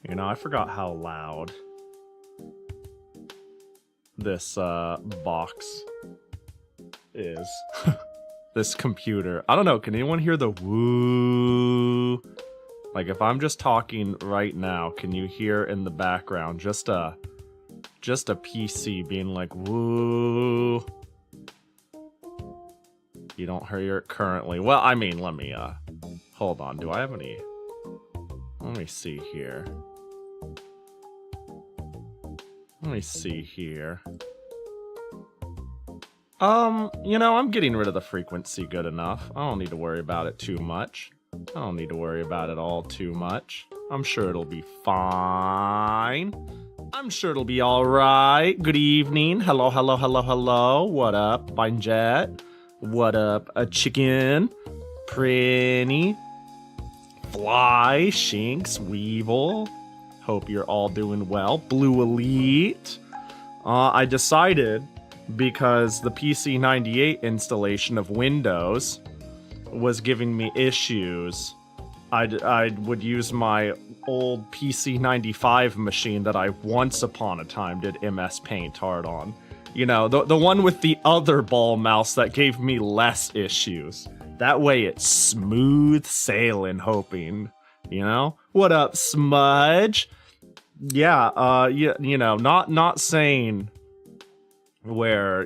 You know, I forgot how loud this box is. This computer. I don't know, can anyone hear the woo? Like if I'm just talking right now, can you hear in the background just a PC being like woo? You don't hear it currently. Well, I mean, let me hold on. Do I have any? Let me see here. Let me see here. You know, I'm getting rid of the frequency good enough. I don't need to worry about it too much. I don't need to worry about it all too much. I'm sure it'll be fine. I'm sure it'll be alright. Good evening. Hello, hello, hello, hello. What up, Fine Jet? What up, a chicken? Prinny? Fly, Shinx, Weevil. Hope you're all doing well. Blue Elite. I decided, because the PC98 installation of Windows was giving me issues, I would use my old PC95 machine that I once upon a time did MS Paint hard on. You know, the one with the other ball mouse that gave me less issues. That way it's smooth sailing, hoping, you know? What up, Smudge? Yeah, you know, not saying where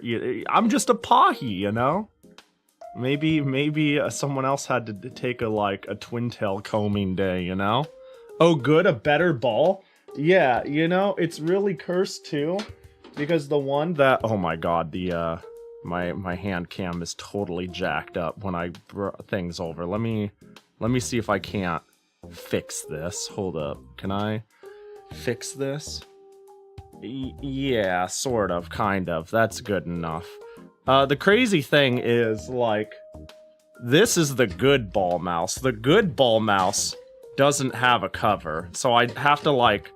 I'm just a Pahi, you know? Maybe someone else had to take a twin tail combing day, you know? Oh good, a better ball? Yeah, you know, it's really cursed too, because the one that, oh my god, the my hand cam is totally jacked up when I brought things over. Let me see if I can't fix this. Hold up, can I fix this? Yeah, sort of, kind of. That's good enough. The crazy thing is, like, this is the good ball mouse. The good ball mouse doesn't have a cover, so I'd have to, like,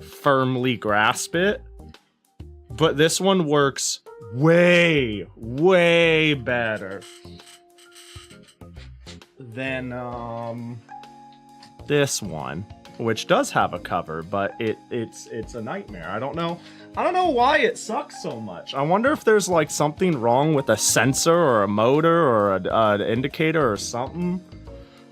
firmly grasp it. But this one works way, way better than, this one, which does have a cover, but it's a nightmare. I don't know why it sucks so much. I wonder if there's like something wrong with a sensor or a motor or an indicator or something.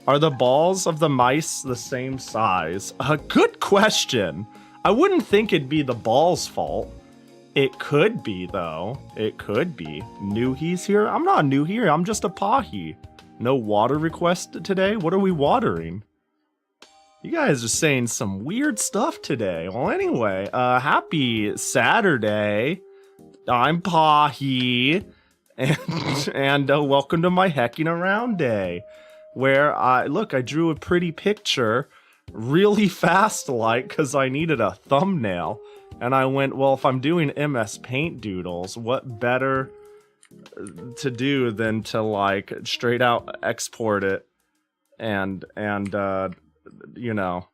Are the balls of the mice the same size? Good question. I wouldn't think it'd be the ball's fault. It could be though. It could be. Newhe's here? I'm not new here. I'm just a Pahi. No water request today? What are we watering? You guys are saying some weird stuff today. Well, anyway, happy Saturday. I'm Pahi, and welcome to my hecking around day, where I drew a pretty picture really fast, like, because I needed a thumbnail, and I went, well, if I'm doing MS Paint doodles, what better to do than to like straight out export it and you know,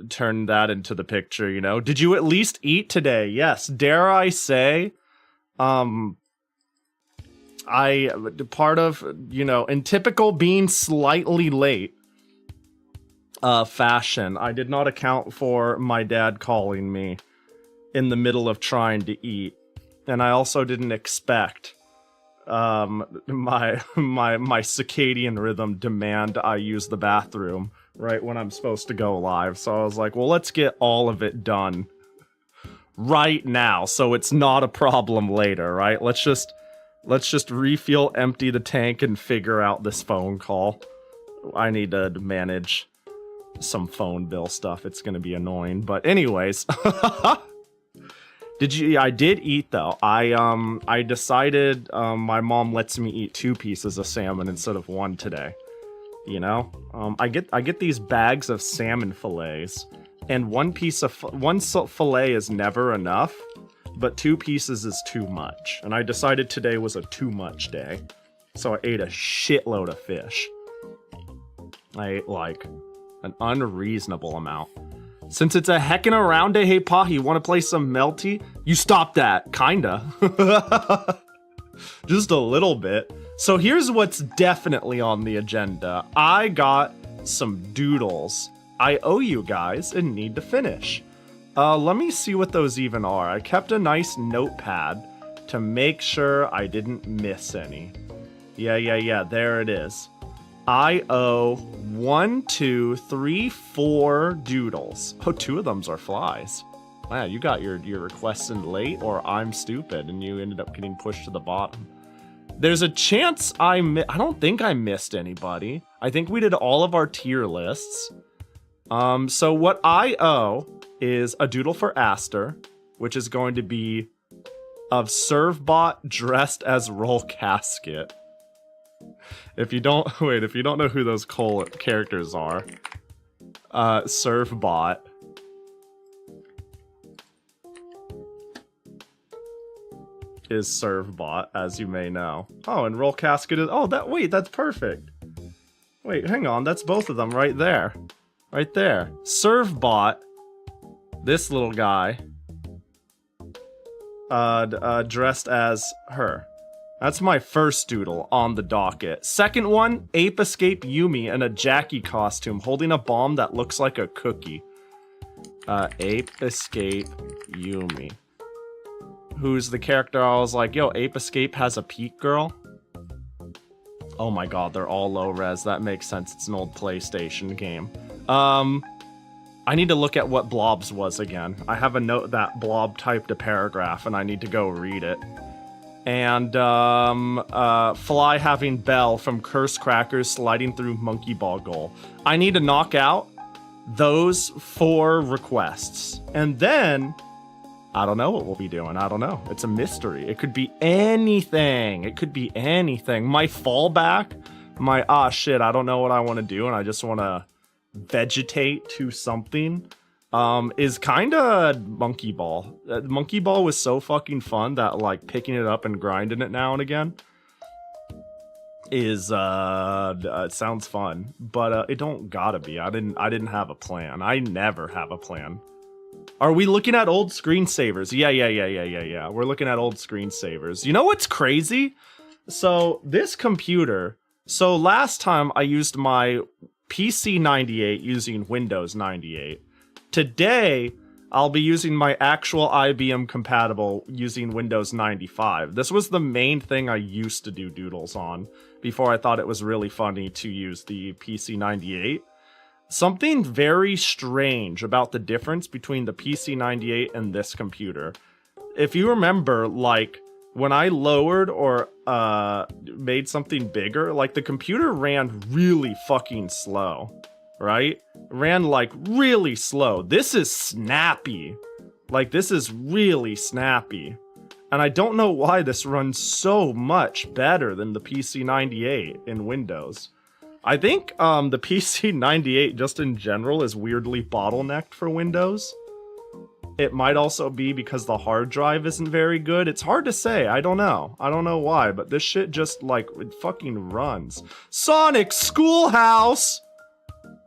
turn that into the picture, you know? Did you at least eat today? Yes. Dare I say, part of, you know, in typical being slightly late fashion, I did not account for my dad calling me in the middle of trying to eat. And I also didn't expect my circadian rhythm demand I use the bathroom right when I'm supposed to go live. So I was like, well, let's get all of it done right now so it's not a problem later, right? Let's just refuel, empty the tank, and figure out this phone call. I need to manage some phone bill stuff. It's gonna be annoying. But anyways, I did eat though. I decided my mom lets me eat 2 pieces of salmon instead of 1 today. You know, I get these bags of salmon fillets, and one fillet is never enough, but 2 pieces is too much. And I decided today was a too much day, so I ate a shitload of fish. I ate like an unreasonable amount. Since it's a heckin' around day, hey Pahi, wanna play some Melty? You stop that, kinda. Just a little bit. So here's what's definitely on the agenda. I got some doodles I owe you guys and need to finish. Let me see what those even are. I kept a nice notepad to make sure I didn't miss any. Yeah, there it is. I owe 1, 2, 3, 4 doodles. Oh, 2 of them are flies. Man, you got your requests in late, or I'm stupid and you ended up getting pushed to the bottom. There's a chance I don't think I missed anybody. I think we did all of our tier lists. So what I owe is a doodle for Aster, which is going to be of Servbot dressed as Roll Casket. If you don't know who those characters are, Servbot is Servbot, as you may know. Oh, and Roll Casket is, that's perfect. Wait, hang on, that's both of them right there. Right there. Servbot, this little guy, dressed as her. That's my first doodle on the docket. Second one, Ape Escape Yumi in a Jackie costume, holding a bomb that looks like a cookie. Ape Escape Yumi. Who's the character I was like, yo, Ape Escape has a peak girl? Oh my god, they're all low res. That makes sense. It's an old PlayStation game. I need to look at what Blobs was again. I have a note that Blob typed a paragraph and I need to go read it. And, Fly having Bell from Curse Crackers sliding through Monkey Ball Goal. I need to knock out those 4 requests. And then, I don't know what we'll be doing. I don't know. It's a mystery. It could be anything. It could be anything. My fallback, shit, I don't know what I want to do and I just want to vegetate to something. Is kinda Monkey Ball. Monkey Ball was so fucking fun that, like, picking it up and grinding it now and again is, it sounds fun, but, it don't gotta be. I didn't have a plan. I never have a plan. Are we looking at old screensavers? Yeah. We're looking at old screensavers. You know what's crazy? So, this computer, last time I used my PC 98 using Windows 98. Today, I'll be using my actual IBM compatible using Windows 95. This was the main thing I used to do doodles on before I thought it was really funny to use the PC 98. Something very strange about the difference between the PC 98 and this computer. If you remember, like, when I lowered or made something bigger, like, the computer ran really fucking slow. Right? Ran like really slow. This is snappy. Like, this is really snappy. And I don't know why this runs so much better than the PC 98 in Windows. I think the PC 98 just in general is weirdly bottlenecked for Windows. It might also be because the hard drive isn't very good. It's hard to say. I don't know. I don't know why, but this shit just, like, it fucking runs. Sonic Schoolhouse!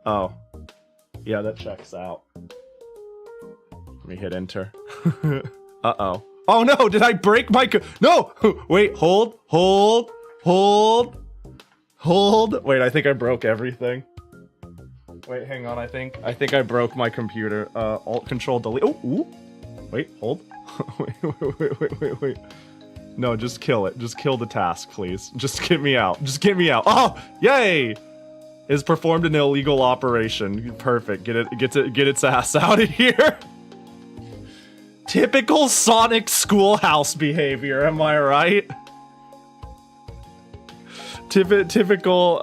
Oh. Yeah, that checks out. Let me hit enter. Uh-oh. Oh no, did I break my no! Wait, hold. Wait, I think I broke everything. Wait, hang on, I think I broke my computer. Alt Control Delete. Oh, ooh. Wait, hold. Wait. No, just kill it. Just kill the task, please. Just get me out. Just get me out. Oh, yay! Is performed an illegal operation. Perfect. Get its ass out of here. Typical Sonic Schoolhouse behavior, am I right? Typical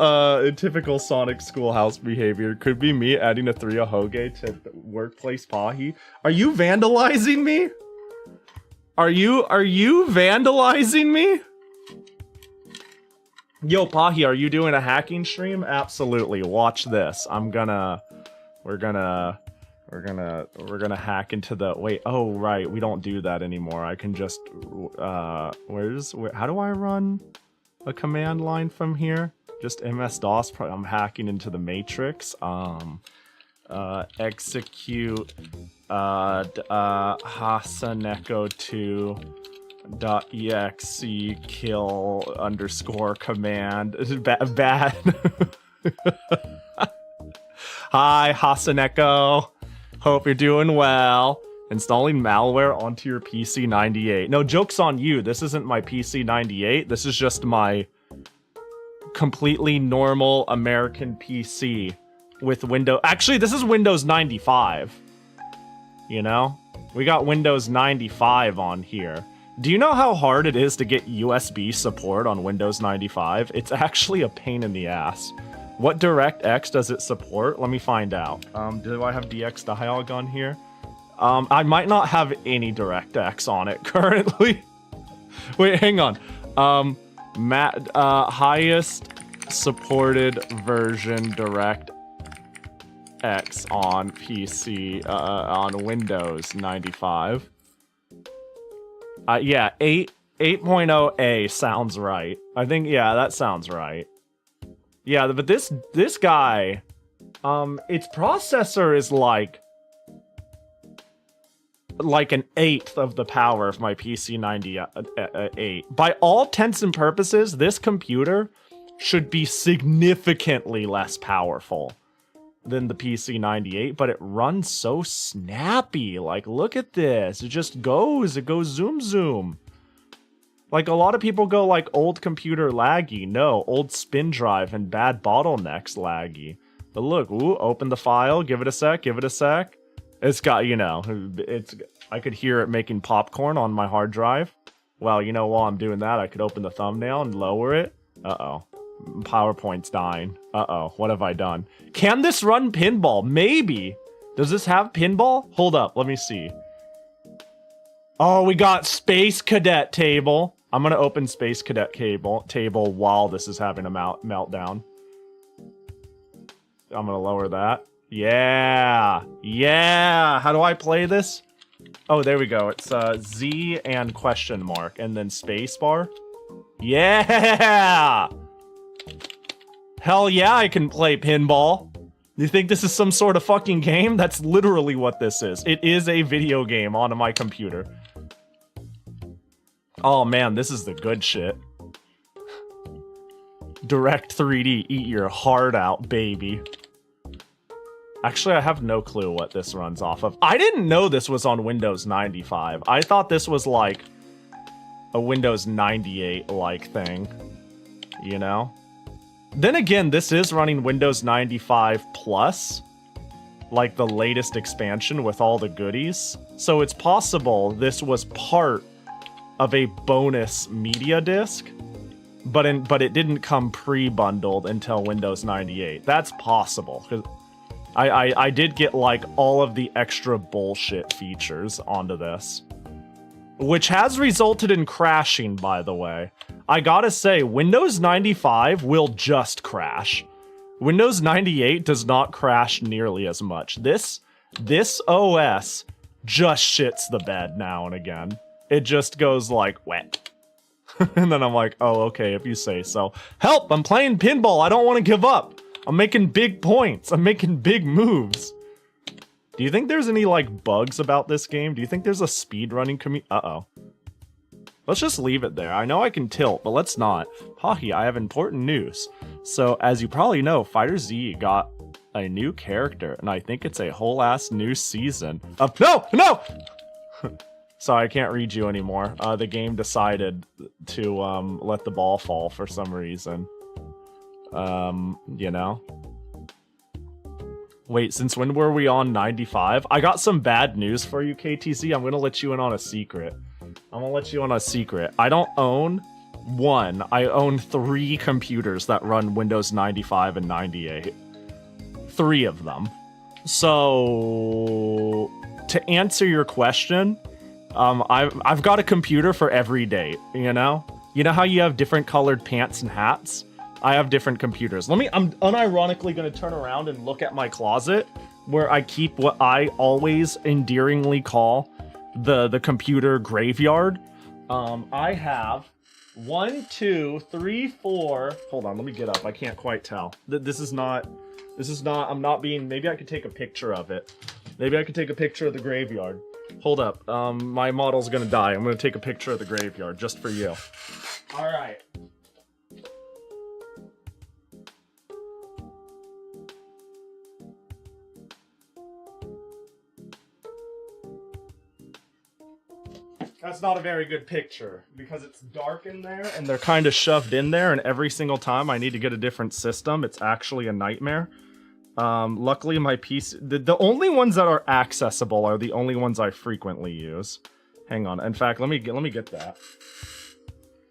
Sonic Schoolhouse behavior. Could be me adding a 3 Ahoge to Workplace Pahi. Are you vandalizing me? Are you vandalizing me? Yo, Pahi, are you doing a hacking stream? Absolutely. Watch this. We're gonna hack into the, wait, oh, right, we don't do that anymore. I can just, how do I run a command line from here? Just MS-DOS, I'm hacking into the matrix. Execute, Hasaneko2.exe kill _ command. Bad. Hi, Hasaneko. Hope you're doing well. Installing malware onto your PC 98. No, joke's on you. This isn't my PC 98. This is just my completely normal American PC with Windows. Actually, this is Windows 95. You know? We got Windows 95 on here. Do you know how hard it is to get USB support on Windows 95? It's actually a pain in the ass. What DirectX does it support? Let me find out. Do I have DX Dialog on here? I might not have any DirectX on it currently. Wait, hang on. Highest supported version DirectX on PC, on Windows 95. Yeah, 8.0A sounds right. I think, yeah, that sounds right. Yeah, but this guy, its processor is like an eighth of the power of my PC 98. By all intents and purposes, this computer should be significantly less powerful than the PC 98, but it runs so snappy. Like, look at this. It just goes. It goes zoom zoom. Like, a lot of people go like old computer laggy. No, old spin drive and bad bottlenecks laggy. But look, ooh, open the file. Give it a sec. Give it a sec. It's got, you know, I could hear it making popcorn on my hard drive. Well, you know, while I'm doing that, I could open the thumbnail and lower it. Uh-oh. PowerPoint's dying. Uh-oh. What have I done? Can this run pinball? Maybe. Does this have pinball? Hold up. Let me see. Oh, we got Space Cadet table. I'm gonna open Space Cadet table while this is having a meltdown. I'm gonna lower that. Yeah. Yeah. How do I play this? Oh, there we go. It's Z and question mark and then space bar. Yeah. Hell yeah, I can play pinball. You think this is some sort of fucking game? That's literally what this is. It is a video game on my computer. Oh man, this is the good shit. Direct 3D, eat your heart out, baby. Actually, I have no clue what this runs off of. I didn't know this was on Windows 95. I thought this was like a Windows 98-like thing. You know? Then again, this is running Windows 95 Plus, like the latest expansion with all the goodies. So it's possible this was part of a bonus media disc, but it didn't come pre-bundled until Windows 98. That's possible, because I did get like all of the extra bullshit features onto this, which has resulted in crashing, by the way. I gotta say, Windows 95 will just crash. Windows 98 does not crash nearly as much. This OS just shits the bed now and again. It just goes like, wet. And then I'm like, oh, okay, if you say so. Help, I'm playing pinball, I don't want to give up. I'm making big points, I'm making big moves. Do you think there's any, like, bugs about this game? Do you think there's a speedrunning community? Uh-oh. Let's just leave it there. I know I can tilt, but let's not. Pahi, I have important news. So, as you probably know, Fighter Z got a new character, and I think it's a whole-ass new season of— No! Sorry, I can't read you anymore. The game decided to, let the ball fall for some reason. You know? Wait, since when were we on 95? I got some bad news for you, KTZ. I'm gonna let you in on a secret. I don't own one. I own 3 computers that run Windows 95 and 98. 3 of them. So, to answer your question, I've got a computer for every date, you know? You know how you have different colored pants and hats? I have different computers. I'm unironically gonna turn around and look at my closet where I keep what I always endearingly call the computer graveyard. I have 1, 2, 3, 4. Hold on, let me get up. I can't quite tell. This is not, I'm not being, maybe I could take a picture of it. Maybe I could take a picture of the graveyard. Hold up, my model's gonna die. I'm gonna take a picture of the graveyard just for you. All right. That's not a very good picture because it's dark in there and they're kind of shoved in there, and every single time I need to get a different system, it's actually a nightmare. Luckily my PC, the only ones that are accessible are the only ones I frequently use. Hang on. In fact, let me get that.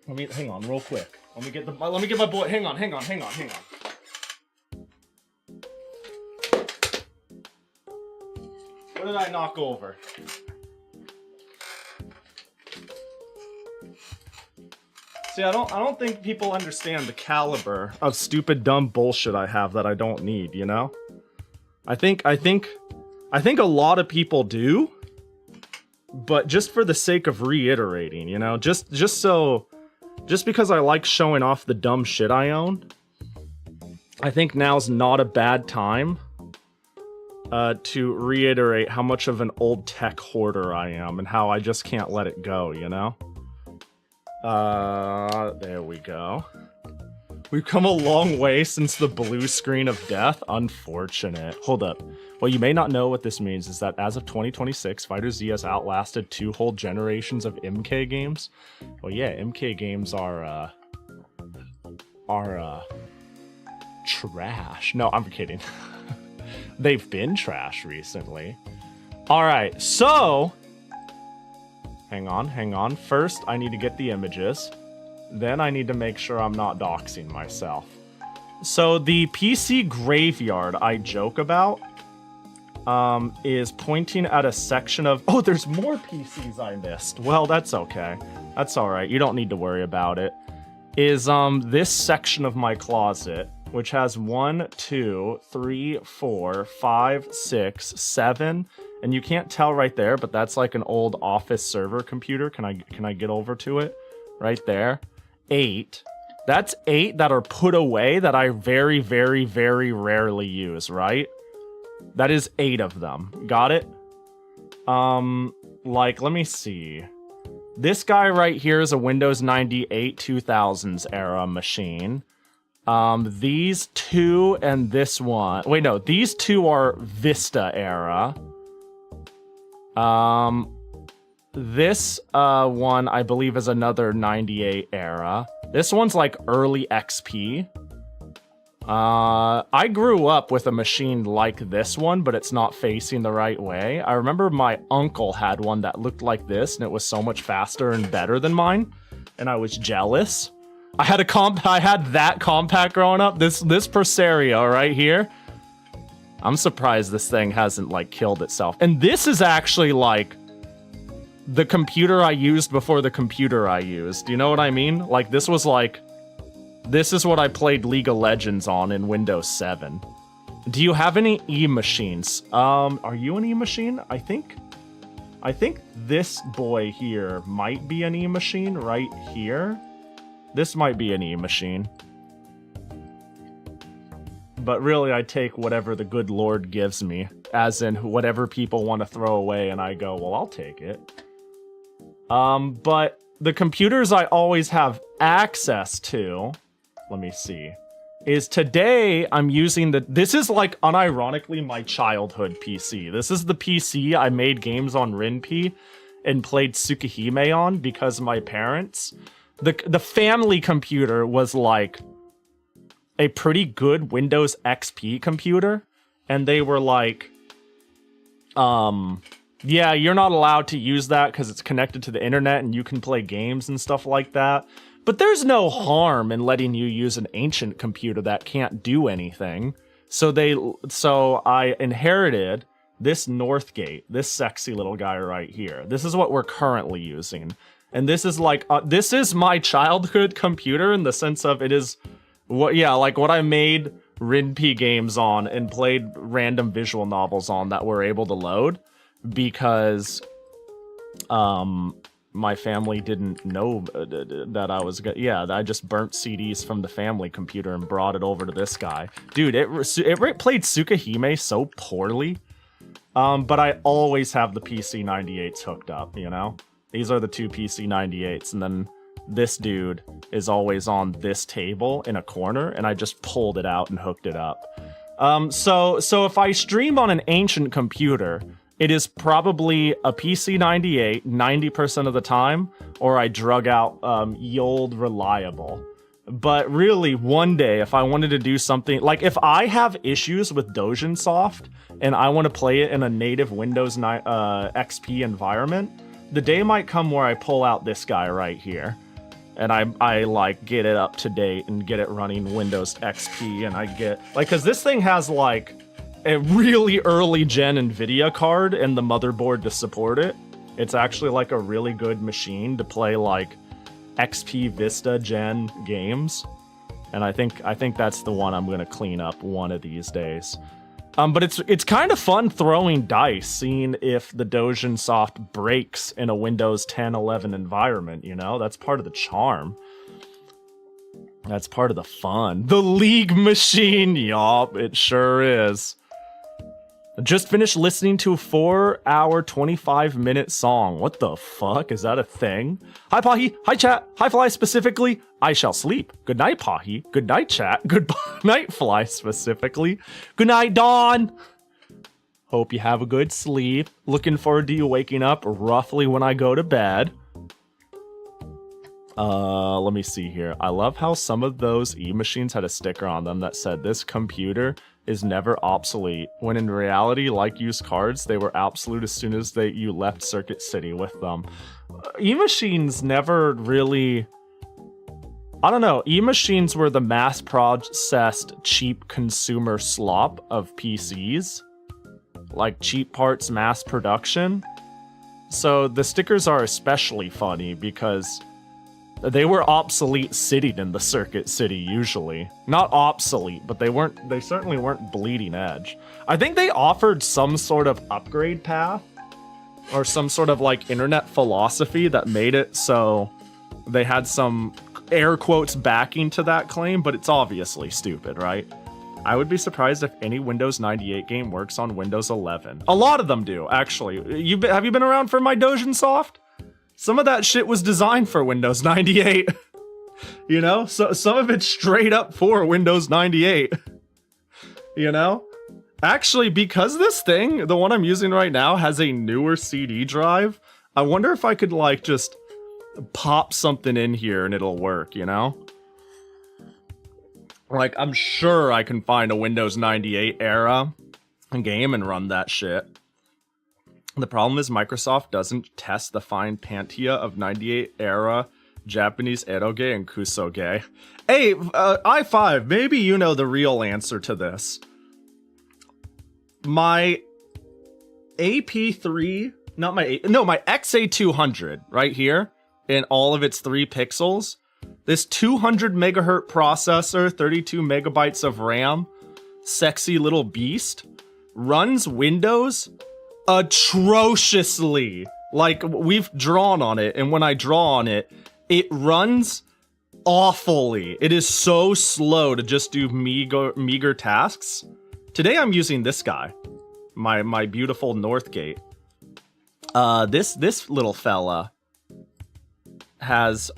Hang on real quick. Let me get my boy. Hang on. What did I knock over? See, I don't think people understand the caliber of stupid, dumb bullshit I have that I don't need, you know? I think a lot of people do, but just for the sake of reiterating, you know? Just because I like showing off the dumb shit I own, I think now's not a bad time to reiterate how much of an old tech hoarder I am and how I just can't let it go, you know? There we go. We've come a long way since the blue screen of death. Unfortunate. Hold up. What you may not know what this means is that as of 2026, Fighter Z has outlasted 2 whole generations of MK games. Well, yeah, MK games are trash. No, I'm kidding. They've been trash recently. Alright, so... Hang on. First, I need to get the images. Then I need to make sure I'm not doxing myself. So the PC graveyard I joke about is pointing at a section of... Oh, there's more PCs I missed. Well, that's okay. That's alright. You don't need to worry about it. Is this section of my closet, which has 1, 2, 3, 4, 5, 6, 7... And you can't tell right there, but that's like an old office server computer. Can I get over to it? Right there. 8. That's 8 that are put away that I very, very, very rarely use, right? That is 8 of them. Got it? Like, let me see. This guy right here is a Windows 98 2000s era machine. These 2 and this one. Wait, no. These 2 are Vista era. This one I believe is another 98 era. This one's like early XP. I grew up with a machine like this one, but it's not facing the right way. I remember my uncle had one that looked like this, and it was so much faster and better than mine, and I was jealous. I had that compact growing up. This Presario right here. I'm surprised this thing hasn't, like, killed itself. And this is actually, like, the computer I used before the computer I used. You know what I mean? Like, this was, like... This is what I played League of Legends on in Windows 7. Do you have any E-machines? Are you an E-machine? I think this boy here might be an E-machine right here. This might be an E-machine. But really, I take whatever the good Lord gives me, as in whatever people want to throw away, and I go, well, I'll take it. But the computers I always have access to, let me see, is today I'm using this is like unironically my childhood PC. This is the PC I made games on Rinpi and played Tsukihime on because my parents, the family computer was like a pretty good Windows XP computer, and they were like, yeah, you're not allowed to use that because it's connected to the internet and you can play games and stuff like that. But there's no harm in letting you use an ancient computer that can't do anything. So I inherited this Northgate, this sexy little guy right here. This is what we're currently using. And this is like, this is my childhood computer in the sense of it is... What I made Rinpi games on and played random visual novels on that were able to load because my family didn't know that I was I just burnt CDs from the family computer and brought it over to this guy. Dude, it played Tsukihime so poorly. But I always have the PC98s hooked up, you know? These are the 2 PC98s, and then this dude is always on this table in a corner, and I just pulled it out and hooked it up. So if I stream on an ancient computer, it is probably a PC 98 90% of the time, or I drug out Yold Reliable. But really, one day, if I wanted to do something, like if I have issues with Dojin Soft and I want to play it in a native Windows XP environment, the day might come where I pull out this guy right here. And I like get it up to date and get it running Windows XP, and I get, like, cause this thing has like a really early gen NVIDIA card and the motherboard to support it. It's actually like a really good machine to play like XP Vista gen games, and I think that's the one I'm gonna clean up one of these days. But it's kind of fun throwing dice, seeing if the Dojin Soft breaks in a Windows 10, 11 environment. You know, that's part of the charm. That's part of the fun. The League Machine, yup, it sure is. Just finished listening to a 4-hour, 25-minute song. What the fuck? Is that a thing? Hi, Pahi. Hi, chat. Hi, Fly specifically. I shall sleep. Good night, Pahi. Good night, chat. Good night, Fly specifically. Good night, Dawn. Hope you have a good sleep. Looking forward to you waking up roughly when I go to bed. Let me see here. I love how some of those e-machines had a sticker on them that said, "This computer is never obsolete," when in reality, like used cards, they were absolute as soon as you left Circuit City with them. E-machines never really... I don't know, e-machines were the mass-processed, cheap consumer slop of PCs. Like cheap parts mass production. So the stickers are especially funny because they were obsolete sitting in the Circuit City usually. Not obsolete, but they certainly weren't bleeding edge. I think they offered some sort of upgrade path or some sort of like internet philosophy that made it so they had some air quotes backing to that claim, but it's obviously stupid, right? I would be surprised if any Windows 98 game works on Windows 11. A lot of them do, actually. Have you been around for my Dojin Soft? Some of that shit was designed for Windows 98. You know? So some of it's straight up for Windows 98. You know? Actually, because this thing, the one I'm using right now, has a newer CD drive, I wonder if I could, like, just pop something in here and it'll work, you know? Like, I'm sure I can find a Windows 98 era game and run that shit. The problem is Microsoft doesn't test the fine pantia of 98 era Japanese eroge and kusoge. Hey, i5, maybe you know the real answer to this. My AP3, my XA200 right here in all of its 3 pixels. This 200 megahertz processor, 32 megabytes of RAM, sexy little beast, runs Windows atrociously. Like, we've drawn on it, and when I draw on it, it runs awfully. It is so slow to just do meager tasks. Today I'm using this guy, my beautiful Northgate. This little fella has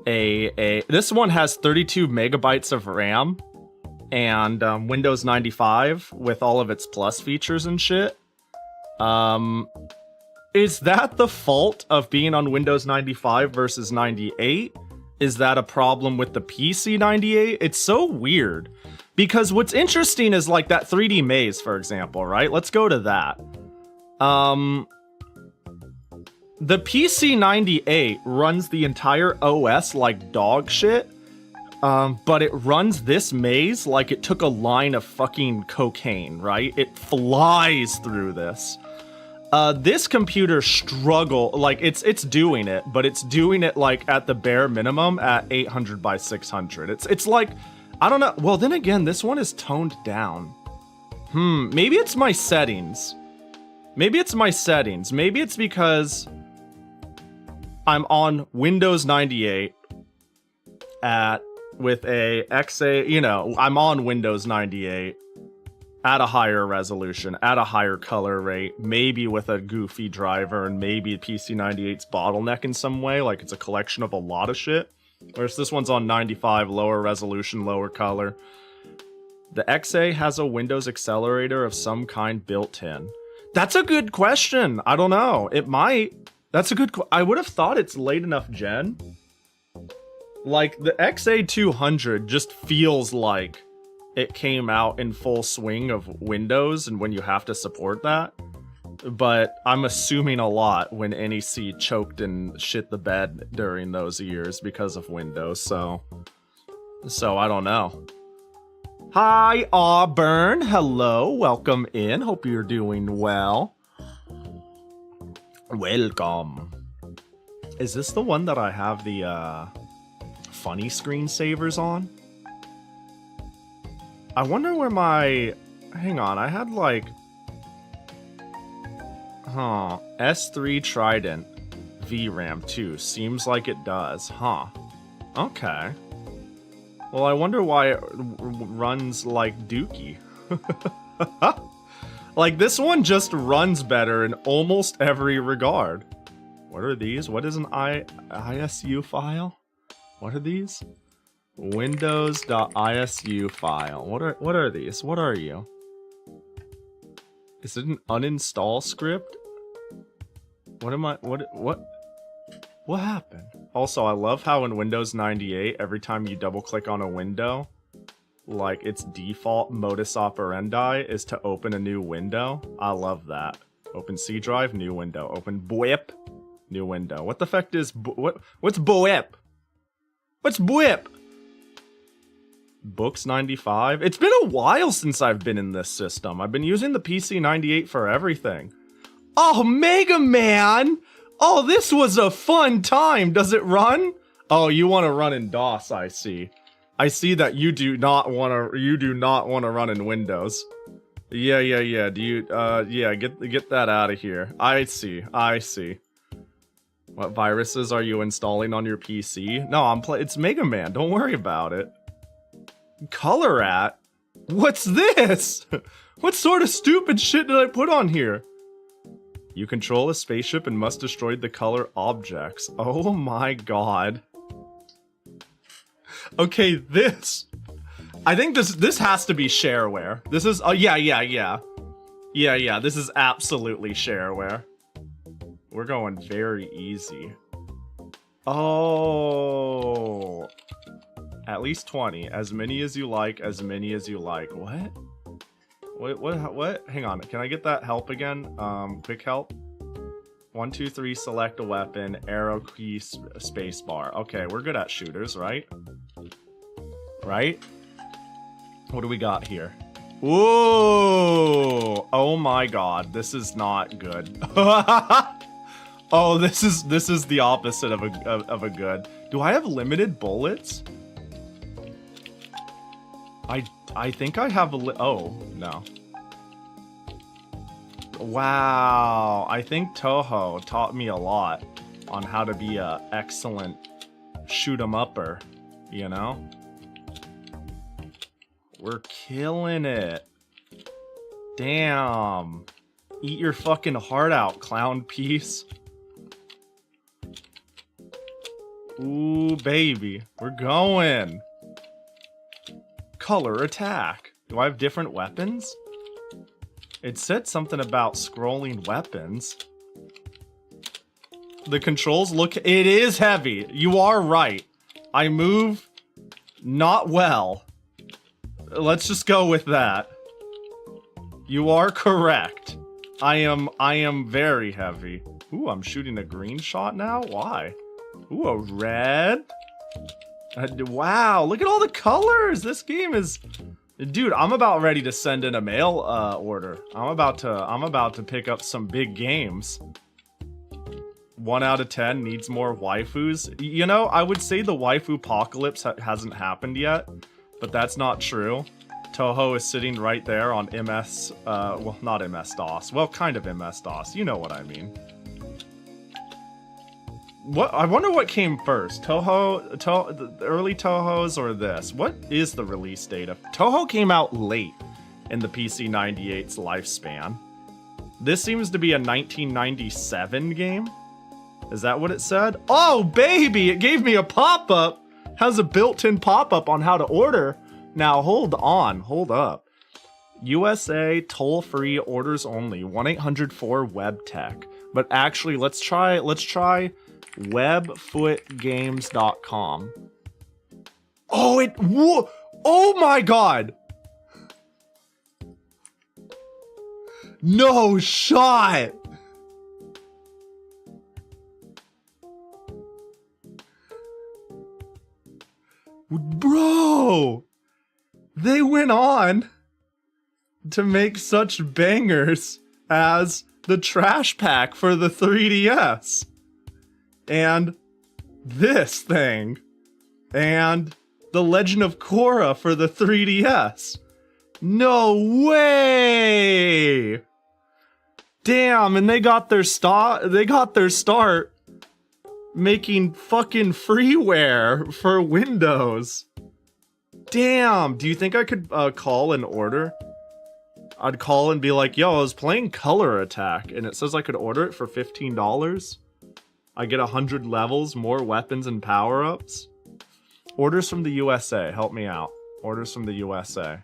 this one has 32 megabytes of RAM and Windows 95 with all of its plus features and shit. Is that the fault of being on Windows 95 versus 98? Is that a problem with the PC 98? It's so weird. Because what's interesting is like that 3D maze, for example, right? Let's go to that. The PC 98 runs the entire OS like dog shit. But it runs this maze like it took a line of fucking cocaine, right? It flies through this. This computer like it's doing it, but it's doing it like at the bare minimum at 800 by 600. It's like, I don't know. Well, then again, this one is toned down. Maybe it's my settings. Maybe it's because I'm on Windows 98 with a XA, you know, I'm on Windows 98 at a higher resolution, at a higher color rate, maybe with a goofy driver, and maybe PC 98's bottleneck in some way, like it's a collection of a lot of shit. Whereas this one's on 95, lower resolution, lower color. The XA has a Windows accelerator of some kind built in. That's a good question. I don't know. It might. That's a good I would have thought it's late enough gen. Like, the XA200 just feels like it came out in full swing of Windows and when you have to support that. But I'm assuming a lot when NEC choked and shit the bed during those years because of Windows, so I don't know. Hi, Auburn. Hello, welcome in. Hope you're doing well. Welcome. Is this the one that I have the funny screensavers on? I wonder where my... Hang on, I had like... Huh. S3 Trident VRAM 2. Seems like it does. Huh. Okay. Well, I wonder why it runs like Dookie. Like, this one just runs better in almost every regard. What are these? What is an ISU file? What are these? Windows.isu file. What are these? What are you? Is it an uninstall script? What am I... What happened? Also, I love how in Windows 98, every time you double-click on a window, like, its default modus operandi is to open a new window. I love that. Open C drive, new window. Open BWIP, new window. What the fuck is... What's BWIP? What's BWIP? Books 95? It's been a while since I've been in this system. I've been using the PC 98 for everything. Oh, Mega Man! Oh, this was a fun time. Does it run? Oh, you want to run in DOS, I see. I see that you do not want to run in Windows. Yeah. Do you yeah, get that out of here. I see. What viruses are you installing on your PC? No, it's Mega Man. Don't worry about it. Color at? What's this? What sort of stupid shit did I put on here? You control a spaceship and must destroy the color objects. Oh my god. Okay, this... I think this has to be shareware. This is... Oh, yeah. Yeah, this is absolutely shareware. We're going very easy. Oh... At least 20. As many as you like, as many as you like. What? What? Hang on. Can I get that help again? Quick help. 1, 2, 3, select a weapon, arrow key, space bar. Okay, we're good at shooters, right? Right? What do we got here? Ooh! Oh my god, this is not good. Oh, this is the opposite of a good. Do I have limited bullets? I think I have oh, no. Wow, I think Toho taught me a lot on how to be a excellent shoot-em-upper, you know? We're killing it. Damn. Eat your fucking heart out, clown piece. Ooh, baby. We're going. Color attack. Do I have different weapons? It said something about scrolling weapons. The controls look... It is heavy. You are right. I move not well. Let's just go with that. You are correct. I am very heavy. Ooh, I'm shooting a green shot now? Why? Ooh, a red? Wow, look at all the colors! This game is... Dude, I'm about ready to send in a mail order. I'm about to pick up some big games. 1 out of 10 needs more waifus. You know, I would say the waifu apocalypse hasn't happened yet, but that's not true. Toho is sitting right there on MS, well, not MS-DOS. Well, kind of MS-DOS. You know what I mean. What? I wonder what came first. The early Tohos or this? What is the release date of... Toho came out late in the PC 98's lifespan. This seems to be a 1997 game. Is that what it said? Oh, baby! It gave me a pop-up! Has a built-in pop-up on how to order. Now, hold on. Hold up. USA, toll-free, orders only. 1-800-4-WEB-TECH. But actually, let's try webfootgames.com. Oh, oh my god! No shot! Bro! They went on to make such bangers as the Trash Pack for the 3DS. And this thing. And The Legend of Korra for the 3DS. No way! Damn, and they got their start making fucking freeware for Windows. Damn, do you think I could call and order? I'd call and be like, yo, I was playing Color Attack, and it says I could order it for $15. I get 100 levels, more weapons and power-ups. Orders from the USA, help me out. Orders from the USA.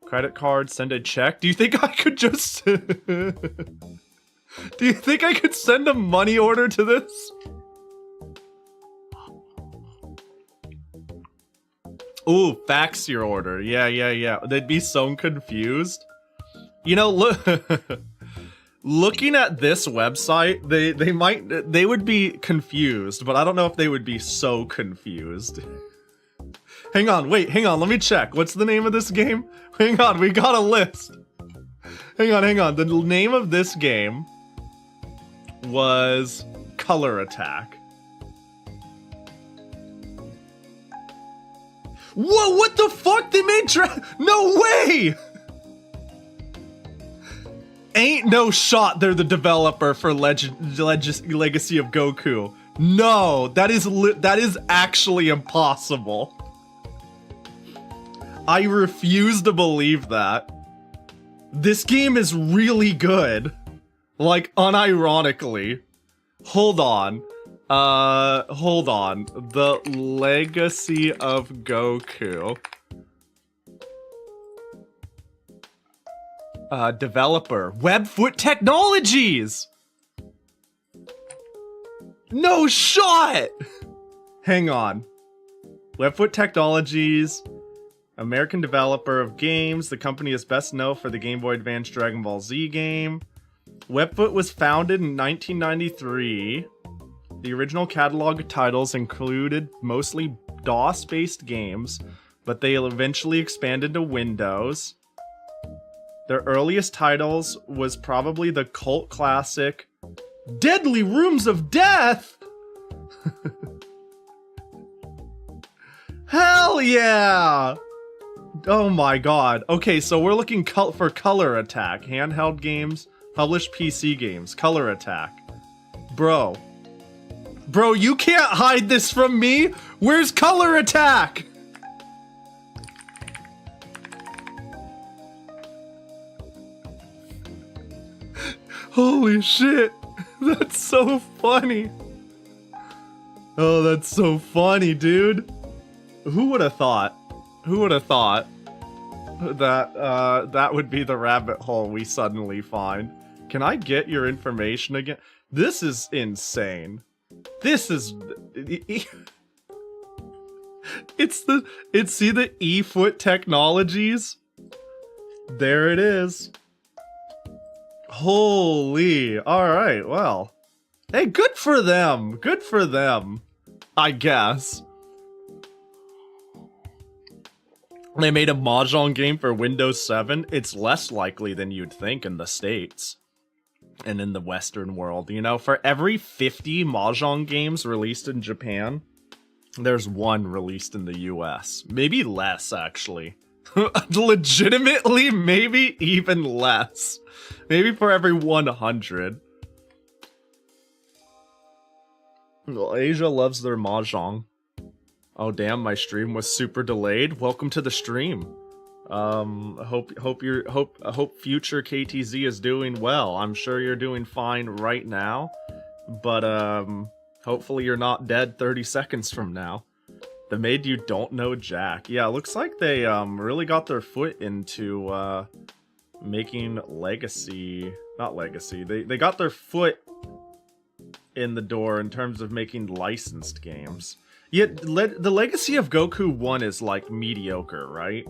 Credit card, send a check. Do you think I could just... Do you think I could send a money order to this? Ooh, fax your order. Yeah. They'd be so confused. You know, look, looking at this website, they would be confused, but I don't know if they would be so confused. Hang on, let me check. What's the name of this game? Hang on, we got a list. Hang on. The name of this game was Color Attack. Whoa, what the fuck? They made no way! Ain't no shot they're the developer for Legacy of Goku. No, that is actually impossible. I refuse to believe that. This game is really good. Like, unironically. Hold on. The Legacy of Goku. Developer. Webfoot Technologies! No shot! Hang on. Webfoot Technologies. American developer of games. The company is best known for the Game Boy Advance Dragon Ball Z game. Webfoot was founded in 1993. The original catalog of titles included mostly DOS-based games, but they eventually expanded to Windows. Their earliest titles was probably the cult classic Deadly Rooms of Death! Hell yeah! Oh my god. Okay, so we're looking for Color Attack. Handheld games, published PC games. Color Attack. Bro, you can't hide this from me! Where's Color Attack? Holy shit! That's so funny! Oh, that's so funny, dude! Who would have thought? Who would have thought that that would be the rabbit hole we suddenly find? Can I get your information again? This is insane. This is... See the eFoot Technologies? There it is. Holy, alright, well. Hey, good for them, I guess. They made a Mahjong game for Windows 7. It's less likely than you'd think in the States. And in the Western world, you know, for every 50 Mahjong games released in Japan, there's one released in the US. Maybe less, actually. Legitimately, maybe even less. Maybe for every 100. Well, Asia loves their Mahjong. Oh damn, my stream was super delayed. Welcome to the stream. Hope future KTZ is doing well. I'm sure you're doing fine right now, but hopefully you're not dead 30 seconds from now. that made you don't know Jack. Yeah, it looks like they really got their foot into making legacy, not legacy. They got their foot in the door in terms of making licensed games. Yet the Legacy of Goku 1 is like mediocre, right?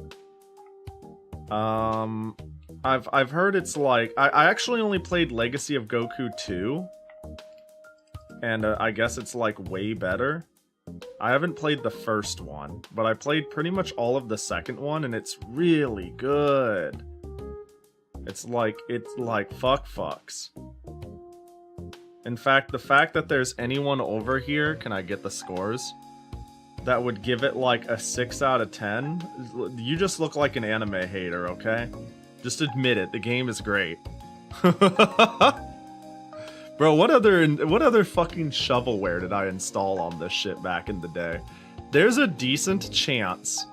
I've heard it's like I actually only played Legacy of Goku 2, and I guess it's like way better. I haven't played the first one, but I played pretty much all of the second one, and it's really good. It's like fucks. In fact, the fact that there's anyone over here, can I get the scores? That would give it like a 6 out of 10. You just look like an anime hater, okay? Just admit it, the game is great. Bro, what other fucking shovelware did I install on this shit back in the day? There's a decent chance.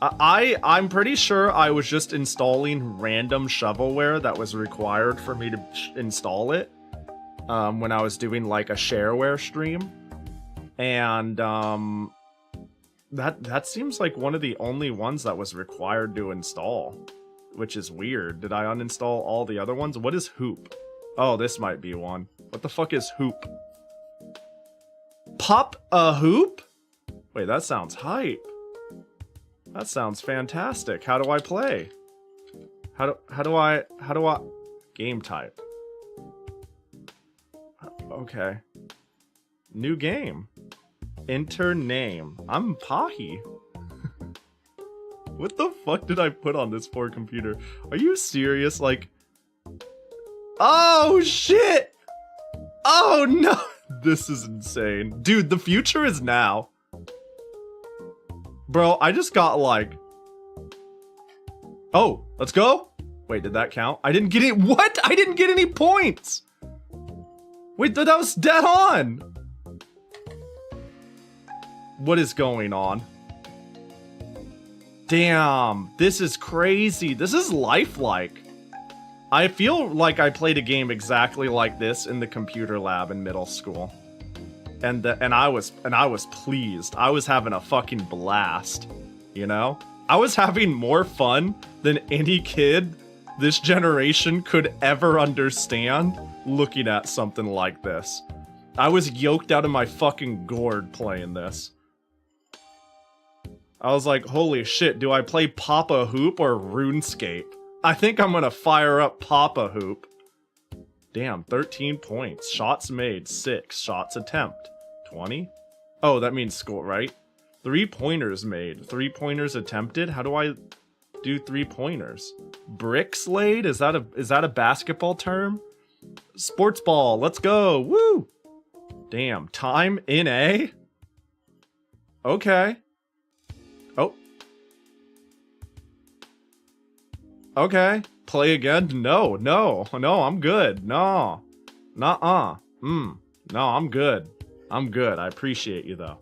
I'm pretty sure I was just installing random shovelware that was required for me to install it when I was doing like a shareware stream. And that seems like one of the only ones that was required to install, which is weird. Did I uninstall all the other ones? What is Hoop? Oh, this might be one. What the fuck is Hoop? Pop a Hoop? Wait, that sounds hype. That sounds fantastic. How do I play? How do I game type? Okay. New game. Enter name. I'm Pahi. What the fuck did I put on this poor computer? Are you serious? Like, oh shit! Oh no! This is insane. Dude, the future is now. Bro, I just got like... Oh, let's go? Wait, did that count? I didn't get it. What? I didn't get any points! Wait, that was dead on! What is going on? Damn, this is crazy. This is lifelike. I feel like I played a game exactly like this in the computer lab in middle school. And I was pleased. I was having a fucking blast, you know? I was having more fun than any kid this generation could ever understand looking at something like this. I was yoked out of my fucking gourd playing this. I was like, holy shit, do I play Papa Hoop or RuneScape? I think I'm gonna fire up Papa Hoop. Damn, 13 points. Shots made, 6. Shots attempt, 20? Oh, that means score, right? 3 pointers made. 3 pointers attempted? How do I do 3 pointers? Bricks laid? Is that a basketball term? Sports ball, let's go! Woo! Damn, time in A? Okay. Oh. Okay. Play again? No, I'm good. No. Nuh-uh. No, I'm good. I'm good. I appreciate you, though.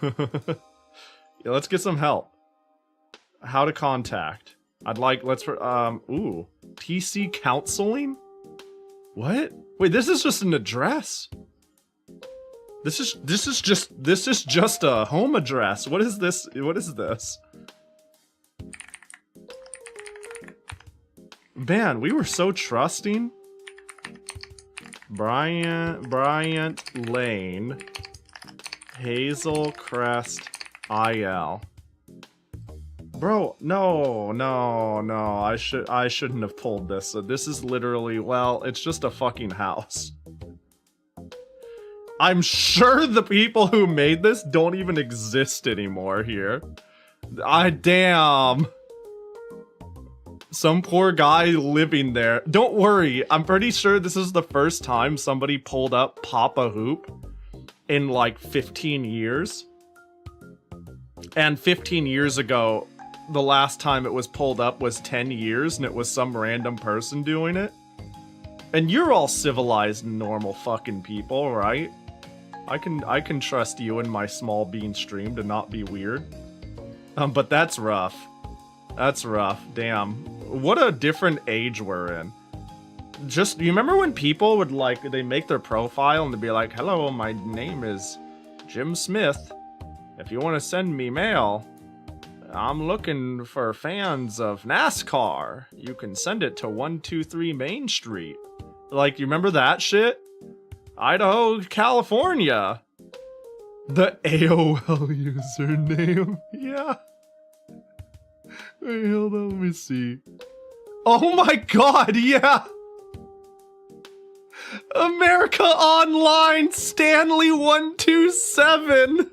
Yeah, let's get some help. How to contact. Ooh. PC counseling? What? Wait, this is just an address. This is just a home address. What is this? What is this? Man, we were so trusting. Bryant Lane, Hazel Crest, IL. Bro, no. I shouldn't have pulled this. So this is literally, well, it's just a fucking house. I'm sure the people who made this don't even exist anymore here. Damn. Some poor guy living there. Don't worry, I'm pretty sure this is the first time somebody pulled up Papa Hoop in like 15 years. And 15 years ago, the last time it was pulled up was 10 years, and it was some random person doing it. And you're all civilized, normal fucking people, right? I can trust you in my small bean stream to not be weird. But that's rough. That's rough. Damn. What a different age we're in. Just, you remember when people would like, they make their profile and they'd be like, hello, my name is Jim Smith. If you want to send me mail, I'm looking for fans of NASCAR. You can send it to 123 Main Street. Like, you remember that shit? Idaho, California. The AOL username. Yeah. Wait, hold on, let me see. Oh my god, yeah! America Online Stanley 127.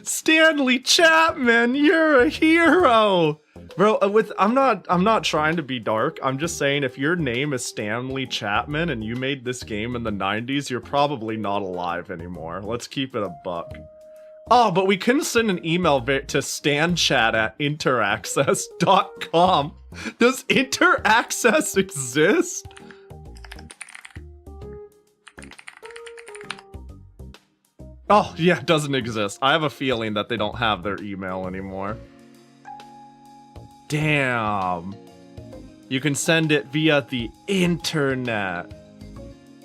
Stanley Chapman, you're a hero. Bro, I'm not trying to be dark. I'm just saying if your name is Stanley Chapman and you made this game in the 90s, you're probably not alive anymore. Let's keep it a buck. Oh, but we couldn't send an email to stanchat@interaccess.com. Does Interaccess exist? Oh, yeah, it doesn't exist. I have a feeling that they don't have their email anymore. Damn. You can send it via the internet.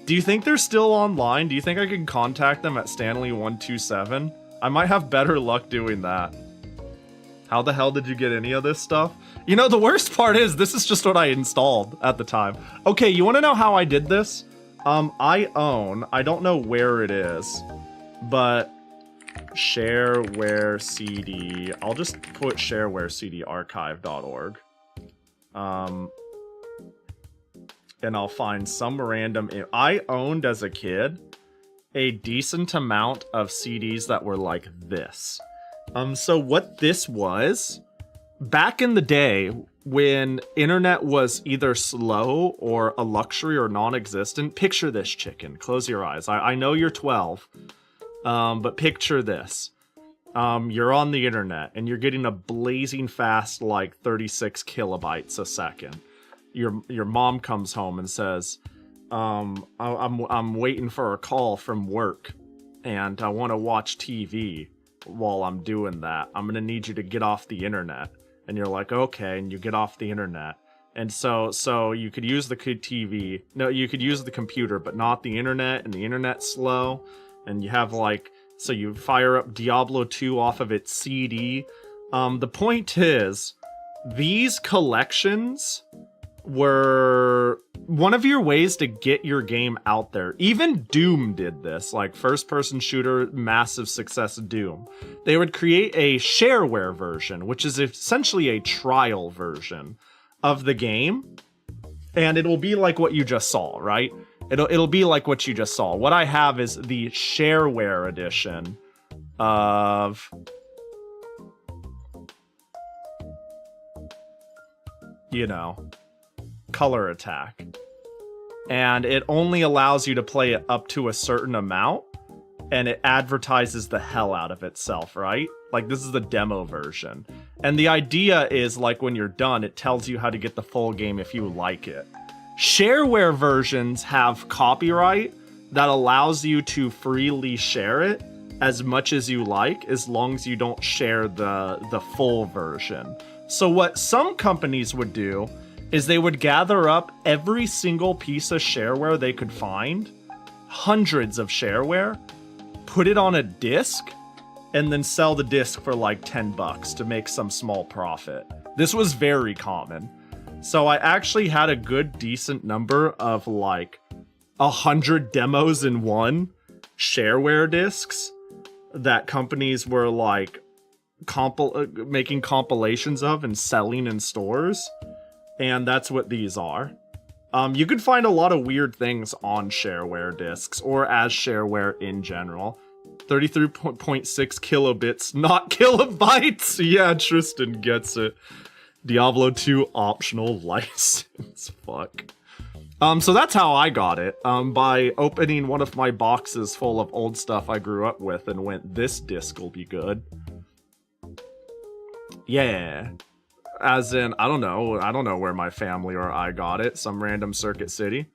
Do you think they're still online? Do you think I can contact them at Stanley127? I might have better luck doing that. How the hell did you get any of this stuff? You know, the worst part is, this is just what I installed at the time. Okay, you want to know how I did this? I don't know where it is, but shareware CD. I'll just put shareware CD archive.org. And I'll find some random. I owned as a kid a decent amount of CDs that were like this. So what this was, back in the day when internet was either slow or a luxury or non-existent, picture this, chicken. Close your eyes. I know you're 12, but picture this. You're on the internet and you're getting a blazing fast, like 36 kilobytes a second. Your mom comes home and says, I'm waiting for a call from work and I want to watch TV while I'm doing that. I'm gonna need you to get off the internet. And you're like, okay, and you get off the internet. And so you could use the TV. No, you could use the computer, but not the internet, and the internet's slow. And you have like, so you fire up Diablo 2 off of its CD. The point is, these collections were one of your ways to get your game out there. Even Doom did this, like first-person shooter, massive success Doom. They would create a shareware version, which is essentially a trial version of the game, and it'll be like what you just saw, right? It'll be like what you just saw. What I have is the shareware edition of, you know, Color Attack, and it only allows you to play it up to a certain amount, and it advertises the hell out of itself, right? Like, this is the demo version, and the idea is, like, when you're done, it tells you how to get the full game if you like it. Shareware versions have copyright that allows you to freely share it as much as you like, as long as you don't share the full version. So what some companies would do is they would gather up every single piece of shareware they could find, hundreds of shareware, put it on a disc, and then sell the disc for like $10 to make some small profit. This was very common. So I actually had a good decent number of like 100 demos in one shareware discs that companies were like making compilations of and selling in stores. And that's what these are. You could find a lot of weird things on shareware discs, or as shareware in general. 33.6 kilobits, not kilobytes! Yeah, Tristan gets it. Diablo 2 optional license. Fuck. So that's how I got it. By opening one of my boxes full of old stuff I grew up with and went, this disc will be good. Yeah. As in, I don't know where my family or I got it, some random Circuit City.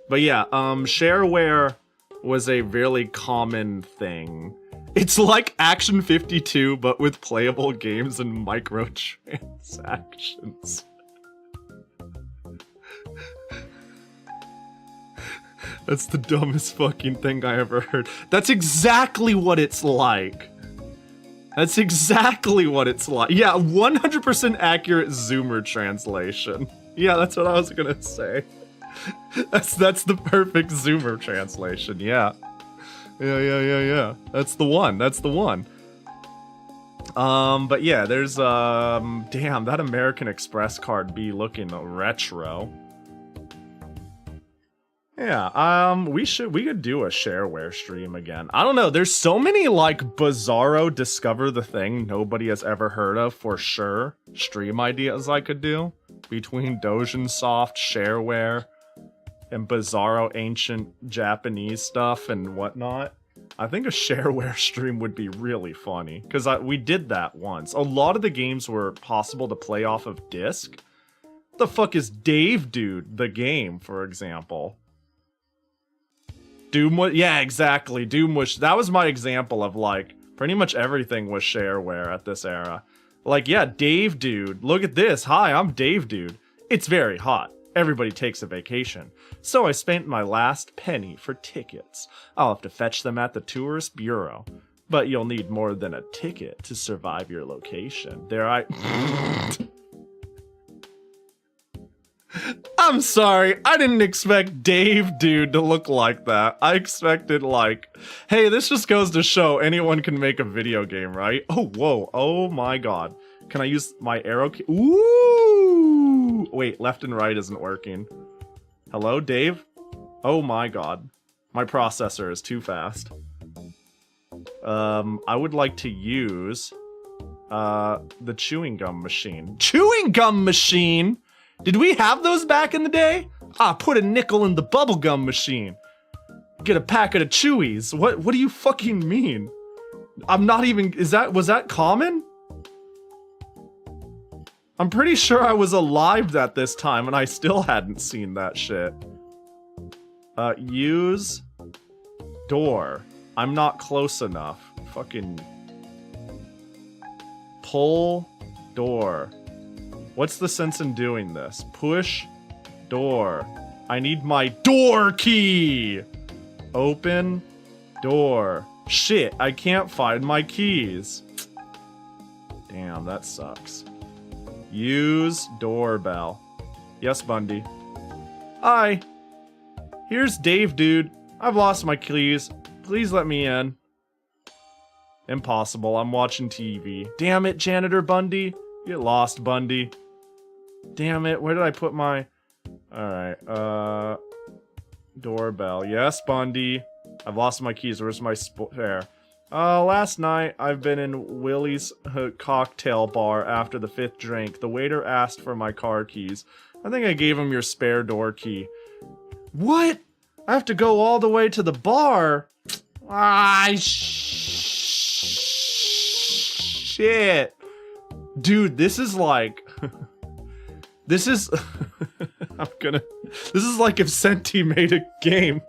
But yeah, shareware was a really common thing. It's like Action 52, but with playable games and microtransactions. That's the dumbest fucking thing I ever heard. That's exactly what it's like. That's exactly what it's like. Yeah, 100% accurate Zoomer translation. Yeah, that's what I was gonna say. That's the perfect Zoomer translation, yeah. Yeah. That's the one, that's the one. But yeah, there's, damn, that American Express card be looking retro. Yeah, we could do a shareware stream again. I don't know, there's so many, like, bizarro discover the thing nobody has ever heard of for sure stream ideas I could do. Between Dojin Soft, shareware, and bizarro ancient Japanese stuff and whatnot. I think a shareware stream would be really funny, because we did that once. A lot of the games were possible to play off of disc. What the fuck is Dave Dude, the game, for example? Doom was, yeah, exactly. Doom was, that was my example of, like, pretty much everything was shareware at this era. Like, yeah, Dave Dude, look at this. Hi, I'm Dave Dude. It's very hot. Everybody takes a vacation. So I spent my last penny for tickets. I'll have to fetch them at the tourist bureau. But you'll need more than a ticket to survive your location. I'm sorry, I didn't expect Dave Dude to look like that. I expected, like, hey, this just goes to show anyone can make a video game, right? Oh, whoa, oh my god. Can I use my arrow key? Ooh! Wait, left and right isn't working. Hello, Dave? Oh my god. My processor is too fast. I would like to use, the chewing gum machine. Chewing gum machine?! Did we have those back in the day? Ah, put a nickel in the bubblegum machine. Get a packet of Chewies. What do you fucking mean? I'm not even, was that common? I'm pretty sure I was alive at this time and I still hadn't seen that shit. Use door. I'm not close enough. Fucking pull door. What's the sense in doing this? Push door. I need my door key. Open door. Shit, I can't find my keys. Damn, that sucks. Use doorbell. Yes, Bundy. Hi. Here's Dave Dude. I've lost my keys. Please let me in. Impossible. I'm watching TV. Damn it, Janitor Bundy. Get lost, Bundy. Damn it, where did I put my... Alright, doorbell. Yes, Bundy. I've lost my keys. Where's my there? Last night, I've been in Willie's cocktail bar after the 5th drink. The waiter asked for my car keys. I think I gave him your spare door key. What? I have to go all the way to the bar? Ah, shit. Dude, this is like... This is... This is like if Senti made a game.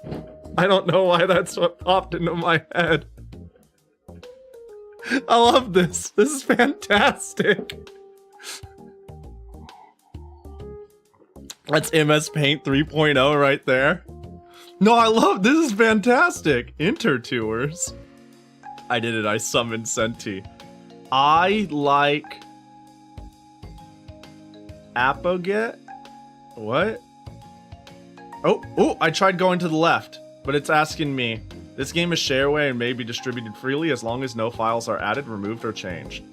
I don't know why that's what popped into my head. I love this. This is fantastic. That's MS Paint 3.0 right there. No, I love... This is fantastic. Intertours. I did it. I summoned Senti. I like... Apoget? What? Oh, I tried going to the left, but it's asking me. This game is shareware and may be distributed freely as long as no files are added, removed, or changed.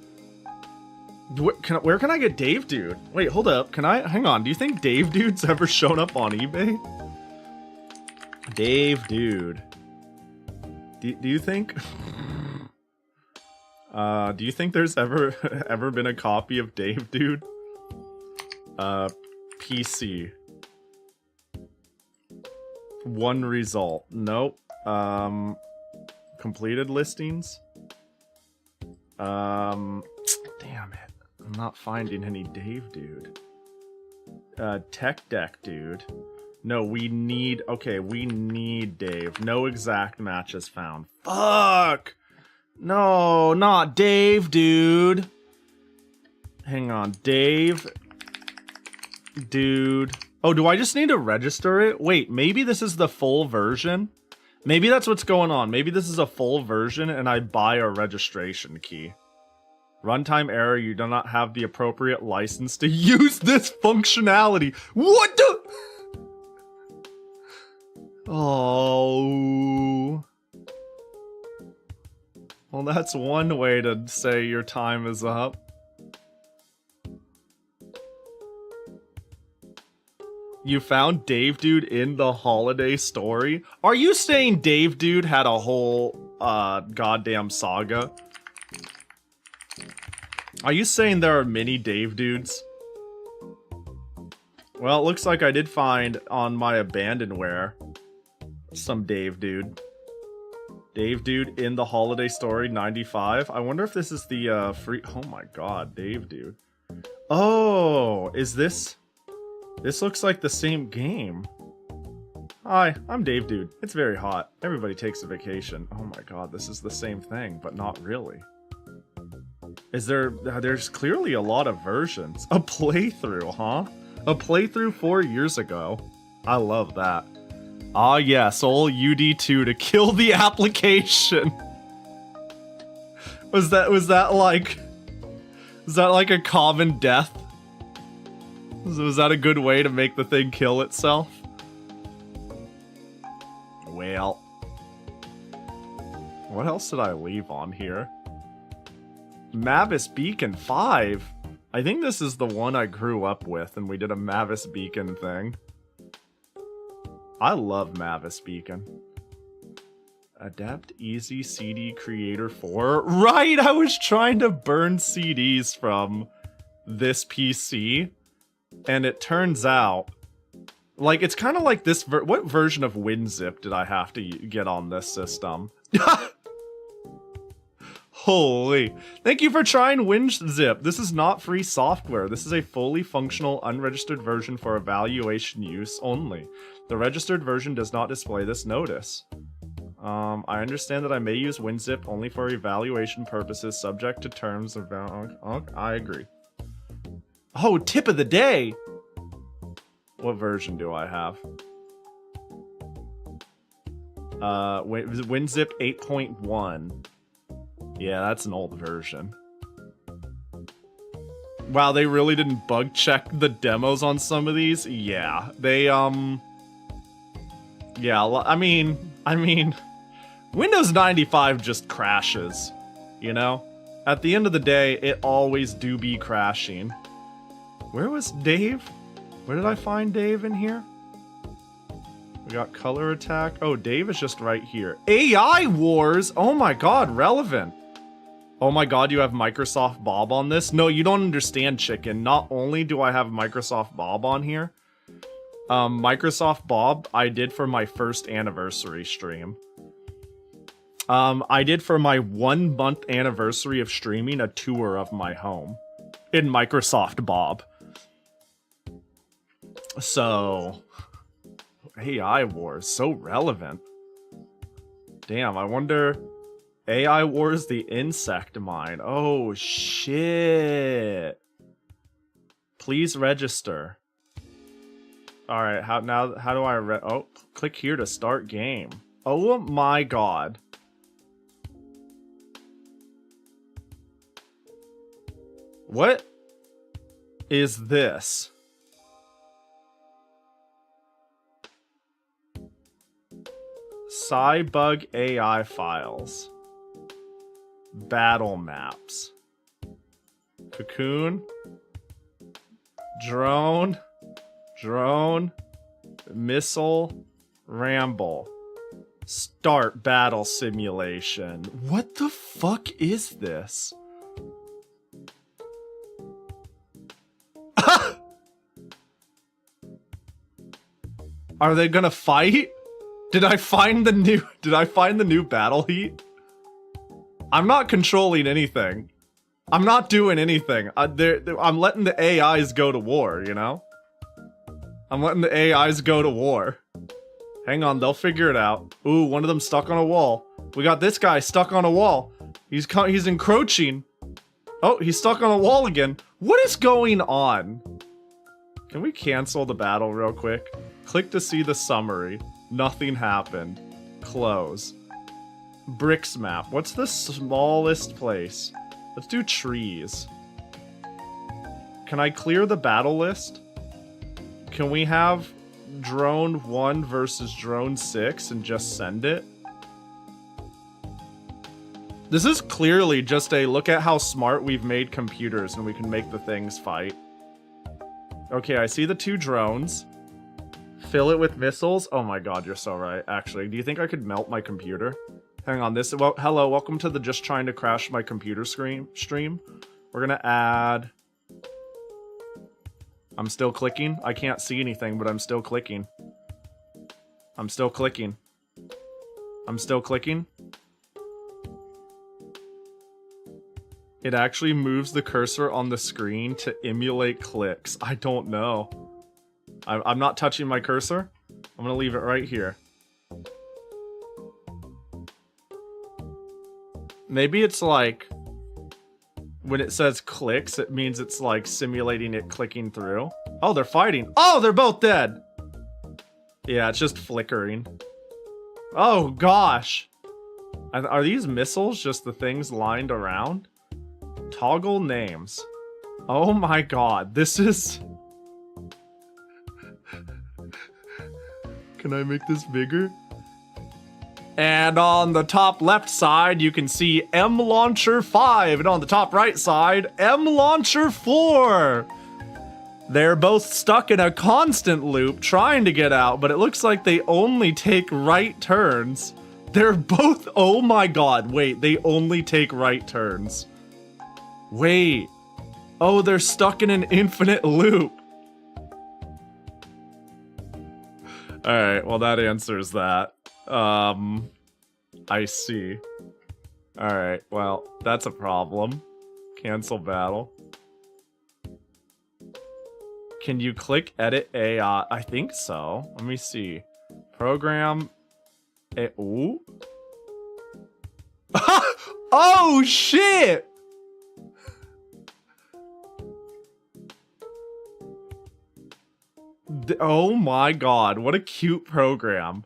Where can I get Dave Dude? Wait, hold up. Can I? Hang on. Do you think Dave Dude's ever shown up on eBay? Dave Dude. Do you think? Do you think there's ever been a copy of Dave Dude? PC. One result. Nope. Completed listings. Damn it. I'm not finding any Dave Dude. Tech Deck Dude. No, we need... Okay, we need Dave. No exact matches found. Fuck! No, not Dave Dude. Hang on. Dave... Dude. Oh, do I just need to register it? Wait, maybe this is the full version? Maybe that's what's going on. Maybe this is a full version and I buy a registration key. Runtime error, you do not have the appropriate license to use this functionality. What the? Oh. Well, that's one way to say your time is up. You found Dave Dude in the holiday story? Are you saying Dave Dude had a whole, goddamn saga? Are you saying there are many Dave Dudes? Well, it looks like I did find on my abandonware some Dave Dude. Dave Dude in the holiday story 95. I wonder if this is the, free... Oh my god, Dave Dude. Oh, is this... This looks like the same game. Hi, I'm Dave Dude. It's very hot. Everybody takes a vacation. Oh my god, this is the same thing, but not really. Is there... There's clearly a lot of versions. A playthrough, huh? A playthrough 4 years ago. I love that. Ah yes, ol' UD2 to kill the application. Was that like... Was that like a common death? Was that a good way to make the thing kill itself? Well. What else did I leave on here? Mavis Beacon 5? I think this is the one I grew up with and we did a Mavis Beacon thing. I love Mavis Beacon. Adapt Easy CD Creator 4? Right! I was trying to burn CDs from this PC. And it turns out, like, it's kind of like this what version of WinZip did I have to get on this system? Holy. Thank you for trying WinZip. This is not free software. This is a fully functional, unregistered version for evaluation use only. The registered version does not display this notice. I understand that I may use WinZip only for evaluation purposes, subject to terms of... I agree. Oh, tip of the day! What version do I have? WinZip 8.1. Yeah, that's an old version. Wow, they really didn't bug check the demos on some of these? Yeah, they, yeah, I mean, Windows 95 just crashes, you know? At the end of the day, it always do be crashing. Where was Dave? Where did I find Dave in here? We got Color Attack. Oh, Dave is just right here. AI Wars! Oh my god, relevant. Oh my god, you have Microsoft Bob on this? No, you don't understand, chicken. Not only do I have Microsoft Bob on here, Microsoft Bob I did for my first anniversary stream. I did for my 1 month anniversary of streaming a tour of my home in Microsoft Bob. So, AI Wars, so relevant. Damn, I wonder... AI Wars the insect mine. Oh, shit. Please register. Alright, how do I oh, click here to start game. Oh my god. What is this? Cybug AI files. Battle maps. Cocoon. Drone. Missile. Ramble. Start battle simulation. What the fuck is this? Are they gonna fight? Did I find the new battle heat? I'm not controlling anything. I'm not doing anything. I'm letting the AIs go to war, you know? I'm letting the AIs go to war. Hang on, they'll figure it out. Ooh, one of them stuck on a wall. We got this guy stuck on a wall. He's encroaching. Oh, he's stuck on a wall again. What is going on? Can we cancel the battle real quick? Click to see the summary. Nothing happened. Close. Bricks map. What's the smallest place? Let's do trees. Can I clear the battle list? Can we have drone 1 versus drone 6 and just send it? This is clearly just a look at how smart we've made computers and we can make the things fight. Okay, I see the 2 drones. Fill it with missiles. Oh my god, you're so right. Actually, do you think I could melt my computer? Hang on, this. Well, hello, welcome to the just trying to crash my computer stream. We're gonna add. I'm still clicking. I can't see anything, but I'm still clicking. I'm still clicking. I'm still clicking. It actually moves the cursor on the screen to emulate clicks. I don't know. I'm not touching my cursor. I'm gonna leave it right here. Maybe it's like when it says clicks, it means it's like simulating it clicking through. Oh, they're fighting. Oh, they're both dead. Yeah, it's just flickering. Oh gosh. Are these missiles just the things lined around? Toggle names. Oh my god, this is... Can I make this bigger? And on the top left side, you can see M Launcher 5. And on the top right side, M Launcher 4. They're both stuck in a constant loop trying to get out, but it looks like they only take right turns. They're both... Oh my god, wait, they only take right turns. Wait. Oh, they're stuck in an infinite loop. Alright, well that answers that. I see. Alright, well, that's a problem. Cancel battle. Can you click edit AI? I think so. Let me see. Program... Ooh. Oh, shit! Oh my god, what a cute program.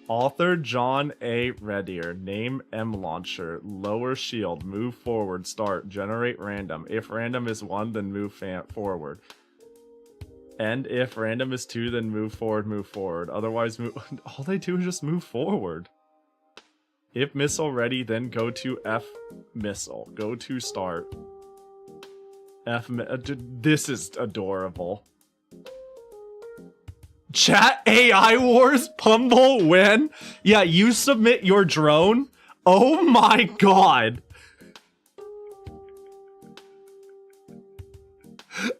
Author John A. Reddier. Name M Launcher. Lower shield. Move forward. Start. Generate random. If random is 1, then move forward. And if random is 2, then move forward, move forward. Otherwise, move... All they do is just move forward. If missile ready, then go to F missile. Go to start. This is adorable. Chat AI Wars Pumble win? Yeah, you submit your drone? Oh my god.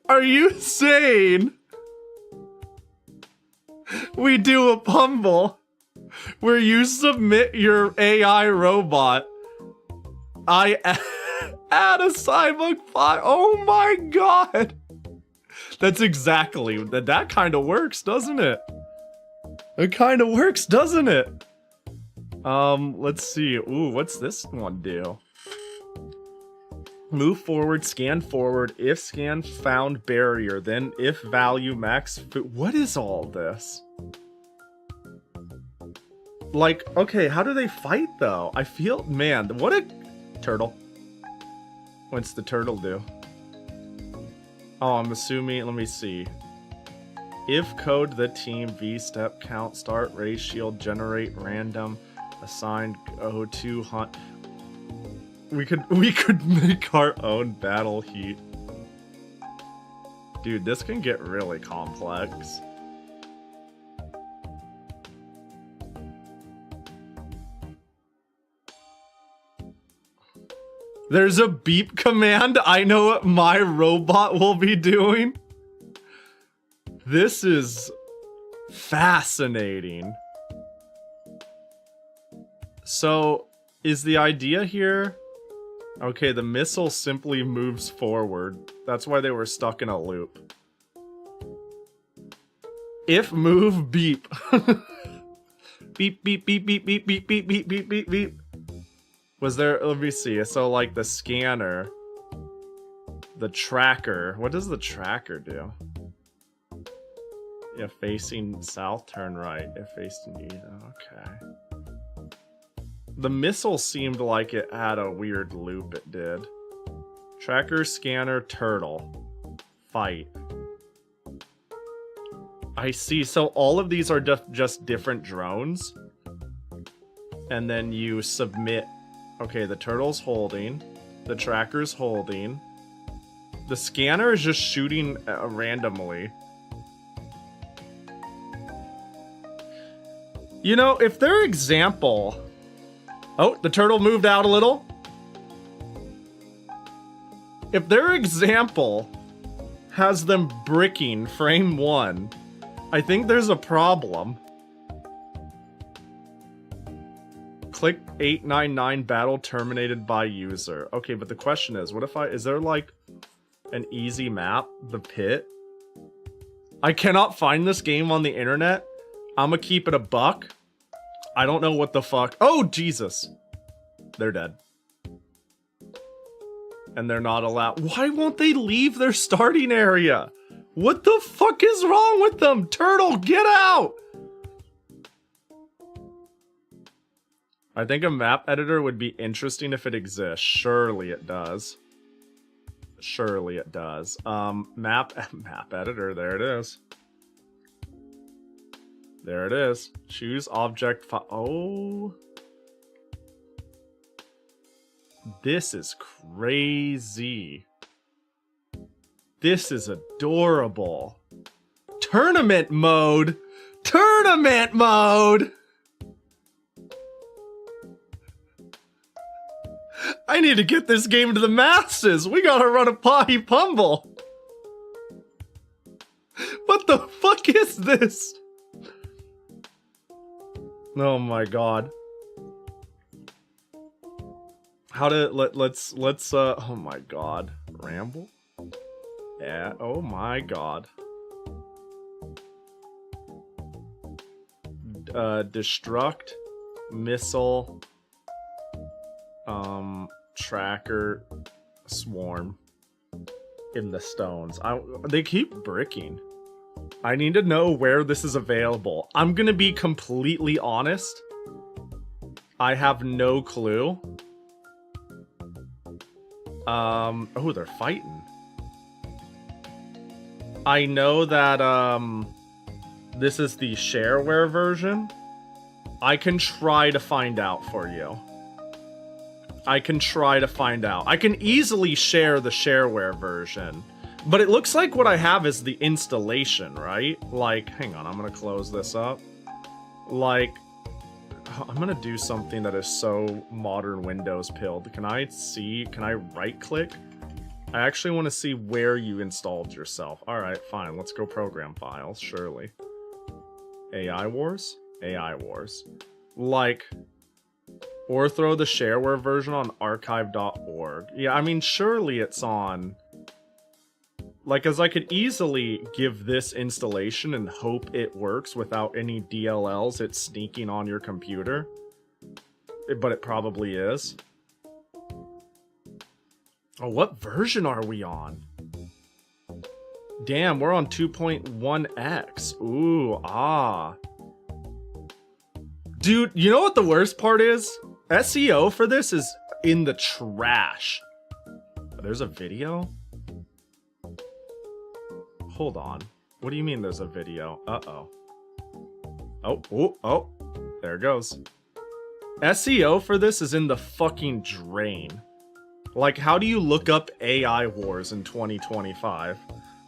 Are you insane? We do a Pumble where you submit your AI robot. I add a Cyborg 5. Oh my god. That's exactly, that kind of works, doesn't it? It kind of works, doesn't it? Let's see. Ooh, what's this one do? Move forward, scan forward, if scan found barrier, then if value max. What is all this? Like, okay, how do they fight though? I feel, man, what a turtle. What's the turtle do? Oh, I'm assuming, let me see. If code the team, V step count, start, raise shield, generate random, assigned, go to hunt. We could make our own battle heat. Dude, this can get really complex. There's a beep command. I know what my robot will be doing. This is fascinating. So, is the idea here... Okay, the missile simply moves forward. That's why they were stuck in a loop. If move beep. Beep, beep, beep, beep, beep, beep, beep, beep, beep, beep, beep. Was there, let me see, so like the scanner. The tracker. What does the tracker do? If facing south, turn right. If facing east, okay. The missile seemed like it had a weird loop it did. Tracker, scanner, turtle. Fight. I see. So all of these are just different drones. And then you submit. Okay, the turtle's holding. The tracker's holding. The scanner is just shooting randomly. You know, if their example... Oh, the turtle moved out a little. If their example has them bricking frame 1, I think there's a problem. Click 899 battle terminated by user. Okay, but the question is, what if is there like an easy map? The pit? I cannot find this game on the internet. I'ma keep it a buck. I don't know what the fuck. Oh, Jesus. They're dead. And they're not allowed. Why won't they leave their starting area? What the fuck is wrong with them? Turtle, get out! I think a map editor would be interesting if it exists. Surely it does. Surely it does. Map editor, there it is. There it is. Choose object file. Oh. This is crazy. This is adorable. Tournament mode. Tournament mode. I need to get this game to the masses. We gotta run a Pahi Pumble. What the fuck is this? Oh my god. How to let's oh my god. Ramble? Yeah, oh my god. Destruct, missile, tracker, swarm in the stones. They keep bricking. I need to know where this is available. I'm gonna be completely honest. I have no clue. Oh, they're fighting. I know that, this is the shareware version. I can try to find out for you. I can try to find out. I can easily share the shareware version. But it looks like what I have is the installation, right? Like, hang on, I'm gonna close this up. Like, I'm gonna do something that is so modern Windows pilled. Can I right click? I actually want to see where you installed yourself. Alright, fine, let's go program files, surely. AI Wars? AI Wars. Like, or throw the shareware version on archive.org. Yeah, I mean, surely it's on... Like, as I could easily give this installation and hope it works without any DLLs, it's sneaking on your computer. But it probably is. Oh, what version are we on? Damn, we're on 2.1x. Ooh, ah. Dude, you know what the worst part is? SEO for this is in the trash. There's a video? Hold on. What do you mean there's a video? Uh-oh. Oh. There it goes. SEO for this is in the fucking drain. Like, how do you look up AI Wars in 2025?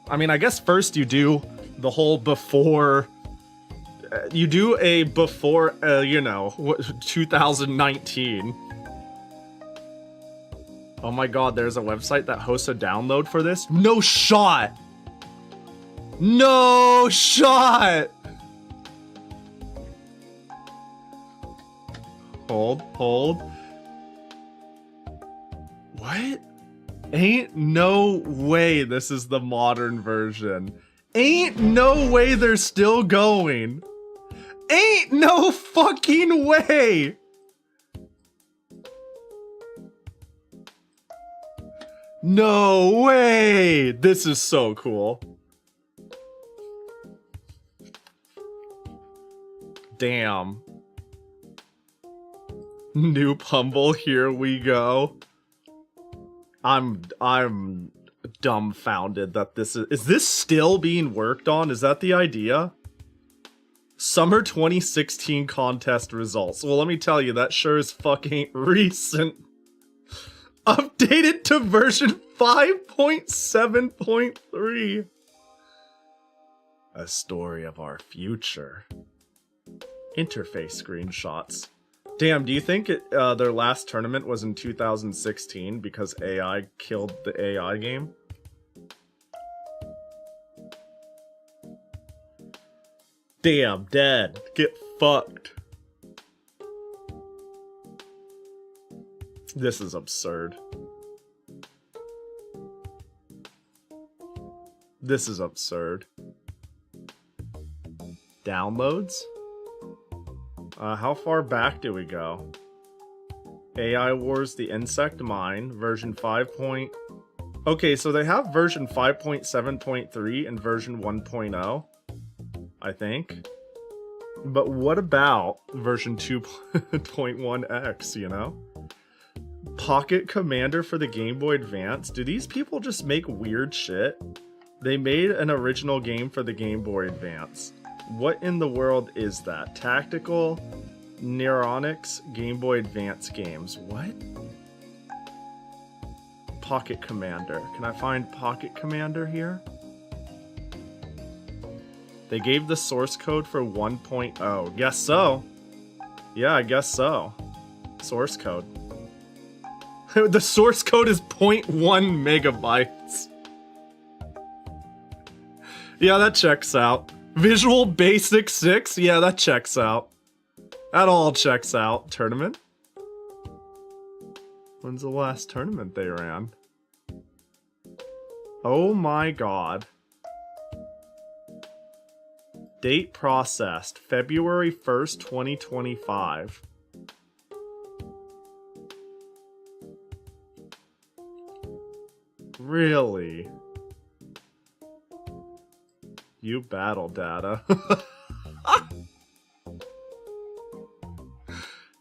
I mean, I guess first you do the whole before... you do a before, 2019. Oh my god, there's a website that hosts a download for this? No shot! No shot! Hold. What? Ain't no way this is the modern version. Ain't no way they're still going. Ain't no fucking way! No way! This is so cool. Damn. Noob Humble, here we go. I'm dumbfounded that this is this still being worked on? Is that the idea? Summer 2016 contest results. Well, let me tell you, that sure is fucking recent. Updated to version 5.7.3. A story of our future. Interface screenshots. Damn, do you think their last tournament was in 2016 because AI killed the AI game? Damn, dead. Get fucked. This is absurd. This is absurd. Downloads? How far back do we go? AI Wars the Insect Mine, version 5. Okay, so they have version 5.7.3 and version 1.0, I think. But what about version 2.1x, you know? Pocket Commander for the Game Boy Advance? Do these people just make weird shit? They made an original game for the Game Boy Advance. What in the world is that? Tactical Neuronics Game Boy Advance games. What? Pocket Commander. Can I find Pocket Commander here? They gave the source code for 1.0. Guess so. Yeah, I guess so. Source code. The source code is 0.1 megabytes. Yeah, that checks out. Visual Basic 6? Yeah, that checks out. That all checks out. Tournament? When's the last tournament they ran? Oh my god. Date processed. February 1st, 2025. Really? You battle data.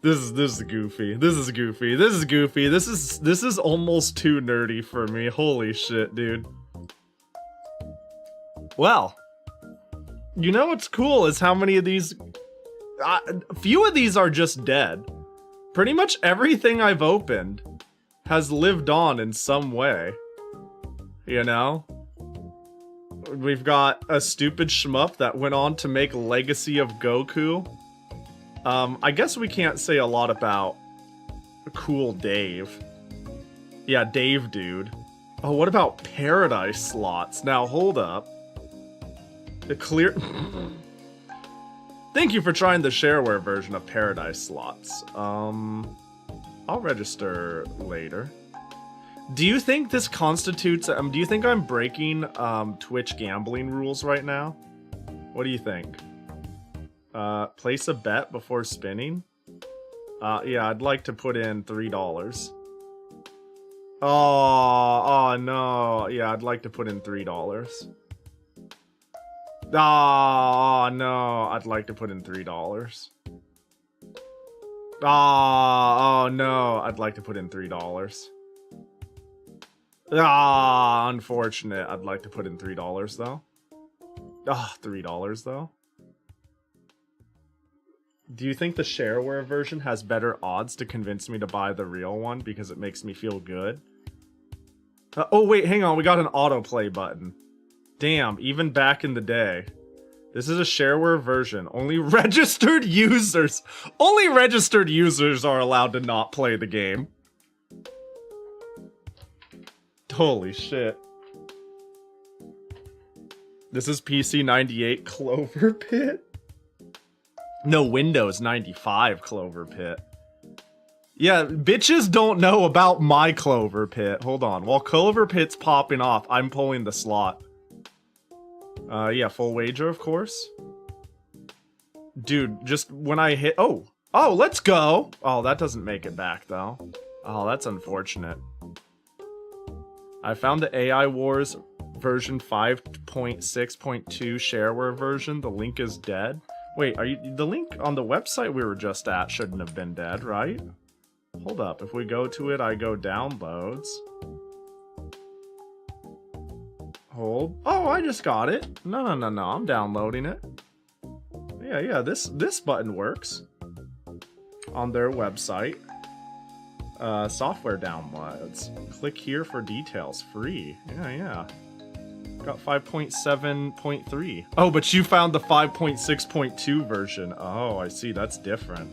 This is goofy. This is goofy. This is goofy. This is almost too nerdy for me. Holy shit, dude. Well, you know what's cool is how many of these... a few of these are just dead. Pretty much everything I've opened has lived on in some way. You know? We've got a stupid shmup that went on to make Legacy of Goku. I guess we can't say a lot about Cool Dave. Yeah, Dave dude. Oh, what about Paradise Slots? Now, hold up. The clear... Thank you for trying the shareware version of Paradise Slots. I'll register later. Do you think this constitutes... do you think I'm breaking Twitch gambling rules right now? What do you think? Place a bet before spinning? Yeah, I'd like to put in $3. Oh no. Yeah, I'd like to put in $3. Oh no, I'd like to put in $3. Oh no, I'd like to put in $3. Ah, unfortunate. I'd like to put in $3 though. Ah, $3 though. Do you think the shareware version has better odds to convince me to buy the real one because it makes me feel good? Oh wait, hang on, we got an autoplay button. Damn, even back in the day. This is a shareware version. Only registered users are allowed to not play the game. Holy shit. This is PC 98 Clover Pit? No, Windows 95 Clover Pit. Yeah, bitches don't know about my Clover Pit. Hold on. While Clover Pit's popping off, I'm pulling the slot. Yeah, full wager, of course. Dude, just when I hit... Oh, let's go! Oh, that doesn't make it back, though. Oh, that's unfortunate. I found the AI Wars version 5.6.2 shareware version. The link is dead. Wait, the link on the website we were just at shouldn't have been dead, right? Hold up, if we go to it, I go downloads. Hold. Oh, I just got it. No, I'm downloading it. Yeah, this button works. On their website. Software downloads. Click here for details. Free. Yeah. Got 5.7.3. Oh, but you found the 5.6.2 version. Oh, I see. That's different.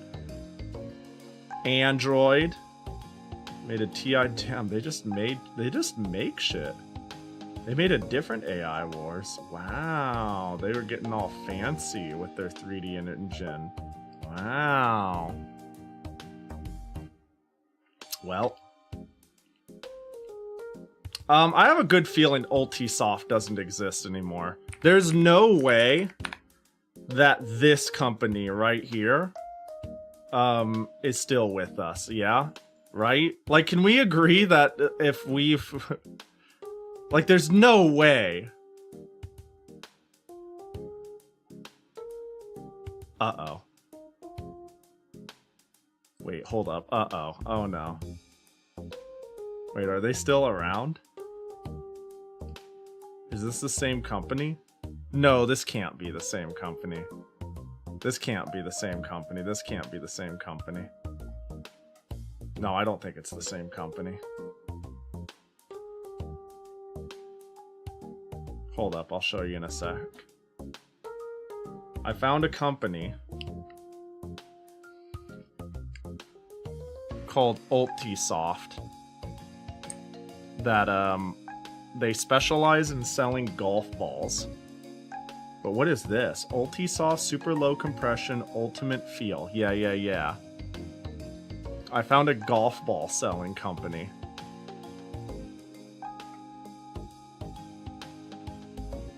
Android. Made a TI. Damn, they just make shit. They made a different AI Wars. Wow. They were getting all fancy with their 3D engine. Wow. Well. I have a good feeling Ultisoft doesn't exist anymore. There's no way that this company right here is still with us, yeah? Right? Like, can we agree that if we've... like, there's no way. Uh-oh. Wait, hold up. Uh-oh. Oh, no. Wait, are they still around? Is this the same company? No, this can't be the same company. This can't be the same company. This can't be the same company. No, I don't think it's the same company. Hold up, I'll show you in a sec. I found a company called Ultisoft that they specialize in selling golf balls. But what is this? Ultisoft super low compression ultimate feel. Yeah. I found a golf ball selling company.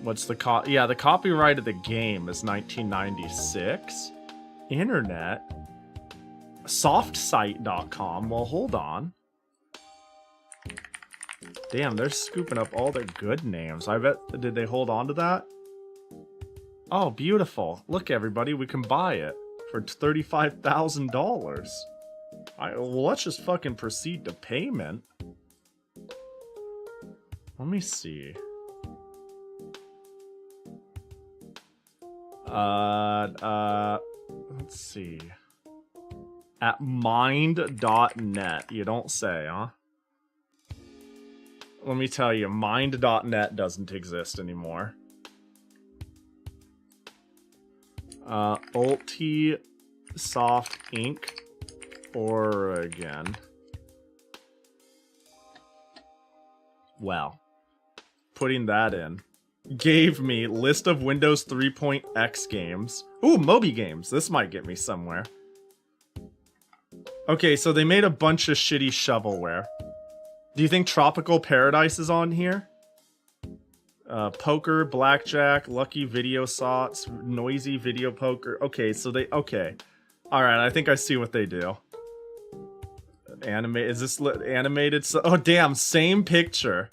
What's the the copyright of the game is 1996. Internet. Softsite.com. Well, hold on. Damn, they're scooping up all their good names. I bet, did they hold on to that? Oh, beautiful. Look, everybody, we can buy it for $35,000. Well, let's just fucking proceed to payment. Let me see. Let's see. At mind.net. You don't say, huh? Let me tell you, mind.net doesn't exist anymore. Ultisoft Inc. Oregon. Well, putting that in gave me list of Windows 3.x games. Ooh, Moby games. This might get me somewhere. Okay, so they made a bunch of shitty shovelware. Do you think Tropical Paradise is on here? Poker, Blackjack, Lucky Video Sots, Noisy Video Poker. Okay, so they... Okay. Alright, I think I see what they do. Is this animated? Oh, damn, same picture.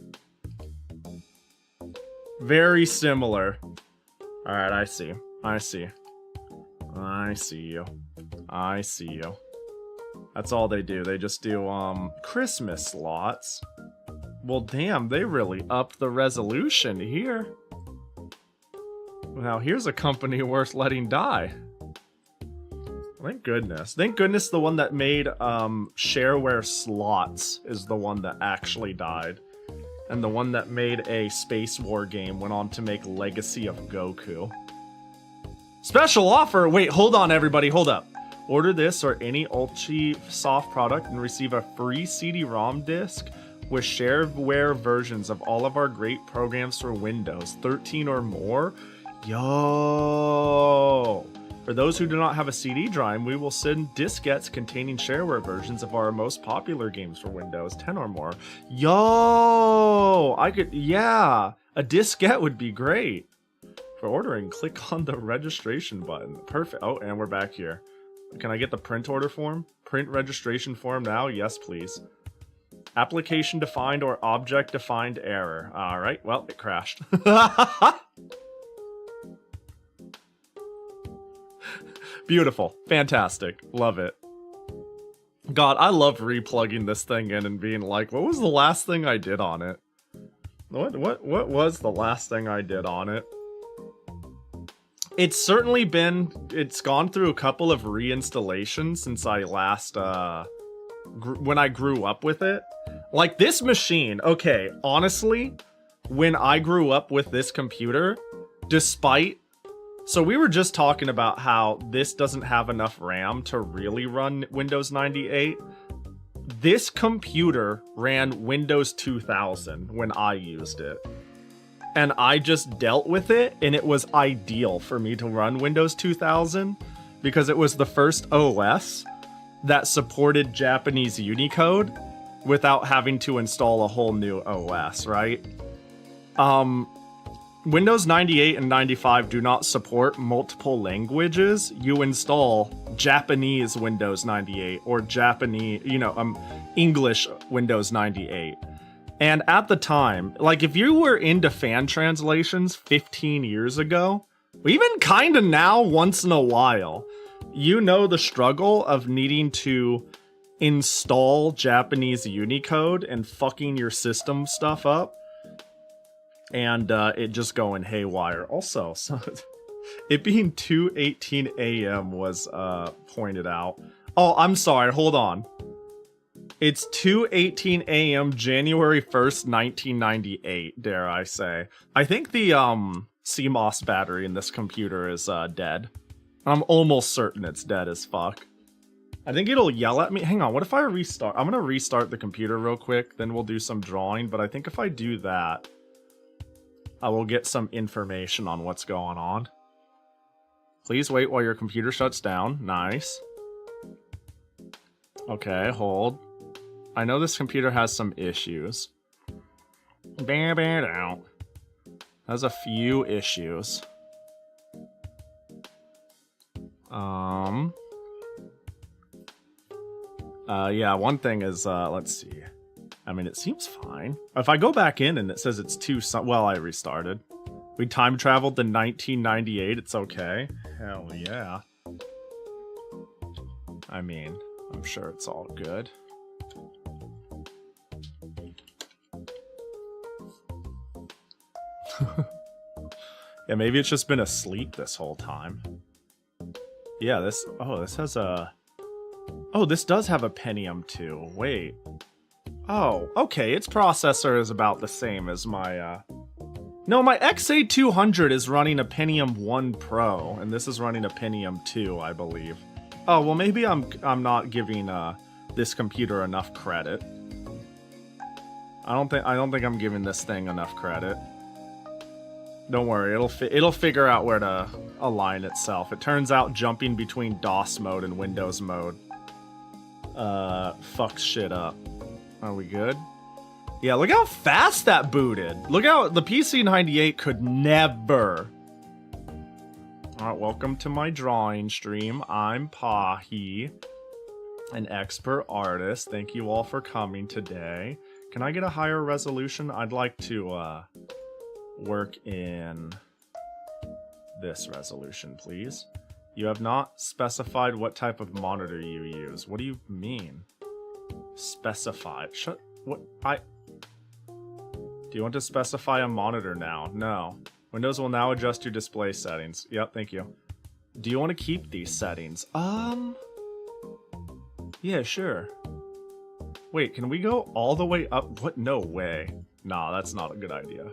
Very similar. Alright, I see. I see you. That's all they do. They just do, Christmas slots. Well, damn, they really upped the resolution here. Now, here's a company worth letting die. Thank goodness. Thank goodness the one that made, shareware slots is the one that actually died. And the one that made a Space War game went on to make Legacy of Goku. Special offer! Wait, hold on, everybody, hold up. Order this or any Ultisoft product and receive a free CD-ROM disc with shareware versions of all of our great programs for Windows 13 or more. Yo! For those who do not have a CD drive, we will send diskettes containing shareware versions of our most popular games for Windows 10 or more. Yo! Yeah! A diskette would be great. For ordering, click on the registration button. Perfect. Oh, and we're back here. Can I get the print order form? Print registration form now? Yes, please. Application defined or object defined error. All right, well, it crashed. Beautiful. Fantastic. Love it. God, I love replugging this thing in and being like, what was the last thing I did on it? What was the last thing I did on it? It's certainly it's gone through a couple of reinstallations since I last, when I grew up with it. Like, this machine, okay, honestly, when I grew up with this computer, despite... So we were just talking about how this doesn't have enough RAM to really run Windows 98. This computer ran Windows 2000 when I used it. And I just dealt with it, and it was ideal for me to run Windows 2000 because it was the first OS that supported Japanese Unicode without having to install a whole new OS, right? Windows 98 and 95 do not support multiple languages. You install Japanese Windows 98 or Japanese, English Windows 98. And at the time, like, if you were into fan translations 15 years ago, even kind of now once in a while, you know the struggle of needing to install Japanese Unicode and fucking your system stuff up. And it just going haywire. Also, so it being 2:18 a.m. was pointed out. Oh, I'm sorry, hold on. It's 2:18 a.m. January 1st, 1998, dare I say. I think the CMOS battery in this computer is dead. I'm almost certain it's dead as fuck. I think it'll yell at me. Hang on, what if I restart? I'm gonna restart the computer real quick, then we'll do some drawing, but I think if I do that, I will get some information on what's going on. Please wait while your computer shuts down. Nice. Okay, hold. I know this computer has some issues. Has a few issues. Yeah, one thing is, let's see. I mean, it seems fine. If I go back in and it says it's well, I restarted. We time traveled to 1998, it's okay. Hell yeah. I mean, I'm sure it's all good. Yeah, maybe it's just been asleep this whole time. Yeah, this has a... Oh, this does have a Pentium 2. Wait. Oh, okay, its processor is about the same as my, No, my XA200 is running a Pentium 1 Pro, and this is running a Pentium 2, I believe. Oh, well, maybe I'm not giving, this computer enough credit. I don't think I'm giving this thing enough credit. Don't worry, it'll figure out where to align itself. It turns out jumping between DOS mode and Windows mode fucks shit up. Are we good? Yeah, look how fast that booted. Look how the PC98 could never. Alright, welcome to my drawing stream. I'm Pahi, an expert artist. Thank you all for coming today. Can I get a higher resolution? I'd like to work in this resolution, please. You have not specified what type of monitor you use. What do you mean? Specified. What? Do you want to specify a monitor now? No. Windows will now adjust your display settings. Yep, thank you. Do you want to keep these settings? Yeah, sure. Wait, can we go all the way up? What? No way. Nah, that's not a good idea.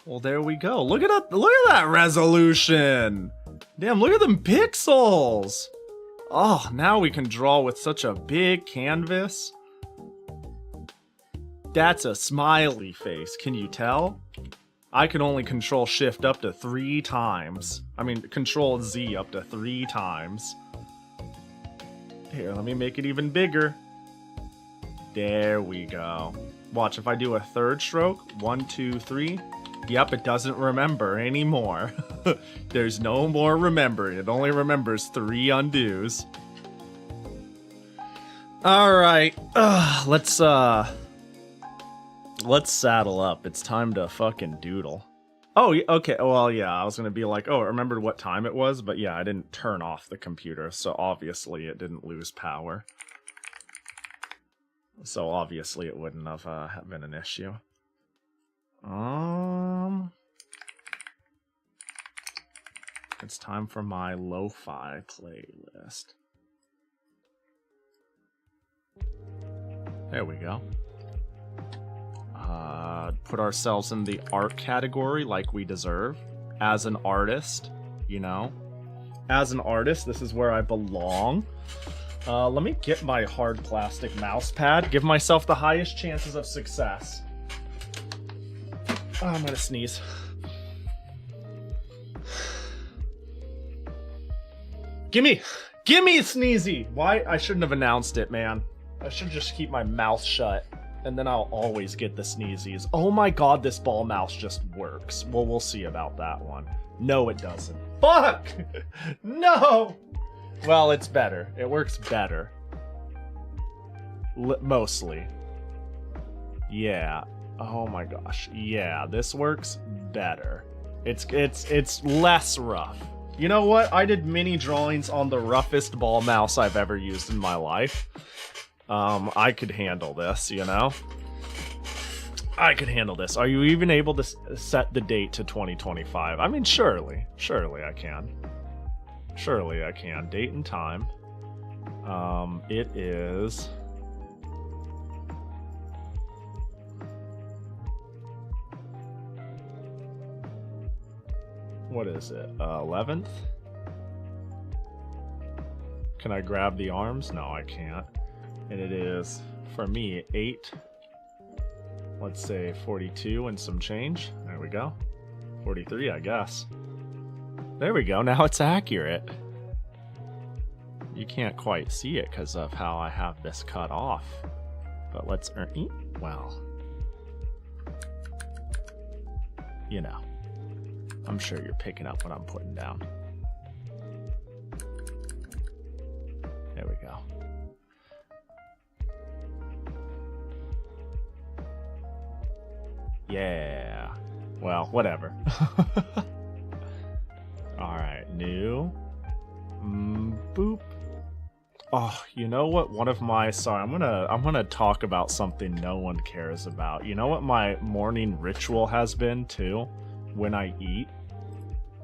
Well, there we go. Look at that resolution. Damn, look at them pixels. Oh, now we can draw with such a big canvas. That's a smiley face, can you tell? I can only control shift up to 3 times. I mean, control Z up to 3 times. Here, let me make it even bigger. There we go. Watch, if I do a third stroke, 1, 2, 3. Yep, it doesn't remember anymore. There's no more remembering. It only remembers 3 undos. All right, let's saddle up. It's time to fucking doodle. Oh, okay. Well, yeah, I was gonna be like, oh, I remembered what time it was, but yeah, I didn't turn off the computer, so obviously it didn't lose power. So obviously it wouldn't have been an issue. It's time for my lo-fi playlist. There we go. Put ourselves in the art category like we deserve. As an artist, you know. As an artist, this is where I belong. Let me get my hard plastic mouse pad. Give myself the highest chances of success. Oh, I'm gonna sneeze. Gimme sneezy! Why? I shouldn't have announced it, man. I should just keep my mouth shut, and then I'll always get the sneezies. Oh my god, this ball mouse just works. Well, we'll see about that one. No, it doesn't. Fuck! No! Well, it's better. It works better. Mostly. Yeah. Oh my gosh. Yeah, this works better. It's less rough. You know what? I did mini drawings on the roughest ball mouse I've ever used in my life. I could handle this, you know? I could handle this. Are you even able to set the date to 2025? I mean, surely. Surely I can. Surely I can. Date and time. It is... What is it? 11th? Can I grab the arms? No, I can't. And it is, for me, 8. Let's say 42 and some change. There we go. 43, I guess. There we go. Now it's accurate. You can't quite see it because of how I have this cut off. But let's well. You know. I'm sure you're picking up what I'm putting down. There we go. Yeah. Well, whatever. Alright, new. Boop. Oh, you know what? One of my... Sorry, I'm gonna talk about something no one cares about. You know what my morning ritual has been, too? When I eat?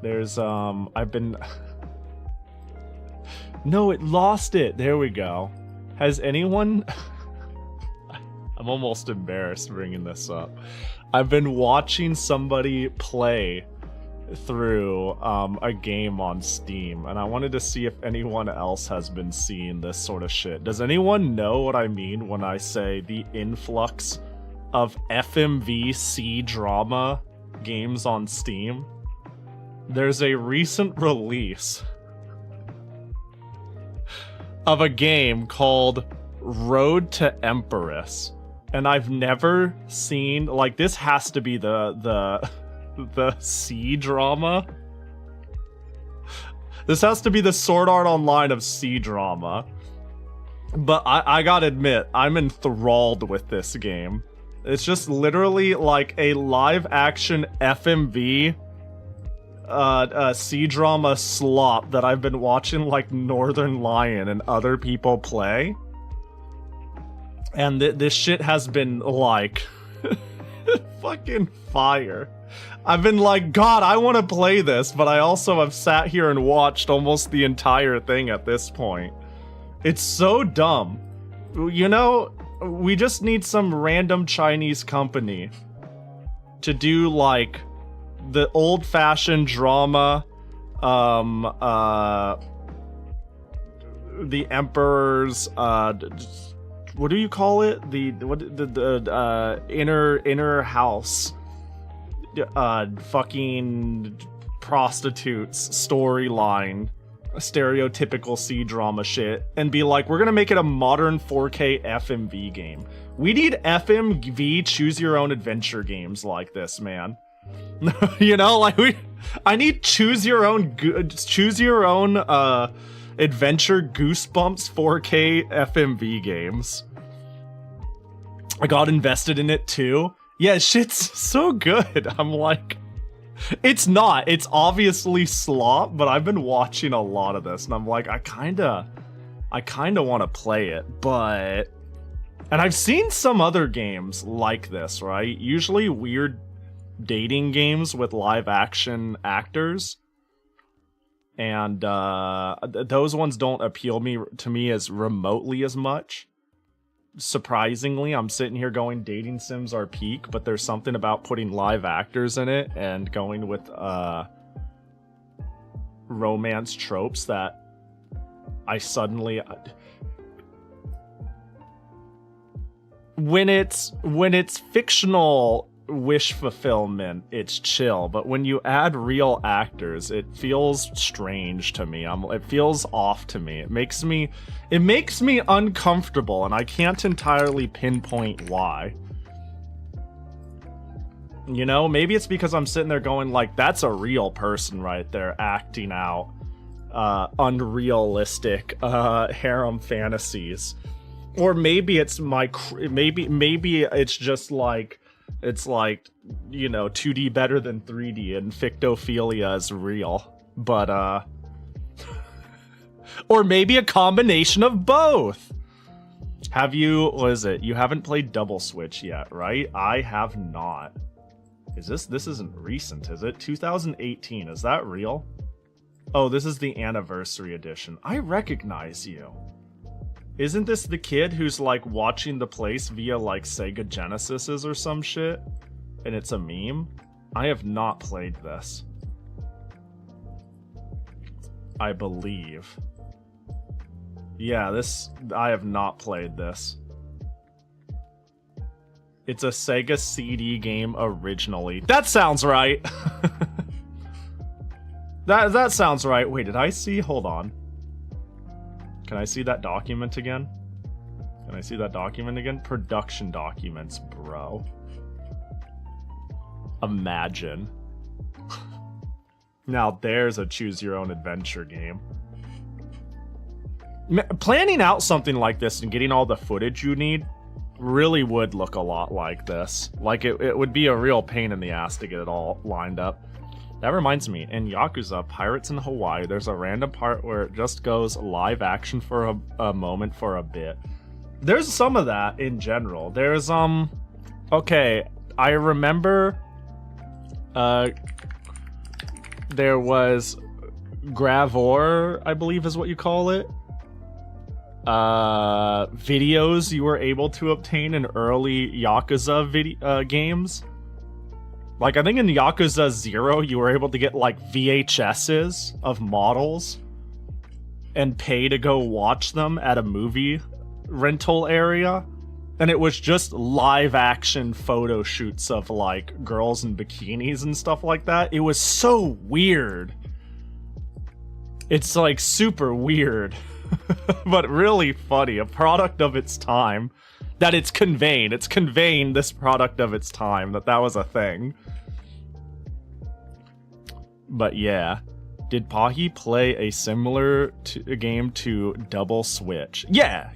There's, I've been... No, it lost it! There we go. Has anyone... I'm almost embarrassed bringing this up. I've been watching somebody play through a game on Steam, and I wanted to see if anyone else has been seeing this sort of shit. Does anyone know what I mean when I say the influx of FMV C-drama games on Steam? There's a recent release of a game called Road to Empress, and I've never seen, like, this has to be the C drama. This has to be the Sword Art Online of C drama. But I gotta admit, I'm enthralled with this game. It's just literally like a live action FMV C drama slop that I've been watching like Northern Lion and other people play. And this shit has been like fucking fire. I've been like, God, I want to play this, but I also have sat here and watched almost the entire thing at this point. It's so dumb. You know, we just need some random Chinese company to do like the old-fashioned drama, the Emperor's, what do you call it? The inner house, fucking prostitutes storyline, stereotypical C drama shit, and be like, we're gonna make it a modern 4K FMV game. We need FMV choose your own adventure games like this, man. You know, like I need choose your own Adventure Goosebumps 4K FMV games. I got invested in it too. Yeah, shit's so good. I'm like, it's not. It's obviously slop, but I've been watching a lot of this, and I'm like, I kinda want to play it, but... And I've seen some other games like this, right? Usually weird dating games with live action actors. And those ones don't appeal to me as remotely as much. Surprisingly, I'm sitting here going dating sims are peak, but there's something about putting live actors in it and going with romance tropes that I suddenly... When it's fictional wish fulfillment, it's chill, but when you add real actors, it feels strange to me. It feels off to me. It makes me uncomfortable, and I can't entirely pinpoint why. You know, maybe it's because I'm sitting there going like, that's a real person right there acting out unrealistic harem fantasies. Or maybe it's maybe it's just like, it's like, you know, 2D better than 3D and fictophilia is real. But or maybe a combination of both. Have you, what is it? You haven't played Double Switch yet, right? I have not. Is this isn't recent, is it? 2018, is that real? Oh, this is the anniversary edition. I recognize you. Isn't this the kid who's like watching the place via like Sega Genesises or some shit? And it's a meme? I have not played this. I believe. Yeah, I have not played this. It's a Sega CD game originally. That sounds right! That sounds right. Wait, did I see? Hold on. Can I see that document again? Can I see that document again? Production documents, bro. Imagine. Now there's a choose your own adventure game. Planning out something like this and getting all the footage you need really would look a lot like this. Like it would be a real pain in the ass to get it all lined up. That reminds me, in Yakuza Pirates in Hawaii, there's a random part where it just goes live action for a moment for a bit. There's some of that in general. There's, okay, I remember, there was Gravor, I believe is what you call it. Videos you were able to obtain in early Yakuza games. Like, I think in Yakuza 0, you were able to get, like, VHSs of models and pay to go watch them at a movie rental area. And it was just live-action photo shoots of, like, girls in bikinis and stuff like that. It was so weird. It's, like, super weird. But really funny. A product of its time. That it's conveying. It's conveying this product of its time. That was a thing. But yeah. Did Pahi play a similar game to Double Switch? Yeah.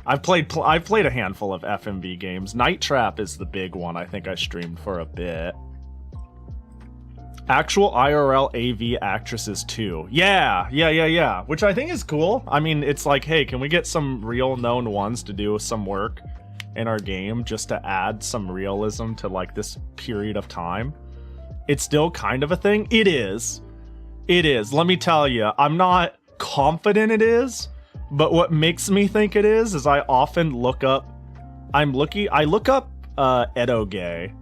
I've played a handful of FMV games. Night Trap is the big one I think I streamed for a bit. Actual IRL AV actresses too. Yeah. Which I think is cool. I mean, it's like, hey, can we get some real known ones to do some work in our game just to add some realism to like this period of time? It's still kind of a thing. It is. Let me tell you, I'm not confident it is, but what makes me think it is I often look up, I look up Edo-gay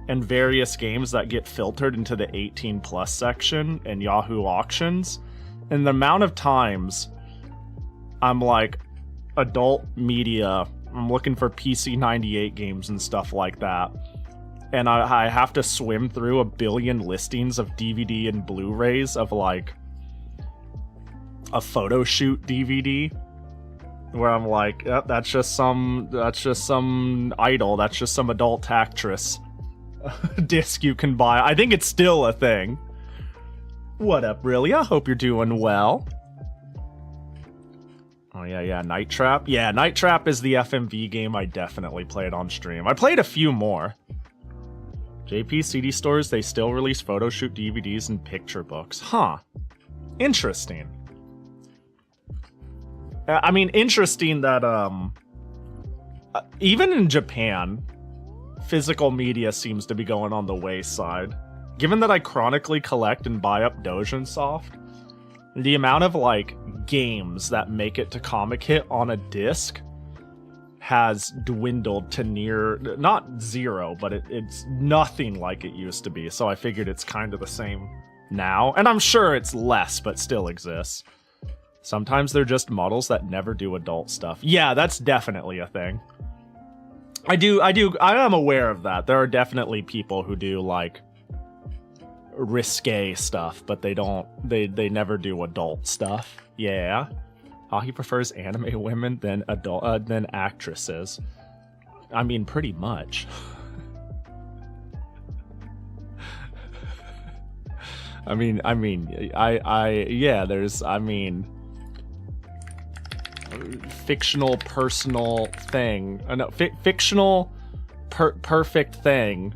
and various games that get filtered into the 18 plus section in Yahoo auctions, and the amount of times I'm like, adult media, I'm looking for PC 98 games and stuff like that, and I have to swim through a billion listings of DVD and Blu-rays of like a photo shoot DVD, where I'm like, yep, that's just some idol, that's just some adult actress disc you can buy. I think it's still a thing. What up, really? I hope you're doing well. Oh, yeah, Night Trap. Yeah, Night Trap is the FMV game I definitely played on stream. I played a few more. JP CD stores, they still release photo shoot DVDs and picture books. Huh. Interesting. I mean, interesting that, even in Japan, physical media seems to be going on the wayside. Given that I chronically collect and buy up Dojin Soft, the amount of, like, games that make it to Comic Hit on a disc has dwindled to near, not zero, but it's nothing like it used to be. So I figured it's kind of the same now. And I'm sure it's less, but still exists. Sometimes they're just models that never do adult stuff. Yeah, that's definitely a thing. I am aware of that. There are definitely people who do, like, risque stuff, but they never do adult stuff. Yeah. He prefers anime women than actresses. I mean, pretty much. Fictional personal thing. Fictional perfect thing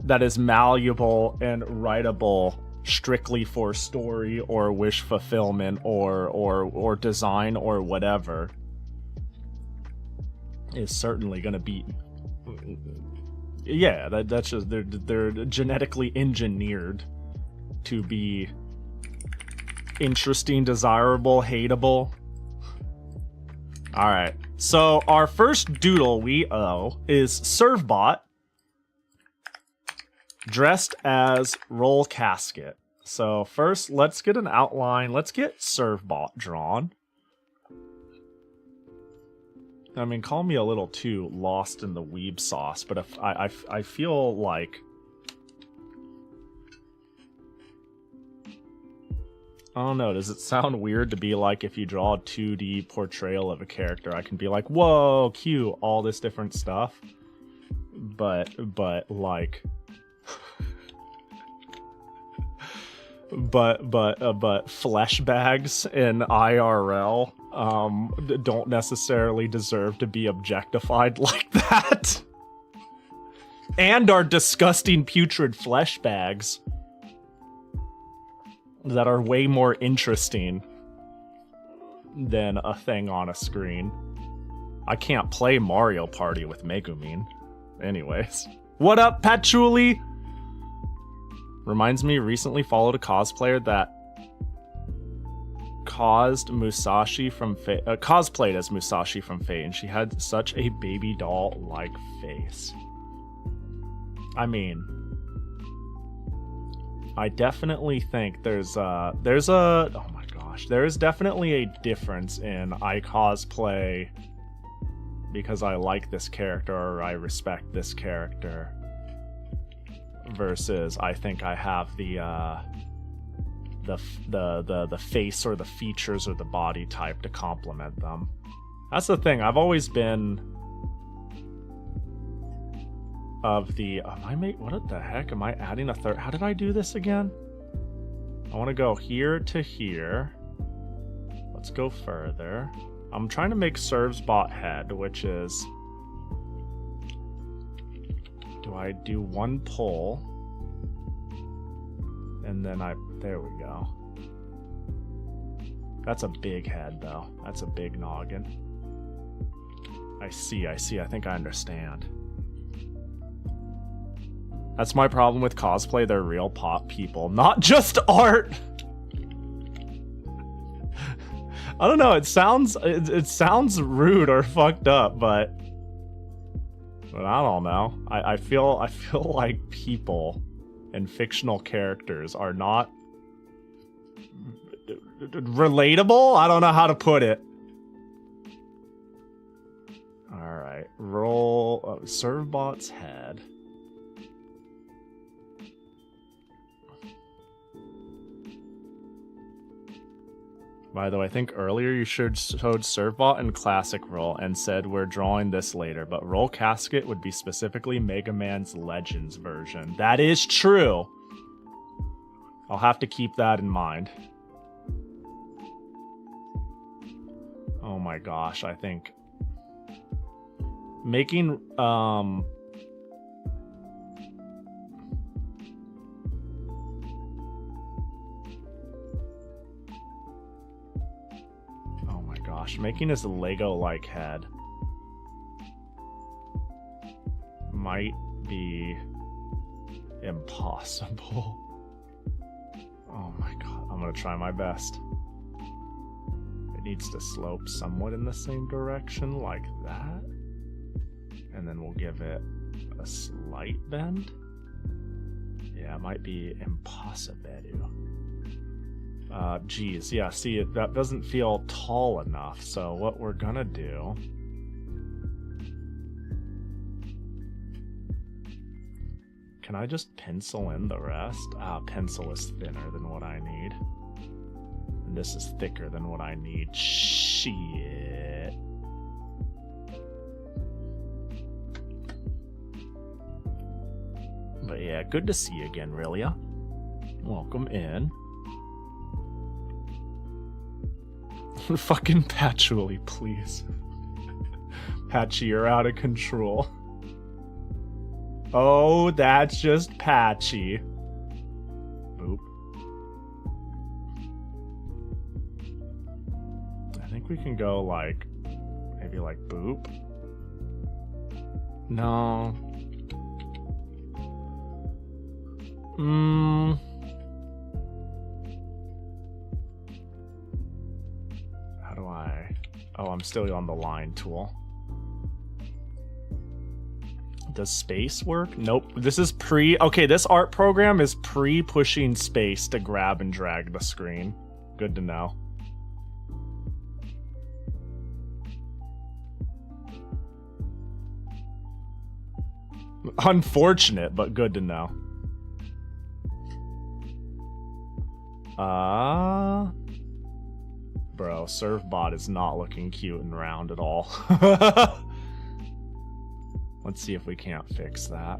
that is malleable and writable strictly for story or wish fulfillment or design or whatever is certainly gonna be. Yeah, that's just they're genetically engineered to be interesting, desirable, hateable. All right, so our first doodle we owe is Servbot, dressed as Roll Casket. So first, let's get an outline. Let's get Servbot drawn. I mean, call me a little too lost in the weeb sauce, but if I feel like, I don't know, does it sound weird to be like, if you draw a 2D portrayal of a character, I can be like, whoa, cute, all this different stuff. But like, but flesh bags in IRL don't necessarily deserve to be objectified like that. And are disgusting, putrid flesh bags that are way more interesting than a thing on a screen. I can't play Mario Party with Megumin. Anyways. What up, Patchouli? Reminds me, recently followed a cosplayer that cosplayed as Musashi from Fate, and she had such a baby doll-like face. I mean, I definitely think there is definitely a difference in I cosplay because I like this character or I respect this character versus I think I have the face or the features or the body type to complement them. That's the thing. I've always been of the what the heck am I adding a third? How did I do this again? I want to go here to here. Let's go further. I'm trying to make Servbot head, which is, do I do one pull and then there we go. That's a big head though. That's a big noggin. I see. I think I understand. That's my problem with cosplay. They're real pop people, not just art. I don't know. It sounds rude or fucked up, but I don't know. I feel like people and fictional characters are not relatable. I don't know how to put it. All right, roll Servbot's head. By the way, I think earlier you showed Servbot in Classic Roll and said we're drawing this later, but Roll Casket would be specifically Mega Man's Legends version. That is true. I'll have to keep that in mind. Oh my gosh, I think making oh my gosh, making his Lego-like head might be impossible. Oh my god, I'm gonna try my best. It needs to slope somewhat in the same direction like that. And then we'll give it a slight bend. Yeah, it might be impossible. Geez, yeah, see, that doesn't feel tall enough. So what we're gonna do... Can I just pencil in the rest? Pencil is thinner than what I need. And this is thicker than what I need. Shit. But yeah, good to see you again, Relia. Welcome in. Fucking Patchouli, please. Patchy, you're out of control. Oh, that's just Patchy. Boop. I think we can go like, maybe like boop. No. How do I... Oh, I'm still on the line tool. Does space work? Nope. This is pre... Okay, this art program is pre-pushing space to grab and drag the screen. Good to know. Unfortunate, but good to know. Bro, ServeBot is not looking cute and round at all. Let's see if we can't fix that.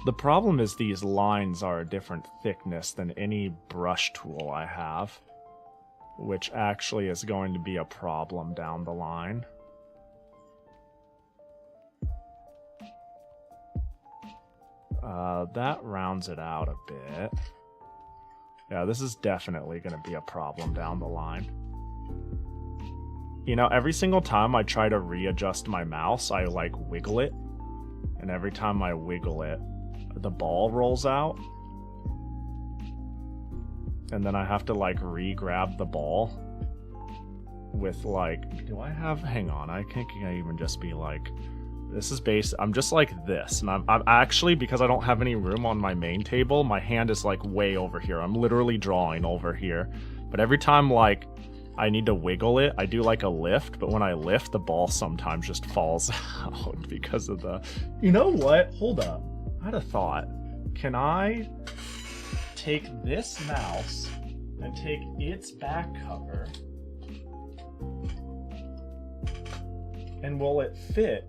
The problem is these lines are a different thickness than any brush tool I have, which actually is going to be a problem down the line. That rounds it out a bit. Yeah, this is definitely going to be a problem down the line. You know, every single time I try to readjust my mouse, I like wiggle it. And every time I wiggle it, the ball rolls out. And then I have to like re-grab the ball with like, do I have, hang on, I can't even just be like, this is base, I'm just like this. And I'm actually, because I don't have any room on my main table, my hand is like way over here. I'm literally drawing over here. But every time like I need to wiggle it, I do like a lift, but when I lift, the ball sometimes just falls out because of the... You know what? Hold up. I had a thought. Can I take this mouse and take its back cover, and will it fit?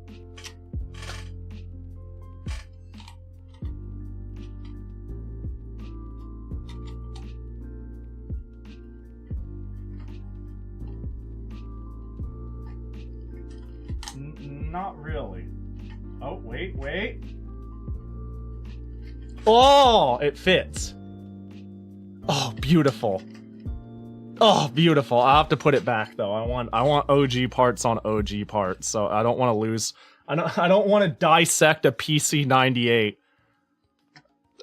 Not really. Oh, wait. Oh, it fits. Oh, beautiful. Oh, beautiful. I'll have to put it back though. I want OG parts on OG parts, so I don't want to lose. I don't want to dissect a PC98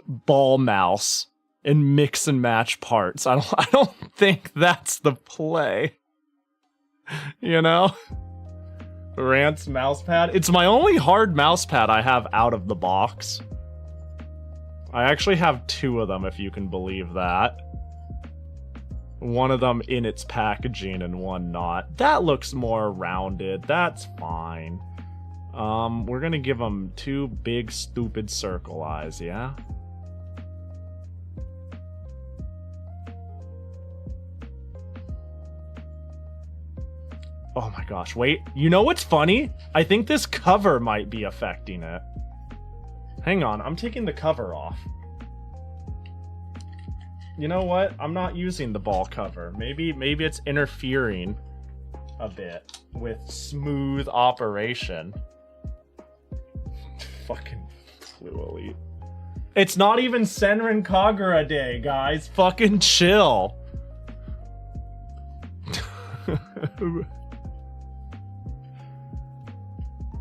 ball mouse and mix and match parts. I don't think that's the play. You know? Rant's mousepad. It's my only hard mousepad I have out of the box. I actually have two of them, if you can believe that. One of them in its packaging and one not. That looks more rounded. That's fine. We're gonna give them two big stupid circle eyes, yeah? Oh my gosh, wait. You know what's funny? I think this cover might be affecting it. Hang on, I'm taking the cover off. You know what? I'm not using the ball cover. Maybe it's interfering a bit with smooth operation. Fucking Flu Elite. It's not even Senran Kagura Day, guys. Fucking chill.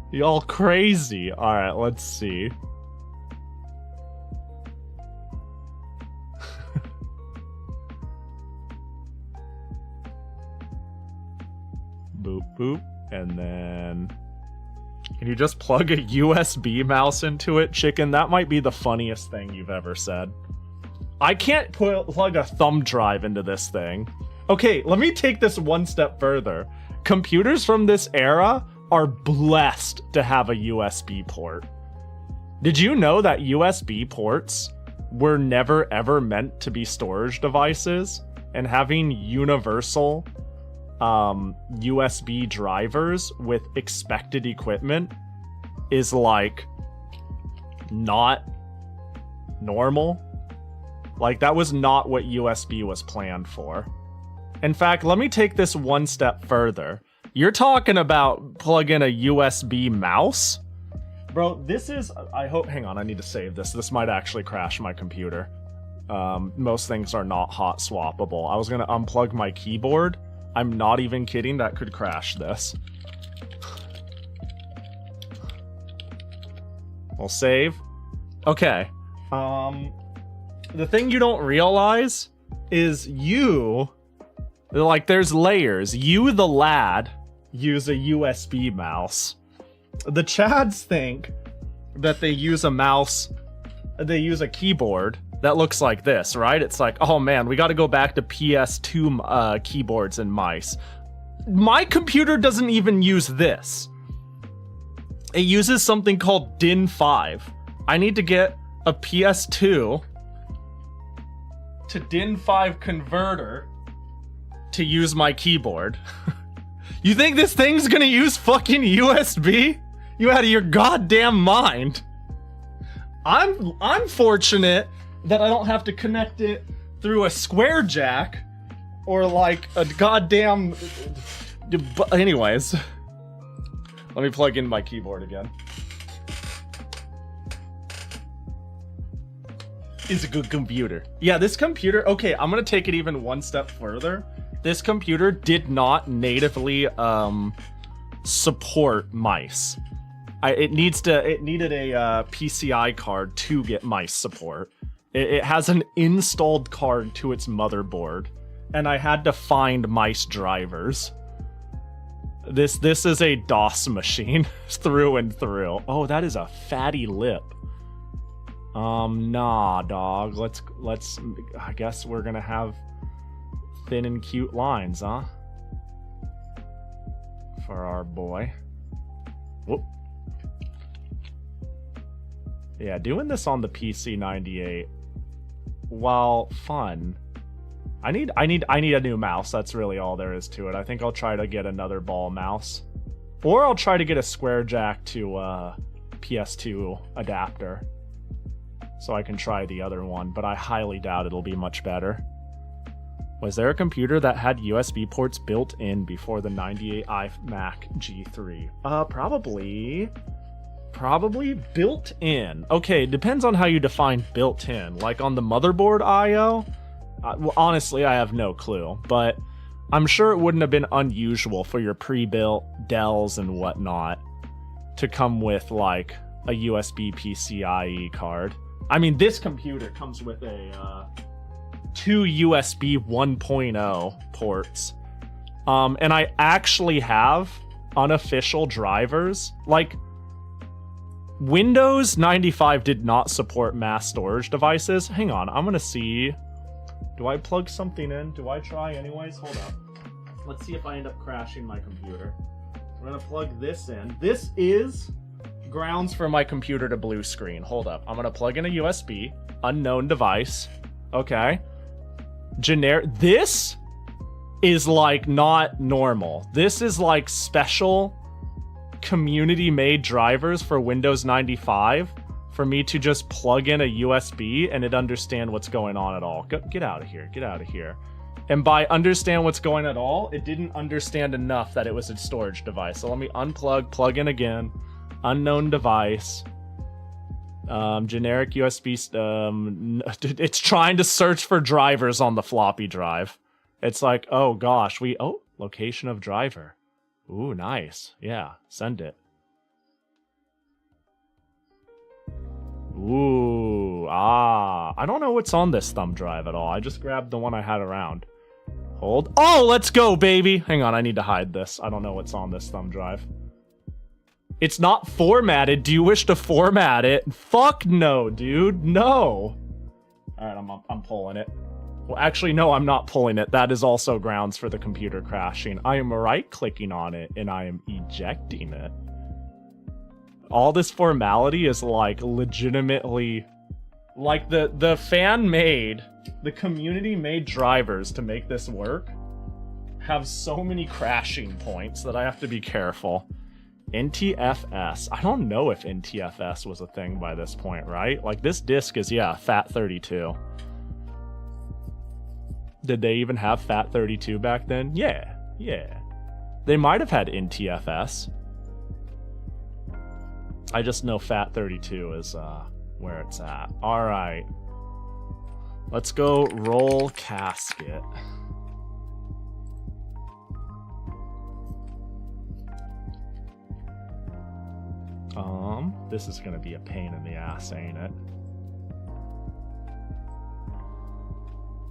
Y'all crazy. Alright, let's see. Boop, boop. And then... Can you just plug a USB mouse into it, chicken? That might be the funniest thing you've ever said. I can't plug a thumb drive into this thing. Okay, let me take this one step further. Computers from this era are blessed to have a USB port. Did you know that USB ports were never ever meant to be storage devices? And having universal USB drivers with expected equipment is like not normal. Like that was not what USB was planned for. In fact, let me take this one step further. You're talking about plugging a USB mouse? Bro, this is... I hope... Hang on, I need to save this. This might actually crash my computer. Most things are not hot swappable. I was going to unplug my keyboard. I'm not even kidding. That could crash this. We'll save. Okay. The thing you don't realize is you... Like, there's layers. You, the lad, use a USB mouse. The Chads think that they use a mouse, they use a keyboard that looks like this, right? It's like, oh man, we gotta go back to PS2 keyboards and mice. My computer doesn't even use this. It uses something called DIN5. I need to get a PS2 to DIN5 converter to use my keyboard. You think this thing's gonna use fucking USB? You out of your goddamn mind. I'm fortunate that I don't have to connect it through a square jack or like a goddamn... Anyways, let me plug in my keyboard again. It's a good computer. Yeah, this computer, okay, I'm gonna take it even one step further. This computer did not natively support mice. It needed a PCI card to get mice support. It has an installed card to its motherboard, and I had to find mice drivers. This is a DOS machine through and through. Oh, that is a fatty lip. Nah, dog. Let's. I guess we're gonna have thin and cute lines, huh? For our boy. Whoop. Yeah, doing this on the PC98, while fun, I need a new mouse. That's really all there is to it. I think I'll try to get another ball mouse, or I'll try to get a square jack to PS2 adapter, so I can try the other one. But I highly doubt it'll be much better. Was there a computer that had USB ports built in before the 98 iMac G3? Probably built in. Okay, depends on how you define built in. Like on the motherboard I/O? Well, honestly, I have no clue, but I'm sure it wouldn't have been unusual for your pre-built Dells and whatnot to come with like a USB PCIe card. I mean, this computer comes with a two USB 1.0 ports. And I actually have unofficial drivers. Like, Windows 95 did not support mass storage devices. Hang on, I'm gonna see. Do I plug something in? Do I try anyways? Hold up. Let's see if I end up crashing my computer. I'm gonna plug this in. This is grounds for my computer to blue screen. Hold up. I'm gonna plug in a USB. Unknown device. Okay. Generic. This is like not normal. This is like special community-made drivers for Windows 95 for me to just plug in a USB and it understand what's going on at all. Get out of here. Get out of here. And by understand what's going on at all, it didn't understand enough that it was a storage device. So let me unplug, plug in again. Unknown device. Generic USB. It's trying to search for drivers on the floppy drive. It's like, oh gosh, oh, location of driver. Ooh, nice. Yeah, send it. Ooh, I don't know what's on this thumb drive at all. I just grabbed the one I had around. Hold. Oh, let's go, baby. Hang on, I need to hide this. I don't know what's on this thumb drive. It's not formatted. Do you wish to format it? Fuck no, dude. No. All right, I'm pulling it. Well, actually, no, I'm not pulling it. That is also grounds for the computer crashing. I am right-clicking on it, and I am ejecting it. All this formality is, like, legitimately... Like, the fan-made, the community-made drivers to make this work have so many crashing points that I have to be careful. NTFS. I don't know if NTFS was a thing by this point, right? Like, this disc is, yeah, FAT32. Did they even have FAT32 back then? Yeah, yeah. They might have had NTFS. I just know FAT32 is where it's at. All right. Let's go roll casket. This is gonna be a pain in the ass, ain't it?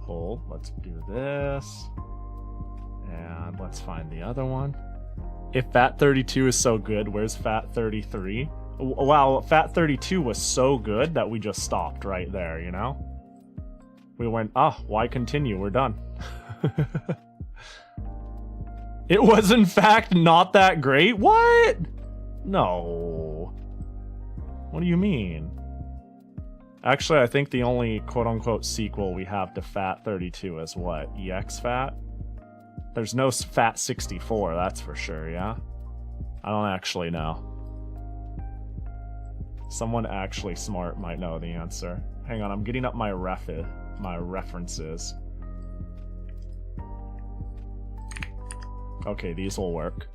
Hold, let's do this. And let's find the other one. If FAT32 is so good, where's FAT33? Wow, FAT32 was so good that we just stopped right there, you know? We went, why continue? We're done. It was in fact not that great? What? No. What do you mean? Actually, I think the only quote-unquote sequel we have to FAT32 is what? EX-FAT? There's no FAT64, that's for sure, yeah? I don't actually know. Someone actually smart might know the answer. Hang on, I'm getting up my references. Okay, these will work.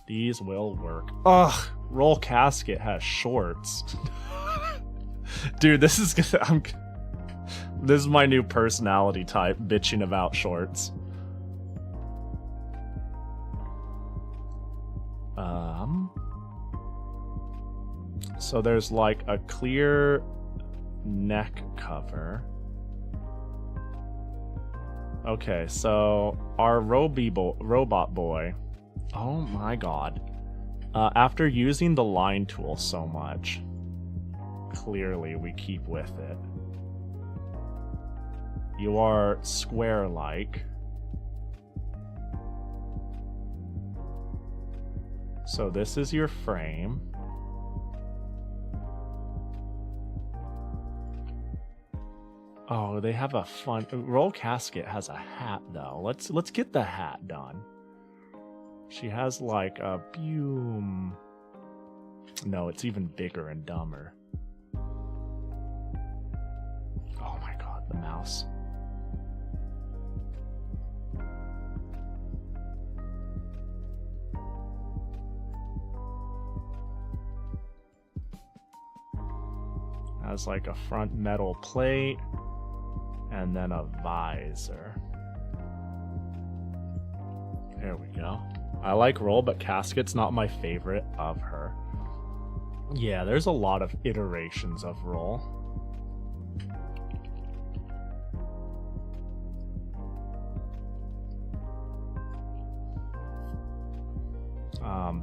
These will work. Ugh, roll casket has shorts. Dude, this is gonna, this is my new personality type, bitching about shorts. So there's like a clear neck cover. Okay, so our robot boy. Oh my god. After using the line tool so much, clearly we keep with it. You are square-like. So this is your frame. Oh, they have a fun... Roll casket has a hat, though. Let's get the hat done. She has, like, a... Boom. No, it's even bigger and dumber. Oh my god, the mouse. Has, like, a front metal plate. And then a visor. There we go. I like Roll, but Casket's not my favorite of her. Yeah, there's a lot of iterations of Roll.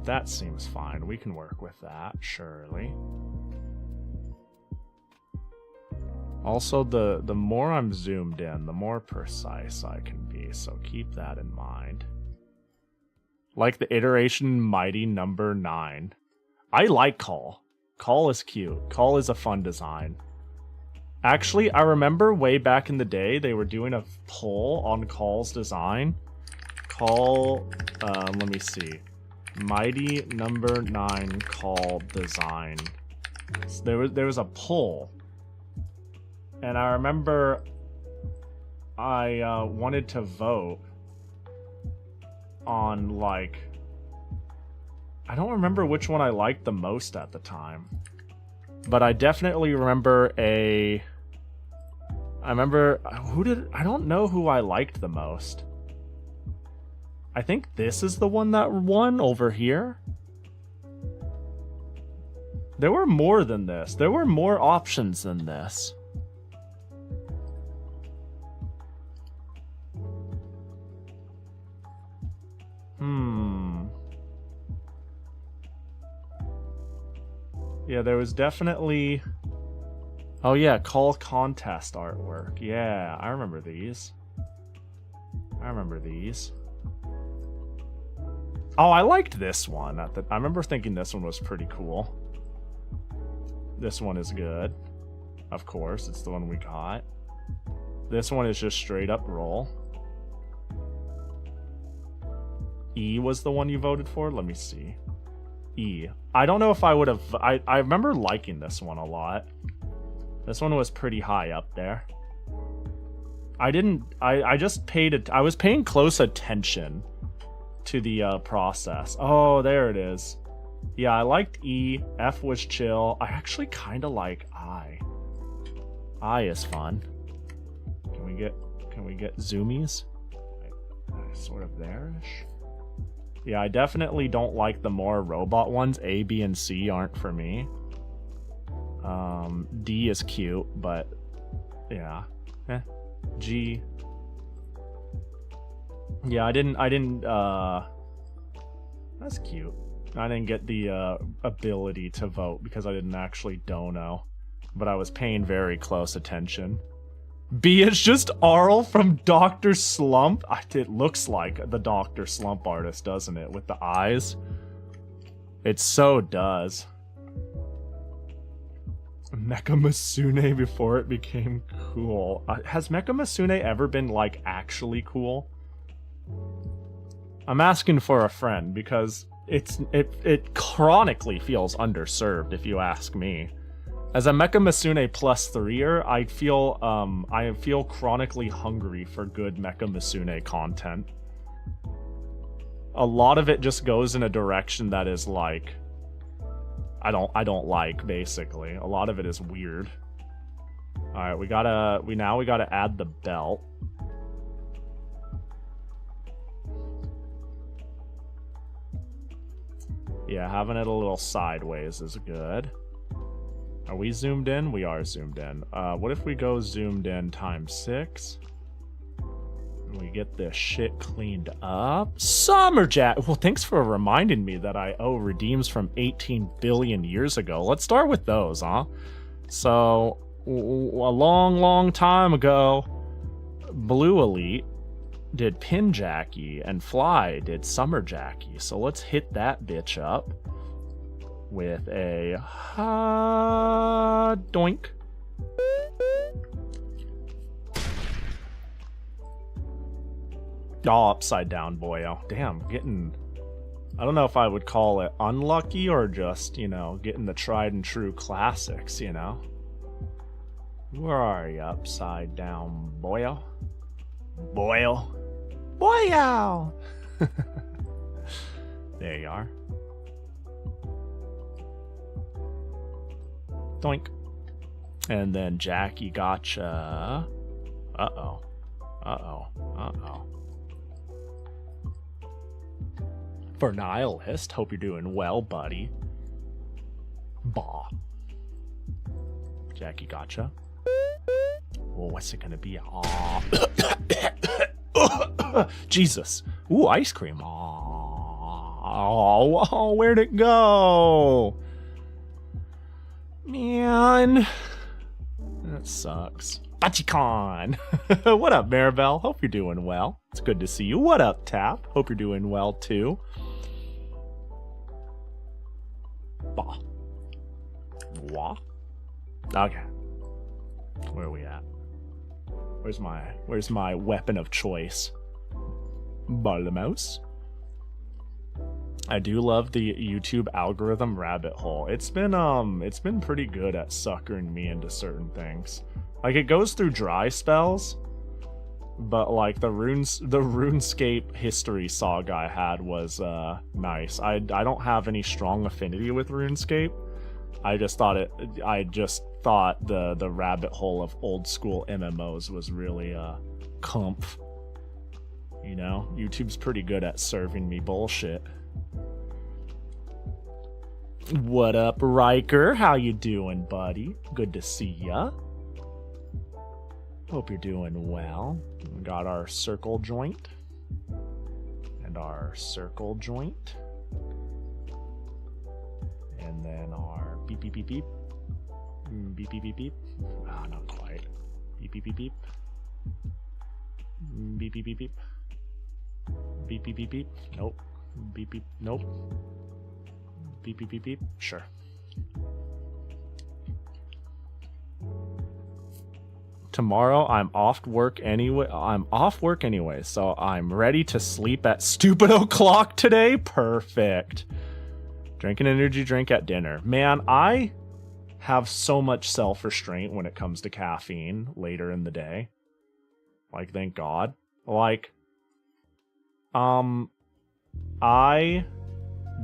That seems fine. We can work with that, surely. Also, the more I'm zoomed in, the more precise I can be, so keep that in mind. Like the iteration Mighty number 9. I like Call. Call is cute. Call is a fun design. Actually, I remember way back in the day, they were doing a poll on Call's design, Call, let me see. Mighty number 9 call design. So there was a poll. And I remember I wanted to vote on, like, I don't remember which one I liked the most at the time. But I definitely remember I don't know who I liked the most. I think this is the one that won over here. There were more than this. There were more options than this. Yeah, there was definitely... Oh yeah, call contest artwork. Yeah, I remember these. Oh, I liked this one. I remember thinking this one was pretty cool. This one is good. Of course, it's the one we got. This one is just straight up roll. E was the one you voted for? Let me see. E. I don't know if I would have... I remember liking this one a lot. This one was pretty high up there. I just paid it. I was paying close attention to the process. Oh, there it is. Yeah, I liked E. F was chill. I actually kind of like I. I is fun. Can we get zoomies? Sort of there-ish. Yeah, I definitely don't like the more robot ones. A, B, and C aren't for me. D is cute, but yeah. G. Yeah, I didn't that's cute. I didn't get the ability to vote because I didn't actually dono, but I was paying very close attention. B is just Arl from Dr. Slump. It looks like the Dr. Slump artist, doesn't it? With the eyes. It so does. Mecha Masune before it became cool. Has Mecha Masune ever been, like, actually cool? I'm asking for a friend because it chronically feels underserved, if you ask me. As a Mecha Masune +3er, I feel chronically hungry for good Mecha Masune content. A lot of it just goes in a direction that is like I don't like, basically. A lot of it is weird. Alright, we gotta add the belt. Yeah, having it a little sideways is good. Are we zoomed in? We are zoomed in. What if we go zoomed in ×6? And we get this shit cleaned up. Summerjack! Well, thanks for reminding me that I owe redeems from 18 billion years ago. Let's start with those, huh? So, a long time ago, Blue Elite did Pin Jackie, and Fly did Summer Jackie. So let's hit that bitch up with a doink. Oh, upside down, boyo. Damn, getting... I don't know if I would call it unlucky or just, you know, getting the tried and true classics, you know? Where are you, upside down, boyo? Boyo. Boyo! There you are. Doink. And then Jackie gotcha. Uh-oh. Uh-oh. Uh-oh. For Nihilist, hope you're doing well, buddy. Bah. Jackie gotcha. Well, what's it gonna be? Aw. Jesus. Ooh, ice cream. Oh, where'd it go? Man. That sucks. Bachicon. What up, Maribel? Hope you're doing well. It's good to see you. What up, Tap? Hope you're doing well, too. Bah. Wah. Okay. Where are we at? Where's my weapon of choice? Mouse. I do love the YouTube algorithm rabbit hole. It's been pretty good at suckering me into certain things. Like, it goes through dry spells, but like the RuneScape history saga I had was nice. I don't have any strong affinity with RuneScape. I just thought the rabbit hole of old school MMOs was really comf. You know, YouTube's pretty good at serving me bullshit. What up, Riker? How you doing, buddy? Good to see ya. Hope you're doing well. We got our circle joint. And our circle joint. And then our beep beep beep beep. Beep beep beep beep. Ah, not quite. Beep beep beep beep. Beep beep beep beep. Beep beep beep beep. Nope. Beep beep. Nope. Beep beep beep beep. Sure. Tomorrow I'm off work anyway. So I'm ready to sleep at stupid o'clock today. Perfect. Drink an energy drink at dinner. Man, I have so much self-restraint when it comes to caffeine later in the day. Like, thank God. Like, I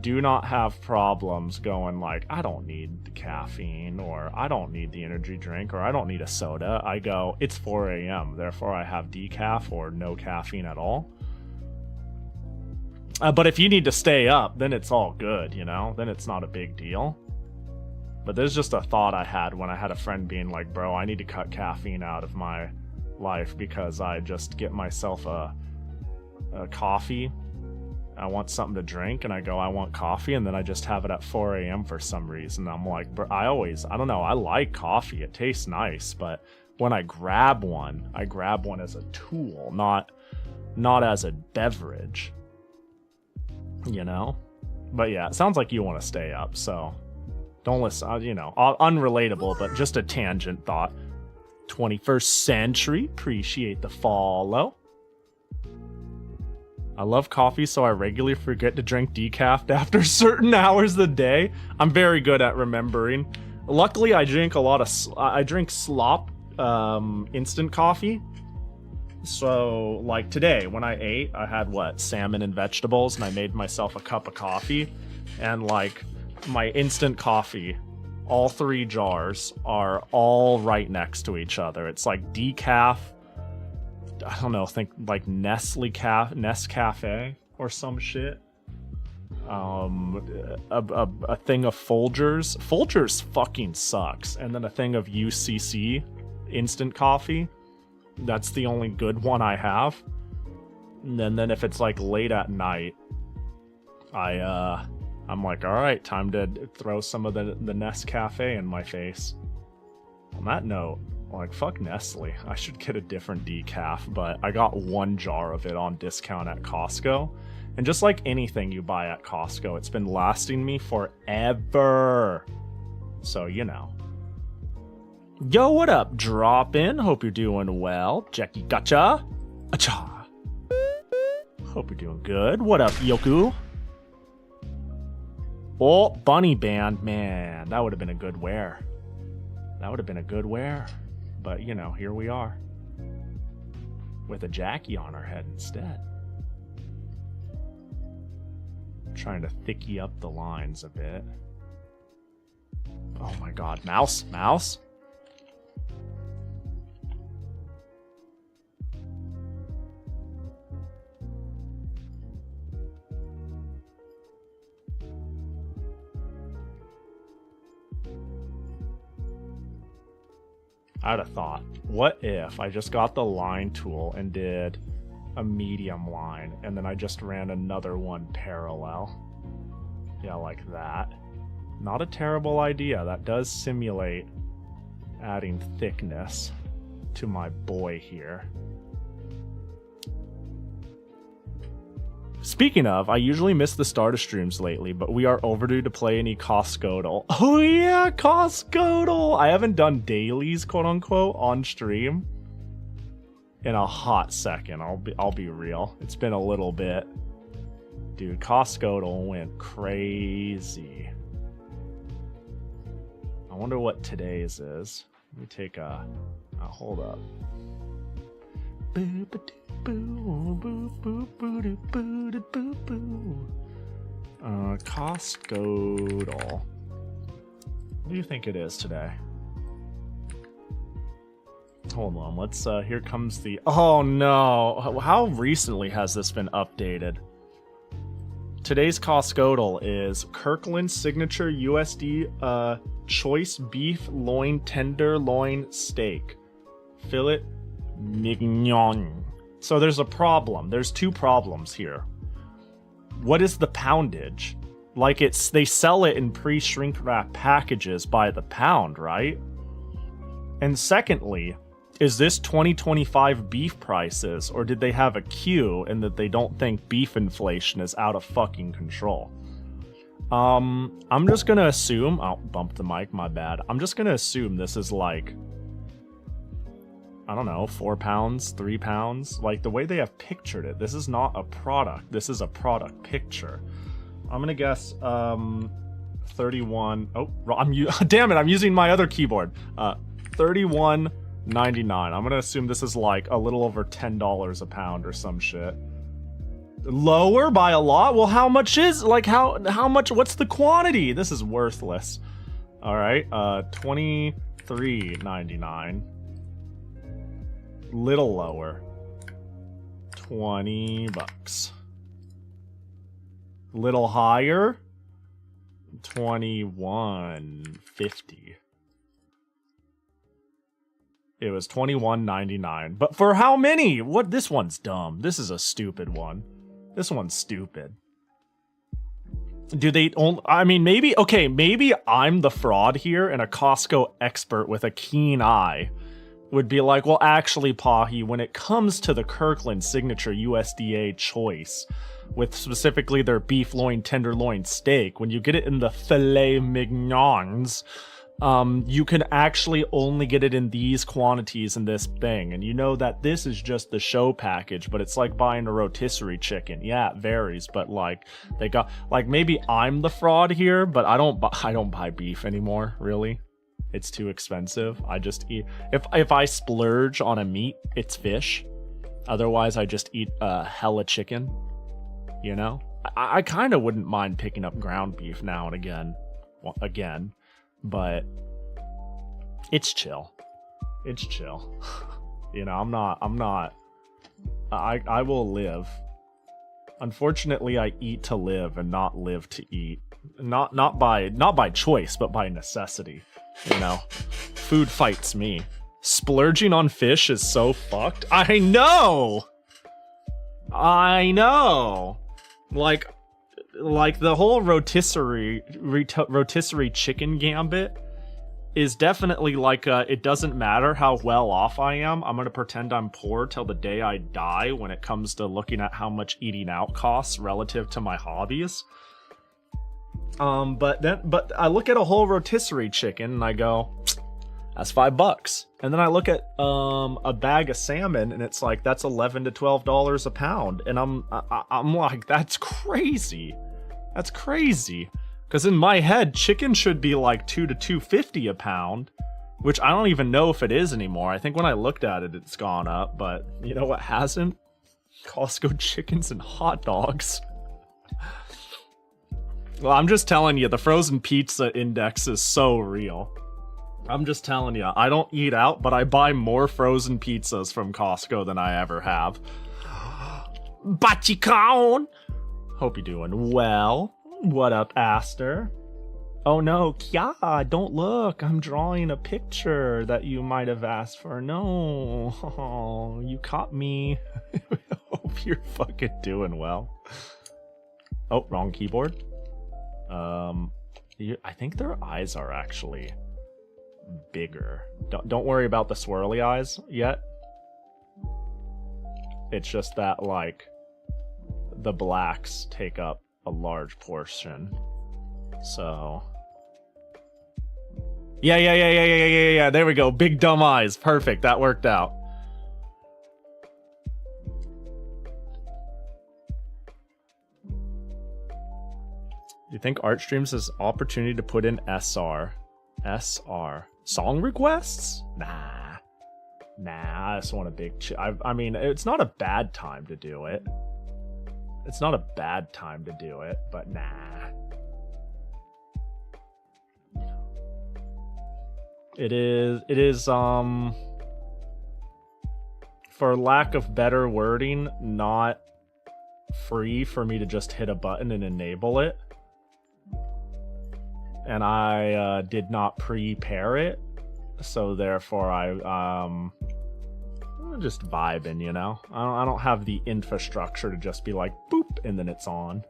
do not have problems going like, I don't need the caffeine, or I don't need the energy drink, or I don't need a soda. I go, it's 4 a.m. Therefore I have decaf or no caffeine at all. But if you need to stay up, then it's all good, you know? Then it's not a big deal. But there's just a thought I had when I had a friend being like, bro, I need to cut caffeine out of my life because I just get myself a coffee. I want something to drink, and I go, I want coffee, and then I just have it at 4 a.m. for some reason. I'm like, bro, I don't know, I like coffee. It tastes nice, but when I grab one as a tool, not as a beverage. You know? But yeah, it sounds like you want to stay up, so don't listen, you know, unrelatable, but just a tangent thought. 21st century, appreciate the follow. I love coffee, so I regularly forget to drink decaf after certain hours of the day. I'm very good at remembering. Luckily, I drink slop instant coffee. So, like today, when I ate, I had salmon and vegetables, and I made myself a cup of coffee. And like my instant coffee, all 3 jars are all right next to each other. It's like decaf, I don't know, think like Nescafe or some shit. A thing of Folgers. Folgers fucking sucks. And then a thing of UCC instant coffee. That's the only good one I have. And then if it's like late at night, I'm like, all right, time to throw some of the Nescafe in my face. On that note, like, fuck Nestle. I should get a different decaf, but I got 1 jar of it on discount at Costco. And just like anything you buy at Costco, it's been lasting me forever. So, you know. Yo, what up? Drop in. Hope you're doing well. Jackie gotcha. Acha. Hope you're doing good. What up, Yoku? Oh, bunny band. Man, that would have been a good wear. That would have been a good wear. But, you know, here we are. With a Jackie on our head instead. Trying to thicky up the lines a bit. Oh my god. Mouse? Mouse? I had a thought. What if I just got the line tool and did a medium line, and then I just ran another one parallel? Yeah, like that. Not a terrible idea. That does simulate adding thickness to my boy here. Speaking of, I usually miss the start of streams lately, but we are overdue to play any Costco. Oh yeah, Costco! I haven't done dailies, quote unquote, on stream in a hot second. I'll be real. It's been a little bit. Dude, Costco went crazy. I wonder what today's is. Let me take a hold up. Costco. What do you think it is today? Hold on, let's here comes the oh no. How recently has this been updated? Today's Costco is Kirkland Signature USD choice beef loin tenderloin steak. Filet mignon. So there's a problem. There's two problems here. What is the poundage? Like they sell it in pre-shrink wrap packages by the pound, right? And secondly, is this 2025 beef prices, or did they have a queue and that they don't think beef inflation is out of fucking control? I'm just gonna assume, oh, bumped the mic, my bad. I'm just gonna assume this is like, I don't know, 4 pounds, 3 pounds. Like the way they have pictured it, this is not a product. This is a product picture. I'm gonna guess 31. Oh, damn it! I'm using my other keyboard. 31.99. I'm gonna assume this is like a little over $10 a pound or some shit. Lower by a lot? Well, how much is like how much? What's the quantity? This is worthless. All right, 23.99. Little lower. $20. Little higher. $21.50. It was $21.99. But for how many? What? This one's dumb. This is a stupid one. This one's stupid. Do they only, I mean, maybe, okay, maybe I'm the fraud here and a Costco expert with a keen eye would be like, well, actually, Pahi, when it comes to the Kirkland Signature USDA choice, with specifically their beef loin tenderloin steak, when you get it in the filet mignons, you can actually only get it in these quantities in this thing. And you know that this is just the show package, but it's like buying a rotisserie chicken. Yeah, it varies, but like they got, like maybe I'm the fraud here, but I don't buy beef anymore, really. It's too expensive. I just eat, if I splurge on a meat, it's fish. Otherwise, I just eat hella chicken, you know? I kind of wouldn't mind picking up ground beef now and again. But it's chill. It's chill. You know, I will live. Unfortunately, I eat to live and not live to eat. Not by choice, but by necessity. You know, food fights me. Splurging on fish is so fucked. I know. Like the whole rotisserie chicken gambit is definitely like it doesn't matter how well off I am. I'm gonna pretend I'm poor till the day I die when it comes to looking at how much eating out costs relative to my hobbies. But I look at a whole rotisserie chicken and I go, that's $5. And then I look at a bag of salmon and it's like, that's $11 to $12 a pound. And I'm like, that's crazy. That's crazy. Because in my head, chicken should be like $2 to $2.50 a pound, which I don't even know if it is anymore. I think when I looked at it, it's gone up. But you know what hasn't? Costco chickens and hot dogs. Well, I'm just telling you, the frozen pizza index is so real. I'm just telling you, I don't eat out, but I buy more frozen pizzas from Costco than I ever have. Bachicon! Hope you're doing well. What up, Aster? Oh no, Kya, don't look. I'm drawing a picture that you might have asked for. No, oh, you caught me. Hope you're fucking doing well. Oh, wrong keyboard. I think their eyes are actually bigger. Don't worry about the swirly eyes yet. It's just that, like, the blacks take up a large portion. So yeah, there we go. Big dumb eyes. Perfect. That worked out. You think Art Streams has opportunity to put in SR? SR. Song requests? Nah. Nah, I just want a big... I mean, it's not a bad time to do it. It's not a bad time to do it, but nah. It is, for lack of better wording, not free for me to just hit a button and enable it. And I did not prepare it, so therefore I'm just vibing, you know? I don't have the infrastructure to just be like, boop, and then it's on.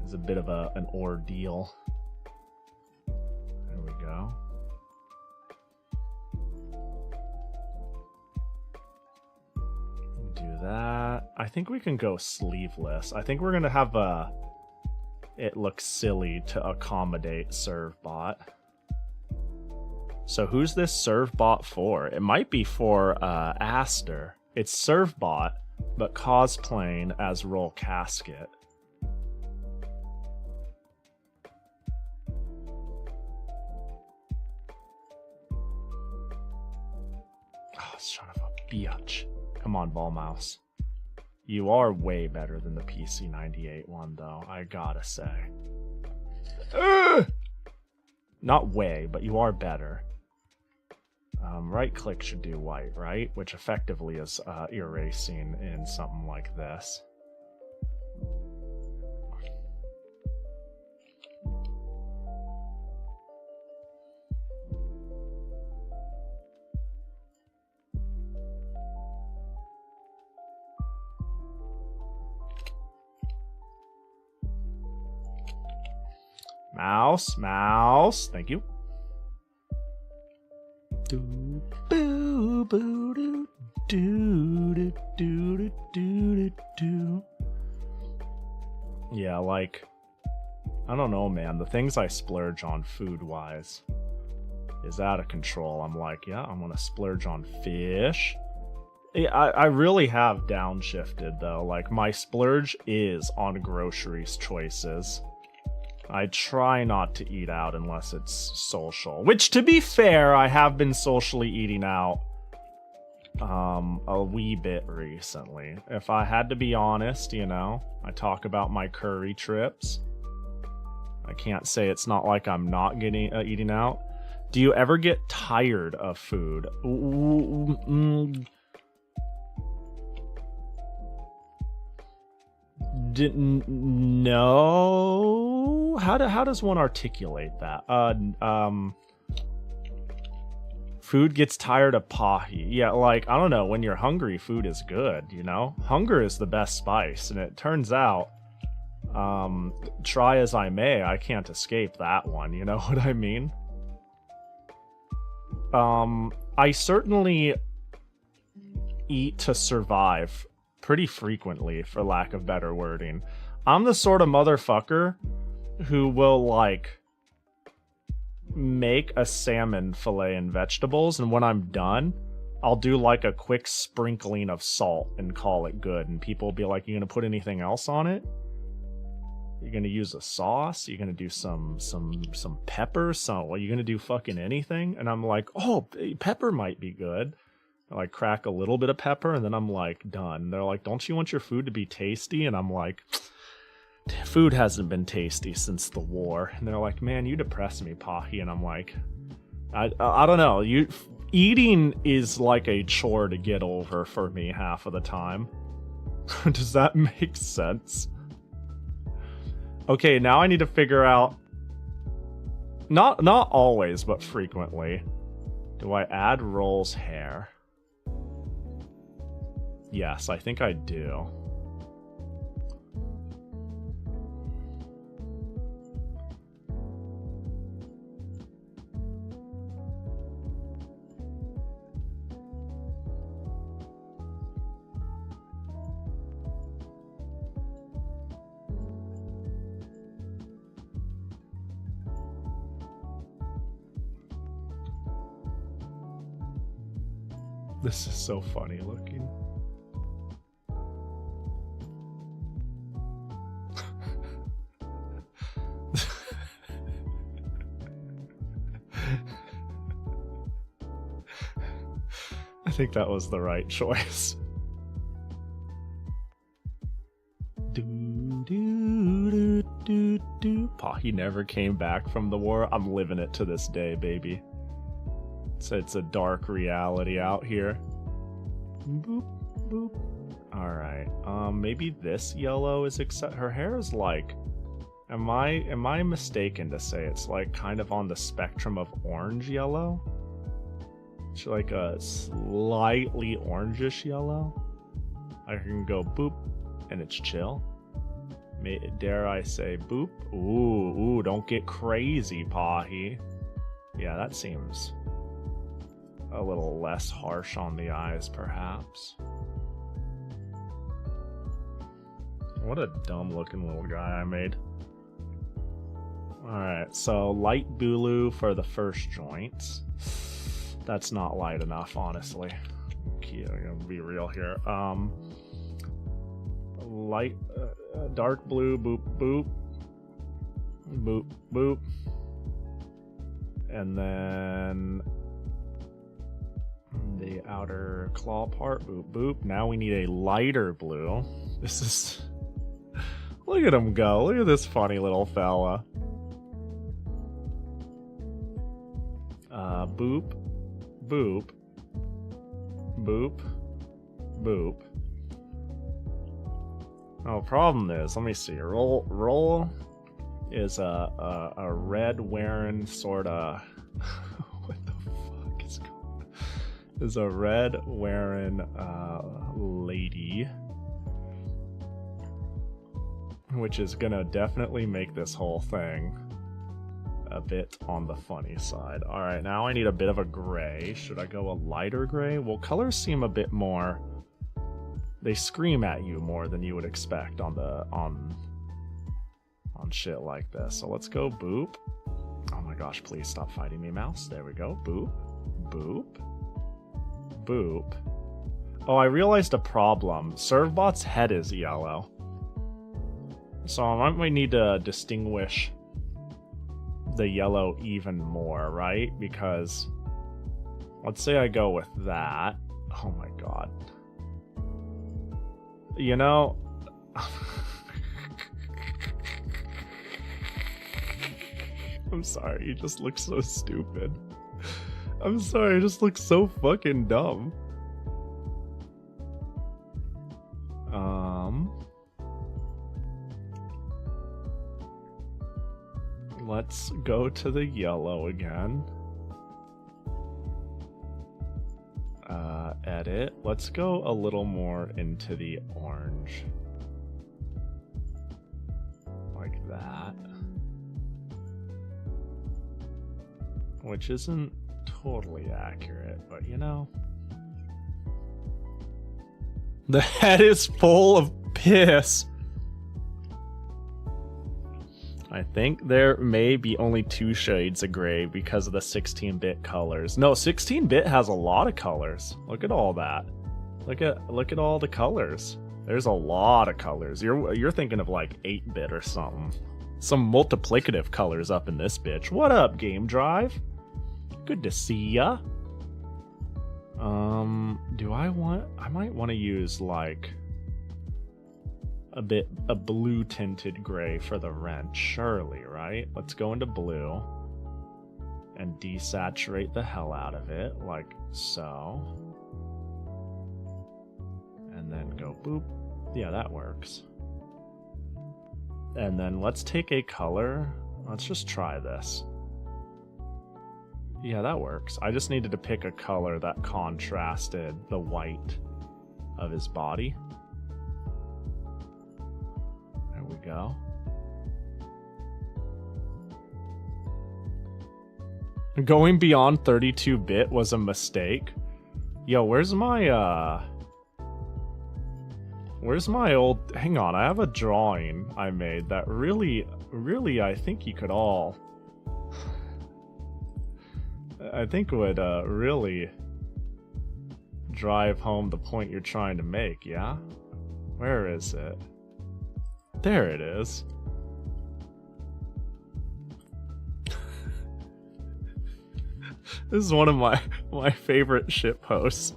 It's a bit of an ordeal. There we go. Do that. I think we can go sleeveless. I think we're gonna have it looks silly to accommodate ServeBot. So who's this ServeBot for? It might be for Aster. It's ServeBot, but cosplaying as Roll Casket. Oh, son of a bitch. Come on, Ball Mouse. You are way better than the PC98 one, though, I gotta say. Not way, but you are better. Right click should do white, right? Which effectively is erasing in something like this. Mouse, mouse, thank you. Do boo boo do do do do do. Yeah, like, I don't know, man. The things I splurge on food-wise is out of control. I'm like, yeah, I'm gonna splurge on fish. I really have downshifted though. Like, my splurge is on groceries choices. I try not to eat out unless it's social. Which, to be fair, I have been socially eating out a wee bit recently. If I had to be honest, you know, I talk about my curry trips. I can't say it's not like I'm not getting eating out. Do you ever get tired of food? No. How does one articulate that? Food gets tired of Pahi. Yeah, like, I don't know, when you're hungry, food is good, you know? Hunger is the best spice, and it turns out, try as I may, I can't escape that one, you know what I mean? I certainly eat to survive pretty frequently, for lack of better wording. I'm the sort of motherfucker who will, like, make a salmon fillet and vegetables, and when I'm done, I'll do, like, a quick sprinkling of salt and call it good, and people will be like, you gonna put anything else on it? You're gonna use a sauce? You're gonna do some pepper? Are you gonna do fucking anything? And I'm like, oh, pepper might be good. I like crack a little bit of pepper, and then I'm like, done. They're like, don't you want your food to be tasty? And I'm like, food hasn't been tasty since the war. And they're like, man, you depress me, Pahi. And I'm like, I don't know. Eating is like a chore to get over for me half of the time. Does that make sense? Okay, now I need to figure out, not always, but frequently, do I add Roll's hair? Yes, I think I do. This is so funny looking. think that was the right choice. Pahi never came back from the war. I'm living it to this day, baby. It's a dark reality out here. Boop, boop. Alright, maybe this yellow is her hair is like... Am I mistaken to say it's like kind of on the spectrum of orange yellow? It's like a slightly orangish yellow. I can go boop and it's chill. Dare I say boop? Ooh, don't get crazy, Pahi. Yeah, that seems a little less harsh on the eyes, perhaps. What a dumb looking little guy I made. Alright, so light blue for the first joints. That's not light enough, honestly. Okay, I'm gonna be real here. Light, dark blue, boop, boop. Boop, boop. And then the outer claw part, boop, boop. Now we need a lighter blue. This is... Look at him go. Look at this funny little fella. Boop, boop, boop, boop. Oh, problem is, let me see. Roll is a red wearing sort of... What the fuck is going on? Is a red wearing lady, which is gonna definitely make this whole thing a bit on the funny side. Alright, now I need a bit of a gray. Should I go a lighter gray? Well, colors seem a bit more... They scream at you more than you would expect on shit like this. So let's go boop. Oh my gosh, please stop fighting me, mouse. There we go. Boop. Boop. Boop. Oh, I realized a problem. Servbot's head is yellow. So I might need to distinguish the yellow even more, right? Because let's say I go with that. Oh my god. You know, I'm sorry, you just look so stupid. I'm sorry, it just looks so fucking dumb. Let's go to the yellow again. Edit. Let's go a little more into the orange. Like that. Which isn't totally accurate, but you know. The head is full of piss. I think there may be only 2 shades of gray because of the 16-bit colors. No, 16-bit has a lot of colors. Look at all that. Look at all the colors. There's a lot of colors. You're thinking of like 8-bit or something. Some multiplicative colors up in this bitch. What up, Game Drive? Good to see ya. I might want to use like a blue tinted gray for the wrench, surely, right? Let's go into blue and desaturate the hell out of it, like so. And then go boop. Yeah, that works. And then let's take a color. Let's just try this. Yeah, that works. I just needed to pick a color that contrasted the white of his body. There we go. Going beyond 32-bit was a mistake. Yo, where's my old... Hang on, I have a drawing I made that really I think you could all... I think would really drive home the point you're trying to make, yeah? Where is it? There it is. This is one of my favorite shit posts.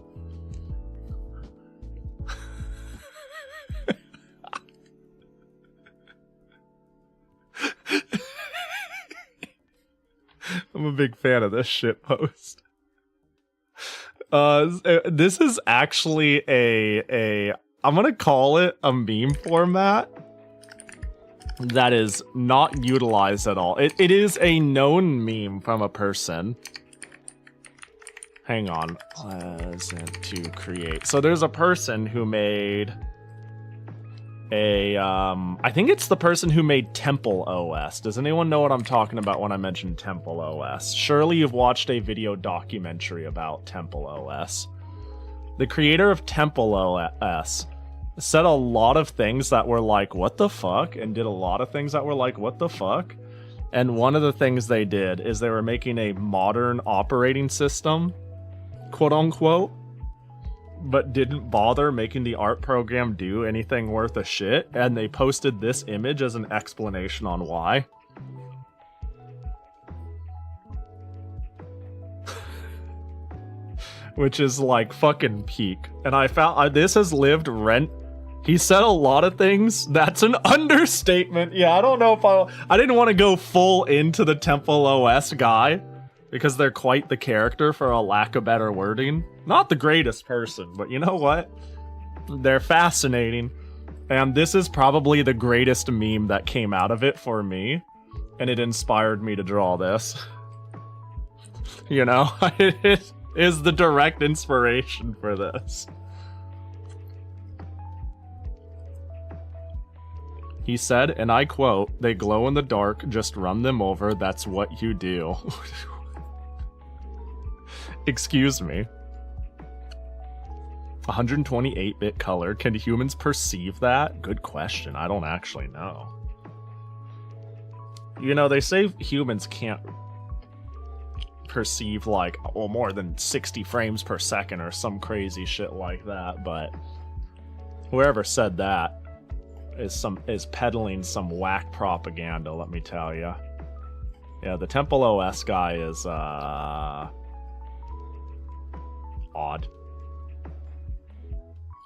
I'm a big fan of this shit post. This is actually a I'm gonna call it a meme format that is not utilized at all. It is a known meme from a person. Hang on. Pleasant to create. So there's a person who made a, I think it's the person who made Temple OS. Does anyone know what I'm talking about when I mention Temple OS? Surely you've watched a video documentary about Temple OS. The creator of Temple OS said a lot of things that were like, what the fuck? And did a lot of things that were like, what the fuck? And one of the things they did is they were making a modern operating system, quote unquote, but didn't bother making the art program do anything worth a shit, and they posted this image as an explanation on why. Which is like fucking peak. And I found this has lived rent. He said a lot of things. That's an understatement. Yeah, I don't know if I didn't want to go full into the Temple OS guy, because they're quite the character, for a lack of better wording. Not the greatest person, but you know what? They're fascinating. And this is probably the greatest meme that came out of it for me. And it inspired me to draw this. You know? It is the direct inspiration for this. He said, and I quote, "They glow in the dark, just run them over, that's what you do." Excuse me. 128-bit color. Can humans perceive that? Good question. I don't actually know. You know, they say humans can't perceive like, oh, more than 60 frames per second or some crazy shit like that, but whoever said that is peddling some whack propaganda, let me tell you. Yeah, the Temple OS guy is odd.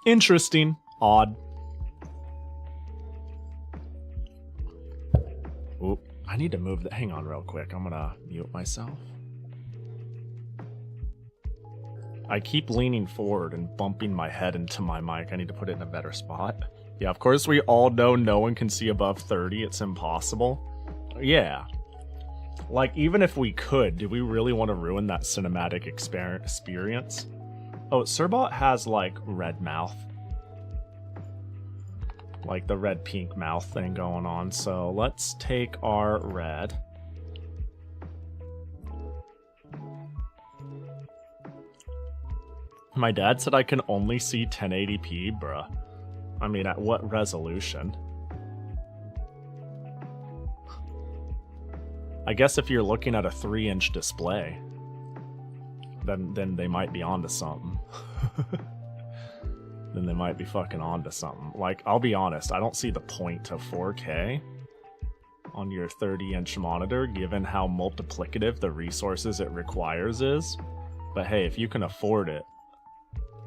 Interesting. Odd. Oop. I need to move that. Hang on real quick. I'm gonna mute myself. I keep leaning forward and bumping my head into my mic. I need to put it in a better spot. Yeah, of course we all know no one can see above 30. It's impossible. Yeah. Like, even if we could, do we really want to ruin that cinematic experience? Oh, Sirbot has, like, red mouth. Like, the red-pink mouth thing going on. So, let's take our red. My dad said I can only see 1080p, bruh. I mean, at what resolution? I guess if you're looking at a 3-inch display, then they might be onto something. Then they might be fucking onto something. Like, I'll be honest, I don't see the point to 4K on your 30-inch monitor, given how multiplicative the resources it requires is. But hey, if you can afford it,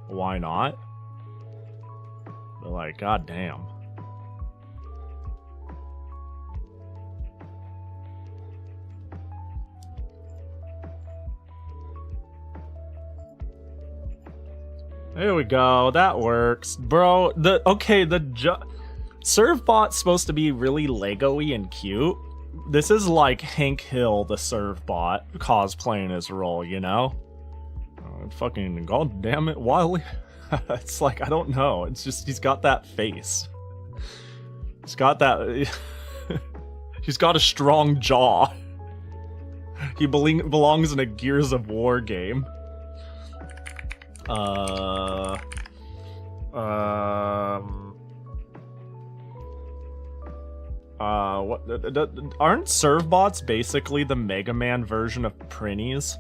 why not? But like, goddamn. There we go. That works, bro. Servbot's supposed to be really Lego-y and cute. This is like Hank Hill, the Servbot, cosplaying his role, you know? Fucking goddamn it, Wily. It's like, I don't know. It's just, he's got that face. He's got that... He's got a strong jaw. He belongs in a Gears of War game. What? Aren't Servbots basically the Mega Man version of Prinnies?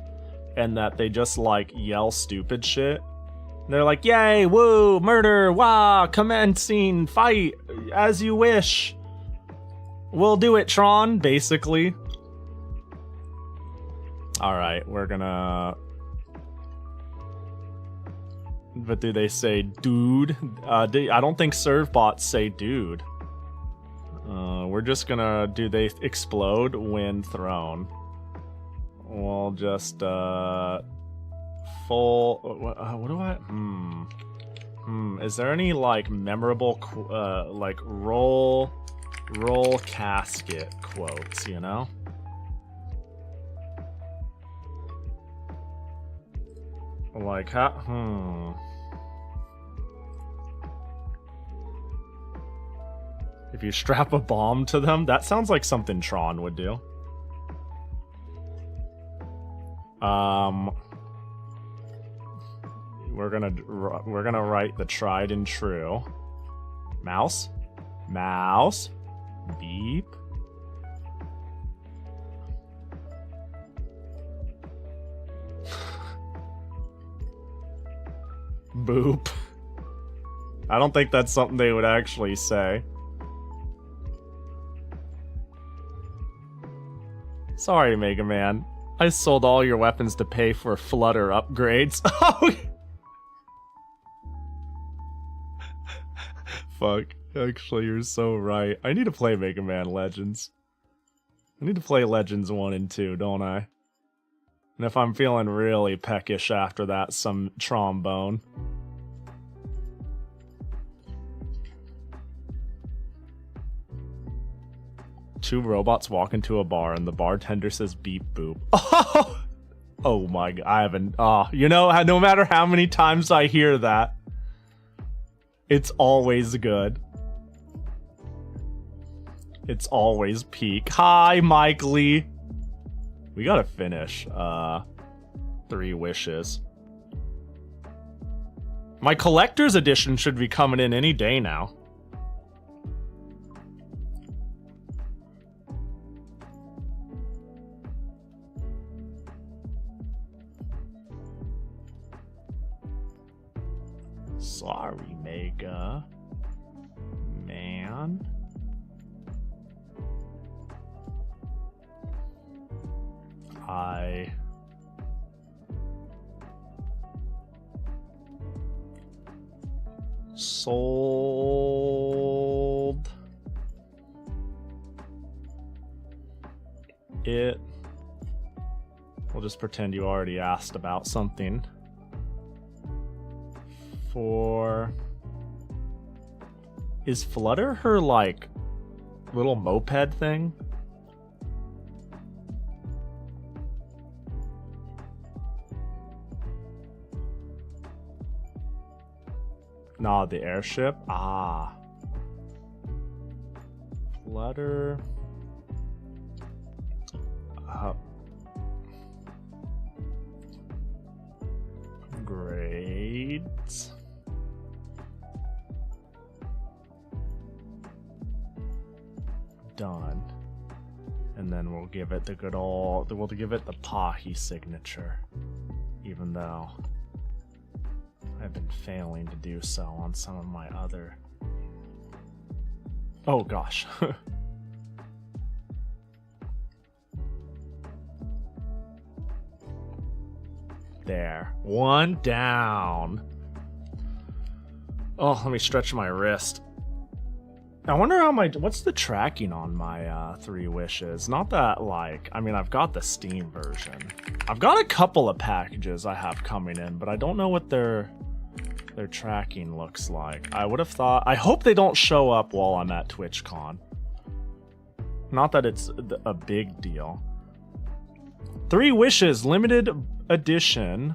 And that they just, like, yell stupid shit? They're like, yay, woo, murder, wah, commencing, fight, as you wish. We'll do it, Tron, basically. Alright, we're gonna... But do they say dude? I don't think Servbots say dude. We're just gonna... Do they explode when thrown? we'll just full. What do I? Is there any like memorable like roll casket quotes? You know. Like how? If you strap a bomb to them, that sounds like something Tron would do. We're gonna write the tried and true. Mouse, beep. Boop. I don't think that's something they would actually say. Sorry, Mega Man. I sold all your weapons to pay for Flutter upgrades. Oh! Fuck. Actually, you're so right. I need to play Mega Man Legends. I need to play Legends 1 and 2, don't I? And if I'm feeling really peckish after that, some trombone. Two robots walk into a bar and the bartender says beep boop. Oh my god, I haven't. You know, no matter how many times I hear that, it's always good. It's always peak. Hi, Mike Lee. We gotta finish 3 wishes. My collector's edition should be coming in any day now. Sorry, Mega Man. I sold it. We'll just pretend you already asked about something. Is Flutter her, like, little moped thing? Nah, the airship? Ah. Flutter. Grades. Done. And then we'll give it the good old, we'll give it the Pahi signature, even though I've been failing to do so on some of my other. Oh gosh. There, 1 down. Oh, let me stretch my wrist. I wonder how what's the tracking on my 3 wishes? Not that, like, I mean, I've got the Steam version. I've got a couple of packages I have coming in, but I don't know what their tracking looks like. I would have thought, I hope they don't show up while I'm at TwitchCon. Not that it's a big deal. 3 wishes, limited edition,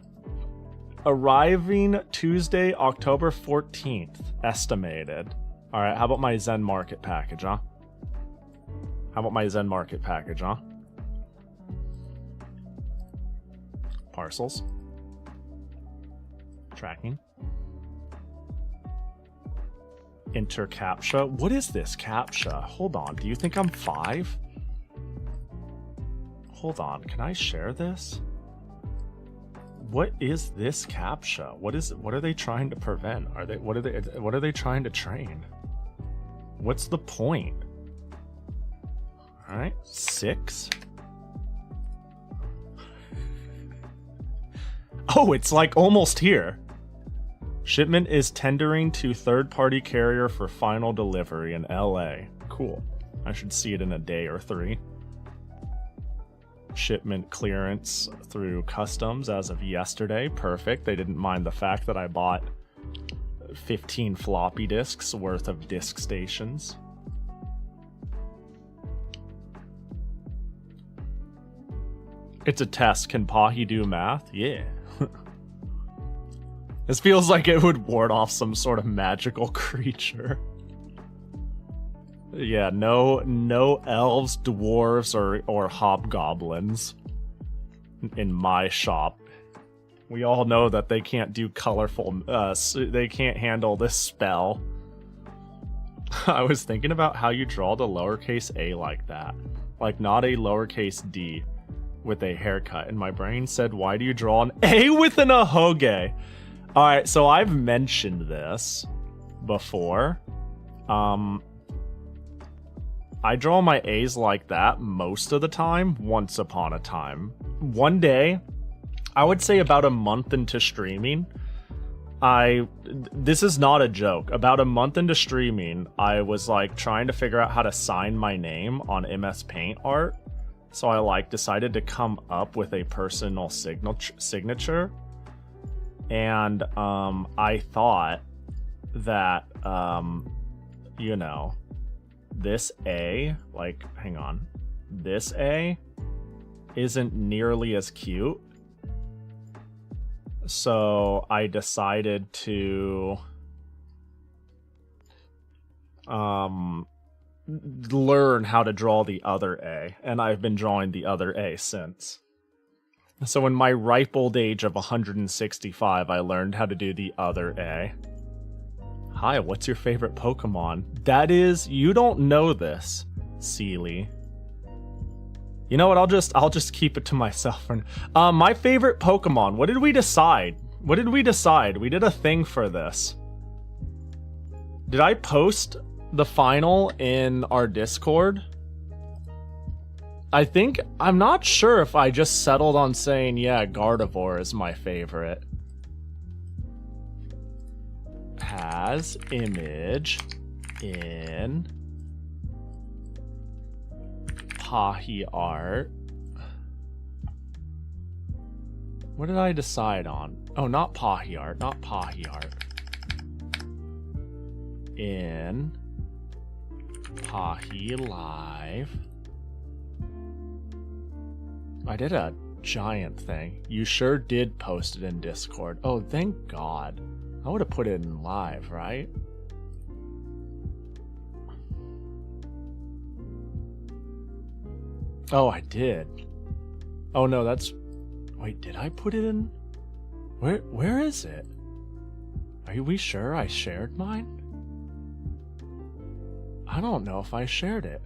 arriving Tuesday, October 14th, estimated. Alright, how about my Zen Market package, huh? How about my Zen Market package, huh? Parcels. Tracking. Enter CAPTCHA. What is this CAPTCHA? Hold on, do you think I'm 5? Hold on, can I share this? What is this CAPTCHA? What are they trying to prevent? What are they trying to train? What's the point? All right, 6. Oh, it's like almost here. Shipment is tendering to third-party carrier for final delivery in LA. Cool. I should see it in a day or 3. shipment clearance through customs as of yesterday. Perfect. They didn't mind the fact that I bought 15 floppy disks worth of disk stations. It's a test. Can Pahi do math? Yeah. This feels like it would ward off some sort of magical creature. Yeah, no elves, dwarves, or hobgoblins in my shop. We all know that they can't do colorful, they can't handle this spell. I was thinking about how you draw the lowercase a like that. Like, not a lowercase d with a haircut. And my brain said, why do you draw an a with an ahoge? Alright, so I've mentioned this before. I draw my A's like that most of the time, once upon a time. One day, I would say about a month into streaming, this is not a joke, about a month into streaming, I was like trying to figure out how to sign my name on MS Paint art. So I like decided to come up with a personal signature. And I thought that, you know, this A, like, hang on, this A isn't nearly as cute. So I decided to learn how to draw the other A, and I've been drawing the other A since. So in my ripe old age of 165, I learned how to do the other A. Hi, what's your favorite Pokemon? That is, you don't know this, Sealy. You know what? I'll just keep it to myself. My favorite Pokemon. What did we decide? What did we decide? We did a thing for this. Did I post the final in our Discord? I'm not sure if I just settled on saying, yeah, Gardevoir is my favorite. Has image in Pahi art. What did I decide on? Oh, not Pahi art, not Pahi art. In Pahi Live. I did a giant thing. You sure did post it in Discord. Oh, thank God. I would have put it in live, right? Oh, I did. Oh no, that's... Wait, did I put it in? Where is it? Are we sure I shared mine? I don't know if I shared it.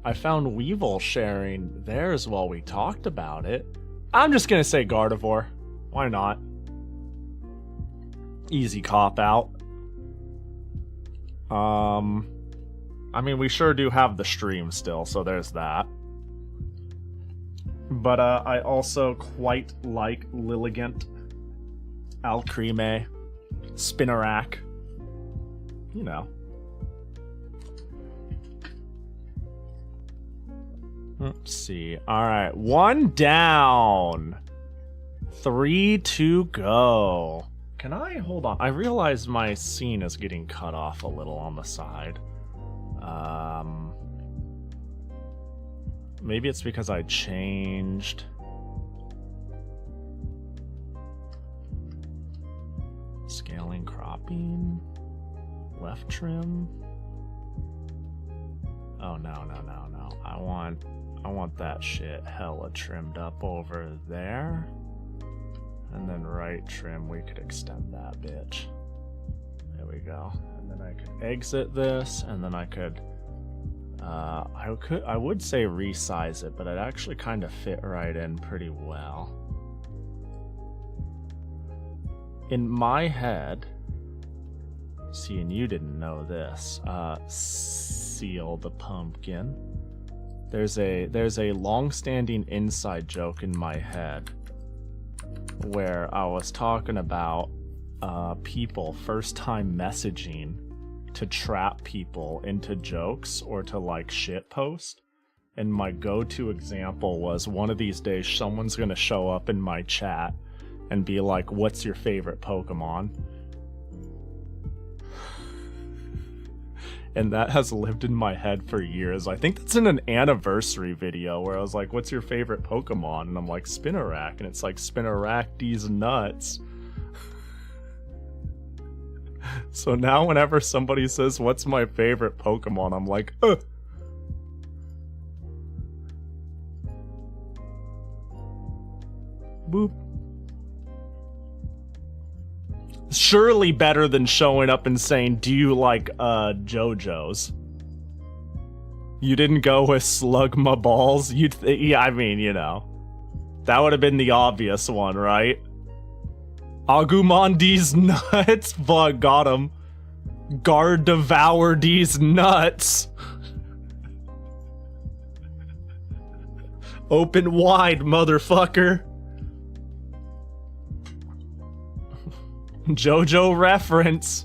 I found Weevil sharing theirs while we talked about it. I'm just gonna say Gardevoir. Why not? Easy cop out. I mean, we sure do have the stream still, so there's that. But I also quite like Lilligant, Alcremie, Spinarak. You know. Let's see. Alright, 1 down. 3 to go. Can I hold on? I realize my scene is getting cut off a little on the side. Maybe it's because I changed. Scaling, cropping, left trim. Oh no. I want that shit hella trimmed up over there. And then right trim, we could extend that bitch. There we go. And then I could exit this, and then I could I would say resize it, but it actually kind of fit right in pretty well. In my head, see, and you didn't know this, Seal the Pumpkin. There's a long-standing inside joke in my head where I was talking about people first-time messaging to trap people into jokes or to like shit post, And my go-to example was one of these days someone's gonna show up in my chat and be like, what's your favorite Pokemon? And that has lived in my head for years. I think that's in an anniversary video where I was like, what's your favorite Pokemon? And I'm like, Spinarak. And it's like, Spinarak, these nuts. So now whenever somebody says, what's my favorite Pokemon? I'm like, Boop. Surely better than showing up and saying, do you like JoJo's? You didn't go with Slugma Balls? Yeah, I mean, you know. That would have been the obvious one, right? Agumondi's nuts. Fuck, got him. Gardevour's nuts. Open wide, motherfucker. JoJo reference.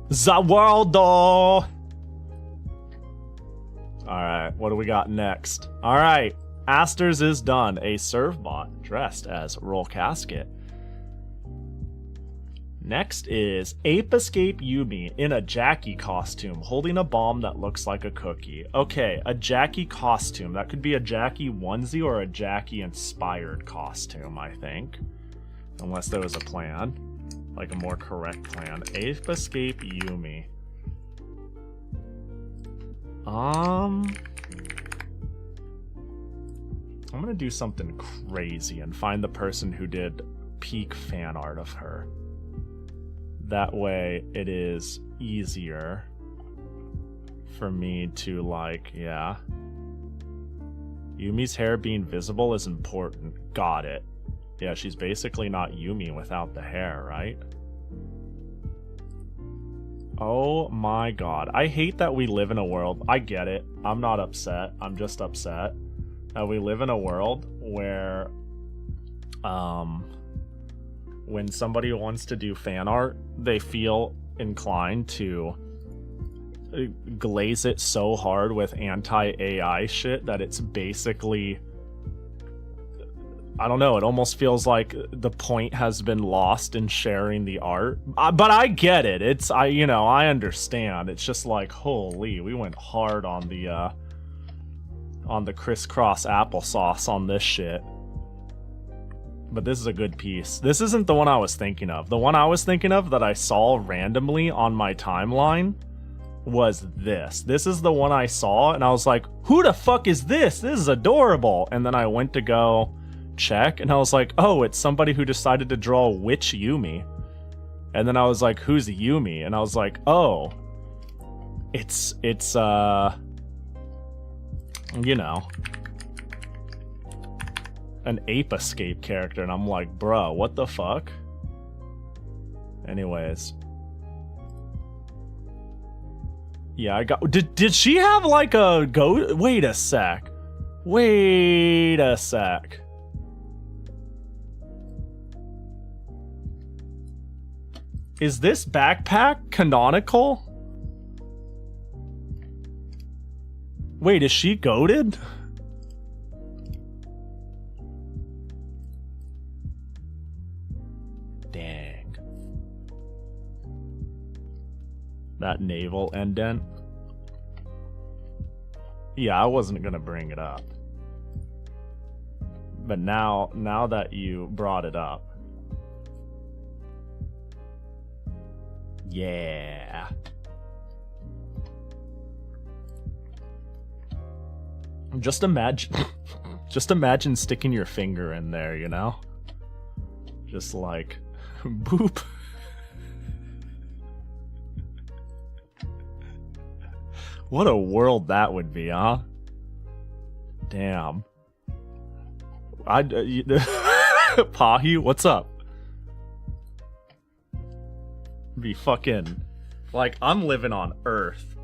Zawaldo. Alright, what do we got next? Alright, Aster's is done. A Servbot dressed as Roll Casket. Next is Ape Escape Yumi in a Jackie costume, holding a bomb that looks like a cookie. Okay, a Jackie costume. That could be a Jackie onesie or a Jackie inspired costume, I think. Unless there was a plan. Like a more correct plan. Ape Escape Yumi. I'm gonna do something crazy and find the person who did peak fan art of her. That way it is easier for me to, like, yeah. Yumi's hair being visible is important. Got it. Yeah, she's basically not Yumi without the hair, right? Oh my god. I hate that we live in a world... I get it. I'm not upset. I'm just upset that we live in a world where... when somebody wants to do fan art, they feel inclined to glaze it so hard with anti-AI shit that it's basically... I don't know, it almost feels like the point has been lost in sharing the art. But I get it. I understand. It's just like, holy, we went hard on the crisscross applesauce on this shit. But this is a good piece. This isn't the one I was thinking of. The one I was thinking of that I saw randomly on my timeline was this. This is the one I saw, and I was like, who the fuck is this? This is adorable. And then I went to go check, and I was like, oh, it's somebody who decided to draw Witch Yumi. And then I was like, who's Yumi? And I was like, oh, it's you know, an Ape Escape character. And I'm like, bro, what the fuck? Anyways, yeah, I got... Did she have like a go... Wait a sec. Is this backpack canonical? Wait, is she goated? Dang. That naval indent. Yeah, I wasn't gonna bring it up. But now that you brought it up. Yeah. Just imagine sticking your finger in there, you know? Just like, boop. What a world that would be, huh? Damn. Pahi, what's up? Be fucking... Like, I'm living on Earth.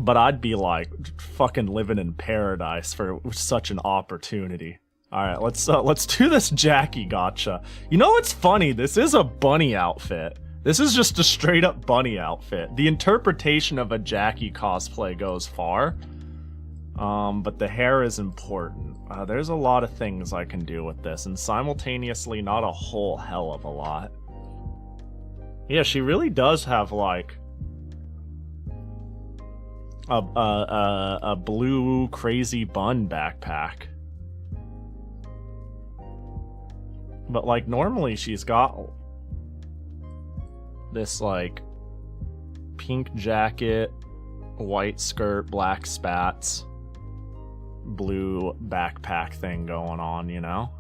But I'd be like, fucking living in paradise for such an opportunity. Alright, let's do this Jackie gotcha. You know what's funny? This is a bunny outfit. This is just a straight up bunny outfit. The interpretation of a Jackie cosplay goes far. But the hair is important. There's a lot of things I can do with this, and simultaneously not a whole hell of a lot. Yeah, she really does have, like, a blue crazy bun backpack. But, like, normally she's got this, like, pink jacket, white skirt, black spats, blue backpack thing going on, you know?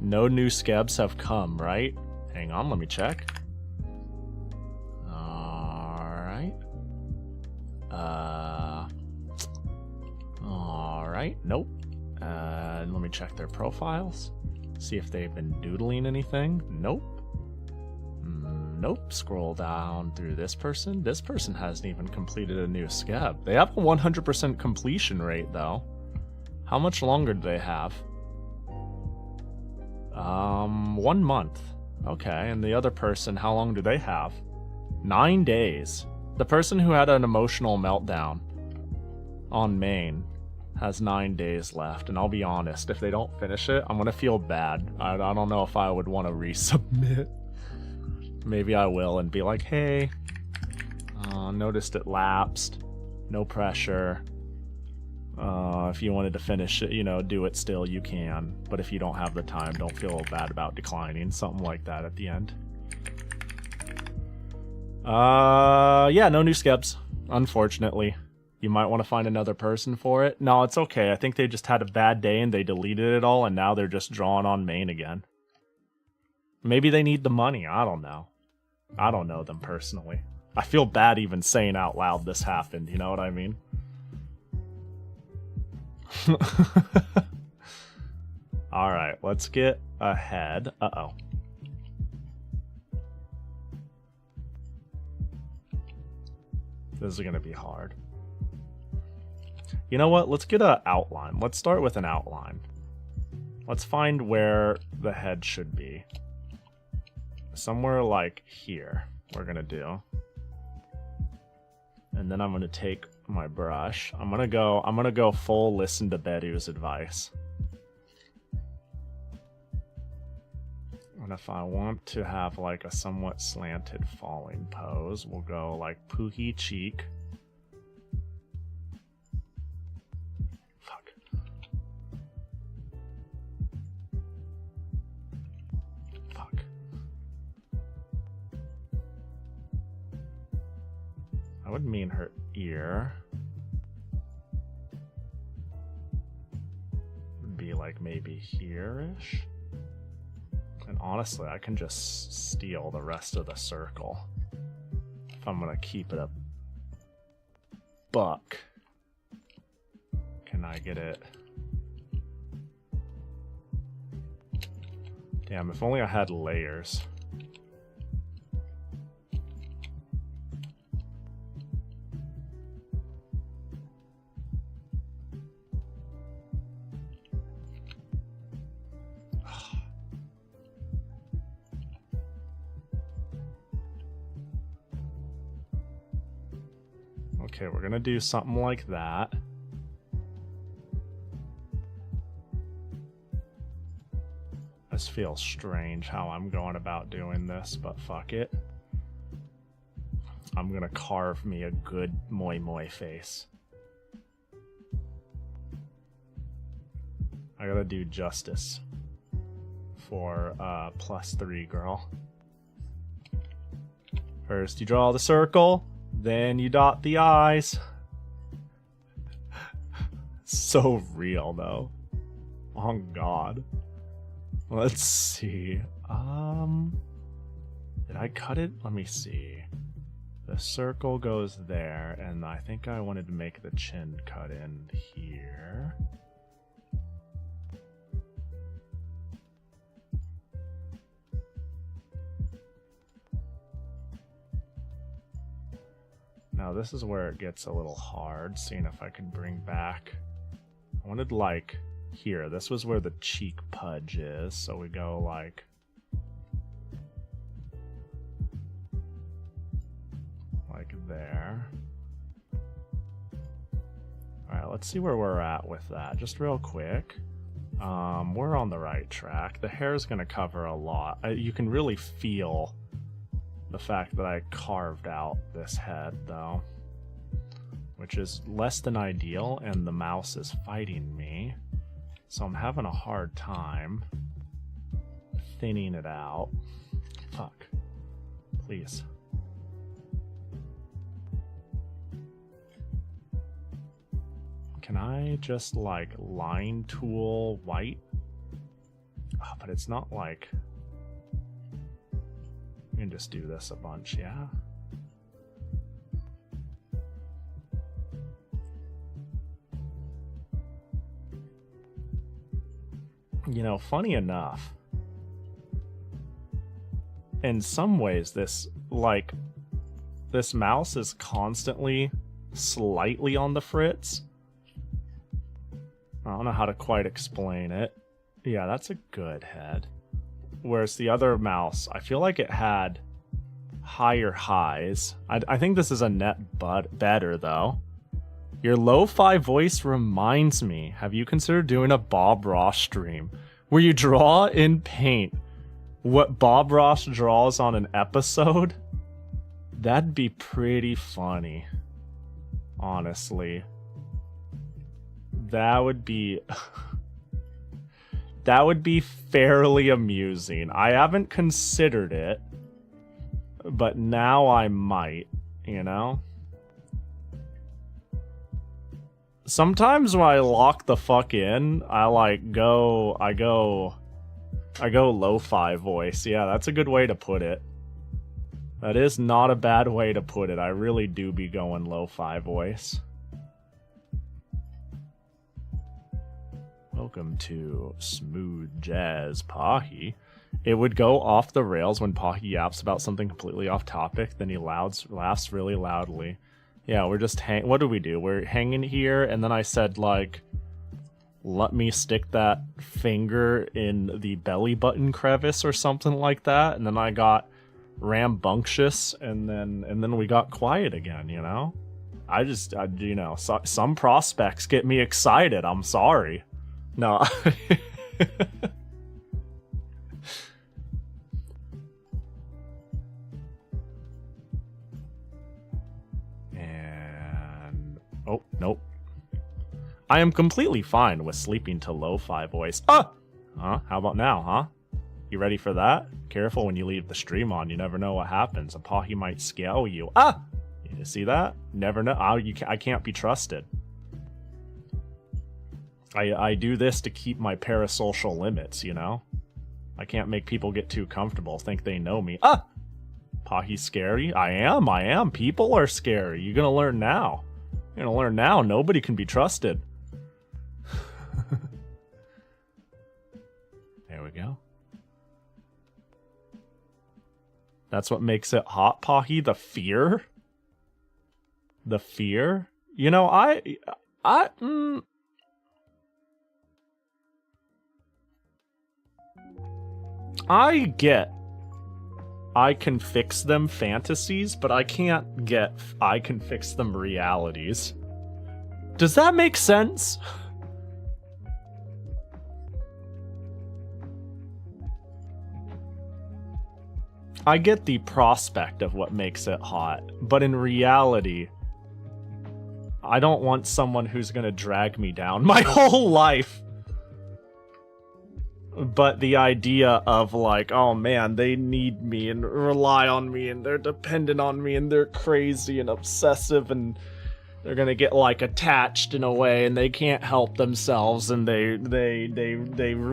No new scabs have come, right? Hang on, let me check. Alright. Alright, nope. Let me check their profiles. See if they've been doodling anything. Nope. Nope. Scroll down through this person. This person hasn't even completed a new scab. They have a 100% completion rate, though. How much longer do they have? 1 month. Okay, and the other person, how long do they have? 9 days. The person who had an emotional meltdown on main has 9 days left, and I'll be honest, if they don't finish it, I'm gonna feel bad. I don't know if I would want to resubmit. Maybe I will and be like, hey, noticed it lapsed. No pressure. If you wanted to finish it, you know, do it still, you can. But if you don't have the time, don't feel bad about declining. Something like that at the end. Yeah, no new scabs, unfortunately. You might want to find another person for it. No, it's okay. I think they just had a bad day and they deleted it all, and now they're just drawing on main again. Maybe they need the money. I don't know. I don't know them personally. I feel bad even saying out loud this happened. You know what I mean? Alright, let's get ahead. Uh-oh. This is gonna be hard. You know what? Let's get an outline. Let's start with an outline. Let's find where the head should be. Somewhere like here, we're gonna do. And then I'm gonna take my brush. I'm gonna go full listen to Beru's advice. And if I want to have like a somewhat slanted falling pose, we'll go like Pahi cheek. Fuck. Fuck. I would mean her ear. Would be like maybe here-ish. And honestly, I can just steal the rest of the circle if I'm gonna keep it a buck. Can I get it? Damn, if only I had layers. Okay, we're gonna do something like that. This feels strange how I'm going about doing this, but fuck it. I'm gonna carve me a good moi moi face. I gotta do justice for +3 girl. First you draw the circle, then you dot the eyes. So real though. Oh god. Let's see. Did I cut it? Let me see. The circle goes there, and I think I wanted to make the chin cut in here. Now this is where it gets a little hard, seeing if I can bring back... I wanted like here. This was where the cheek pudge is, so we go like... like there. let's see where we're at with that, just real quick. We're on the right track. The hair is going to cover a lot. You can really feel the fact that I carved out this head, though, which is less than ideal, and the mouse is fighting me, so I'm having a hard time thinning it out. Fuck. Please. Can I just, like, line tool white? Oh, but it's not like... We can just do this a bunch, yeah? You know, funny enough, in some ways this mouse is constantly slightly on the fritz. I don't know how to quite explain it. Yeah, that's a good head. Whereas the other mouse, I feel like it had higher highs. I think this is a net better, though. Your lo-fi voice reminds me, have you considered doing a Bob Ross stream where you draw in paint what Bob Ross draws on an episode? That'd be pretty funny, honestly. That would be fairly amusing. I haven't considered it, but now I might, you know? Sometimes when I lock the fuck in, I go lo-fi voice. Yeah, that's a good way to put it. That is not a bad way to put it. I really do be going lo-fi voice. Welcome to Smooth Jazz Pahi. It would go off the rails when Pahi yaps about something completely off topic, then he laughs really loudly. Yeah, we're just what do we do? We're hanging here, and then I said, like, let me stick that finger in the belly button crevice or something like that, and then I got rambunctious, and then we got quiet again, you know? You know, some prospects get me excited, I'm sorry. No. And... oh, nope. I am completely fine with sleeping to lo-fi voice. Ah! Huh? How about now, huh? You ready for that? Careful when you leave the stream on. You never know what happens. A Pahi might scale you. Ah! You see that? Never know. I can't be trusted. I do this to keep my parasocial limits, you know? I can't make people get too comfortable, think they know me. Ah! Pahi's scary? I am. People are scary. You're gonna learn now. You're gonna learn now. Nobody can be trusted. There we go. That's what makes it hot, Pahi? The fear? The fear? You know, I get I can fix them fantasies, but I can't get I can fix them realities. Does that make sense? I get the prospect of what makes it hot, but in reality, I don't want someone who's gonna drag me down my whole life. But the idea of like, oh man, they need me and rely on me and they're dependent on me and they're crazy and obsessive and they're gonna get like attached in a way and they can't help themselves and they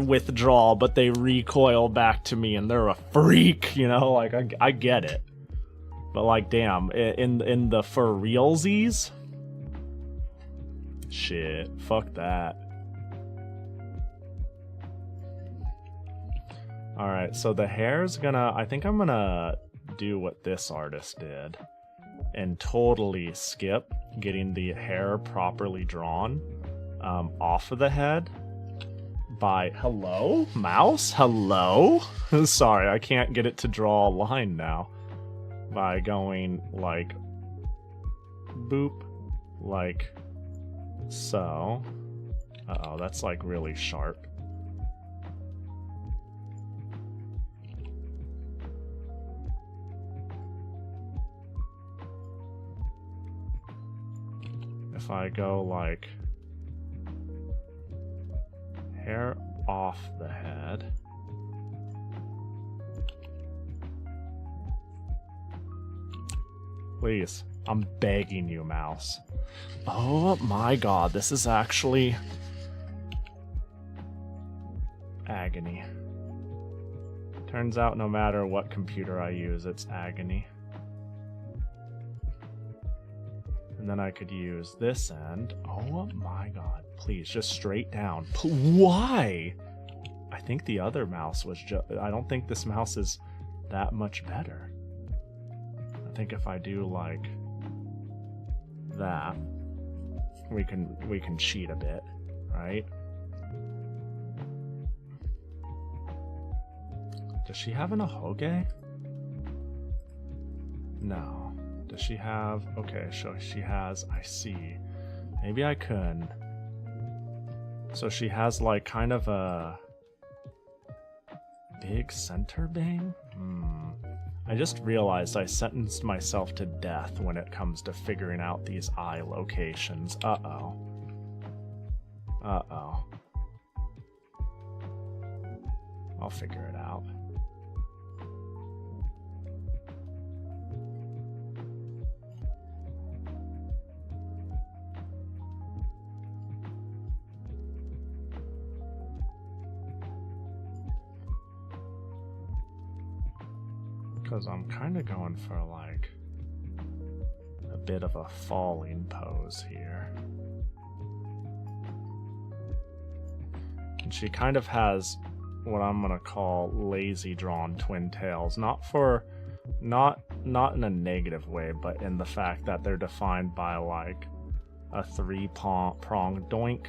withdraw but they recoil back to me and they're a freak, you know, like I get it. But like damn, in the for realsies? Shit, fuck that. Alright, so the hair's gonna... I think I'm gonna do what this artist did and totally skip getting the hair properly drawn off of the head by... Hello? Mouse? Hello? Sorry, I can't get it to draw a line now. By going, like... boop, like So, uh-oh, that's like really sharp. If I go like hair off the head. Please, I'm begging you, mouse. Oh my god, this is actually agony. Turns out no matter what computer I use, it's agony. And then I could use this end. Oh my god, please, just straight down. Why? I think the other mouse was just... I don't think this mouse is that much better. I think if I do like that, we can cheat a bit, right? Does she have an ahoge? No. Does she have... Okay, so she has... I see. Maybe I can... So she has like kind of a big center bang? I just realized I sentenced myself to death when it comes to figuring out these eye locations. Uh-oh. Uh-oh. I'll figure it out. Because I'm kind of going for like a bit of a falling pose here. And she kind of has what I'm gonna call lazy drawn twin tails. Not in a negative way, but in the fact that they're defined by like a three-prong doink,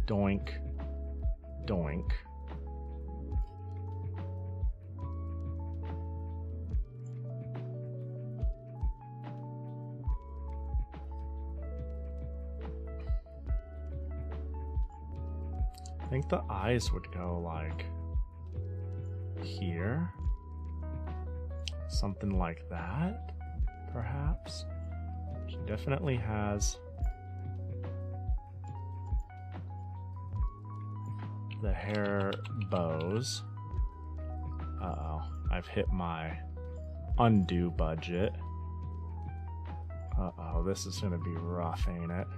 doink, doink. I think the eyes would go like here. Something like that, perhaps. She definitely has the hair bows. Uh-oh, I've hit my undo budget. Uh-oh, this is gonna be rough, ain't it?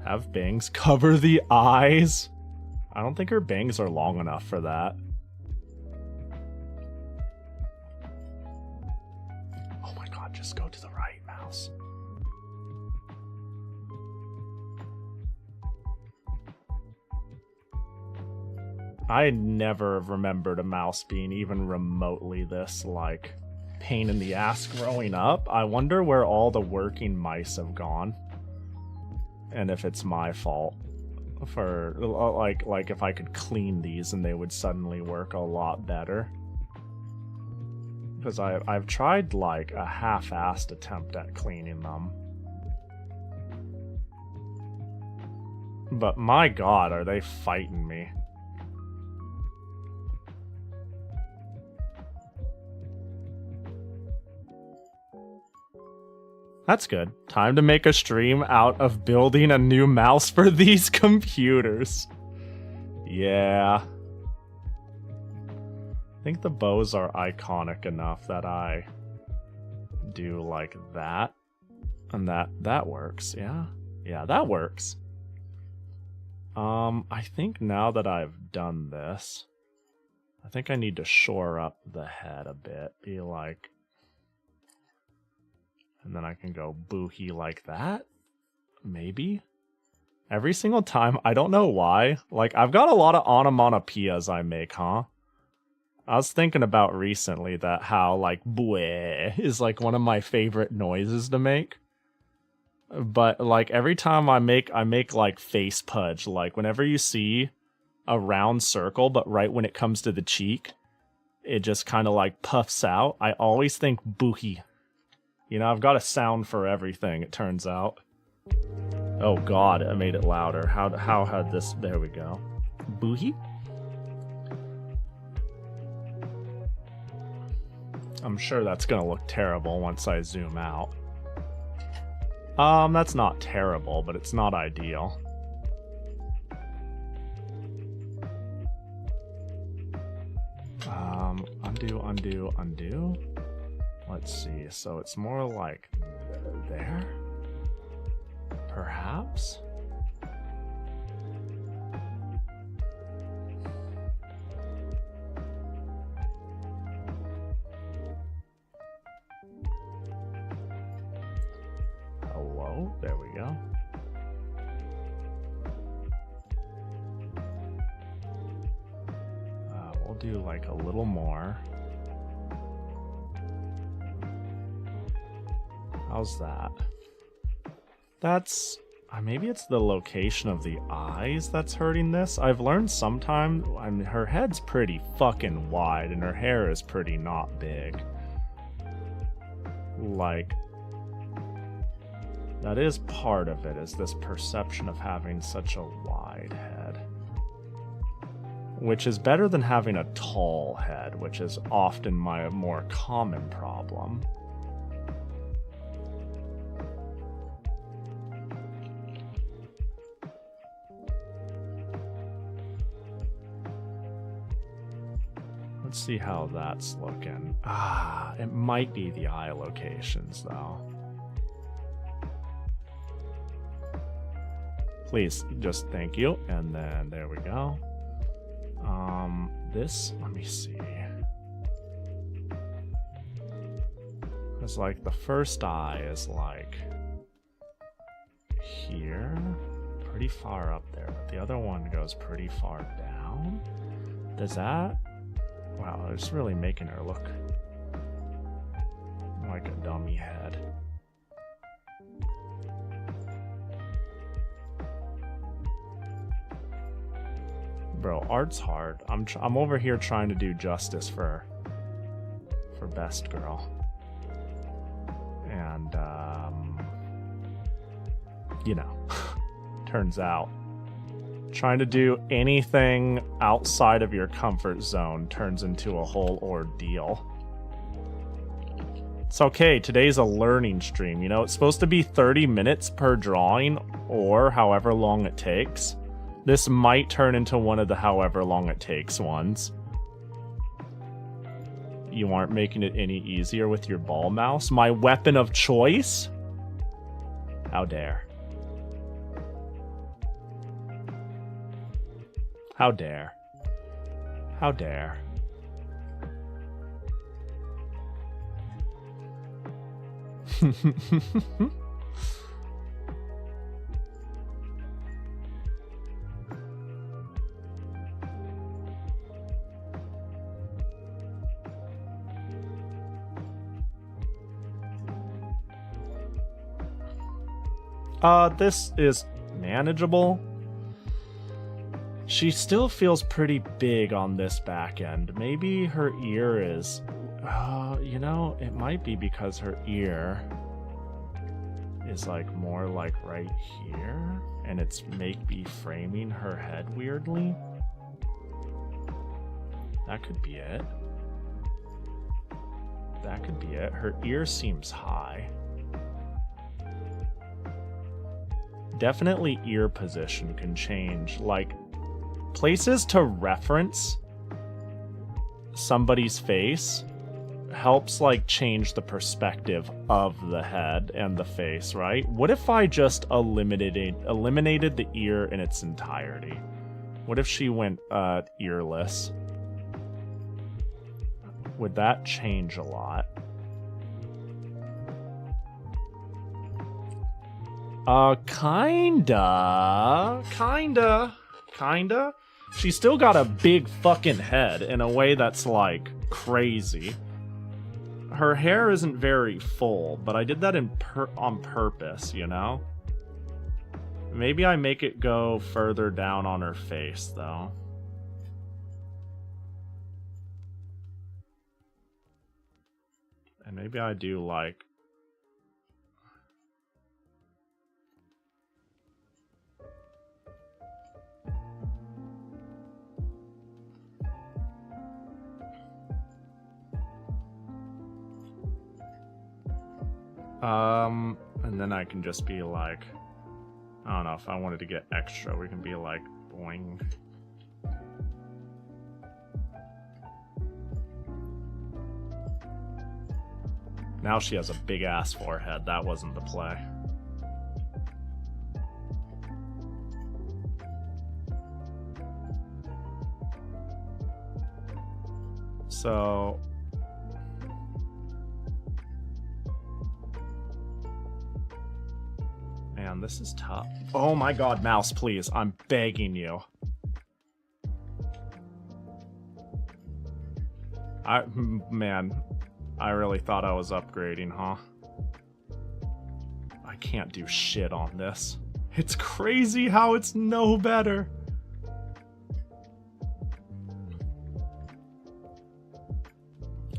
Have bangs cover the eyes? I don't think her bangs are long enough for that. Oh my god, just go to the right, mouse. I never remembered a mouse being even remotely this, like, pain in the ass growing up. I wonder where all the working mice have gone. And if it's my fault. For, like if I could clean these and they would suddenly work a lot better. Because I've tried, like, a half-assed attempt at cleaning them. But my god, are they fighting me. That's good. Time to make a stream out of building a new mouse for these computers. Yeah. I think the bows are iconic enough that I do like that. And that works, yeah. Yeah, that works. I think now that I've done this, I think I need to shore up the head a bit. Be like... And then I can go boohie like that? Maybe? Every single time, I don't know why. Like, I've got a lot of onomatopoeias I make, huh? I was thinking about recently that how, like, bleh is, like, one of my favorite noises to make. But, like, every time I make, like, face pudge. Like, whenever you see a round circle, but right when it comes to the cheek, it just kind of, like, puffs out. I always think boohie. You know, I've got a sound for everything, it turns out. Oh, God, I made it louder. How had this... There we go. Boohie? I'm sure that's gonna look terrible once I zoom out. That's not terrible, but it's not ideal. Undo, undo, undo. Let's see, so it's more like there? Perhaps? Hello? There we go. We'll do like a little more. How's that? That's... maybe it's the location of the eyes that's hurting this. I've learned sometime... I mean, her head's pretty fucking wide and her hair is pretty not big. Like... that is part of it, is this perception of having such a wide head. Which is better than having a tall head, which is often my more common problem. Let's see how that's looking. Ah, it might be the eye locations, though. Please, just thank you. And then there we go. This, let me see. It's like the first eye is like here, pretty far up there, but the other one goes pretty far down. Does that? Wow, it's really making her look like a dummy head. Bro, art's hard. I'm over here trying to do justice for Best Girl. And, you know, turns out trying to do anything outside of your comfort zone turns into a whole ordeal. It's okay, today's a learning stream, you know? It's supposed to be 30 minutes per drawing, or however long it takes. This might turn into one of the however long it takes ones. You aren't making it any easier with your ball mouse? My weapon of choice? How dare. How dare. How dare. This is manageable. She still feels pretty big on this back end. Maybe her ear is... you know, it might be because her ear is like more like right here, and it's maybe framing her head weirdly. That could be it. That could be it. Her ear seems high. Definitely ear position can change. Like, places to reference somebody's face helps, like, change the perspective of the head and the face, right? What if I just eliminated the ear in its entirety? What if she went earless? Would that change a lot? Kinda. She's still got a big fucking head in a way that's like crazy. Her hair isn't very full, but I did that on purpose, you know? Maybe I make it go further down on her face, though. And maybe I do like... and then I can just be like, I don't know, if I wanted to get extra, we can be like, boing. Now she has a big ass forehead. That wasn't the play. So... Man, this is tough. Oh my god, mouse, please. I'm begging you. Man, I really thought I was upgrading, huh? I can't do shit on this. It's crazy how it's no better.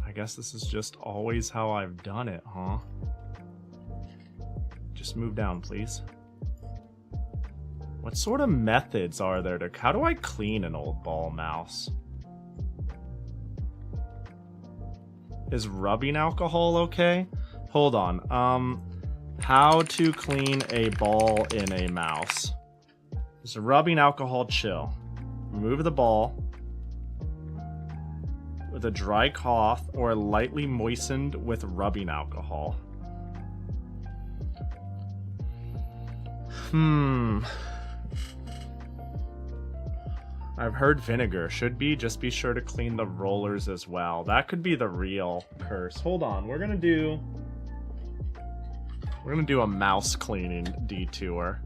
I guess this is just always how I've done it, huh? Just move down, please. What sort of methods are there to... How do I clean an old ball mouse? Is rubbing alcohol okay? Hold on. How to clean a ball in a mouse. Is rubbing alcohol chill? Remove the ball with a dry cloth or lightly moistened with rubbing alcohol. I've heard vinegar should be. Just be sure to clean the rollers as well. That could be the real curse. Hold on. We're gonna do a mouse cleaning detour.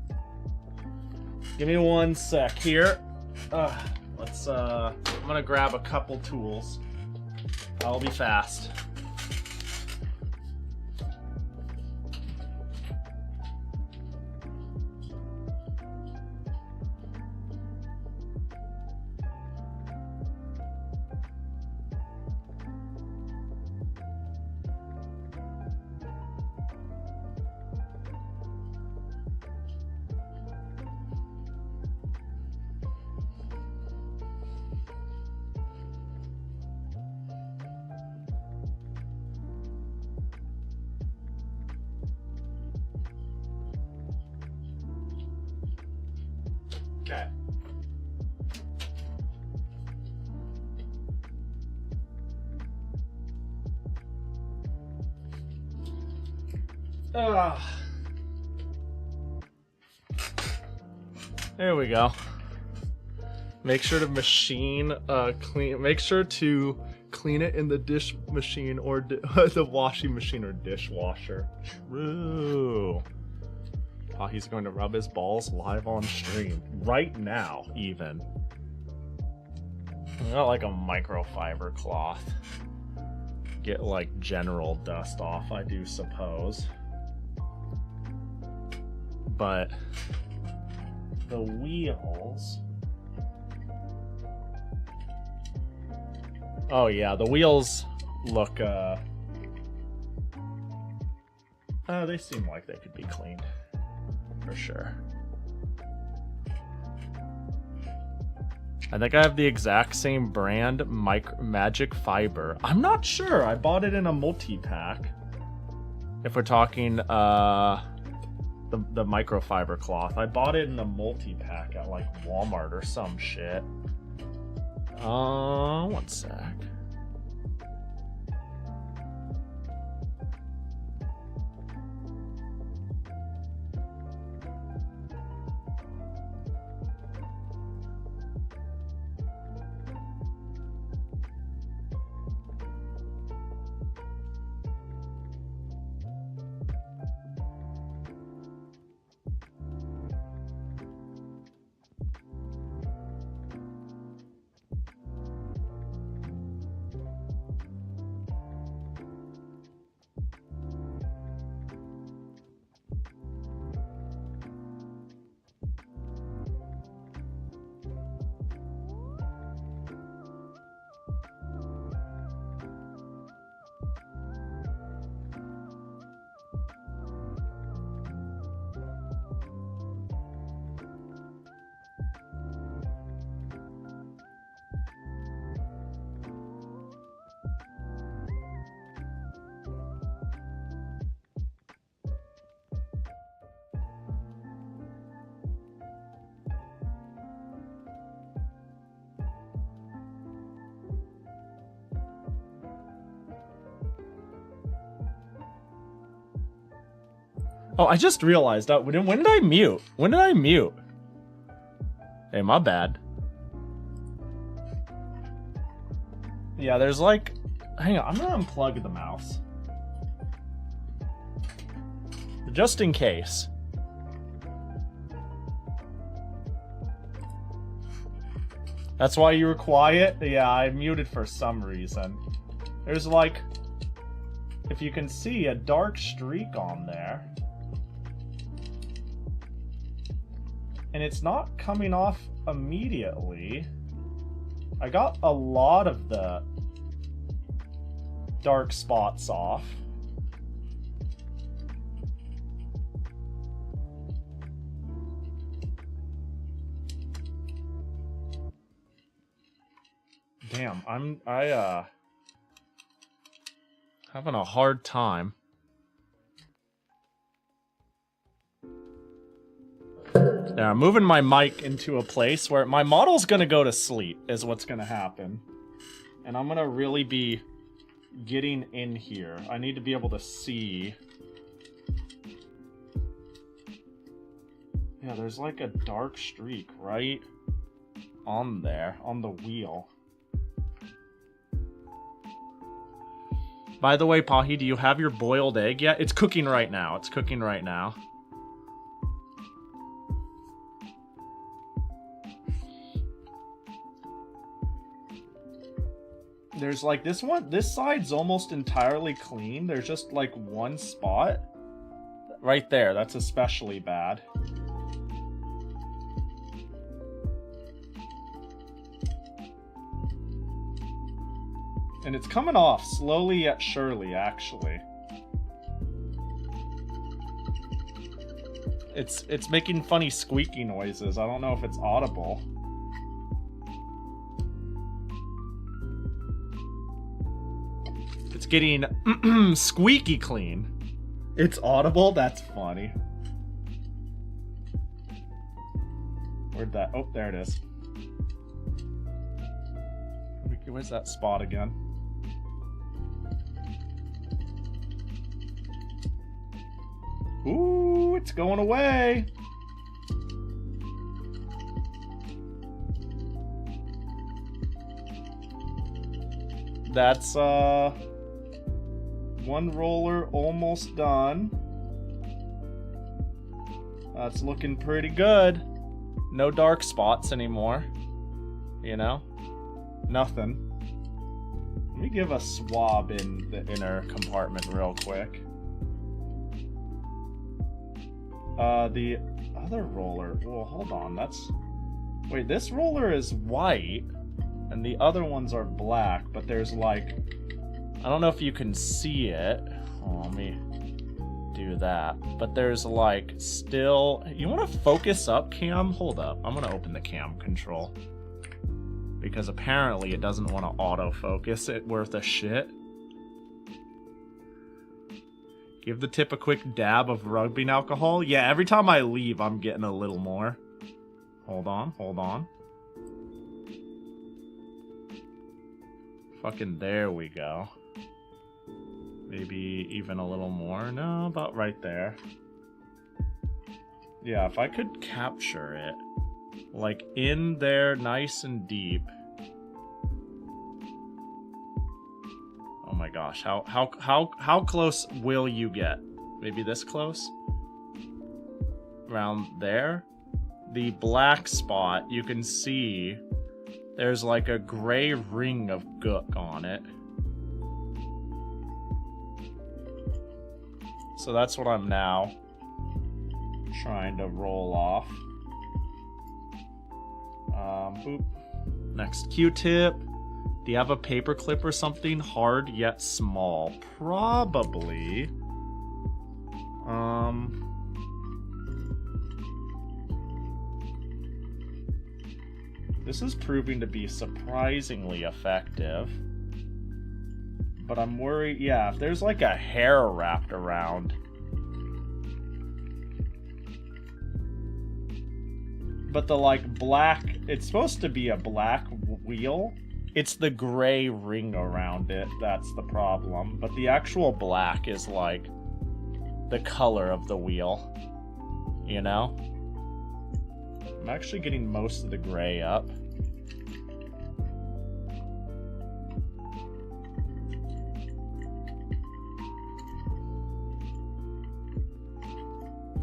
Give me one sec here. I'm gonna grab a couple tools. I'll be fast. Okay. There we go. Make sure to clean. Make sure to clean it in the dish machine or the washing machine or dishwasher. True. Oh, he's going to rub his balls live on stream right now, even. Not like a microfiber cloth. Get like general dust off, I do suppose. But the wheels. Oh yeah, the wheels look they seem like they could be cleaned. For sure. I think I have the exact same brand Magic Fiber. I'm not sure. I bought it in a multi-pack. If we're talking the microfiber cloth. I bought it in a multi-pack at like Walmart or some shit. One sec. Oh, I just realized, when did I mute? When did I mute? Hey, my bad. Yeah, there's like... Hang on, I'm gonna unplug the mouse. Just in case. That's why you were quiet? Yeah, I muted for some reason. There's like... If you can see, a dark streak on there. And it's not coming off immediately. I got a lot of the dark spots off. Damn, I having a hard time. Yeah, I'm moving my mic into a place where my model's gonna go to sleep, is what's gonna happen. And I'm gonna really be getting in here. I need to be able to see. Yeah, there's like a dark streak right on there, on the wheel. By the way, Pahi, do you have your boiled egg yet? It's cooking right now. It's cooking right now. There's like this one, this side's almost entirely clean. There's just like one spot right there. That's especially bad. And it's coming off slowly yet surely, actually. It's making funny squeaky noises. I don't know if it's audible. It's getting squeaky clean. It's audible? That's funny. Where'd that... Oh, there it is. Where's that spot again? Ooh, it's going away. That's one roller almost done. That's looking pretty good. No dark spots anymore. You know? Nothing. Let me give a swab in the inner compartment real quick. The other roller... Well, hold on, that's... Wait, this roller is white, and the other ones are black, but there's like... I don't know if you can see it. Oh, let me do that. But there's like still... You want to focus up, cam? Hold up. I'm going to open the cam control. Because apparently it doesn't want to autofocus it worth a shit. Give the tip a quick dab of rubbing alcohol. Yeah, every time I leave, I'm getting a little more. Hold on, hold on. Fucking there we go. Maybe even a little more. No, about right there. Yeah, if I could capture it. Like in there, nice and deep. Oh my gosh, how close will you get? Maybe this close? Around there? The black spot, you can see there's like a gray ring of gook on it. So that's what I'm now trying to roll off. Boop. Next Q-tip. Do you have a paper clip or something? Hard yet small. Probably. This is proving to be surprisingly effective. But I'm worried, yeah, if there's like a hair wrapped around. But the like black, it's supposed to be a black wheel. It's the gray ring around it that's the problem. But the actual black is like the color of the wheel, you know? I'm actually getting most of the gray up.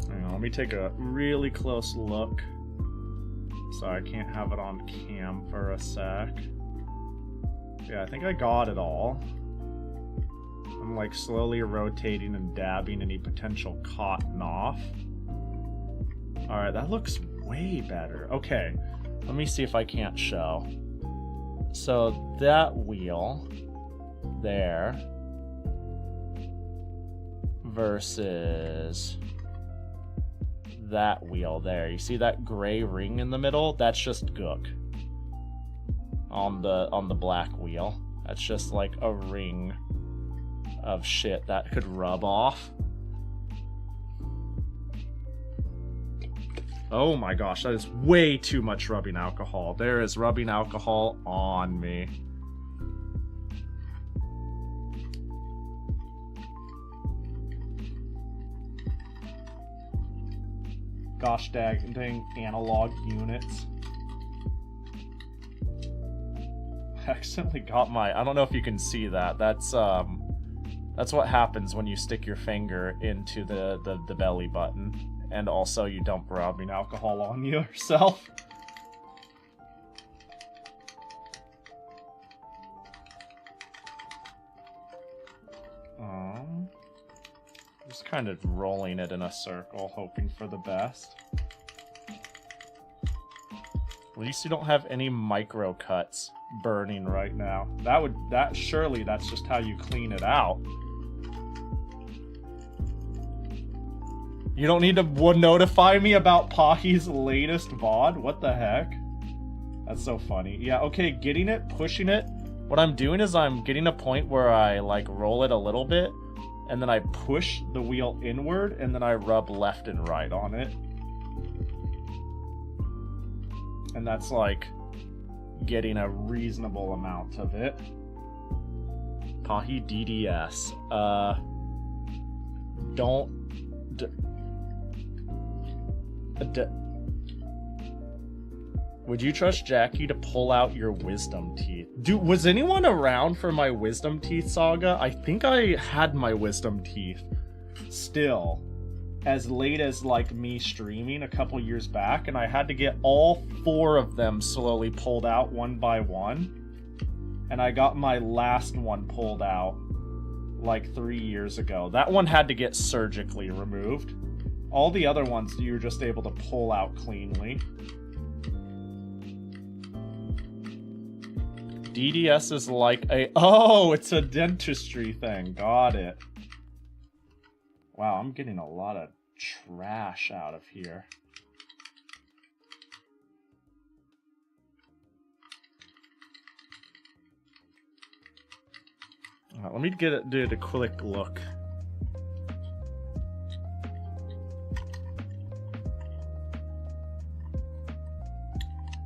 Hang on, let me take a really close look. Sorry, I can't have it on cam for a sec. Yeah, I think I got it all. I'm like slowly rotating and dabbing any potential cotton off. Alright, that looks way better. Okay, let me see if I can't show. So that wheel there versus that wheel there. You see that gray ring in the middle? That's just gook on the black wheel. That's just like a ring of shit that could rub off. Oh my gosh, that is way too much rubbing alcohol. There is rubbing alcohol on me. Gosh dang analog units. I accidentally got my... I don't know if you can see that. That's what happens when you stick your finger into the belly button. And also you dump rubbing alcohol on yourself. Just kind of rolling it in a circle, hoping for the best. At least you don't have any micro cuts burning right now. Surely that's just how you clean it out. You don't need to notify me about Pahi's latest VOD? What the heck? That's so funny. Yeah, okay, getting it, pushing it. What I'm doing is I'm getting a point where I like roll it a little bit, and then I push the wheel inward, and then I rub left and right on it. And that's like getting a reasonable amount of it. Pahi DDS. Would you trust Jackie to pull out your wisdom teeth? Dude, was anyone around for my wisdom teeth saga? I think I had my wisdom teeth still as late as like me streaming a couple years back, and I had to get all 4 of them slowly pulled out one by one. And I got my last one pulled out like 3 years ago. That one had to get surgically removed. All the other ones you were just able to pull out cleanly. DDS is like a... Oh, it's a dentistry thing. Got it. Wow, I'm getting a lot of trash out of here. Let me do a quick look.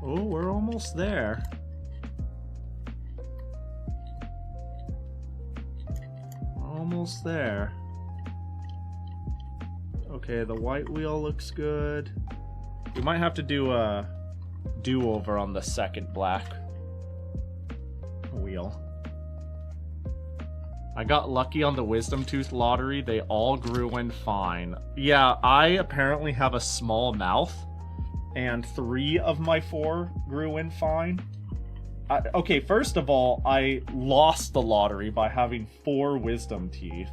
Oh, we're almost there. Almost there. Okay, the white wheel looks good. We might have to do a do-over on the second black wheel. I got lucky on the wisdom tooth lottery. They all grew in fine. Yeah, I apparently have a small mouth, and 3 of my 4 grew in fine. Okay, first of all, I lost the lottery by having 4 wisdom teeth.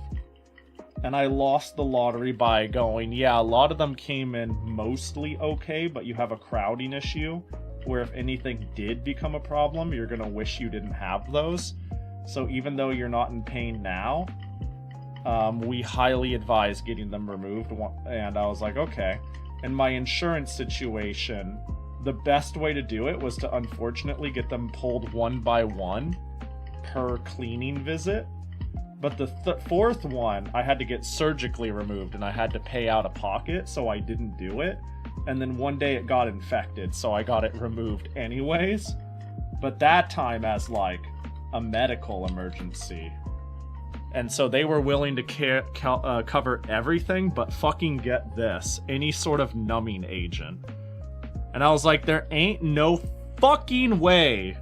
And I lost the lottery by going, yeah, a lot of them came in mostly okay, but you have a crowding issue, where if anything did become a problem, you're gonna wish you didn't have those. So even though you're not in pain now, we highly advise getting them removed. And I was like, okay. In my insurance situation, the best way to do it was to unfortunately get them pulled one by one per cleaning visit. But the 4th one, I had to get surgically removed and I had to pay out of pocket, so I didn't do it. And then one day it got infected, so I got it removed anyways. But that time as like a medical emergency. And so they were willing to cover everything, but fucking get this, any sort of numbing agent. And I was like, there ain't no fucking way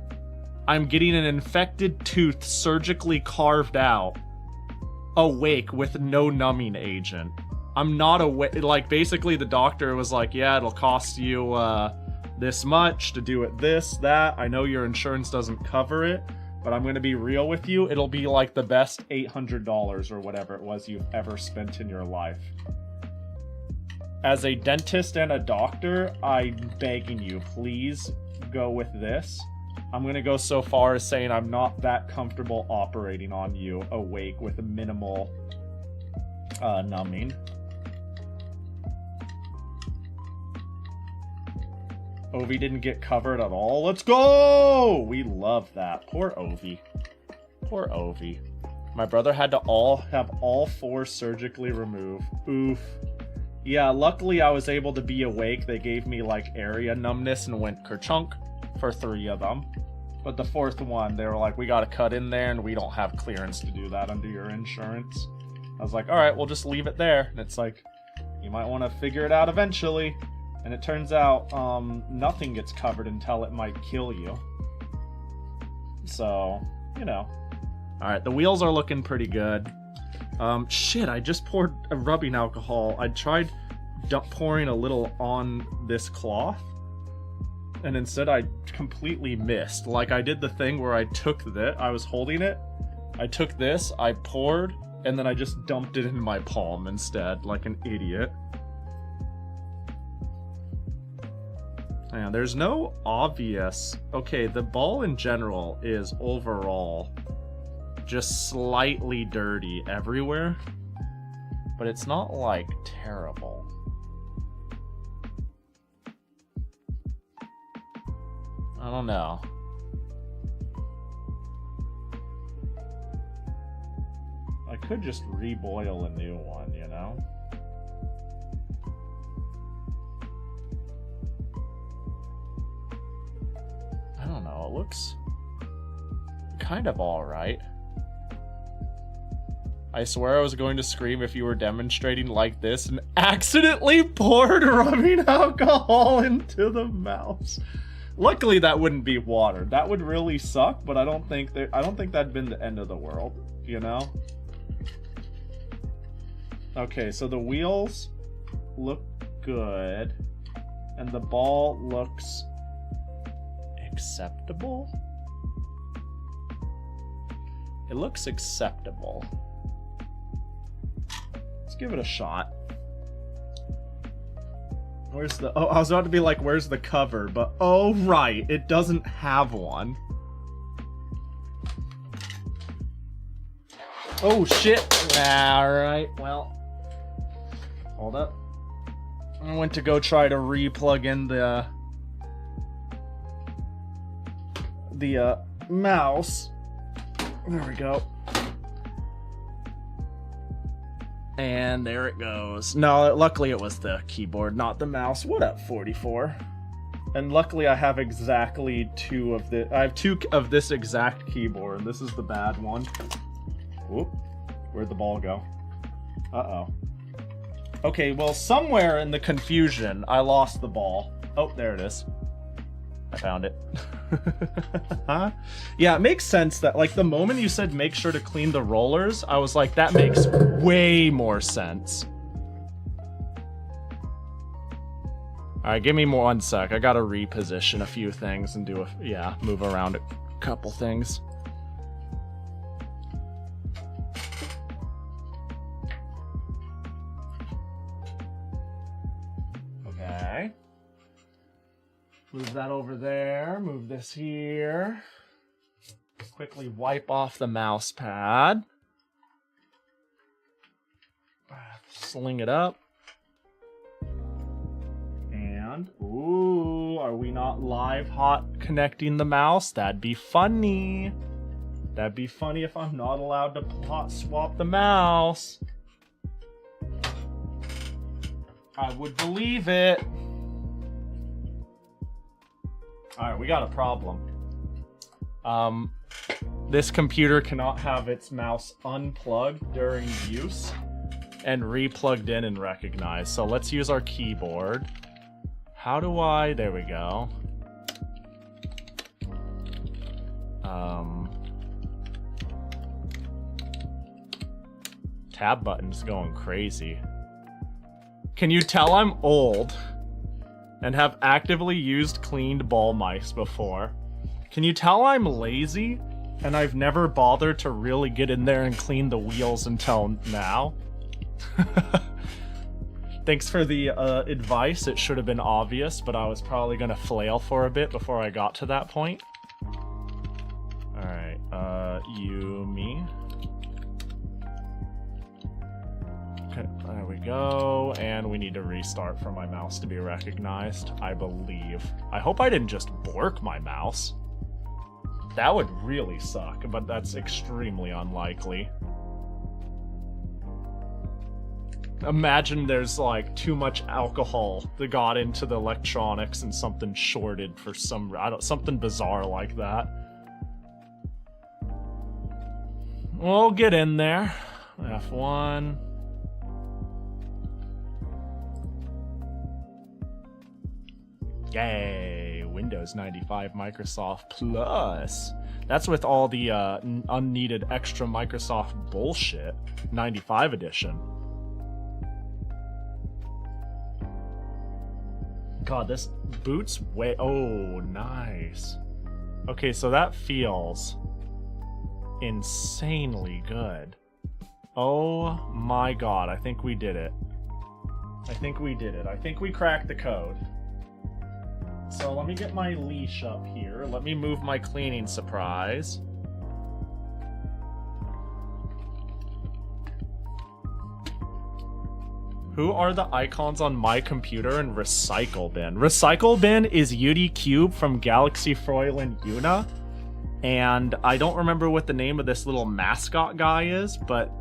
I'm getting an infected tooth surgically carved out awake with no numbing agent. I'm not awake. Like, basically the doctor was like, yeah, it'll cost you this much to do it, this, that. I know your insurance doesn't cover it, but I'm going to be real with you. It'll be like the best $800 or whatever it was you've ever spent in your life. As a dentist and a doctor, I'm begging you, please go with this. I'm going to go so far as saying I'm not that comfortable operating on you awake with minimal numbing. Ovi didn't get covered at all. Let's go! We love that. Poor Ovi. Poor Ovi. My brother had to have all 4 surgically removed. Oof. Yeah, luckily I was able to be awake. They gave me like area numbness and went kerchunk for 3 of them. But the 4th one, they were like, we gotta cut in there and we don't have clearance to do that under your insurance. I was like, alright, we'll just leave it there. And it's like, you might want to figure it out eventually. And it turns out nothing gets covered until it might kill you. So, you know. Alright, the wheels are looking pretty good. Shit, I just poured a rubbing alcohol. I tried pouring a little on this cloth, and instead I completely missed. Like, I did the thing where I took I was holding it, I took this, I poured, and then I just dumped it in my palm instead, like an idiot. Yeah, there's no obvious... Okay, the ball in general is overall just slightly dirty everywhere, but it's not, like, terrible. I don't know. I could just reboil a new one, you know? I don't know, it looks kind of alright. I swear I was going to scream if you were demonstrating like this and accidentally poured rubbing alcohol into the mouse. Luckily that wouldn't be water. That would really suck, but I don't think that'd been the end of the world, you know? Okay, so the wheels look good and the ball looks acceptable? It looks acceptable. Let's give it a shot. Where's the... Oh, I was about to be like, where's the cover? But, oh, right. It doesn't have one. Oh, shit. Alright, well. Hold up. I went to go try to re-plug in the mouse. There we go. And there it goes. No, luckily it was the keyboard, not the mouse. What up, 44? And luckily I have exactly 2 of the... I have 2 of this exact keyboard. This is the bad one. Whoop. Where'd the ball go? Uh-oh. Okay, well, somewhere in the confusion, I lost the ball. Oh, there it is. I found it. Huh? Yeah, it makes sense that, like, the moment you said make sure to clean the rollers, I was like, that makes way more sense. Alright, give me 1 sec. I gotta reposition a few things and do move around a couple things. Okay. Move that over there. Move this here. Quickly wipe off the mouse pad. Sling it up. And, ooh, are we not live hot connecting the mouse? That'd be funny. That'd be funny if I'm not allowed to hot swap the mouse. I would believe it. Alright, we got a problem. This computer cannot have its mouse unplugged during use and re-plugged in and recognized. So let's use our keyboard. How do I... There we go. Tab button's going crazy. Can you tell I'm old and have actively used cleaned ball mice before? Can you tell I'm lazy and I've never bothered to really get in there and clean the wheels until now? Thanks for the advice. It should have been obvious, but I was probably gonna flail for a bit before I got to that point. Alright, me. Okay, there we go, and we need to restart for my mouse to be recognized, I believe. I hope I didn't just bork my mouse. That would really suck, but that's extremely unlikely. Imagine there's like too much alcohol that got into the electronics and something shorted for something bizarre like that. We'll get in there. F1. Yay, Windows 95 Microsoft Plus. That's with all the unneeded extra Microsoft bullshit. 95 edition. God, this boots way... Oh, nice. Okay, so that feels insanely good. Oh my god, I think we did it. I think we did it. I think we cracked the code. So let me get my leash up here. Let me move my cleaning surprise. Who are the icons on my computer in Recycle Bin? Recycle Bin is Yuri Cube from Galaxy Fräulein Yuna. And I don't remember what the name of this little mascot guy is, but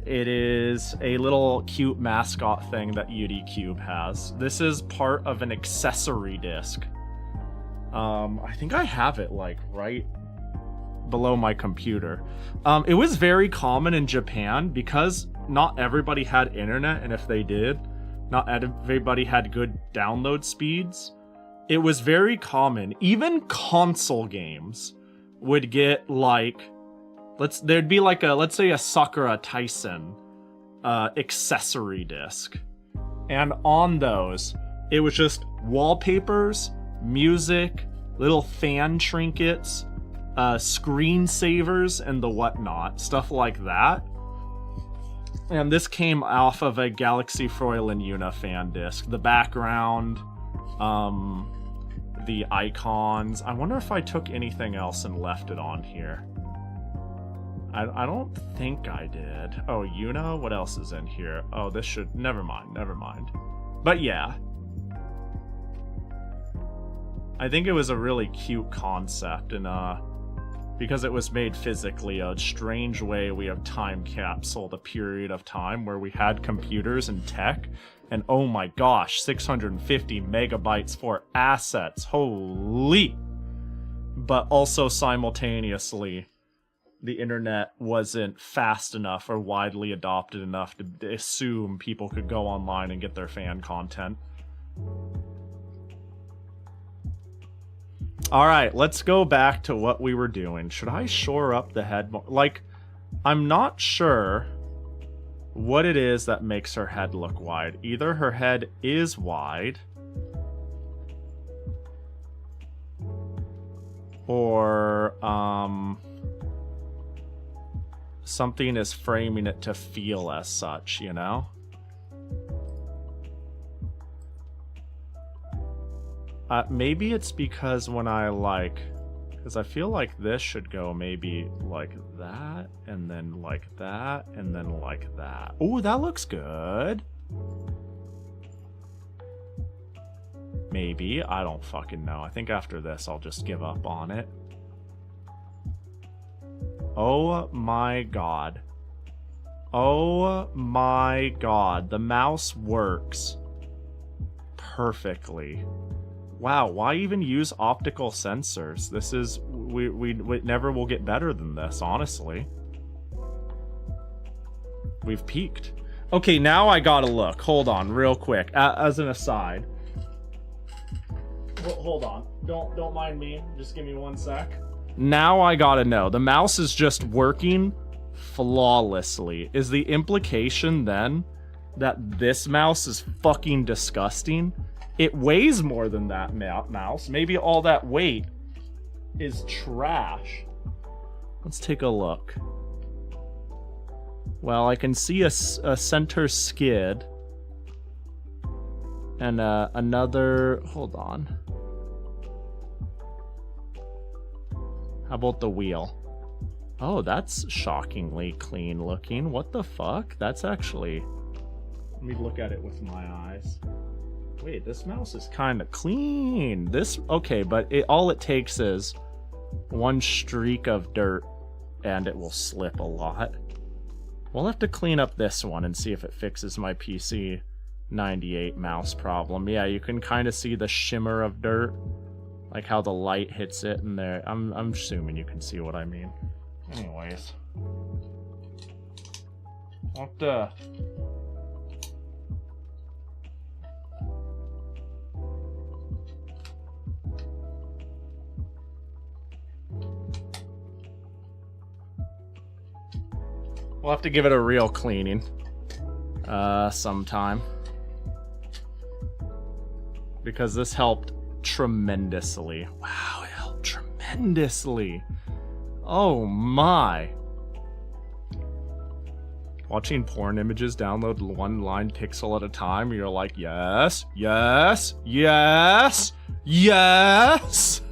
it is a little cute mascot thing that Yuri Cube has. This is part of an accessory disc. I think I have it like right below my computer. It was very common in Japan because not everybody had internet, and if they did, not everybody had good download speeds. It was very common. Even console games would get like, there'd be like let's say a Sakura Tyson accessory disc. And on those, it was just wallpapers, music, little fan trinkets, screensavers, and the whatnot. Stuff like that. And this came off of a Galaxy Fräulein Yuna fan disc. The background, the icons. I wonder if I took anything else and left it on here. I don't think I did. Oh, Yuna? What else is in here? Oh, this should... Never mind. But yeah. I think it was a really cute concept, and because it was made physically, a strange way we have time capsuled a period of time where we had computers and tech, and oh my gosh, 650 megabytes for assets, holy! But also simultaneously, the internet wasn't fast enough or widely adopted enough to assume people could go online and get their fan content. Alright, let's go back to what we were doing. Should I shore up the head more? Like, I'm not sure what it is that makes her head look wide. Either her head is wide, or, something is framing it to feel as such, you know? Maybe it's because when I because I feel like this should go maybe like that, and then like that, and then like that. Ooh, that looks good. Maybe, I don't fucking know. I think after this I'll just give up on it. Oh my god. Oh my god. The mouse works perfectly. Wow, why even use optical sensors? This is... We never will get better than this, honestly. We've peaked. Okay, now I gotta look. Hold on, real quick. As an aside. Well, hold on. Don't mind me. Just give me 1 sec. Now I gotta know. The mouse is just working flawlessly. Is the implication then that this mouse is fucking disgusting? It weighs more than that mouse. Maybe all that weight is trash. Let's take a look. Well, I can see a center skid. And another... Hold on. How about the wheel? Oh, that's shockingly clean looking. What the fuck? That's actually... Let me look at it with my eyes. Wait, this mouse is kind of clean. This... Okay, but all it takes is 1 streak of dirt and it will slip a lot. We'll have to clean up this one and see if it fixes my PC 98 mouse problem. Yeah, you can kind of see the shimmer of dirt. Like how the light hits it in there. I'm assuming you can see what I mean. Anyways. What the... We'll have to give it a real cleaning. Sometime. Because this helped tremendously. Wow, it helped tremendously. Oh my. Watching porn images download 1 line pixel at a time, you're like, yes, yes, yes, yes.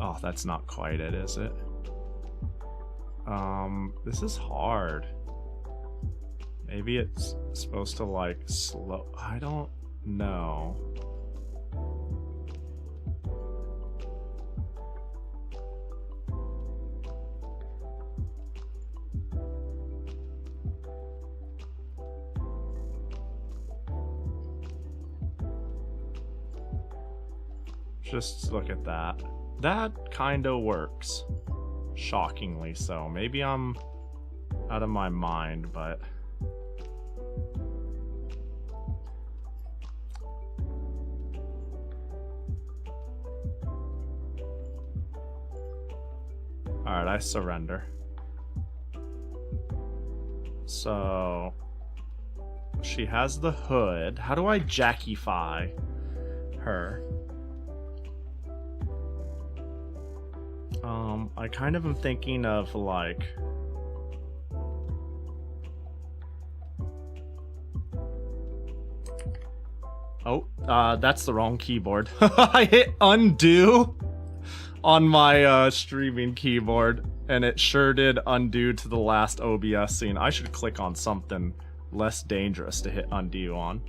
Oh, that's not quite it, is it? This is hard. Maybe it's supposed to, like, slow... I don't know. Just look at that. That kinda works. Shockingly so. Maybe I'm out of my mind, but... Alright, I surrender. So... She has the hood. How do I jackify her? I kind of am thinking of, like... Oh, that's the wrong keyboard. I hit undo on my streaming keyboard, and it sure did undo to the last OBS scene. I should click on something less dangerous to hit undo on.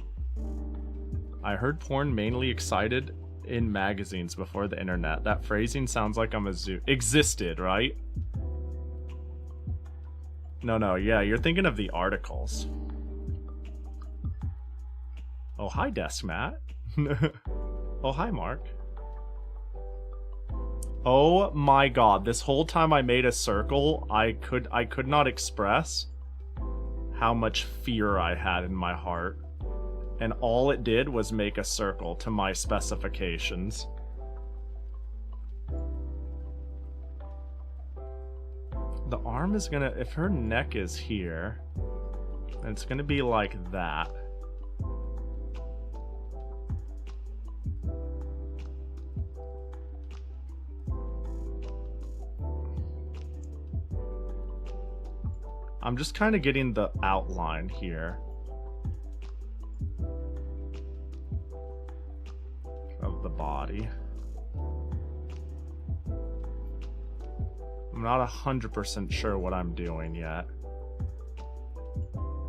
I heard porn mainly excited in magazines before the internet. That phrasing sounds like I'm a zoo. Existed, right? No, yeah, you're thinking of the articles. Oh, hi, Desk Matt. Oh, hi, Mark. Oh my god, this whole time I made a circle, I could not express how much fear I had in my heart. And all it did was make a circle to my specifications. The arm is gonna... If her neck is here, then it's gonna be like that. I'm just kind of getting the outline here of the body. I'm not 100% sure what I'm doing yet.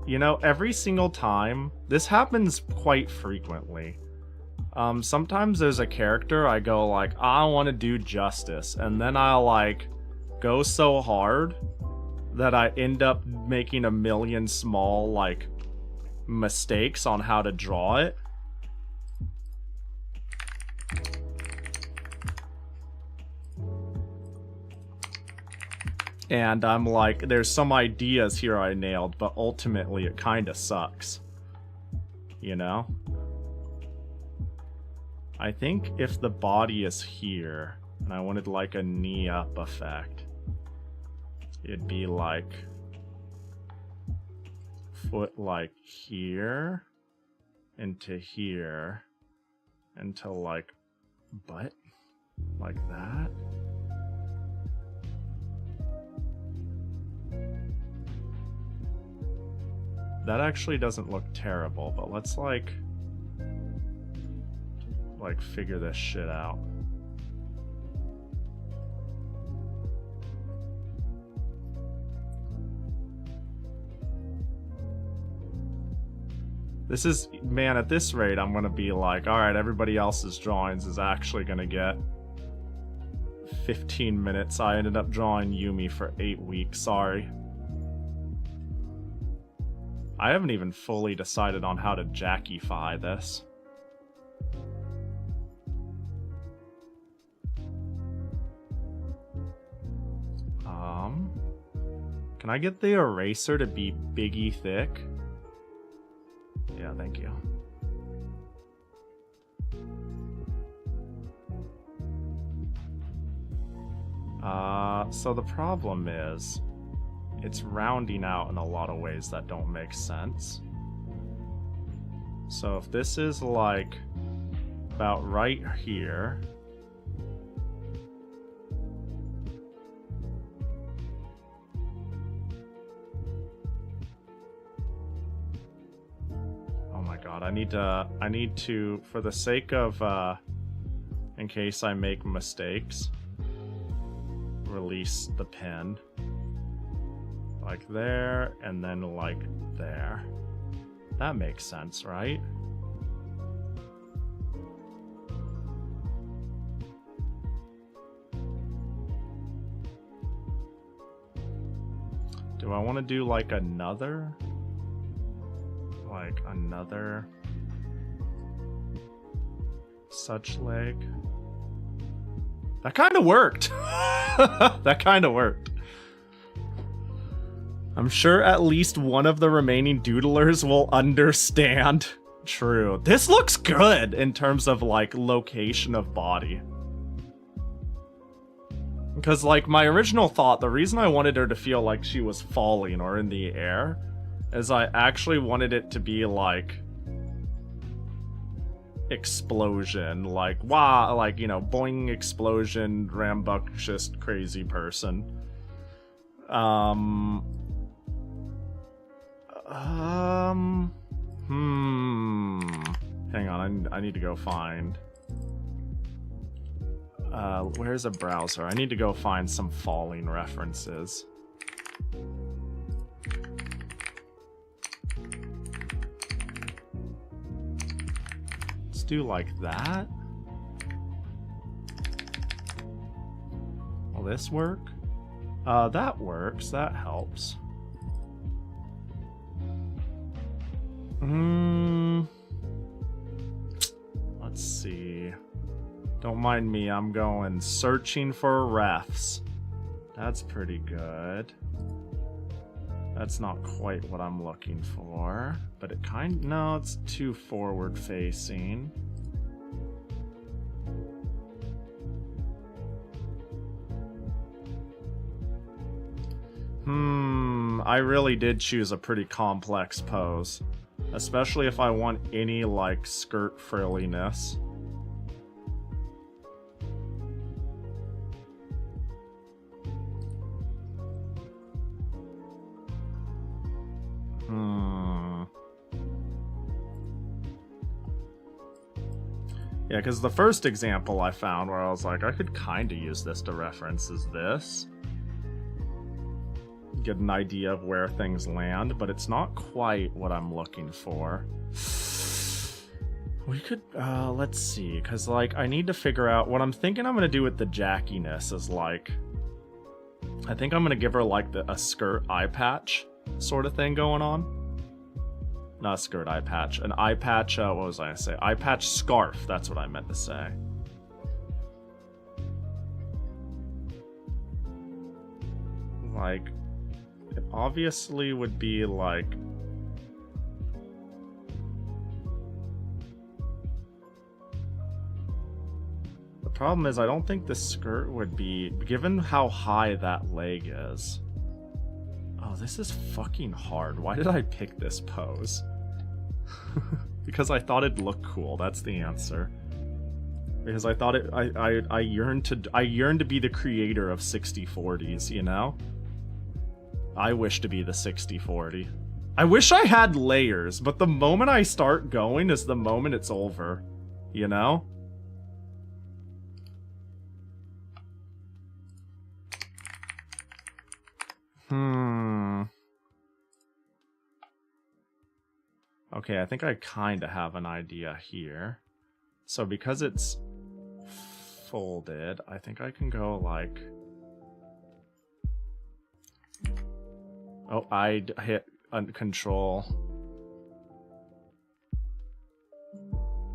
You know, every single time, this happens quite frequently. Sometimes there's a character I go like, I want to do justice, and then I'll like go so hard that I end up making a million small like mistakes on how to draw it. And I'm like, there's some ideas here I nailed, but ultimately it kind of sucks. You know? I think if the body is here, and I wanted like a knee up effect, it'd be like foot like here, into here, into like butt, like that. That actually doesn't look terrible, but let's like figure this shit out. This is, man, at this rate, I'm gonna be like, alright, everybody else's drawings is actually gonna get 15 minutes. I ended up drawing Yumi for 8 weeks, sorry. I haven't even fully decided on how to Jackify this. Can I get the eraser to be biggy thick? Yeah, thank you. So the problem is, it's rounding out in a lot of ways that don't make sense. So if this is like about right here, oh my god, I need to, for the sake of, in case I make mistakes, release the pen. Like there, and then like there. That makes sense, right? Do I want to do like another such leg? That kind of worked. That kind of worked. I'm sure at least one of the remaining doodlers will understand. True. This looks good in terms of like location of body. Because like my original thought, the reason I wanted her to feel like she was falling or in the air is I actually wanted it to be like explosion, like wow, like, you know, boing, explosion, rambunctious, crazy person. Hang on, I need to go find where's a browser? I need to go find some falling references. Let's do like that. Will this work? That works. That helps. Let's see. Don't mind me, I'm going searching for refs. That's pretty good. That's not quite what I'm looking for, but it no, it's too forward facing. I really did choose a pretty complex pose, especially if I want any like skirt frilliness. Yeah, because the first example I found where I was like, I could kind of use this to reference is this. Get an idea of where things land, but it's not quite what I'm looking for. We could, let's see, because, like, I need to figure out what I'm thinking I'm going to do with the jackiness is, like, I think I'm going to give her, like, a skirt eye patch sort of thing going on. Not a skirt, eye patch. An eye patch, what was I gonna say? Eye patch scarf, that's what I meant to say. Like, it obviously would be like... The problem is I don't think the skirt would be, given how high that leg is. Oh, this is fucking hard. Why did I pick this pose? Because I thought it'd look cool, that's the answer. Because I thought it, I yearned to be the creator of 60/40s, you know? I wish to be the 60/40. I wish I had layers, but the moment I start going is the moment it's over, you know? Okay, I think I kind of have an idea here. So because it's folded, I think I can go like... Oh, I hit control.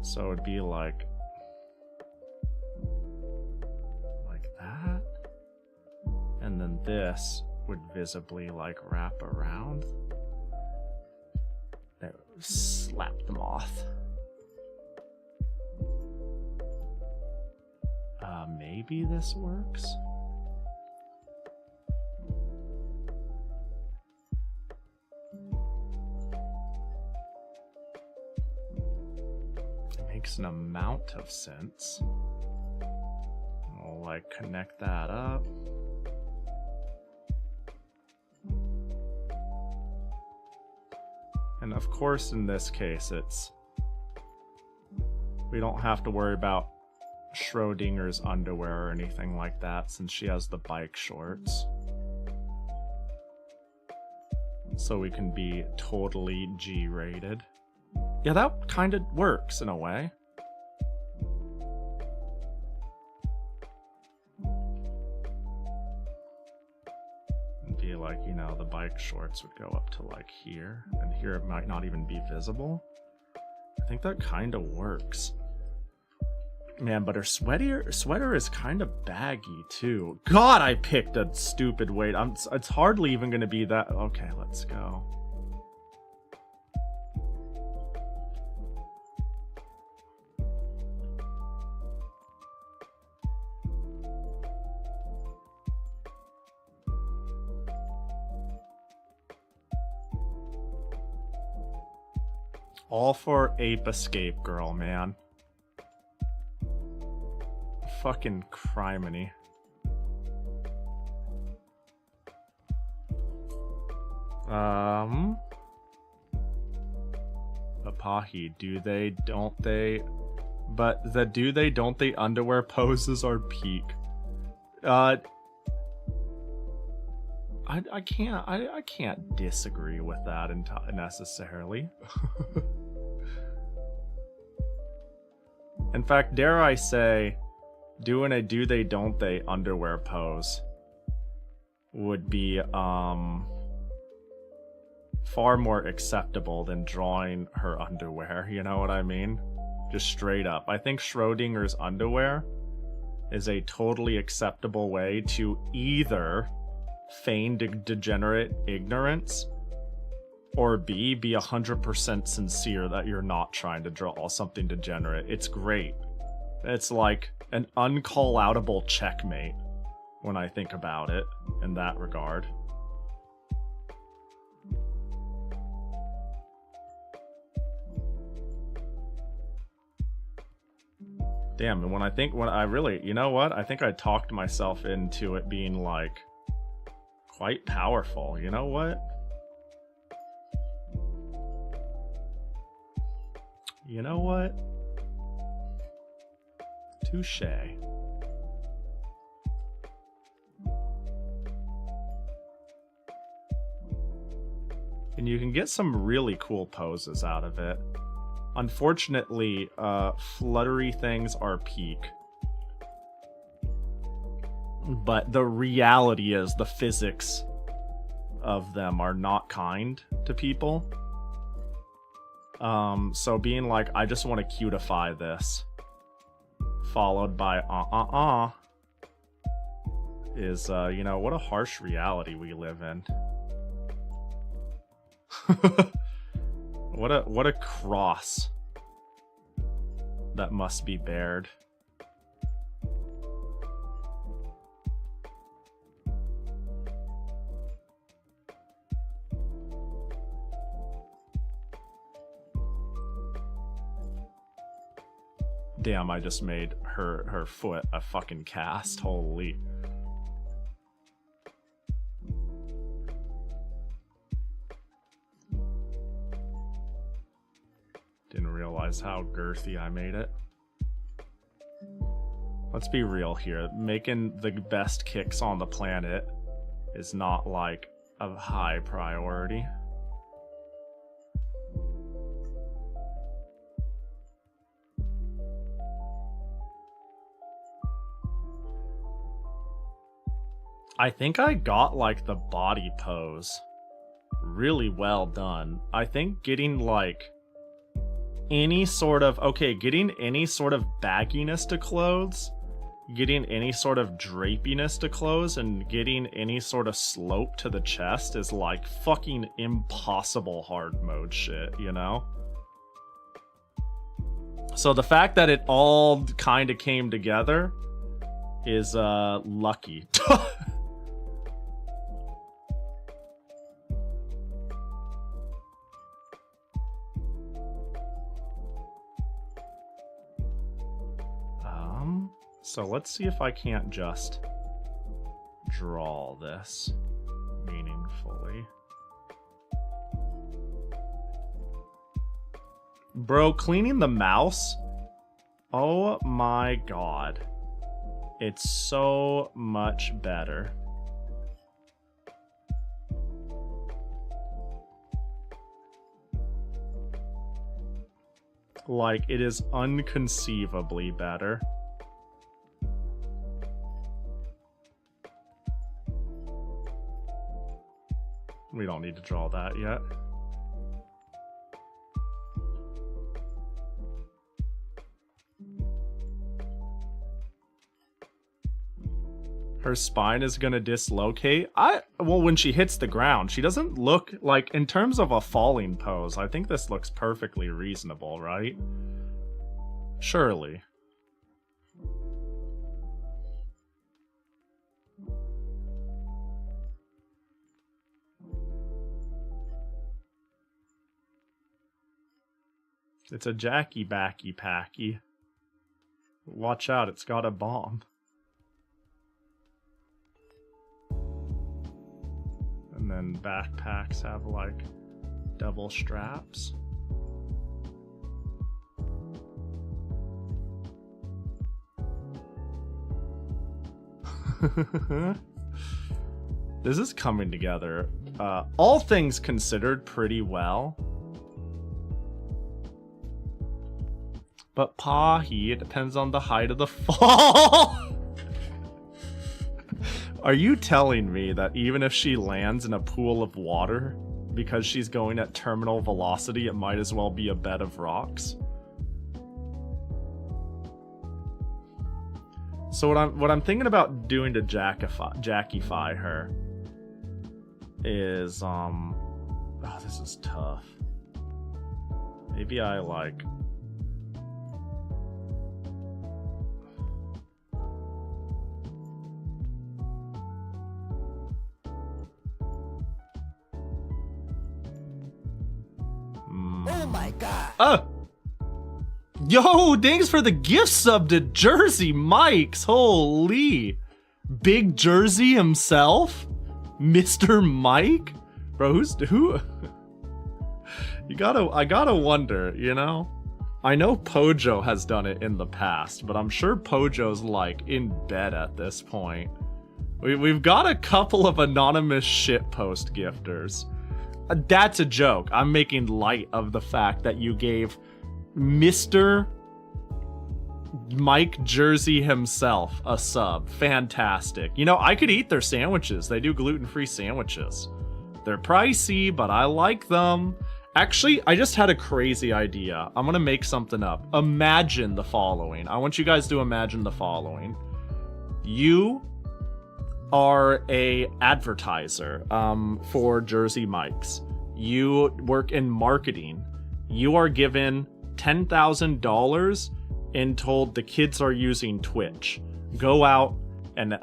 So it'd be like that. And then this would visibly like wrap around. There, slap them off. Maybe this works? It makes an amount of sense. I'll like connect that up. And of course, in this case, we don't have to worry about Schrodinger's underwear or anything like that, since she has the bike shorts. So we can be totally G-rated. Yeah, that kind of works in a way. Be like, you know, the bike shorts would go up to like here, and here it might not even be visible. I think that kind of works. Man, but her sweater is kind of baggy too. God, I picked a stupid weight. It's hardly even gonna be that. Okay, let's go. All for Ape Escape Girl, man. Fucking criminy. The Pahi, do they, don't they? But the do they, don't they underwear poses are peak. I can't disagree with that necessarily. In fact, dare I say, doing a do they don't they underwear pose would be far more acceptable than drawing her underwear, you know what I mean? Just straight up. I think Schrodinger's underwear is a totally acceptable way to either feign degenerate ignorance or B, be 100% sincere that you're not trying to draw something degenerate. It's great. It's like an uncall-outable checkmate when I think about it in that regard. Damn, and when I really, you know what? I think I talked myself into it being like quite powerful. You know what? You know what? Touche. And you can get some really cool poses out of it. Unfortunately, fluttery things are peak. But the reality is the physics of them are not kind to people. So being like, I just want to cutify this, followed by is, you know, what a harsh reality we live in. What a cross that must be bared. Damn, I just made her foot a fucking cast. Holy. Didn't realize how girthy I made it. Let's be real here. Making the best kicks on the planet is not like a high priority. I think I got like the body pose really well done. I think getting like any sort of, getting any sort of bagginess to clothes, getting any sort of drapiness to clothes, and getting any sort of slope to the chest is like fucking impossible hard mode shit, you know? So the fact that it all kind of came together is lucky. So let's see if I can't just draw this meaningfully. Bro, cleaning the mouse? Oh my god. It's so much better. Like, it is unconceivably better. We don't need to draw that yet. Her spine is gonna dislocate. Well, when she hits the ground, she doesn't look like, in terms of a falling pose, I think this looks perfectly reasonable, right? Surely. It's a Jackie Backy Packy. Watch out, it's got a bomb. And then backpacks have like double straps. This is coming together, all things considered, pretty well. But Pahi, it depends on the height of the fall. Are you telling me that even if she lands in a pool of water, because she's going at terminal velocity, it might as well be a bed of rocks? So what I'm thinking about doing to Jackify her is oh, this is tough. Maybe I like Oh my god. Yo, thanks for the gift sub to Jersey Mike's. Holy. Big Jersey himself? Mr. Mike? Bro, who? I gotta wonder, you know? I know Pojo has done it in the past, but I'm sure Pojo's like in bed at this point. We've got a couple of anonymous shitpost gifters. That's a joke. I'm making light of the fact that you gave Mr. Mike Jersey himself a sub. Fantastic. You know, I could eat their sandwiches. They do gluten-free sandwiches. They're pricey, but I like them. Actually, I just had a crazy idea. I'm gonna make something up. Imagine the following. I want you guys to imagine the following. You are a advertiser for Jersey Mike's. You work in marketing. You are given $10,000 and told the kids are using Twitch. Go out and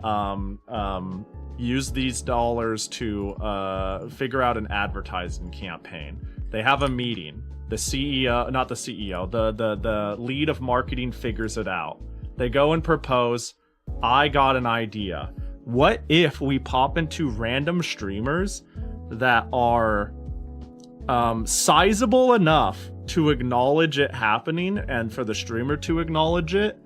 use these dollars to figure out an advertising campaign. They have a meeting. The CEO, not the CEO, the lead of marketing figures it out. They go and propose, I got an idea. What if we pop into random streamers that are sizable enough to acknowledge it happening and for the streamer to acknowledge it,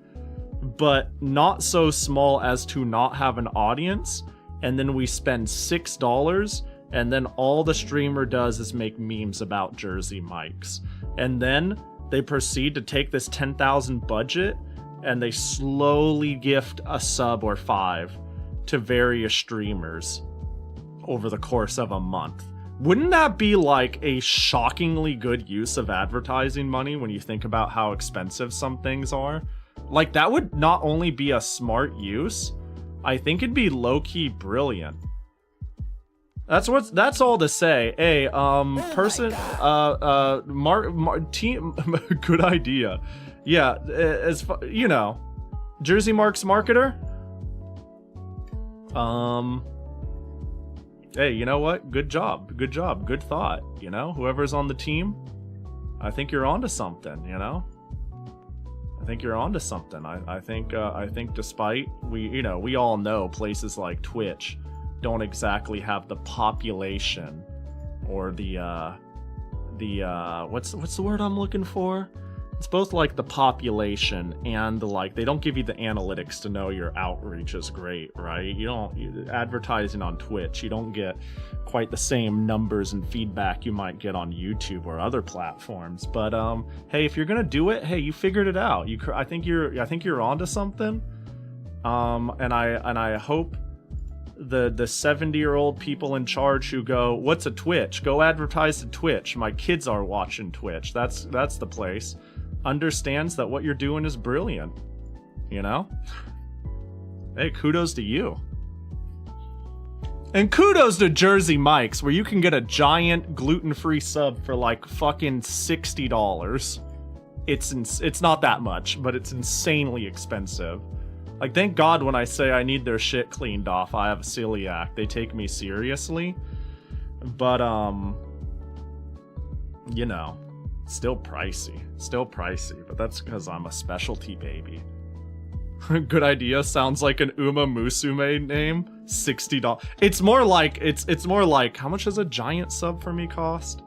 but not so small as to not have an audience, and then we spend $6 and then all the streamer does is make memes about Jersey Mike's. And then they proceed to take this 10,000 budget and they slowly gift a sub or 5 to various streamers over the course of a month. Wouldn't that be like a shockingly good use of advertising money when you think about how expensive some things are? Like, that would not only be a smart use, I think it'd be low-key brilliant. That's all to say. Hey, person, team, good idea. Yeah, as you know, Jersey Marks marketer. Hey, you know what? Good job, good thought. You know, whoever's on the team, I think you're onto something. You know, I think you're onto something. I think despite we all know places like Twitch don't exactly have the population or the what's the word I'm looking for? It's both like the population and the like, they don't give you the analytics to know your outreach is great, right? Advertising on Twitch, you don't get quite the same numbers and feedback you might get on YouTube or other platforms. But hey, if you're gonna do it, hey, you figured it out. I think you're onto something. And I hope the 70-year-old people in charge who go, what's a Twitch? Go advertise to Twitch. My kids are watching Twitch. That's the place. Understands that what you're doing is brilliant. You know? Hey, kudos to you. And kudos to Jersey Mike's, where you can get a giant gluten-free sub for like fucking $60. It's not that much, but it's insanely expensive. Like, thank God when I say I need their shit cleaned off, I have a celiac. They take me seriously. But, you know, still pricey. But that's because I'm a specialty baby. Good idea. Sounds like an Uma Musume name. $60. It's more like, how much does a giant sub for me cost?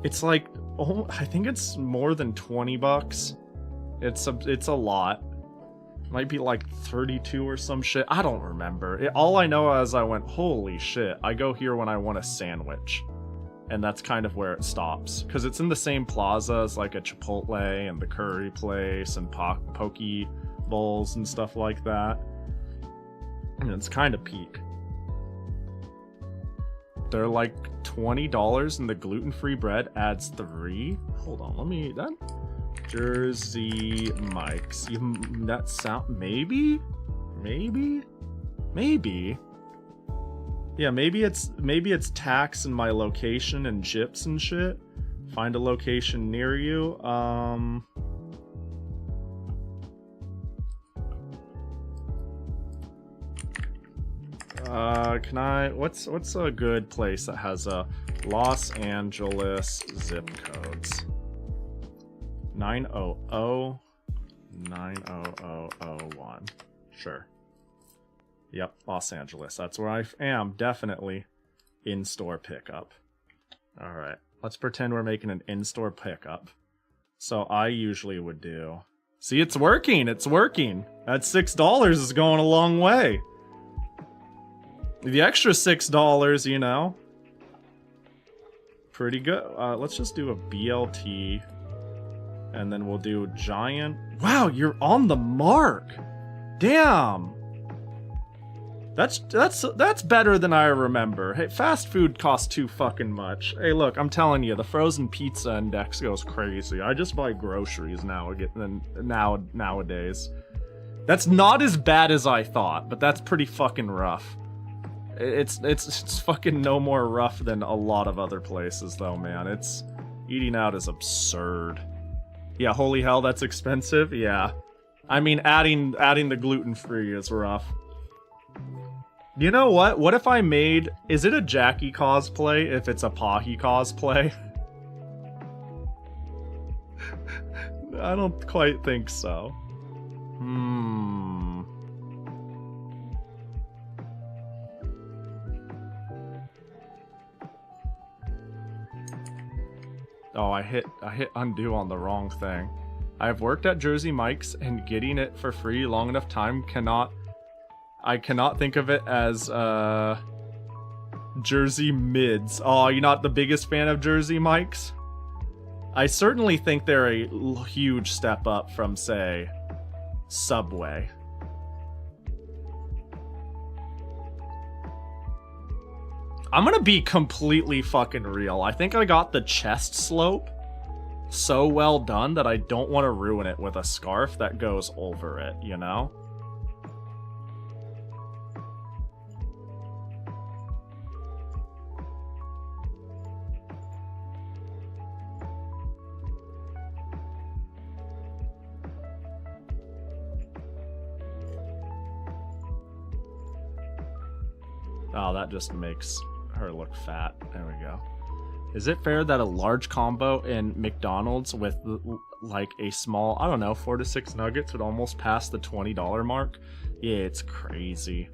It's like, oh, I think it's more than $20. It's a lot. Might be like 32 or some shit. I don't remember. All I know is I went, holy shit, I go here when I want a sandwich. And that's kind of where it stops. Because it's in the same plaza as like a Chipotle and the curry place and poke bowls and stuff like that. And it's kind of peak. They're like $20 and the gluten-free bread adds 3. Hold on, that Jersey Mike's. That sound, maybe? Yeah, maybe it's tax and my location and chips and shit. Find a location near you. What's a good place that has a Los Angeles zip codes? 900 90001. Sure. Yep, Los Angeles. That's where I am, definitely. In-store pickup. Alright, let's pretend we're making an in-store pickup. So I usually would do... See, it's working! That $6 is going a long way. The extra $6, you know. Pretty good. Let's just do a BLT. And then we'll do giant... Wow, you're on the mark! Damn! That's better than I remember. Hey, fast food costs too fucking much. Hey, look, I'm telling you, the frozen pizza index goes crazy. I just buy groceries nowadays. That's not as bad as I thought, but that's pretty fucking rough. It's fucking no more rough than a lot of other places, though, man. Eating out is absurd. Yeah, holy hell, that's expensive. Yeah, I mean, adding the gluten-free is rough. You know what? What if I made... Is it a Jackie cosplay if it's a Pahi cosplay? I don't quite think so. Oh, I hit undo on the wrong thing. I've worked at Jersey Mike's, and getting it for free long enough time I cannot think of it as, Jersey Mids. Oh, you're not the biggest fan of Jersey Mike's? I certainly think they're a huge step up from, say, Subway. I'm gonna be completely fucking real. I think I got the chest slope so well done that I don't want to ruin it with a scarf that goes over it, you know? Oh, that just makes her look fat. There we go. Is it fair that a large combo in McDonald's with like a small, I don't know, 4 to 6 nuggets would almost pass the $20 mark? Yeah, it's crazy.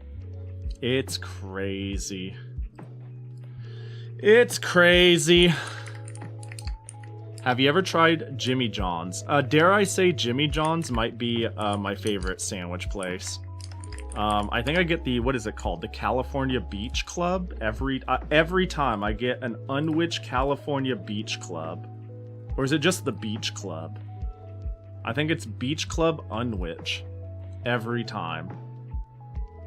It's crazy. It's crazy. Have you ever tried Jimmy John's? Dare I say Jimmy John's might be my favorite sandwich place. I think I get the, what is it called? The California Beach Club. Every time I get an Unwich California Beach Club. Or is it just the Beach Club? I think it's Beach Club Unwich. Every time.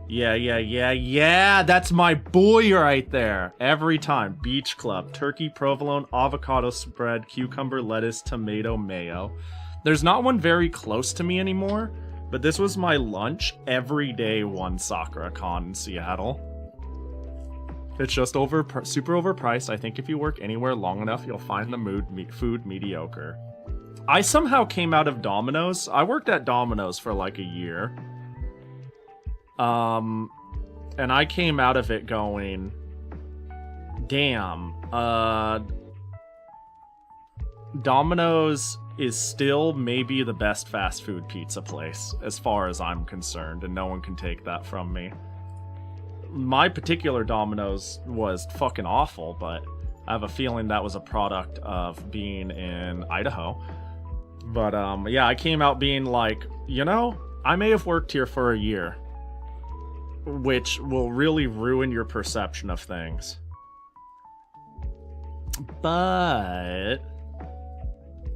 Yeah, that's my boy right there. Every time. Beach Club. Turkey, provolone, avocado spread, cucumber, lettuce, tomato, mayo. There's not one very close to me anymore. But this was my lunch every day one Sakura-con in Seattle. It's just super overpriced. I think if you work anywhere long enough, you'll find the food mediocre. I somehow came out of Domino's. I worked at Domino's for like a year. And I came out of it going, damn, Domino's is still maybe the best fast food pizza place, as far as I'm concerned, and no one can take that from me. My particular Domino's was fucking awful, but I have a feeling that was a product of being in Idaho. But, yeah, I came out being like, you know, I may have worked here for a year, which will really ruin your perception of things. But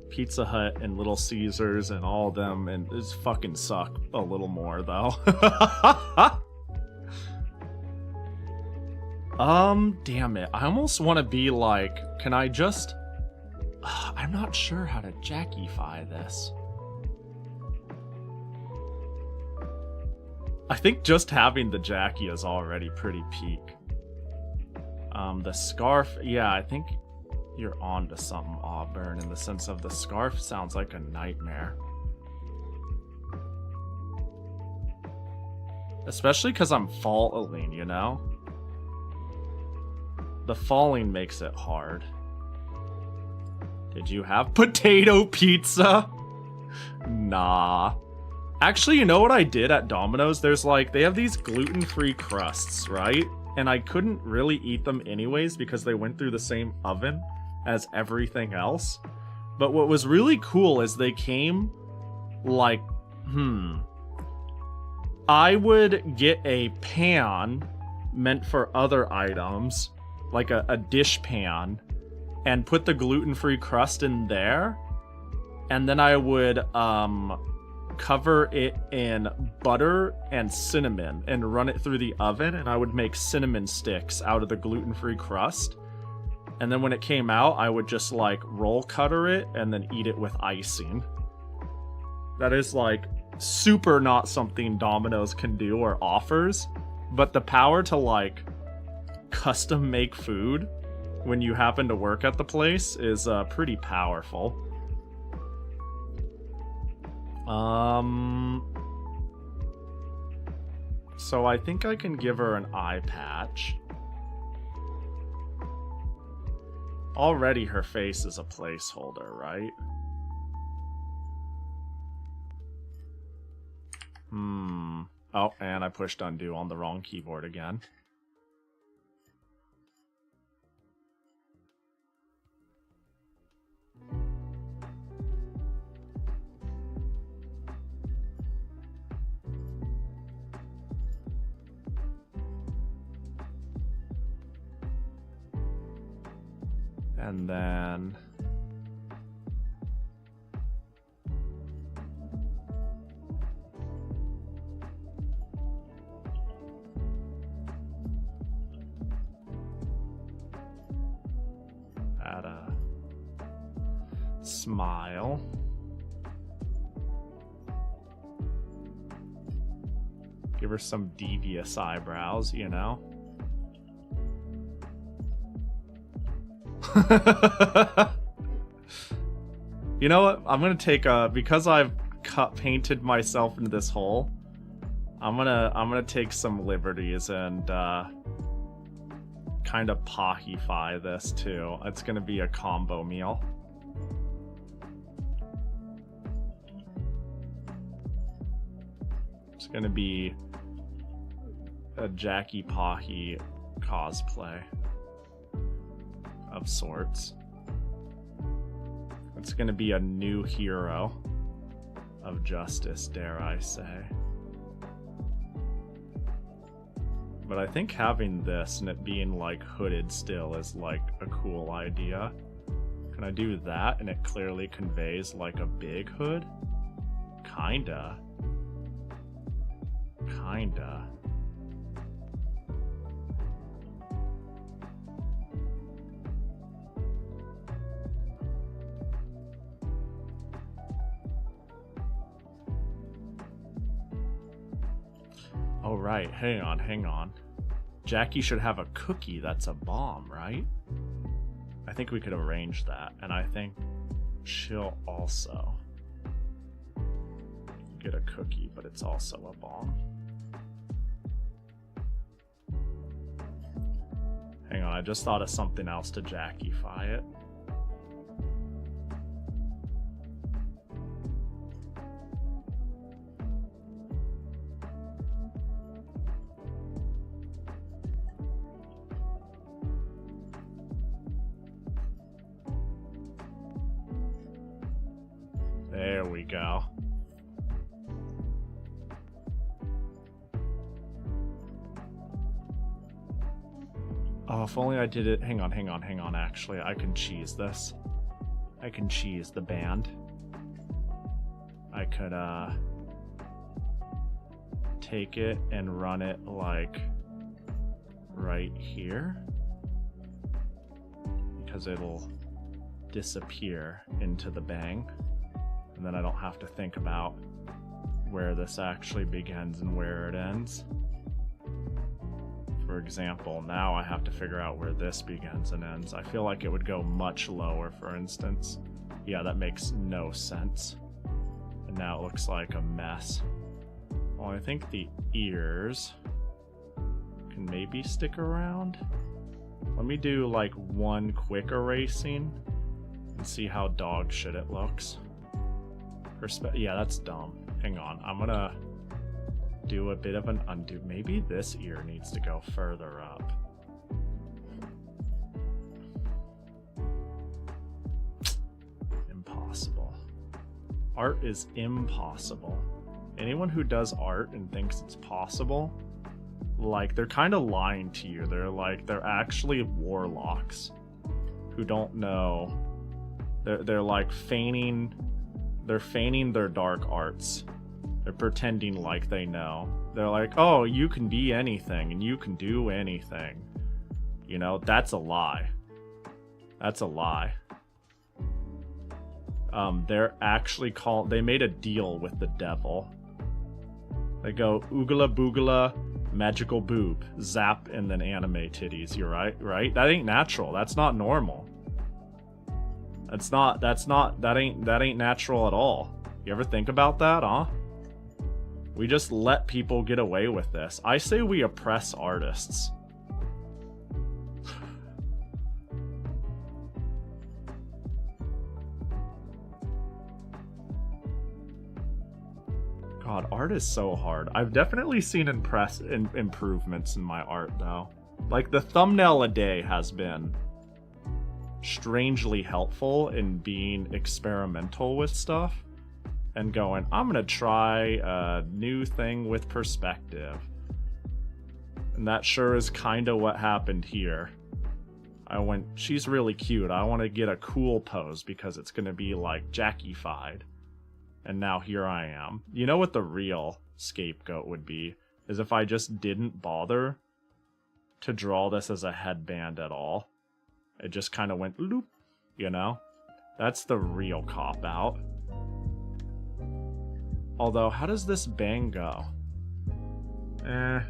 Pizza Hut and Little Caesars and all of them, and it's fucking suck a little more though. Damn it. I almost want to be like, can I just... I'm not sure how to Jackify this. I think just having the Jackie is already pretty peak. The scarf, yeah, I think you're on to something, Auburn, in the sense of the scarf sounds like a nightmare. Especially because I'm falling, you know? The falling makes it hard. Did you have potato pizza? Nah. Actually, you know what I did at Domino's? There's like, they have these gluten-free crusts, right? And I couldn't really eat them anyways because they went through the same oven as everything else. But what was really cool is they came like, I would get a pan meant for other items, like a dish pan, and put the gluten-free crust in there. And then I would cover it in butter and cinnamon and run it through the oven, and I would make cinnamon sticks out of the gluten-free crust. And then when it came out, I would just like roll cutter it and then eat it with icing. That is like super not something Domino's can do or offers, but the power to like custom make food when you happen to work at the place is pretty powerful. So I think I can give her an eye patch. Already her face is a placeholder, right? Oh, and I pushed undo on the wrong keyboard again. And then add a smile. Give her some devious eyebrows, you know? You know what? I'm gonna take because I've painted myself into this hole. I'm gonna take some liberties and kind of Pahi-fy this too. It's gonna be a combo meal. It's gonna be a Jackie Pahi cosplay of sorts. It's gonna be a new hero of justice, dare I say. But I think having this and it being like hooded still is like a cool idea. Can I do that and it clearly conveys like a big hood? Kinda. Oh, right. Hang on. Jackie should have a cookie that's a bomb, right? I think we could arrange that. And I think she'll also get a cookie, but it's also a bomb. Hang on, I just thought of something else to Jackie-fy it. There we go. Oh, if only I did it. Hang on. Actually, I can cheese this. I can cheese the band. I could, take it and run it, like, right here. Because it'll disappear into the bang. And then I don't have to think about where this actually begins and where it ends. For example, now I have to figure out where this begins and ends. I feel like it would go much lower, for instance. Yeah, that makes no sense. And now it looks like a mess. Well, I think the ears can maybe stick around. Let me do like one quick erasing and see how dog shit it looks. Yeah, that's dumb. Hang on, I'm gonna do a bit of an undo. Maybe this ear needs to go further up. Impossible. Art is impossible. Anyone who does art and thinks it's possible, like, they're kind of lying to you. They're actually warlocks who don't know. They're like feigning their dark arts They're pretending like they know. They're like, oh, you can be anything and you can do anything. You know, that's a lie. That's a lie. They're actually they made a deal with the devil. They go, oogala boogala, magical boob, zap, and then anime titties. You're right, right? That ain't natural. That's not normal. That ain't natural at all. You ever think about that, huh? We just let people get away with this. I say we oppress artists. God, art is so hard. I've definitely seen improvements in my art, though. Like, the thumbnail a day has been strangely helpful in being experimental with stuff and going, I'm gonna try a new thing with perspective. And that sure is kind of what happened here. I went, she's really cute. I want to get a cool pose because it's gonna be like Jackie-fied. And now here I am. You know what the real scapegoat would be? Is if I just didn't bother to draw this as a headband at all. It just kind of went loop, you know? That's the real cop-out. Although, how does this bang go? I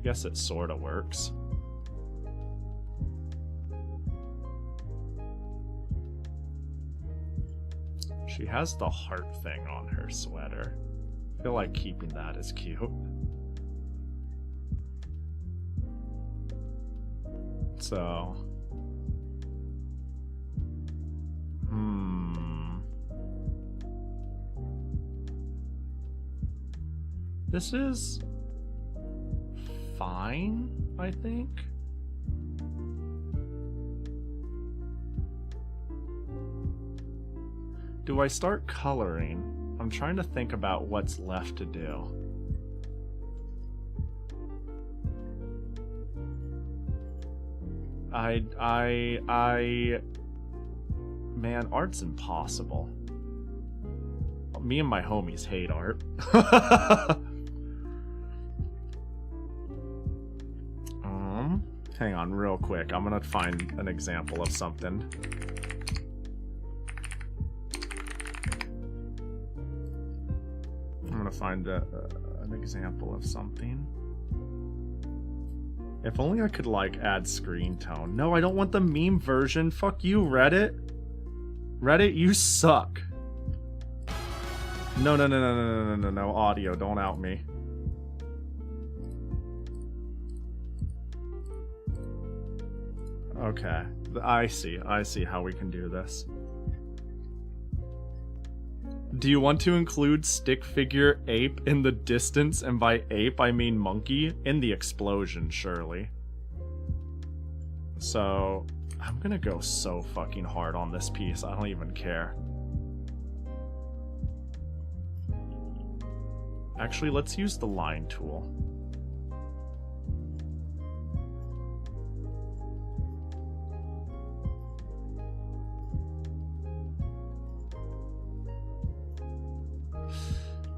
guess it sort of works. She has the heart thing on her sweater. I feel like keeping that is cute. So... This is... fine, I think. Do I start coloring? I'm trying to think about what's left to do. Man, art's impossible. Me and my homies hate art. Hang on real quick. I'm gonna find an example of something. I'm gonna find an example of something. If only I could, like, add screen tone. No, I don't want the meme version. Fuck you, Reddit. Reddit, you suck. No, audio, don't out me. Okay, I see how we can do this. Do you want to include stick figure ape in the distance? And by ape, I mean monkey. In the explosion, surely. So, I'm gonna go so fucking hard on this piece, I don't even care. Actually, let's use the line tool.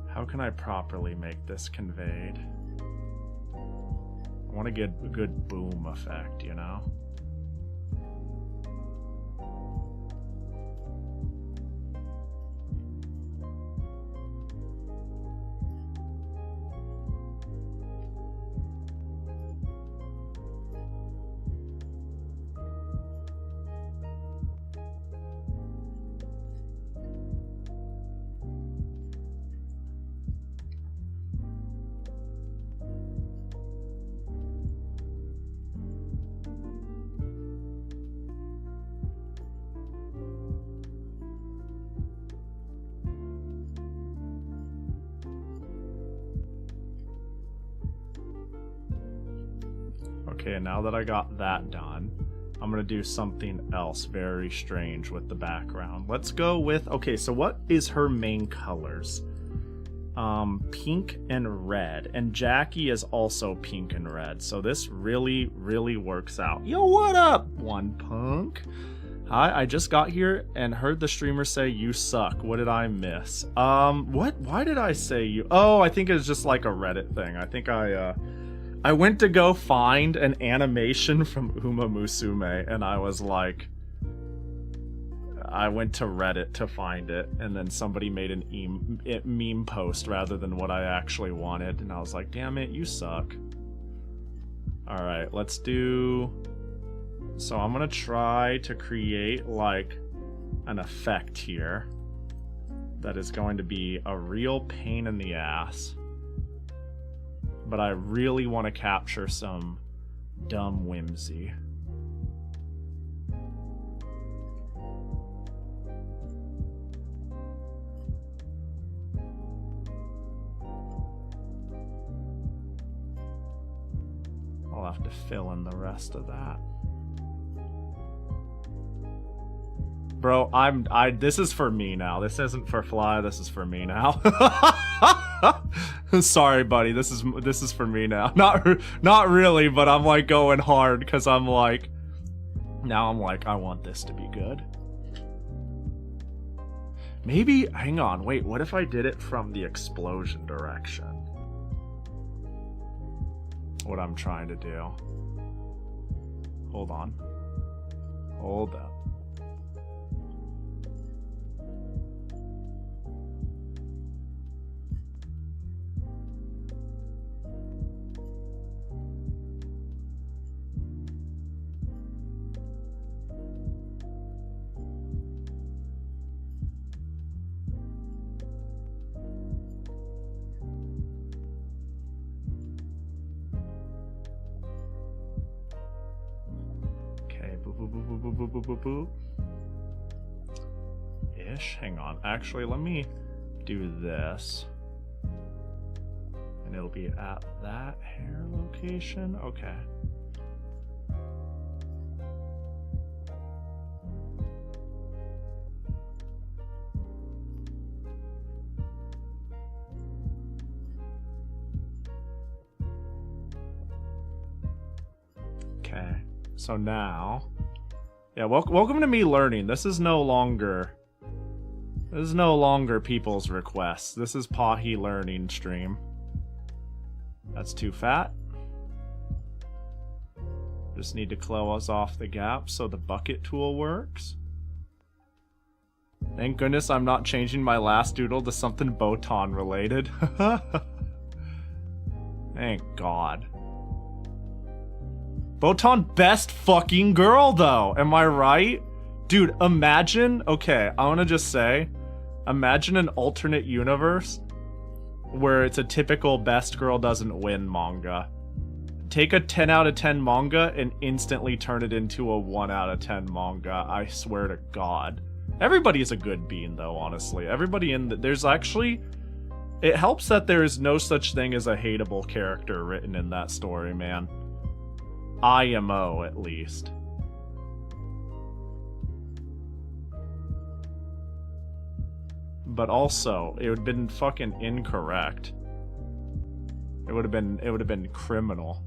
How can I properly make this conveyed? I want to get a good boom effect, you know? Okay, now that I got that done, I'm gonna do something else very strange with the background. Let's go with, okay, so what is her main colors? Pink and red, and Jackie is also pink and red, so this really, really works out. Yo, what up, one punk? Hi, I just got here and heard the streamer say you suck. What did I miss? What? Why did I say you? Oh, I think it's just like a Reddit thing. I think I went to go find an animation from Uma Musume, and I was like, I went to Reddit to find it, and then somebody made an meme post rather than what I actually wanted, and I was like, damn it, you suck. Alright, let's do... So I'm gonna try to create, like, an effect here that is going to be a real pain in the ass. But I really want to capture some dumb whimsy. I'll have to fill in the rest of that. Bro, this is for me now. This isn't for Fly, this is for me now. Sorry, buddy. This is for me now. Not really, but I'm like going hard because I'm like, now I'm like, I want this to be good. Maybe, hang on, wait, what if I did it from the explosion direction? What I'm trying to do. Hold on. Hold up. Ish. Hang on. Actually, let me do this. And it'll be at that hair location. Okay. Okay. So now... Yeah, welcome to me learning. This is no longer people's requests. This is Pahi learning stream. That's too fat. Just need to close off the gap so the bucket tool works. Thank goodness I'm not changing my last doodle to something Botan related. Thank God. Botan best fucking girl though, am I right? Dude, imagine, okay, I wanna just say, imagine an alternate universe where it's a typical best girl doesn't win manga. Take a 10 out of 10 manga and instantly turn it into a 1 out of 10 manga, I swear to God. Everybody's a good bean though, honestly. Everybody there's actually, it helps that there is no such thing as a hateable character written in that story, man. IMO, at least. But also, it would have been fucking incorrect. It would have been criminal.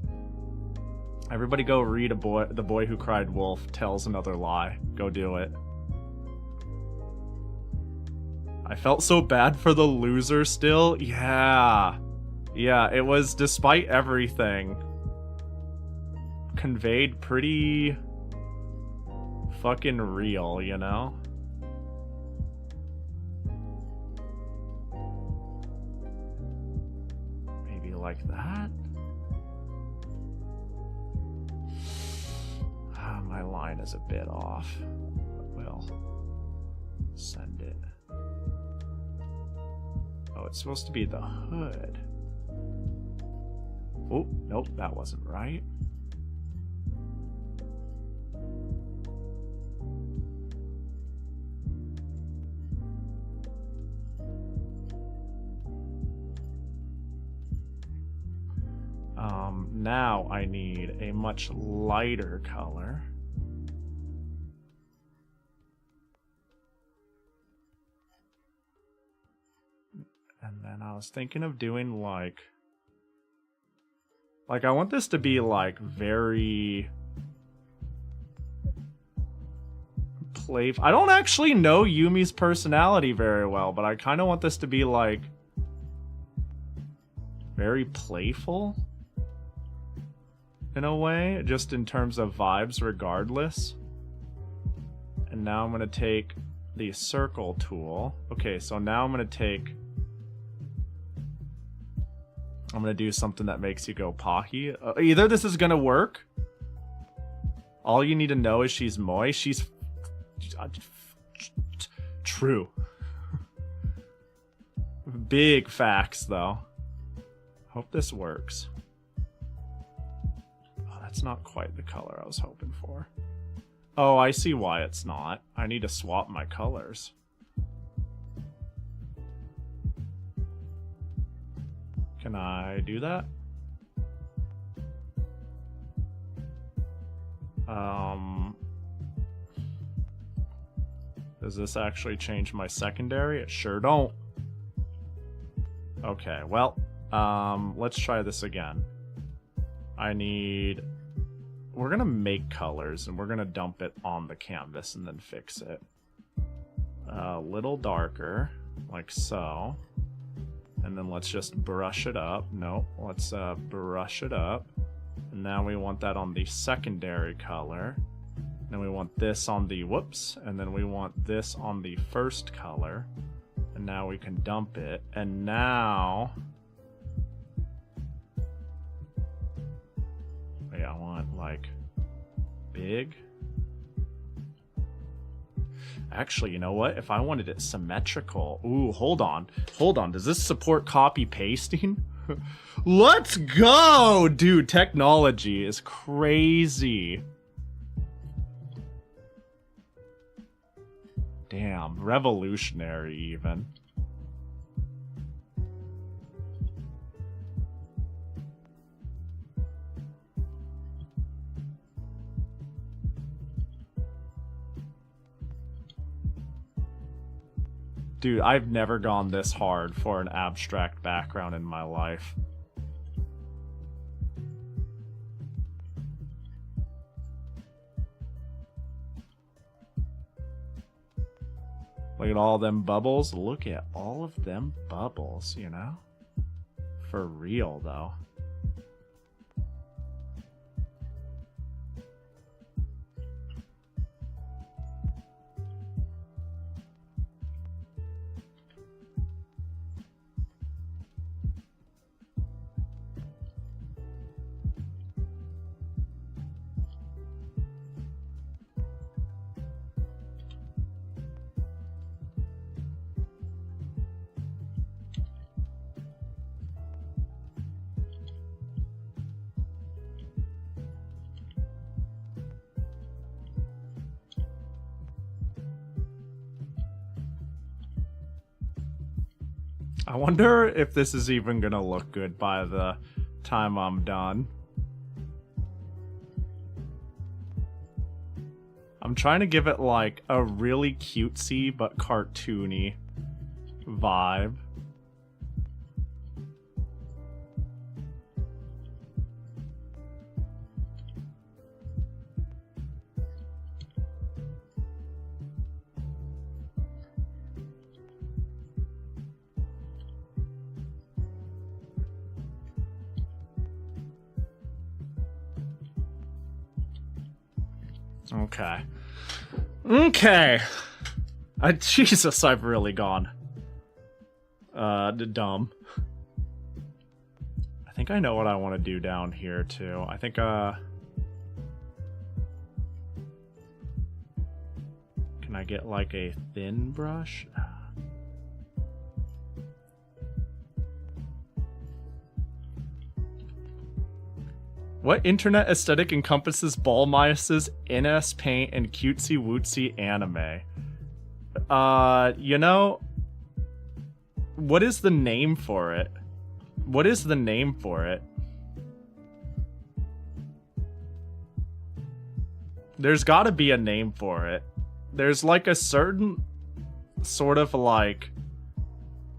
Everybody go read The Boy Who Cried Wolf Tells Another Lie. Go do it. I felt so bad for the loser still. Yeah. Yeah, it was, despite everything, conveyed pretty fucking real, you know? Maybe like that? My line is a bit off, but we'll send it. Oh, it's supposed to be the hood. Oh, nope, that wasn't right. Now I need a much lighter color. And then I was thinking of doing like I want this to be like very playful. I don't actually know Yumi's personality very well, but I kind of want this to be like very playful in a way, just in terms of vibes regardless. And now I'm gonna take the circle tool. Okay, so now I'm gonna do something that makes you go Pahi. Either this is gonna work. All you need to know is she's moe. She's true. Big facts, though. Hope this works. Oh, that's not quite the color I was hoping for. Oh, I see why it's not. I need to swap my colors. Can I do that? Does this actually change my secondary? It sure don't. Okay, well, let's try this again. We're gonna make colors and we're gonna dump it on the canvas and then fix it. A little darker, like so. And then let's just brush it up. No, let's brush it up. And now we want that on the secondary color. Then we want this on the, whoops, and then we want this on the first color. And now we can dump it. And now, wait, I want like big. Actually, you know what? If I wanted it symmetrical, ooh, hold on. Does this support copy pasting? Let's go, dude. Technology is crazy. Damn, revolutionary even. Dude, I've never gone this hard for an abstract background in my life. Look at all them bubbles. Look at all of them bubbles, you know? For real, though. I wonder if this is even gonna look good by the time I'm done. I'm trying to give it like a really cutesy but cartoony vibe. Okay. Jesus, I've really gone dumb. I think I know what I want to do down here too. I think can I get like a thin brush? What internet aesthetic encompasses Ballmeister's NS Paint and cutesy wootsy anime? You know, what is the name for it? What is the name for it? There's gotta be a name for it. There's like a certain sort of like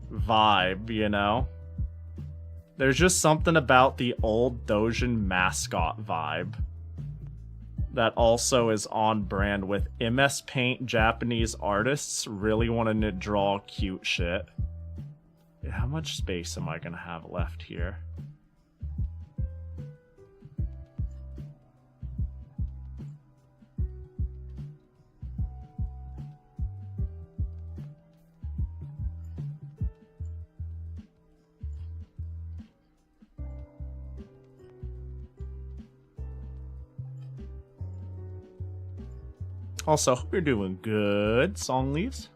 vibe, you know? There's just something about the old Dojin mascot vibe that also is on brand with MS Paint Japanese artists really wanting to draw cute shit. How much space am I gonna have left here? Also, hope you're doing good, Song Leaves.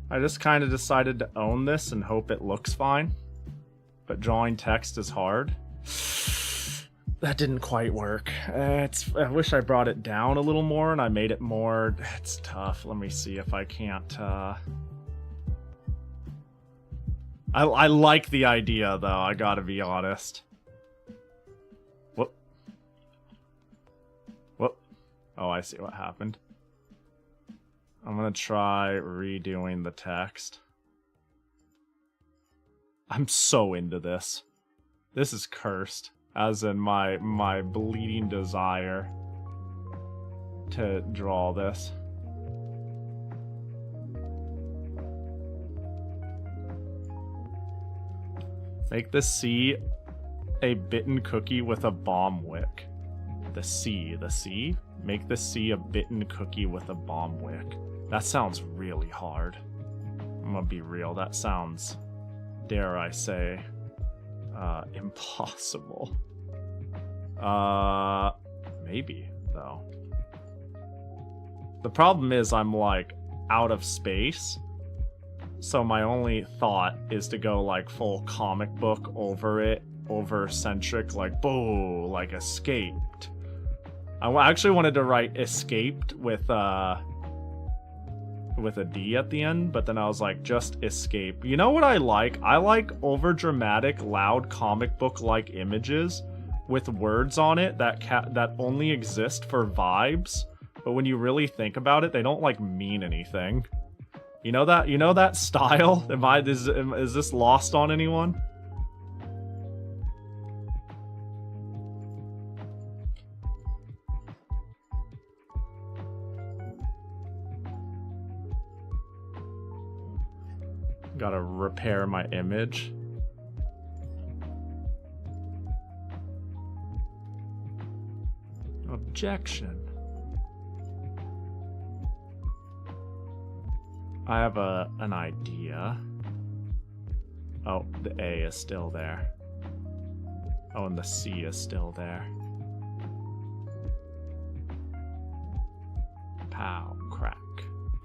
I just kind of decided to own this and hope it looks fine. But drawing text is hard. That didn't quite work. I wish I brought it down a little more and I made it more... It's tough. Let me see if I can't... I like the idea, though. I gotta be honest. Whoop. Whoop. Oh, I see what happened. I'm gonna try redoing the text. I'm so into this. This is cursed, as in my bleeding desire to draw this. Make the C a bitten cookie with a bomb wick. The C. Make the C a bitten cookie with a bomb wick. That sounds really hard. I'm gonna be real, that sounds, dare I say, impossible. Maybe, though. The problem is I'm, like, out of space, so my only thought is to go, like, full comic book over it, over-centric, like, boo, like, escaped. I actually wanted to write escaped with a D at the end, but then I was like, just escape. You know what I like? I like over-dramatic, loud comic book-like images with words on it that only exist for vibes, but when you really think about it, they don't, like, mean anything. You know that style? Is this lost on anyone? Gotta repair my image. Objection. I have an idea. Oh, the A is still there. Oh, and the C is still there. Pow, crack.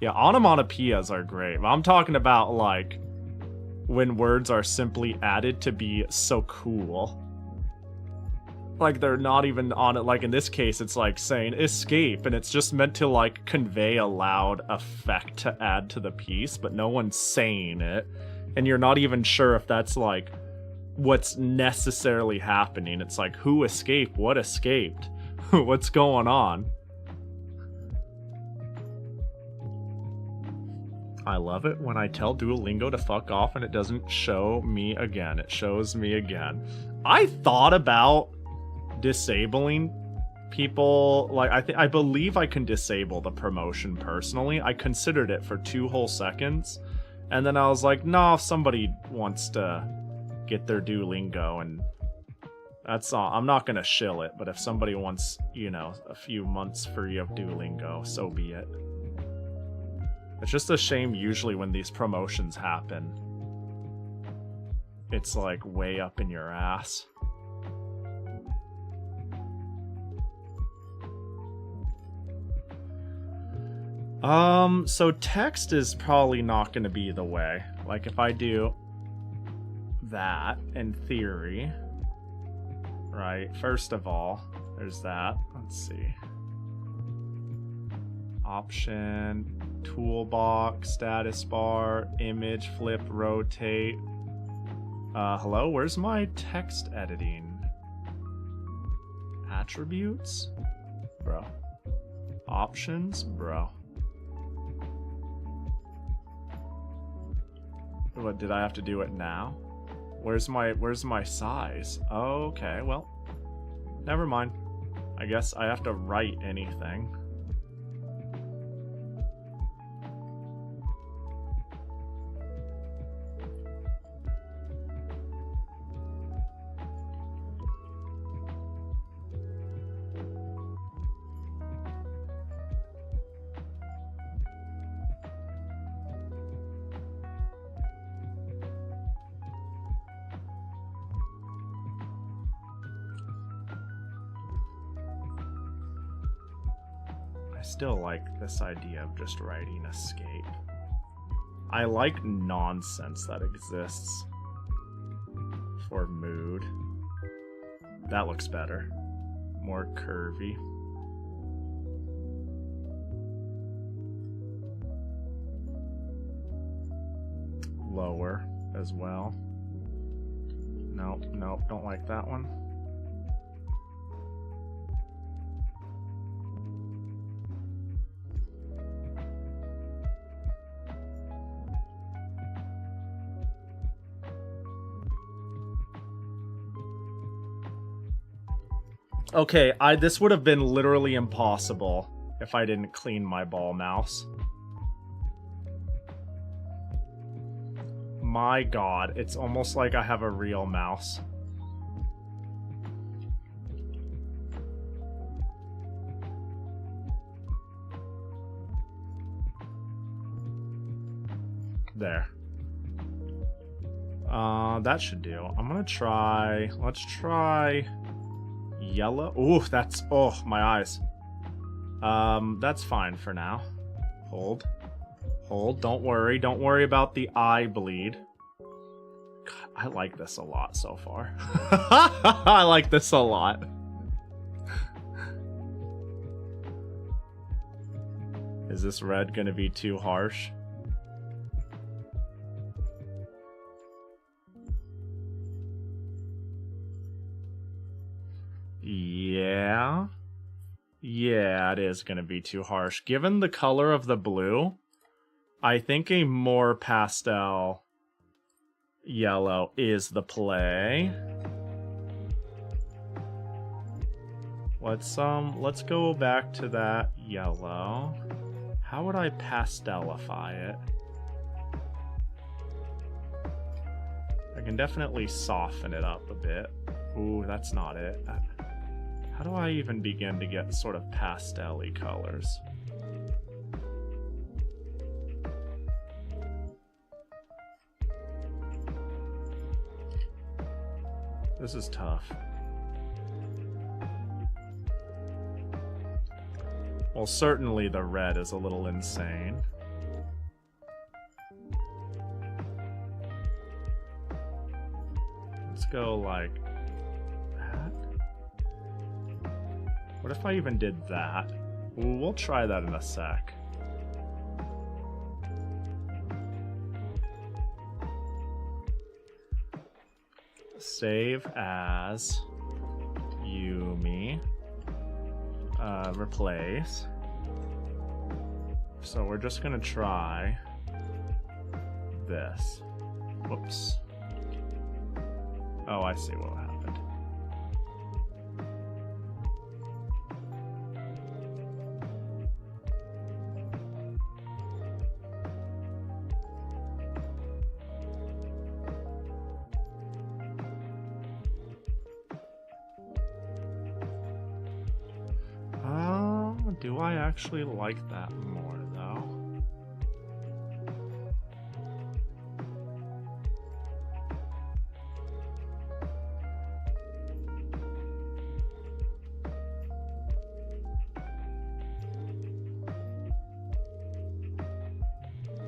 Yeah, onomatopoeias are great. I'm talking about, like, when words are simply added to be so cool. Like, they're not even on it. Like, in this case, it's like saying escape, and it's just meant to, like, convey a loud effect to add to the piece, but no one's saying it. And you're not even sure if that's, like, what's necessarily happening. It's like, who escaped? What escaped? What's going on? I love it when I tell Duolingo to fuck off and it doesn't show me again. It shows me again. I thought about disabling people. Like, I believe I can disable the promotion personally. I considered it for 2 whole seconds. And then I was like, no, if somebody wants to get their Duolingo, and that's all. I'm not going to shill it. But if somebody wants, you know, a few months free of Duolingo, so be it. It's just a shame usually when these promotions happen. It's like way up in your ass. So text is probably not going to be the way. Like if I do that in theory, right? First of all, there's that. Let's see. Option. Toolbox, status bar, image, flip, rotate. Hello, where's my text editing? Attributes? Bro. Options? Bro. What, did I have to do it now? Where's my size? Oh, okay, well. Never mind. I guess I have to write anything. I still like this idea of just writing escape. I like nonsense that exists for mood. That looks better. More curvy. Lower as well. Nope, nope, don't like that one. Okay, this would have been literally impossible if I didn't clean my ball mouse. My god, it's almost like I have a real mouse. There. That should do. I'm gonna try... Let's try... Yellow? Ooh, that's... Oh, my eyes. That's fine for now. Hold. Hold. Don't worry. Don't worry about the eye bleed. God, I like this a lot so far. I like this a lot. Is this red gonna be too harsh? Yeah. Yeah, it is going to be too harsh. Given the color of the blue, I think a more pastel yellow is the play. Let's go back to that yellow. How would I pastelify it? I can definitely soften it up a bit. Ooh, that's not it. How do I even begin to get sort of pastel-y colors? This is tough. Well, certainly the red is a little insane. Let's go like that. What if I even did that? Ooh, we'll try that in a sec. Save as Yumi. Replace. So we're just gonna try this. Whoops. Oh, I see what happened. Do I actually like that more, though?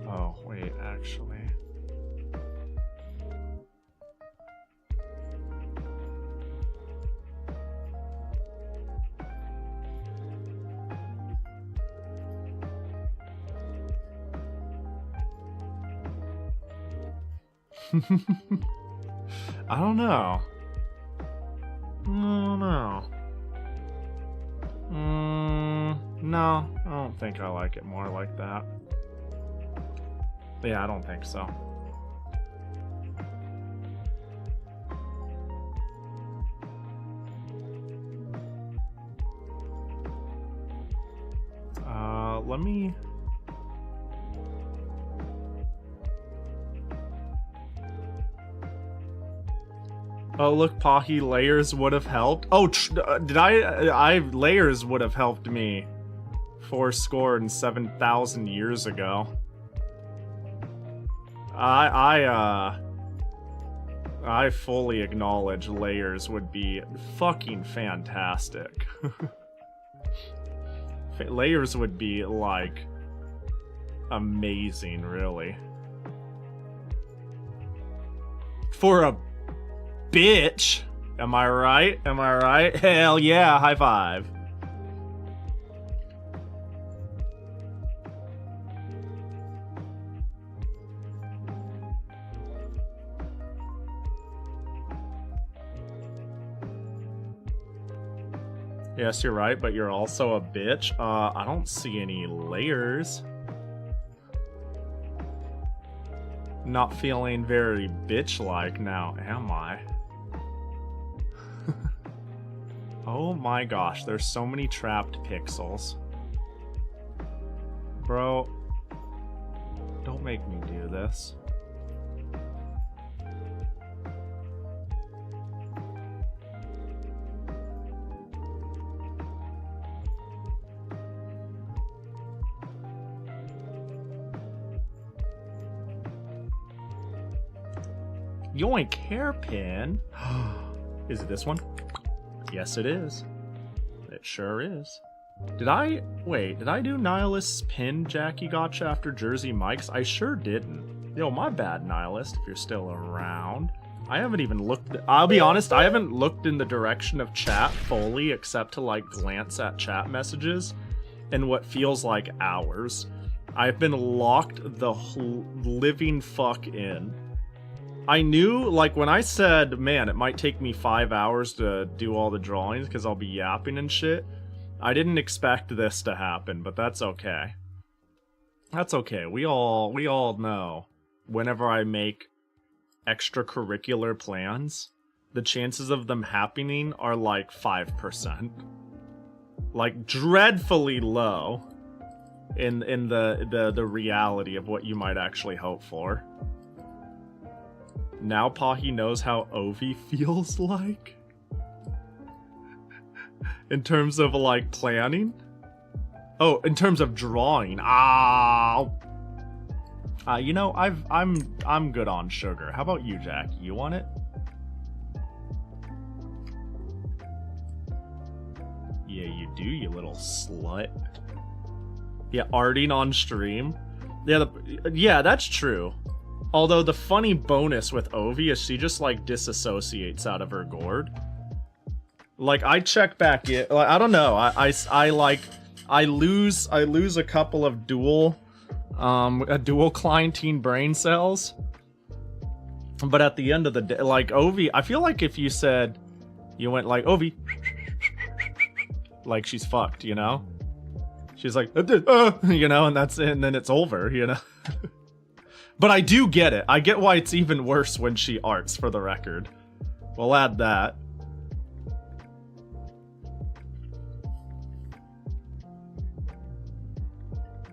Oh, wait, actually. I don't know. No. No, I don't think I like it more like that. Yeah, I don't think so. Let me... Oh, look, Pahi, layers would have helped. Oh, did I layers would have helped me 7,000 years ago. I fully acknowledge layers would be fucking fantastic. Layers would be, like, amazing, really. For a bitch! Am I right? Am I right? Hell yeah, high five. Yes, you're right, but you're also a bitch. I don't see any layers. Not feeling very bitch-like now, am I? Oh my gosh, there's so many trapped pixels. Bro, don't make me do this. Yoink, hairpin. Is it this one? Yes, it is. It sure is. Did I do Nihilist's pin Jackie Gotcha after Jersey Mike's? I sure didn't. Yo, my bad, Nihilist, if you're still around. I haven't even looked. I'll be honest, I haven't looked in the direction of chat fully, except to, like, glance at chat messages in what feels like hours. I've been locked the living fuck in. I knew, like, when I said, man, it might take me 5 hours to do all the drawings because I'll be yapping and shit, I didn't expect this to happen, but that's okay. That's okay. We all know whenever I make extracurricular plans, the chances of them happening are like 5%. Like, dreadfully low in the reality of what you might actually hope for. Now Pahi knows how Oiivae feels like? In terms of, like, planning? Oh, in terms of drawing. You know, I'm good on sugar. How about you, Jack? You want it? Yeah, you do, you little slut. Yeah, arting on stream. Yeah, yeah, that's true. Although the funny bonus with Oiivae is she just, like, disassociates out of her gourd. Like, I check back in, like, I don't know, I lose a couple of dual clientine brain cells. But at the end of the day, like, Oiivae, I feel like if you said, you went like, Oiivae, like, she's fucked, you know? She's like, you know, and that's it, and then it's over, you know? But I do get it. I get why it's even worse when she arts, for the record. We'll add that.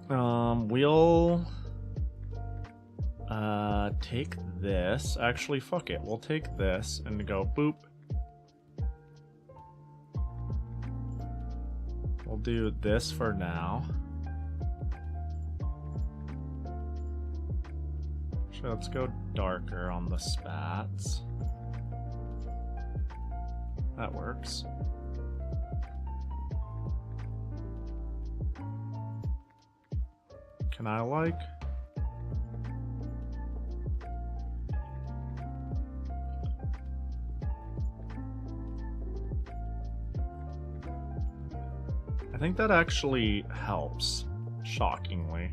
We'll take this. Actually, fuck it. We'll take this and go boop. We'll do this for now. So let's go darker on the spats. That works. Can I, like... I think that actually helps, shockingly.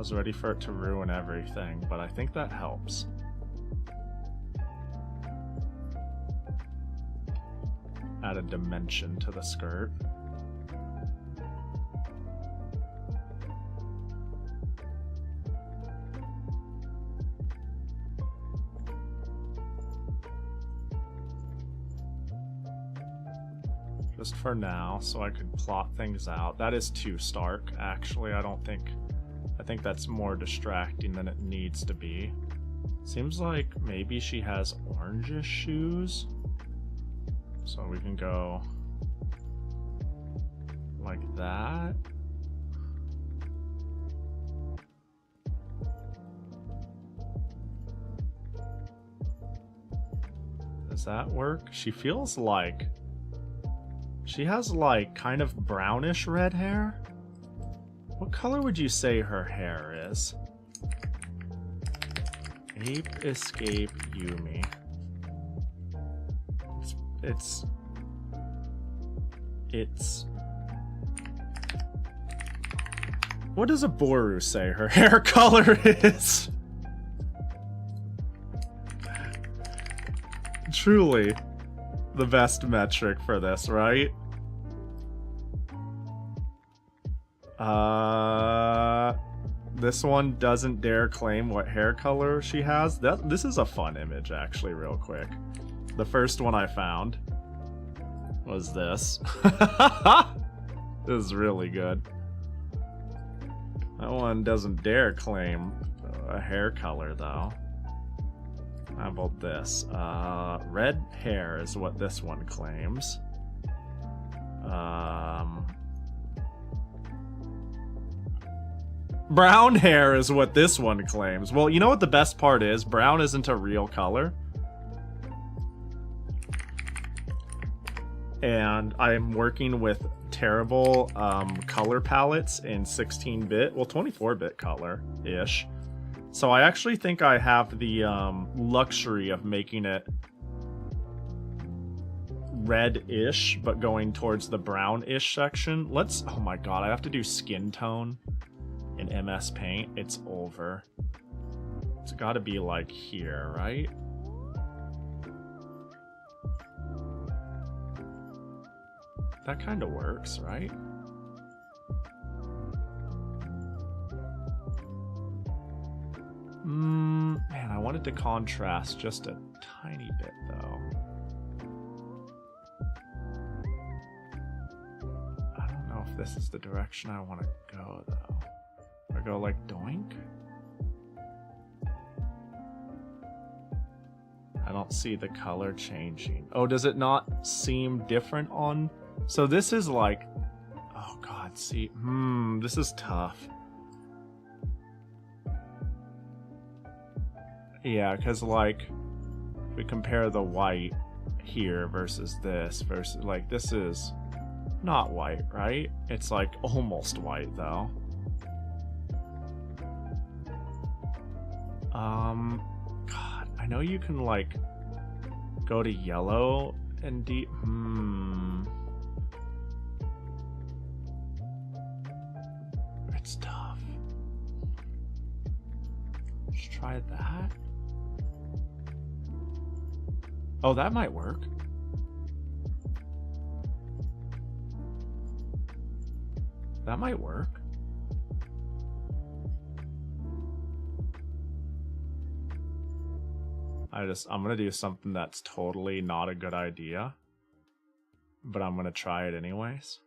was ready for it to ruin everything, but I think that helps. Add a dimension to the skirt. Just for now, so I could plot things out. That is too stark, actually. I think that's more distracting than it needs to be. Seems like maybe she has orangish shoes. So we can go like that. Does that work? She feels like she has like kind of brownish red hair. What color would you say her hair is? Ape Escape Yumi. It's what does a Boru say her hair color is? Truly the best metric for this, right? This one doesn't dare claim what hair color she has. This is a fun image, actually, real quick. The first one I found was this. This is really good. That one doesn't dare claim a hair color, though. How about this? Red hair is what this one claims. Brown hair is what this one claims. Well, you know what the best part is? Brown isn't a real color. And I'm working with terrible color palettes in 16-bit, well, 24-bit color-ish. So I actually think I have the luxury of making it red-ish, but going towards the brown-ish section. Oh my god, I have to do skin tone in MS Paint. It's over. It's gotta be like here, right? That kind of works, right? Man, I wanted to contrast just a tiny bit, though. I don't know if this is the direction I want to go, though. I go like doink? I don't see the color changing. Oh, does it not seem different on... So this is like... Oh god, see... this is tough. Yeah, because like... If we compare the white here versus this versus... Like, this is not white, right? It's like almost white, though. God, I know you can like... Go to yellow and deep... It's tough. Let's try that. Oh, that might work. That might work. I'm gonna do something that's totally not a good idea, but I'm gonna try it anyways.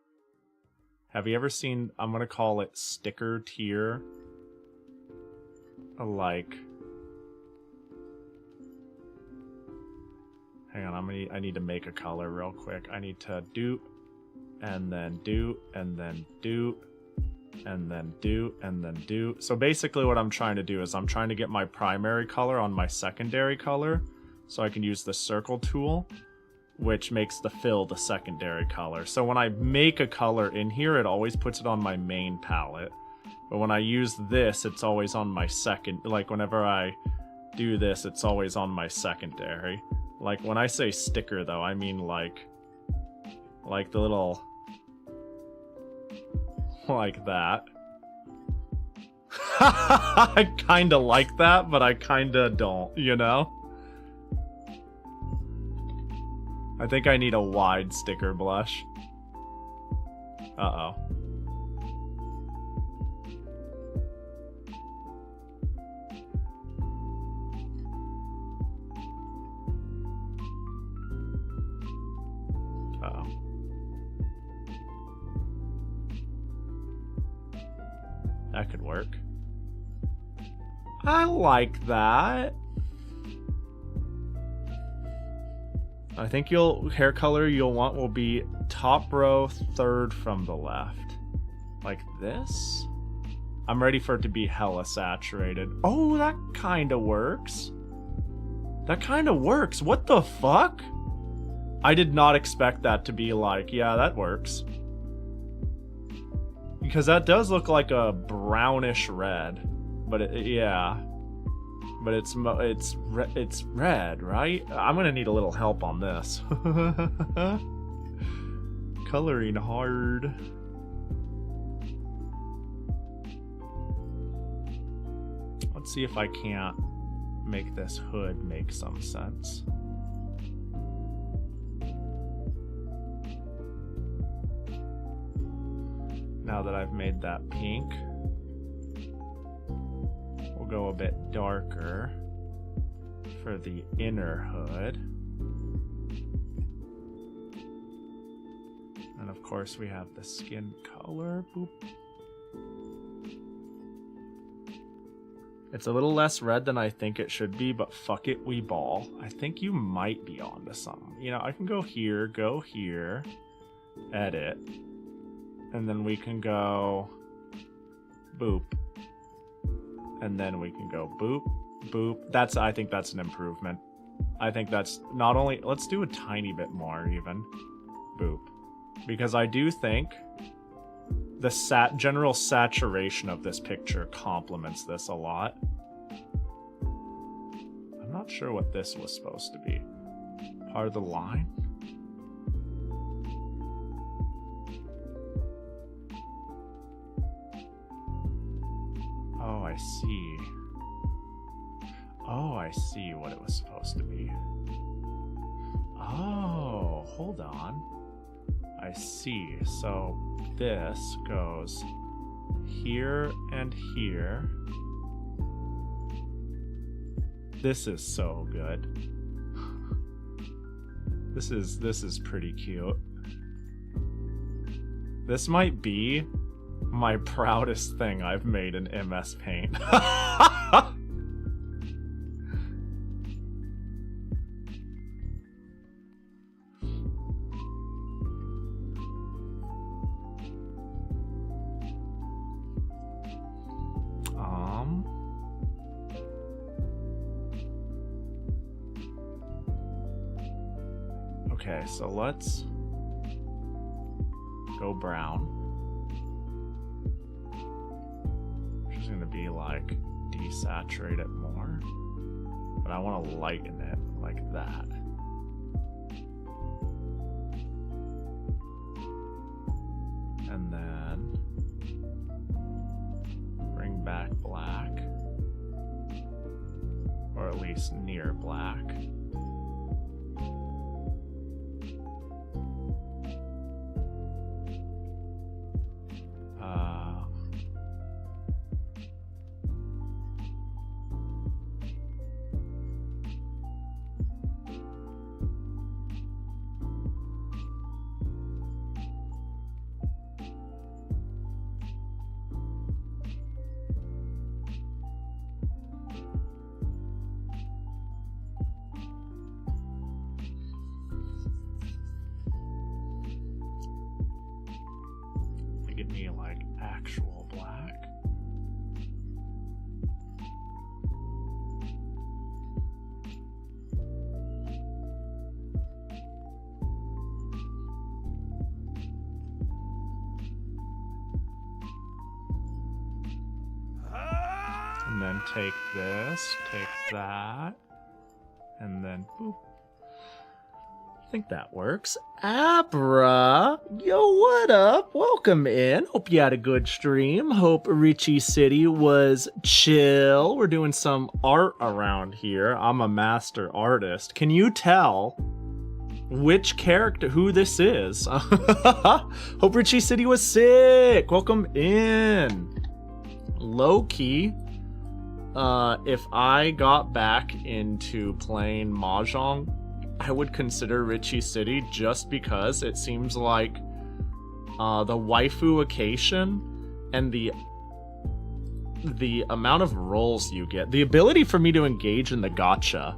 Have you ever seen, I'm gonna call it sticker tier, like, hang on, I need to make a color real quick. I need to dupe, and then dupe, and then dupe, and then do, and then do. So basically what I'm trying to do is I'm trying to get my primary color on my secondary color, so I can use the circle tool, which makes the fill the secondary color. So when I make a color in here, it always puts it on my main palette. But when I use this, it's always on my second, like whenever I do this, it's always on my secondary. Like when I say sticker though, I mean like the little, like that. I kinda like that, but I kinda don't, you know? I think I need a wide sticker blush. Uh-oh. Uh-oh. That could work. I like that. I think hair color you'll want will be top row, third from the left. Like this? I'm ready for it to be hella saturated. Oh, that kinda works. That kinda works. What the fuck? I did not expect that to be like, yeah, that works. Because that does look like a brownish red. But yeah. But it's red, right? I'm gonna need a little help on this. Coloring hard. Let's see if I can't make this hood make some sense. Now that I've made that pink, we'll go a bit darker for the inner hood. And of course we have the skin color. Boop. It's a little less red than I think it should be, but fuck it, we ball. I think you might be onto something. You know, I can go here, edit, and then we can go boop. And then we can go boop, boop. I think that's an improvement. I think that's not only, let's do a tiny bit more even. Boop. Because I do think the general saturation of this picture complements this a lot. I'm not sure what this was supposed to be. Part of the line? Oh, I see. Oh, I see what it was supposed to be. Oh, hold on. I see. So this goes here and here. This is so good. This is pretty cute. This might be my proudest thing I've made in MS Paint. Okay, so let's go brown. Just gonna be like desaturate it more, but I want to lighten it like that. And then bring back black, or at least near black. Give me like actual black. And then take this, take that, and then boop. I think that works. Abra! Yo, what up? Welcome in. Hope you had a good stream. Hope Richie City was chill. We're doing some art around here. I'm a master artist. Can you tell which character, who this is? Hope Richie City was sick. Welcome in. Low-key, if I got back into playing Mahjong, I would consider Richie City just because it seems like the waifu-ication and the amount of roles you get. The ability for me to engage in the gacha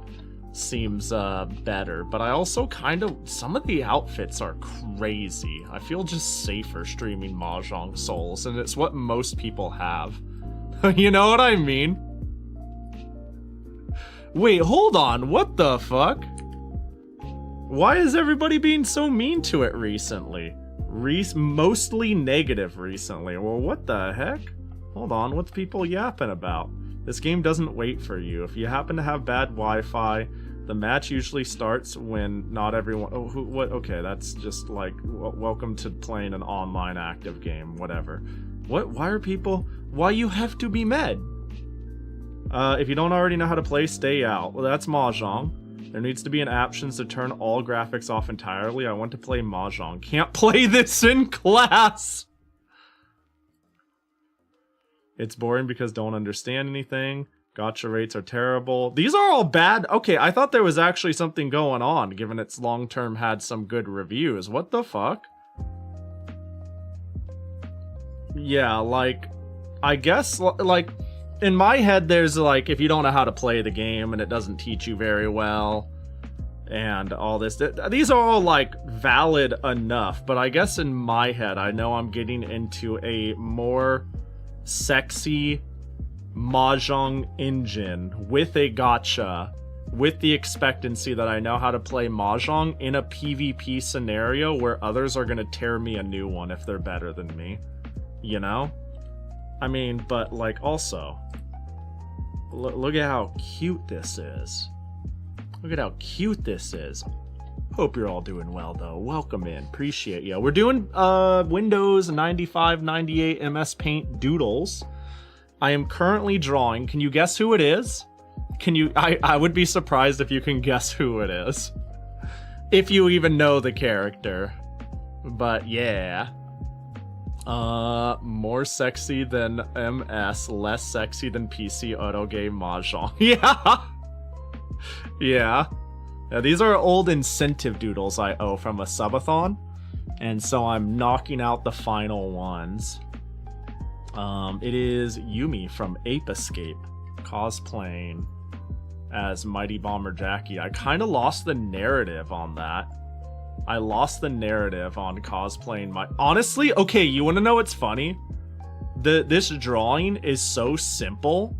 seems better, but I also kind of, some of the outfits are crazy. I feel just safer streaming Mahjong Souls, and it's what most people have. You know what I mean? Wait, hold on, what the fuck? Why is everybody being so mean to it recently? Mostly negative recently. Well, what the heck? Hold on, what's people yapping about? This game doesn't wait for you. If you happen to have bad Wi-Fi, the match usually starts when not everyone... Oh, what? Okay, that's just like, welcome to playing an online active game, whatever. What? Why are people... Why you have to be med? If you don't already know how to play, stay out. Well, that's Mahjong. There needs to be an option to turn all graphics off entirely. I want to play Mahjong. Can't play this in class! It's boring because don't understand anything. Gacha rates are terrible. These are all bad. Okay, I thought there was actually something going on, given its long-term had some good reviews. What the fuck? Yeah, like, I guess, like, in my head, there's like, if you don't know how to play the game and it doesn't teach you very well and all this, these are all like valid enough, but I guess in my head, I know I'm getting into a more sexy Mahjong engine with a gacha, with the expectancy that I know how to play Mahjong in a PvP scenario where others are going to tear me a new one if they're better than me, you know? I mean, but like also, look at how cute this is. Look at how cute this is. Hope you're all doing well though. Welcome in, appreciate you. We're doing Windows 95, 98 MS Paint doodles. I am currently drawing. Can you guess who it is? Can you? I would be surprised if you can guess who it is. If you even know the character. But yeah. More sexy than MS, less sexy than PC auto game Mahjong. Yeah. Yeah. Now, these are old incentive doodles I owe from a subathon, and so I'm knocking out the final ones. It is Yumi from Ape Escape, cosplaying as Mighty Bomber Jackie. I kind of lost the narrative on that. I lost the narrative on cosplaying my... Honestly, okay, you want to know what's funny? This drawing is so simple,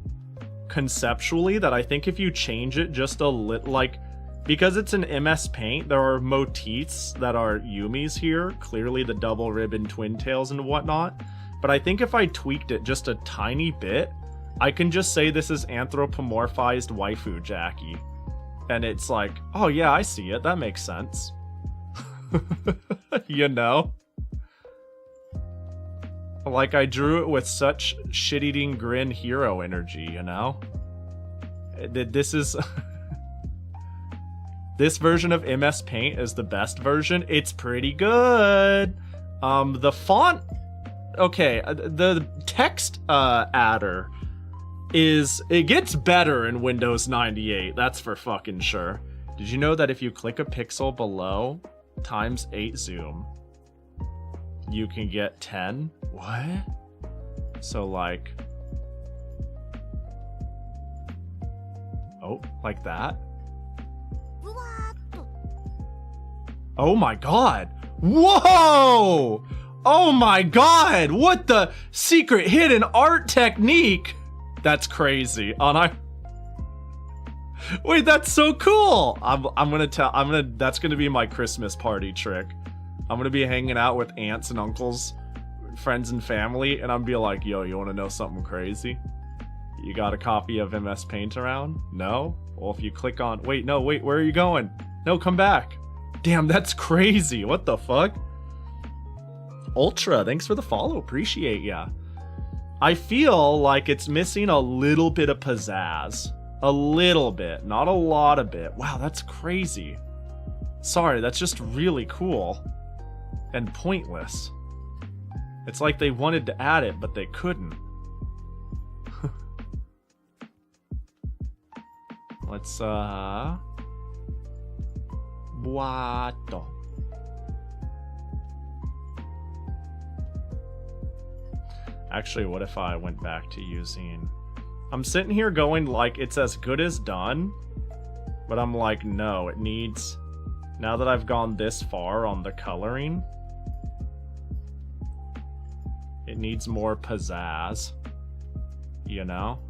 conceptually, that I think if you change it just a little, like... Because it's an MS Paint, there are motifs that are Yumi's here. Clearly the double ribbon twin tails and whatnot. But I think if I tweaked it just a tiny bit, I can just say this is anthropomorphized waifu Jackie. And it's like, oh yeah, I see it. That makes sense. You know? Like, I drew it with such shit-eating grin hero energy, you know? This is... This version of MS Paint is the best version. It's pretty good. The font... Okay, the text adder is... It gets better in Windows 98, that's for fucking sure. Did you know that if you click a pixel below times 8 zoom, you can get 10? What? So like... Oh, like that? Oh my god! Whoa! Oh my god! What the secret hidden art technique? That's crazy. Wait, that's so cool! That's gonna be my Christmas party trick. I'm gonna be hanging out with aunts and uncles, friends and family, and I'm be like, yo, you wanna know something crazy? You got a copy of MS Paint around? No? Well, if you click on... Wait, where are you going? No, come back. Damn, that's crazy. What the fuck? Ultra, thanks for the follow. Appreciate ya. I feel like it's missing a little bit of pizzazz. A little bit, not a lot of bit. Wow, that's crazy. Sorry, that's just really cool. And pointless. It's like they wanted to add it, but they couldn't. Let's, Buato. Actually, what if I went back to using... I'm sitting here going like it's as good as done, but I'm like, no, it needs... Now that I've gone this far on the coloring, it needs more pizzazz, you know?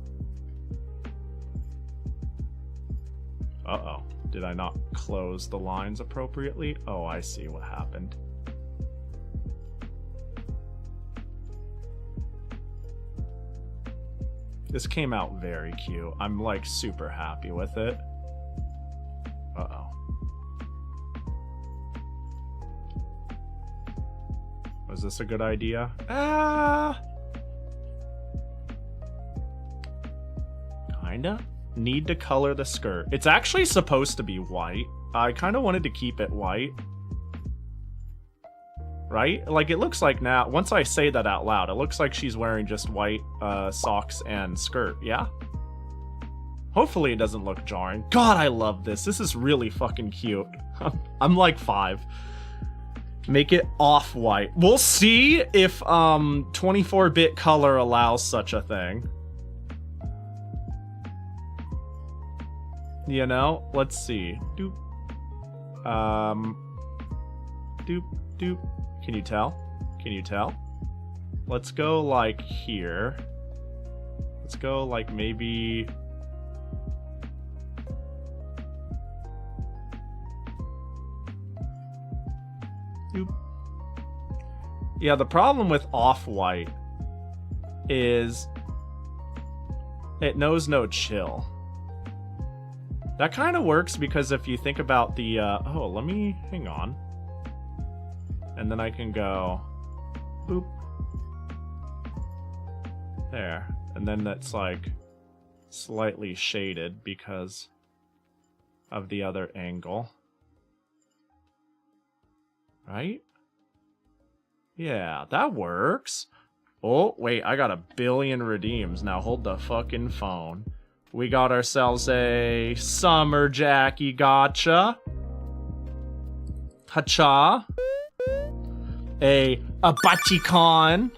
Uh-oh. Did I not close the lines appropriately? Oh, I see what happened. This came out very cute. I'm like super happy with it. Uh-oh. Was this a good idea? Kinda. Need to color the skirt. It's actually supposed to be white. I kind of wanted to keep it white. Right? Like, it looks like now, once I say that out loud, it looks like she's wearing just white socks and skirt, yeah? Hopefully it doesn't look jarring. God, I love this. This is really fucking cute. I'm like 5. Make it off-white. We'll see if 24-bit color allows such a thing. You know? Let's see. Doop. Doop, doop. Can you tell? Can you tell? Let's go like here. Let's go like maybe... Doop. Yeah, the problem with off-white is it knows no chill. That kind of works because if you think about the... oh, let me... Hang on. And then I can go... Boop. There. And then that's like slightly shaded because of the other angle. Right? Yeah, that works. Oh, wait, I got 1 billion redeems. Now hold the fucking phone. We got ourselves a Summer Jackie gotcha. Hacha. A Bachicon.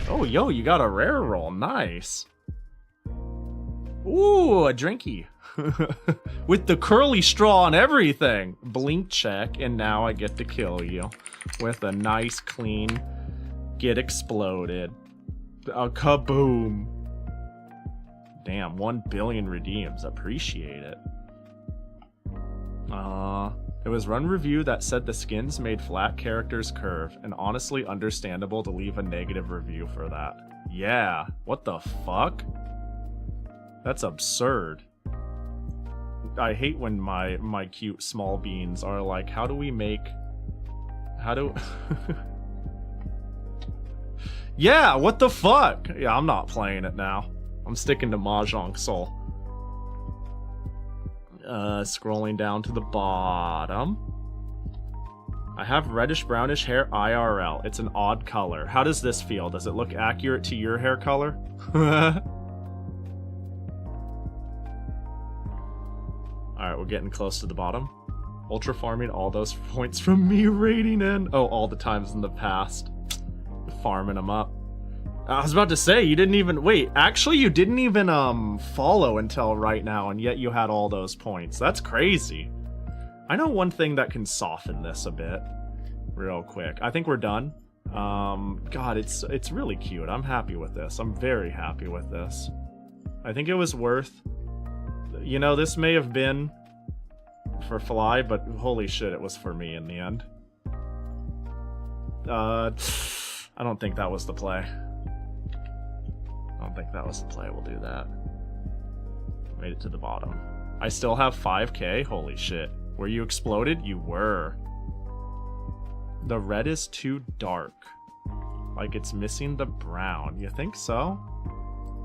Oh, yo, you got a rare roll. Nice. Ooh, a drinky. With the curly straw and everything. Blink check, and now I get to kill you. With a nice, clean, get exploded. A kaboom. Damn, 1 billion redeems. Appreciate it. It was Run Review that said the skins made flat characters curve, and honestly understandable to leave a negative review for that. Yeah, what the fuck? That's absurd. I hate when my cute small beans are like, how do we make... How do... Yeah, what the fuck? Yeah, I'm not playing it now. I'm sticking to Mahjong Soul. Scrolling down to the bottom. I have reddish brownish hair IRL. It's an odd color. How does this feel? Does it look accurate to your hair color? Alright, we're getting close to the bottom. Ultra farming all those points from me raiding in. Oh, all the times in the past. Farming them up. I was about to say, you didn't even... Wait, actually, you didn't even follow until right now, and yet you had all those points. That's crazy. I know one thing that can soften this a bit. Real quick. I think we're done. God, it's really cute. I'm happy with this. I'm very happy with this. I think it was worth... You know, this may have been for Fly, but holy shit, it was for me in the end. I don't think that was the play. I don't think that was the play. We'll do that. Made it to the bottom. I still have 5k? Holy shit. Were you exploded? You were. The red is too dark. Like it's missing the brown. You think so?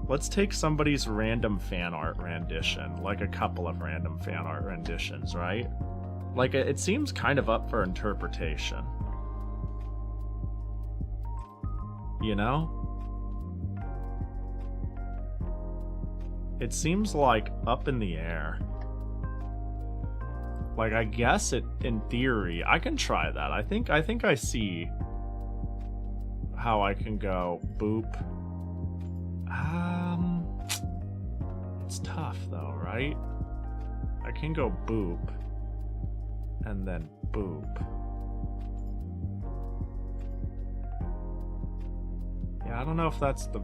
Let's take somebody's random fan art rendition. Like a couple of random fan art renditions, right? Like it seems kind of up for interpretation. You know? It seems like up in the air. Like I guess it, in theory, I can try that. I think I see how I can go boop. It's tough though, right? I can go boop and then boop. Yeah, I don't know if that's the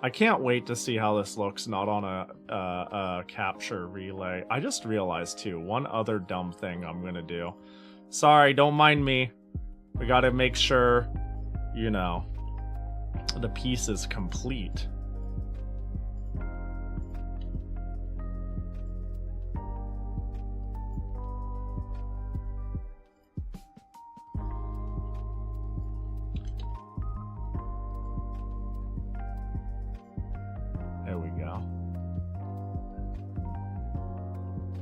I can't wait to see how this looks not on a capture relay. I just realized too, one other dumb thing I'm gonna do. Sorry, don't mind me. We gotta make sure, you know, the piece is complete. There we go.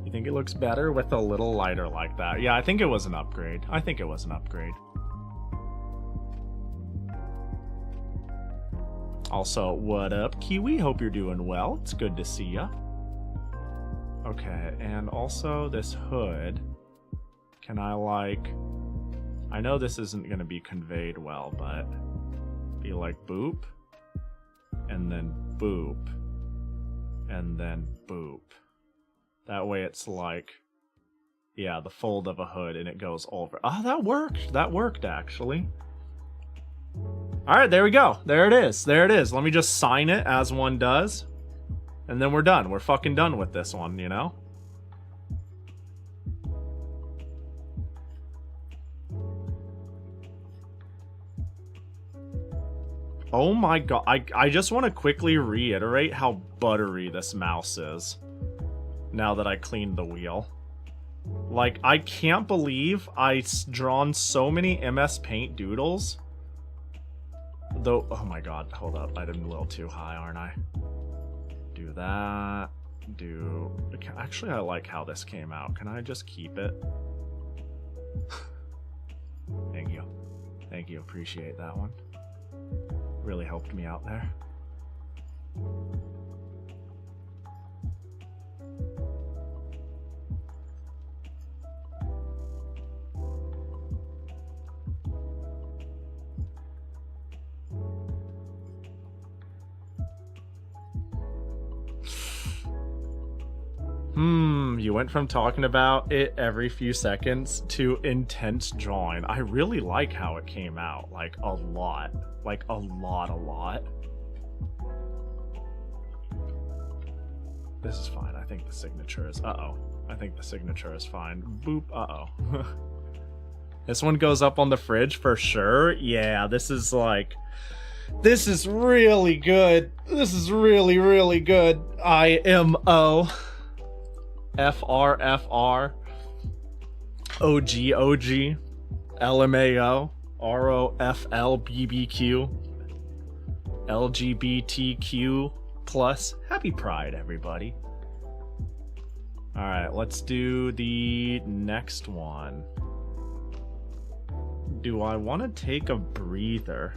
You think it looks better with a little lighter like that? Yeah, I think it was an upgrade. I think it was an upgrade. Also, what up, Kiwi? Hope you're doing well. It's good to see ya. Okay, and also this hood. Can I, like... I know this isn't going to be conveyed well, but... Be like boop. And then boop. And then boop. That way it's like... Yeah, the fold of a hood and it goes over. Oh, that worked! That worked, actually. Alright, there we go. There it is. There it is. Let me just sign it as one does. And then we're done. We're fucking done with this one, you know? Oh my god. I just want to quickly reiterate how buttery this mouse is. Now that I cleaned the wheel. Like, I can't believe I've drawn so many MS Paint doodles. Though, oh my god, hold up. I did a little too high, aren't I? Do that. Do... Actually, I like how this came out. Can I just keep it? Thank you. Thank you. Appreciate that one. Really helped me out there. You went from talking about it every few seconds to intense drawing. I really like how it came out. Like, a lot. Like, a lot. This is fine. I think the signature is... Uh-oh. I think the signature is fine. Boop. Uh-oh. This one goes up on the fridge for sure. Yeah, this is like... This is really good. This is really, really good. IMO. FR, OG, LMAO, ROFL, BBQ, LGBTQ plus. Happy Pride, everybody. Alright, let's do the next one. Do I want to take a breather?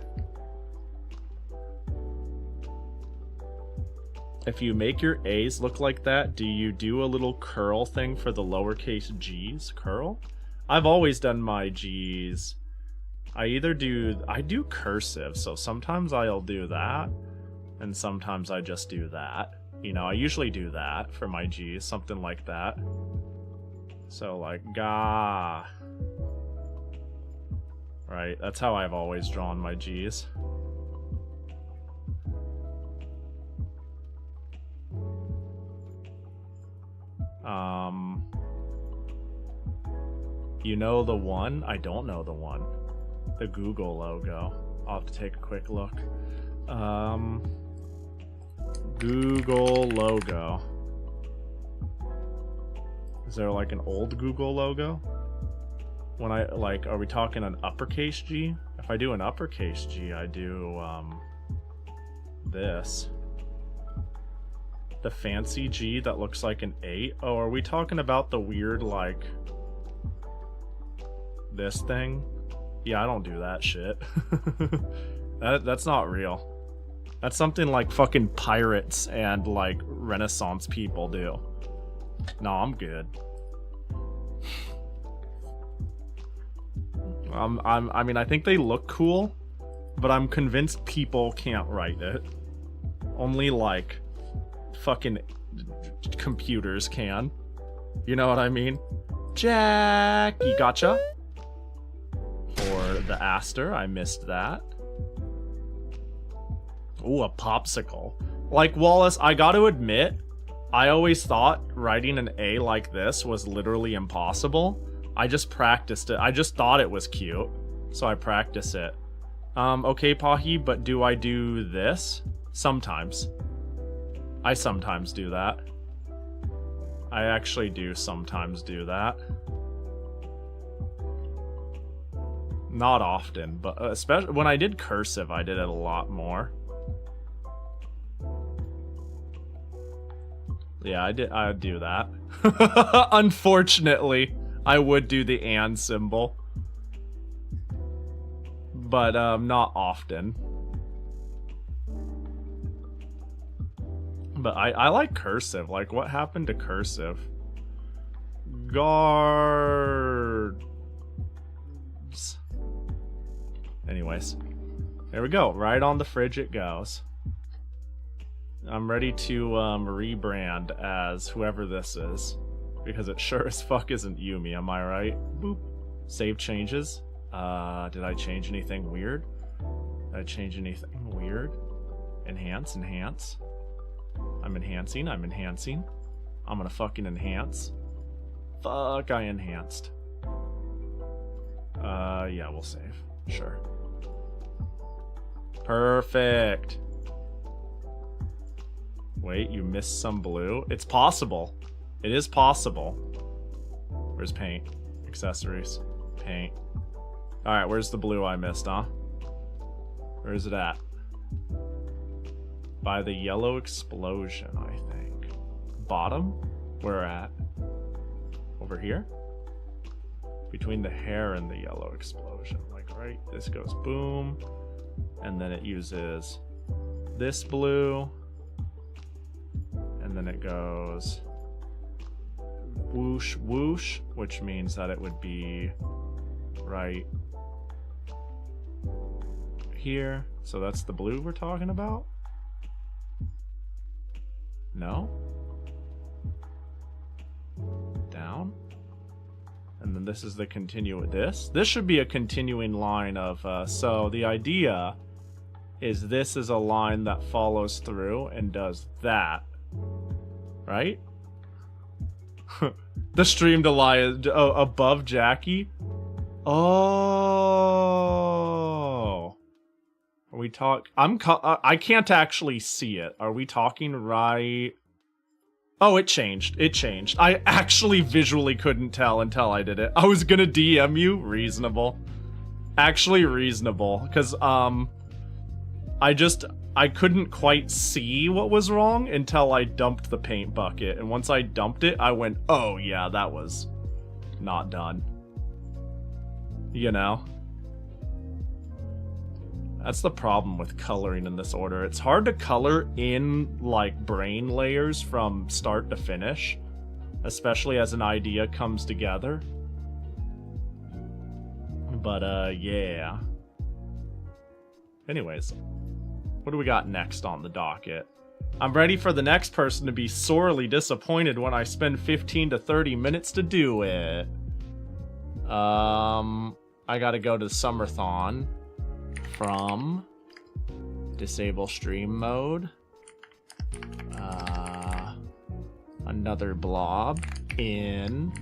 If you make your A's look like that, do you do a little curl thing for the lowercase g's? Curl? I've always done my g's. I do cursive, so sometimes I'll do that, and sometimes I just do that. You know, I usually do that for my g's, something like that. So like, ga. Right, that's how I've always drawn my g's. You know the one? I don't know the one. The Google logo. I'll have to take a quick look. Google logo. Is there like an old Google logo? When I, like, are we talking an uppercase G? If I do an uppercase G, I do, this. The fancy G that looks like an 8? Oh, are we talking about the weird, like, this thing? Yeah, I don't do that shit. That's not real. That's something like fucking pirates and, like, Renaissance people do. No, I'm good. I mean, I think they look cool, but I'm convinced people can't write it. Only, like, fucking computers can. You know what I mean? Jackie, gotcha. For the Aster, I missed that. Ooh, a popsicle. Like, Wallace, I gotta admit, I always thought writing an A like this was literally impossible. I just practiced it. I just thought it was cute, so I practice it. Okay, Pahi, but do I do this? Sometimes. I sometimes do that. I actually do sometimes do that. Not often, but especially when I did cursive, I did it a lot more. Yeah, I'd do that. Unfortunately, I would do the and symbol. But not often. But I like cursive. Like, what happened to cursive? Guards. Anyways, there we go. Right on the fridge it goes. I'm ready to rebrand as whoever this is, because it sure as fuck isn't Yumi, am I right? Boop. Save changes. Did I change anything weird? Did I change anything weird? Enhance, enhance. I'm enhancing, I'm enhancing. I'm gonna fucking enhance. Fuck, I enhanced. Yeah, we'll save. Sure. Perfect. Wait, you missed some blue? It's possible. It is possible. Where's paint? Accessories. Paint. Alright, where's the blue I missed, huh? Where is it at? By the yellow explosion, I think. Bottom? Where at? Over here? Between the hair and the yellow explosion. Like, right? This goes boom. And then it uses this blue. And then it goes whoosh whoosh, which means that it would be right here. So that's the blue we're talking about? No? Down? And then this is the this should be a continuing line of, so the idea is this is a line that follows through and does that. Right? The streamed Elias above Jackie. Oh, are we I can't actually see it. Are we talking right? Oh, it changed. It changed. I actually visually couldn't tell until I did it. I was gonna DM you. Reasonable. Actually reasonable, because I couldn't quite see what was wrong until I dumped the paint bucket. And once I dumped it, I went, oh yeah, that was not done. You know? That's the problem with coloring in this order. It's hard to color in, like, brain layers from start to finish. Especially as an idea comes together. But, yeah. Anyways. What do we got next on the docket? I'm ready for the next person to be sorely disappointed when I spend 15 to 30 minutes to do it. I gotta go to the Summerthon from disable stream mode. Another blob in.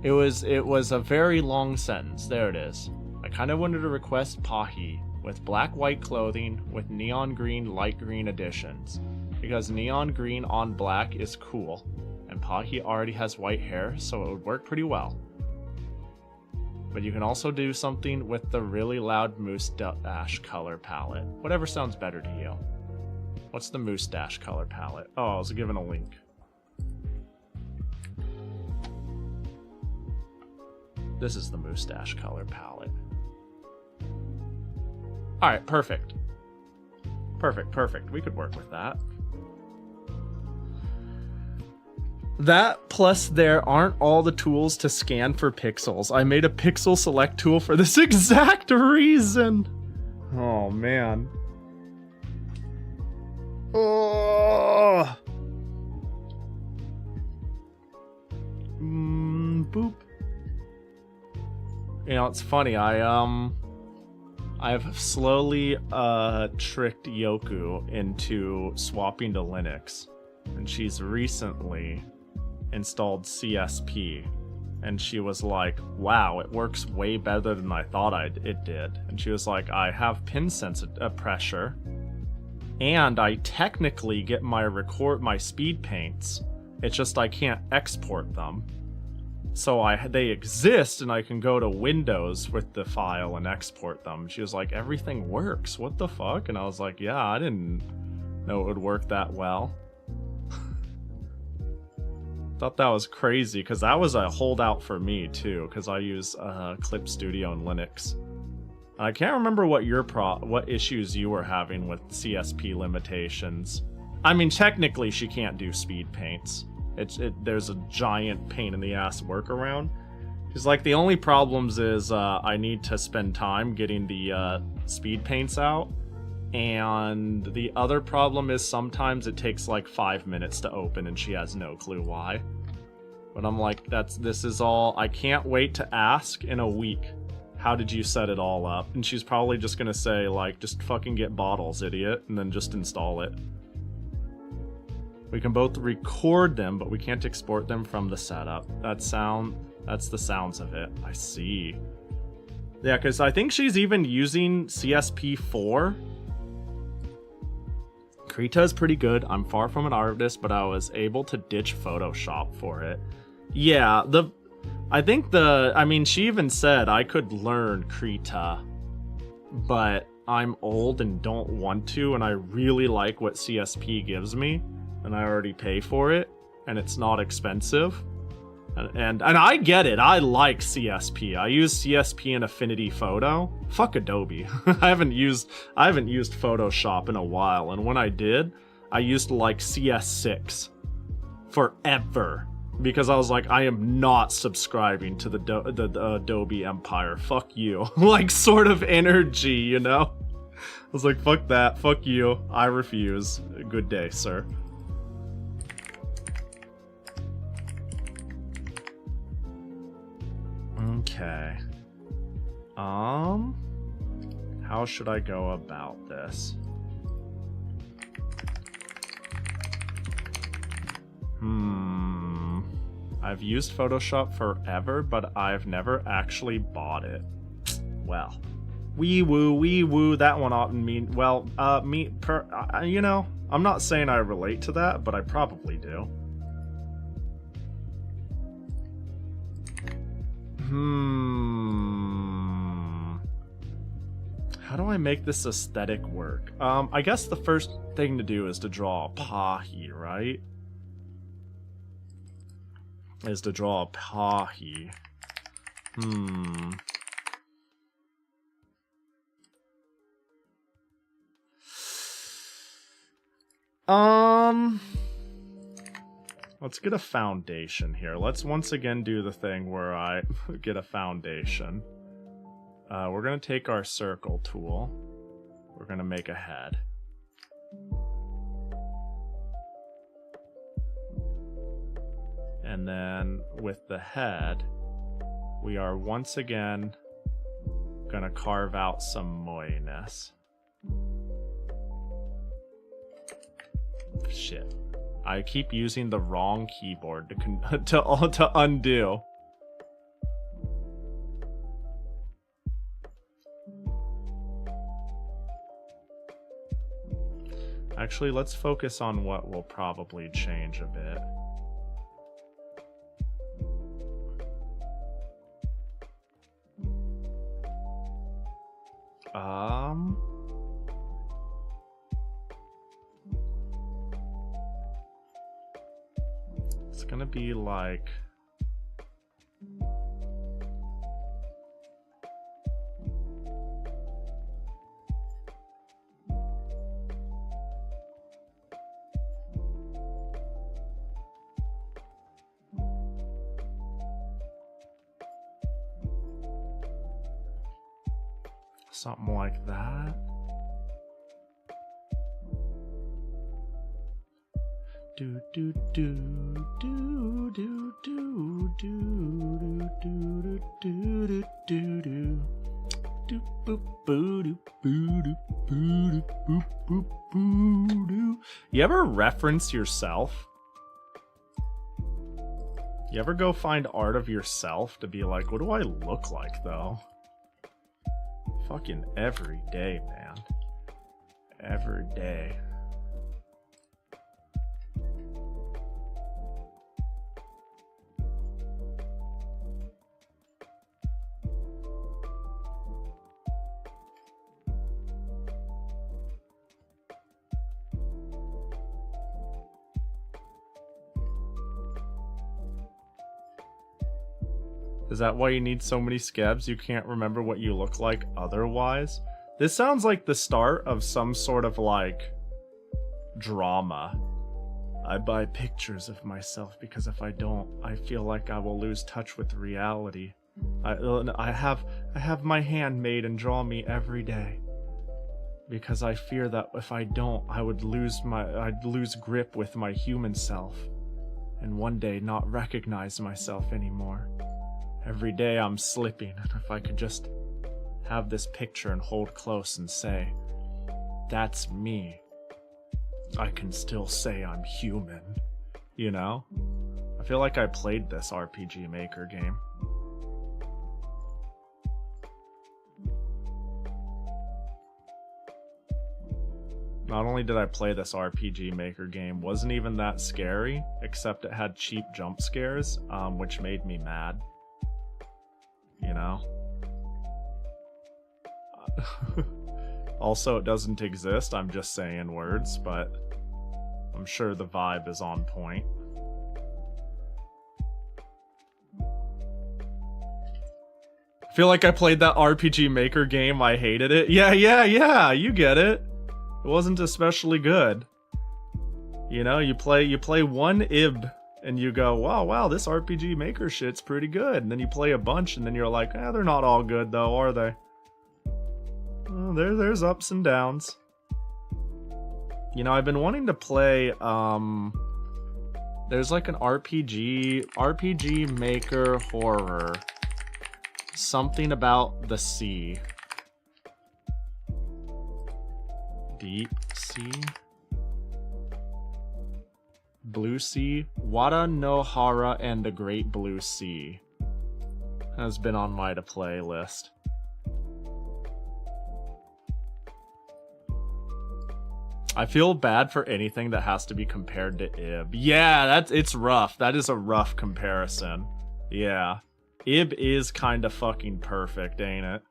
It was a very long sentence. There it is. I kind of wanted to request Pahi with black-white clothing with neon green, light green additions. Because neon green on black is cool. And Pahi already has white hair, so it would work pretty well. But you can also do something with the really loud moustache color palette. Whatever sounds better to you. What's the moustache color palette? Oh, I was given a link. This is the moustache color palette. Alright, perfect. Perfect, perfect. We could work with that. That plus there aren't all the tools to scan for pixels. I made a pixel select tool for this exact reason. Oh, man. Oh. Boop. You know, it's funny. I've slowly tricked Yoku into swapping to Linux, and she's recently installed CSP, and she was like, wow, it works way better than I thought it did. And she was like, I have pin pressure, and I technically get my speed paints. It's just I can't export them. So they exist, and I can go to Windows with the file and export them. She was like, everything works. What the fuck? And I was like, yeah, I didn't know it would work that well. Thought that was crazy, because that was a holdout for me too, because I use Clip Studio and Linux. I can't remember what what issues you were having with CSP limitations. I mean, technically she can't do speed paints. There's a giant pain in the ass workaround. She's like, the only problems is I need to spend time getting the speed paints out. And the other problem is sometimes it takes like 5 minutes to open and she has no clue why. But I'm like, this is all, I can't wait to ask in a week, how did you set it all up? And she's probably just gonna say like, just fucking get bottles, idiot, and then just install it. We can both record them, but we can't export them from the setup. That's the sounds of it. I see. Yeah, because I think she's even using CSP4. Krita is pretty good. I'm far from an artist, but I was able to ditch Photoshop for it. Yeah, I mean, she even said I could learn Krita, but I'm old and don't want to, and I really like what CSP gives me, and I already pay for it, and it's not expensive. And I get it. I like CSP. I use CSP in Affinity Photo. Fuck Adobe. I haven't used Photoshop in a while, and when I did, I used like CS6 forever because I was like, I am not subscribing to the Adobe empire. Fuck you. Like sort of energy, you know? I was like, fuck that. Fuck you. I refuse. Good day, sir. Okay. How should I go about this? I've used Photoshop forever, but I've never actually bought it. Well, wee woo, that one oughtn't mean, well, you know, I'm not saying I relate to that, but I probably do. How do I make this aesthetic work? I guess the first thing to do is to draw a Pahi, right? Is to draw a Pahi. Let's get a foundation here. Let's once again do the thing where I get a foundation. We're gonna take our circle tool. We're gonna make a head. And then with the head, we are once again gonna carve out some moiness. Shit. I keep using the wrong keyboard to undo. Actually, let's focus on what will probably change a bit. It's gonna be like... something like that. Do do do do do do do do do do do do do boop boo do boo do boo do boop boop boo do. You ever reference yourself? You ever go find art of yourself to be like, what do I look like though? Fucking every day, man. Every day. Is that why you need so many scabs? You can't remember what you look like otherwise? This sounds like the start of some sort of, like, drama. I buy pictures of myself because if I don't, I feel like I will lose touch with reality. I have my handmaid and draw me every day. Because I fear that if I don't, I'd lose grip with my human self. And one day not recognize myself anymore. Every day I'm slipping, and if I could just have this picture and hold close and say, that's me, I can still say I'm human, you know? I feel like I played this RPG Maker game. Not only did I play this RPG Maker game, wasn't even that scary, except it had cheap jump scares, which made me mad. You know? Also, it doesn't exist, I'm just saying words, but I'm sure the vibe is on point. I feel like I played that RPG Maker game, I hated it. Yeah, you get it. It wasn't especially good. You know, you play one IB and you go, wow, this RPG Maker shit's pretty good. And then you play a bunch and then you're like, they're not all good though, are they? Well, there's ups and downs. You know, I've been wanting to play, there's like an RPG Maker horror. Something about the sea. Deep sea? Blue Sea, Wada no Hara and the Great Blue Sea has been on my to play list. I feel bad for anything that has to be compared to IB. Yeah, it's rough. That is a rough comparison. Yeah. IB is kind of fucking perfect, ain't it?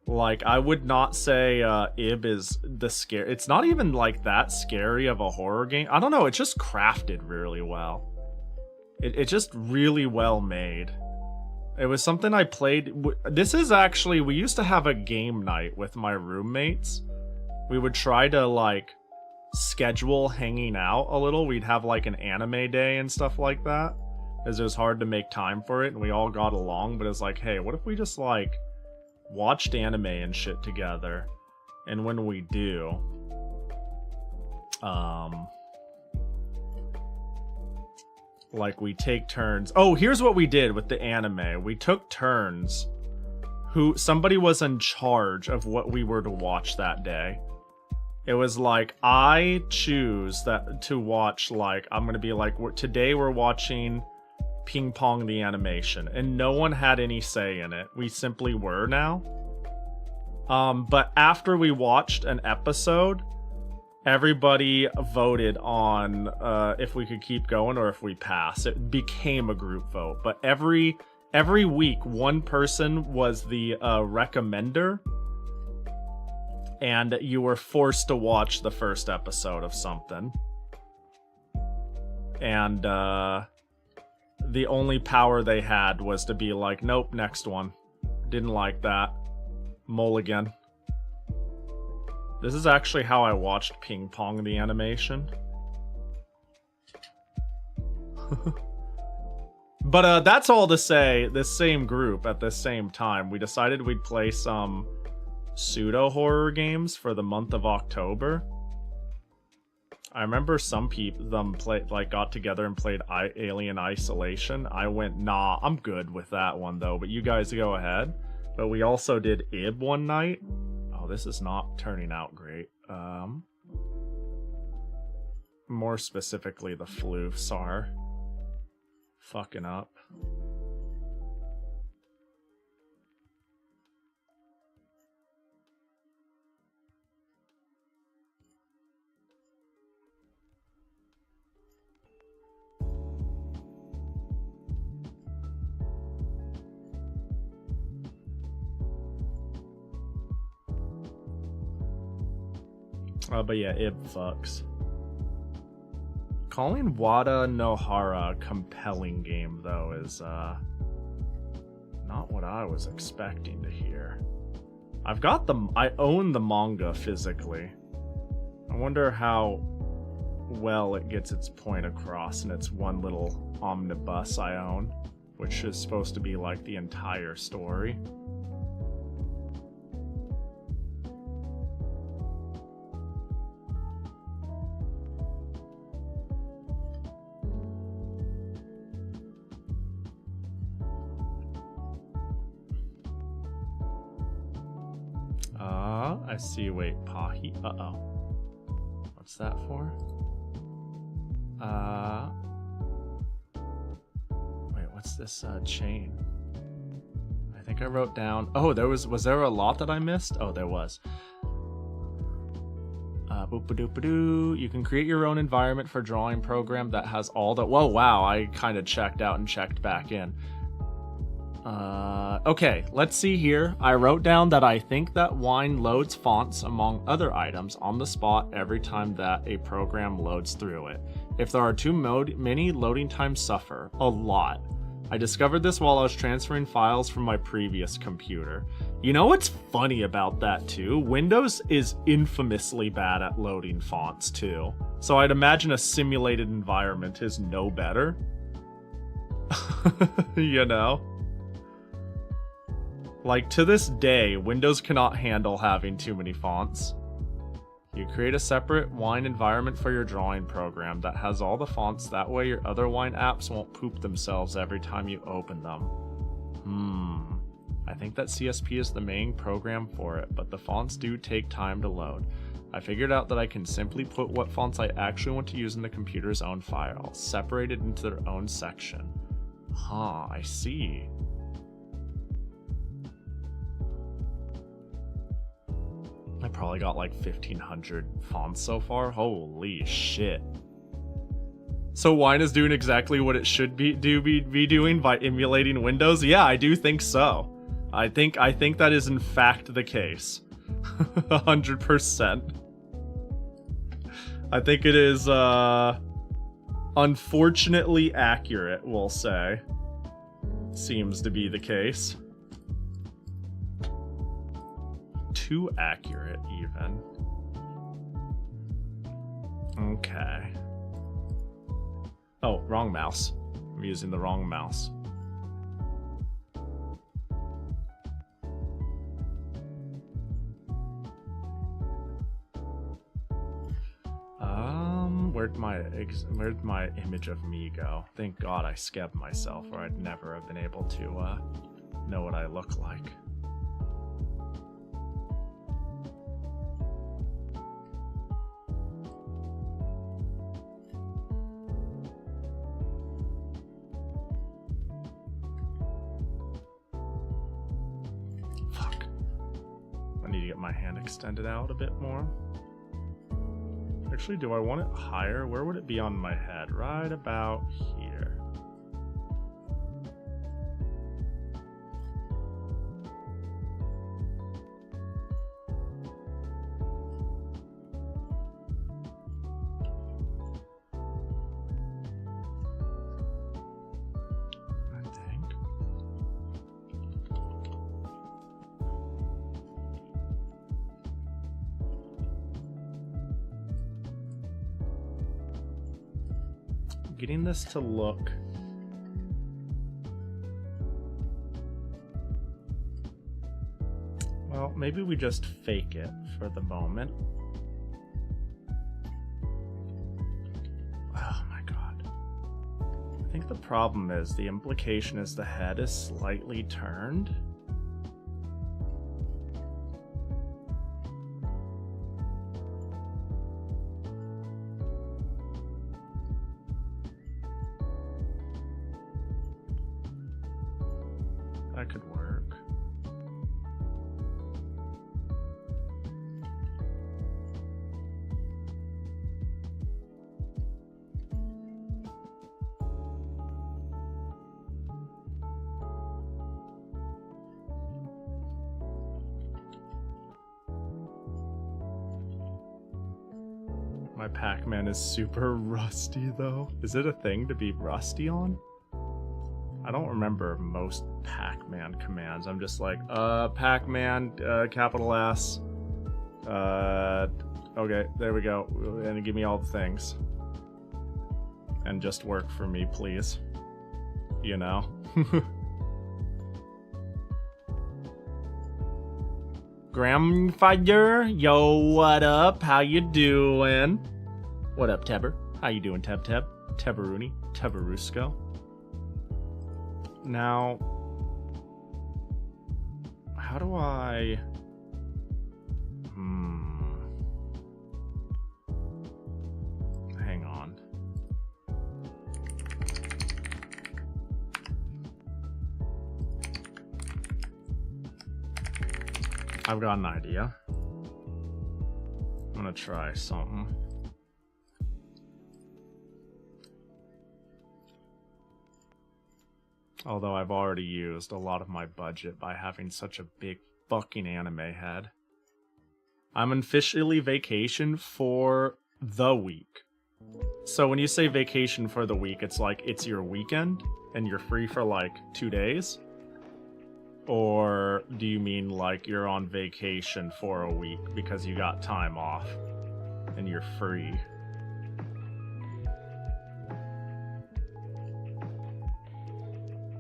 Like, I would not say IB is the scare. It's not even like that scary of a horror game. I don't know, it's just crafted really well. It's just really well made. It was something I played. This is actually, we used to have a game night with my roommates. We would try to like schedule hanging out a little. We'd have like an anime day and stuff like that, as it was hard to make time for it, and we all got along. But it's like, hey, what if we just like watched anime and shit together, and when we do, like we take turns. Oh, here's what we did with the anime. We took turns. Somebody was in charge of what we were to watch that day. It was like, I choose that to watch, like, I'm gonna be like, today we're watching Ping Pong the animation, and no one had any say in it. We simply were now. But after we watched an episode, everybody voted on if we could keep going or if we pass. It became a group vote, but every every week one person was the recommender, and you were forced to watch the first episode of something. And the only power they had was to be like, nope, next one. Didn't like that. Mulligan. This is actually how I watched Ping Pong the animation. But that's all to say, this same group at the same time, we decided we'd play some pseudo-horror games for the month of October. I remember some people got together and played Alien Isolation. I went, nah, I'm good with that one though, but you guys go ahead. But we also did Ib one night. Oh, this is not turning out great. More specifically, the floofs are fucking up. But yeah, Ib fucks. Calling Wada Nohara a compelling game, though, is not what I was expecting to hear. I own the manga physically. I wonder how well it gets its point across in its one little omnibus I own, which is supposed to be like the entire story. I see. Wait, Pahi. Uh-oh. What's that for? Wait, what's this chain? I think I wrote down. Oh, was there a lot that I missed? Oh, there was. Boop-a-doop-a-doo. You can create your own environment for drawing program that has all the. Whoa, wow! I kind of checked out and checked back in. Okay, let's see here. I wrote down that I think that wine loads fonts among other items on the spot every time that a program loads through it. If there are too many, loading times suffer. A lot. I discovered this while I was transferring files from my previous computer. You know what's funny about that too? Windows is infamously bad at loading fonts too. So I'd imagine a simulated environment is no better. You know? Like, to this day, Windows cannot handle having too many fonts. You create a separate wine environment for your drawing program that has all the fonts, that way your other wine apps won't poop themselves every time you open them. I think that CSP is the main program for it, but the fonts do take time to load. I figured out that I can simply put what fonts I actually want to use in the computer's own file, separated into their own section. Huh, I see. I probably got like 1,500 fonts so far. Holy shit. So Wine is doing exactly what it should be doing by emulating Windows? Yeah, I do think so. I think that is in fact the case. 100%. I think it is unfortunately accurate, we'll say. Seems to be the case. Too accurate, even. Okay. Oh, wrong mouse. I'm using the wrong mouse. Where'd my image of me go? Thank God I skebbed myself, or I'd never have been able to know what I look like. Fuck. I need to get my hand extended out a bit more. Actually, do I want it higher? Where would it be on my head? Right about here. getting this to look... Well, maybe we just fake it for the moment. Oh my god. I think the problem is the implication is the head is slightly turned. That could work. My Pac-Man is super rusty though. Is it a thing to be rusty on? I don't remember most Pac-Man commands. I'm just like, Pac-Man, capital S. Okay, there we go. And give me all the things. And just work for me, please. You know? Grandfather, yo, what up? How you doing? What up, Tebber? How you doing, Teb? Tebberoonie? Tebberusco? Now, how do I... Hang on. I've got an idea. I'm gonna try something. Although I've already used a lot of my budget by having such a big fucking anime head. I'm officially vacation for the week. So when you say vacation for the week, it's like it's your weekend and you're free for like 2 days? Or do you mean like you're on vacation for a week because you got time off and you're free?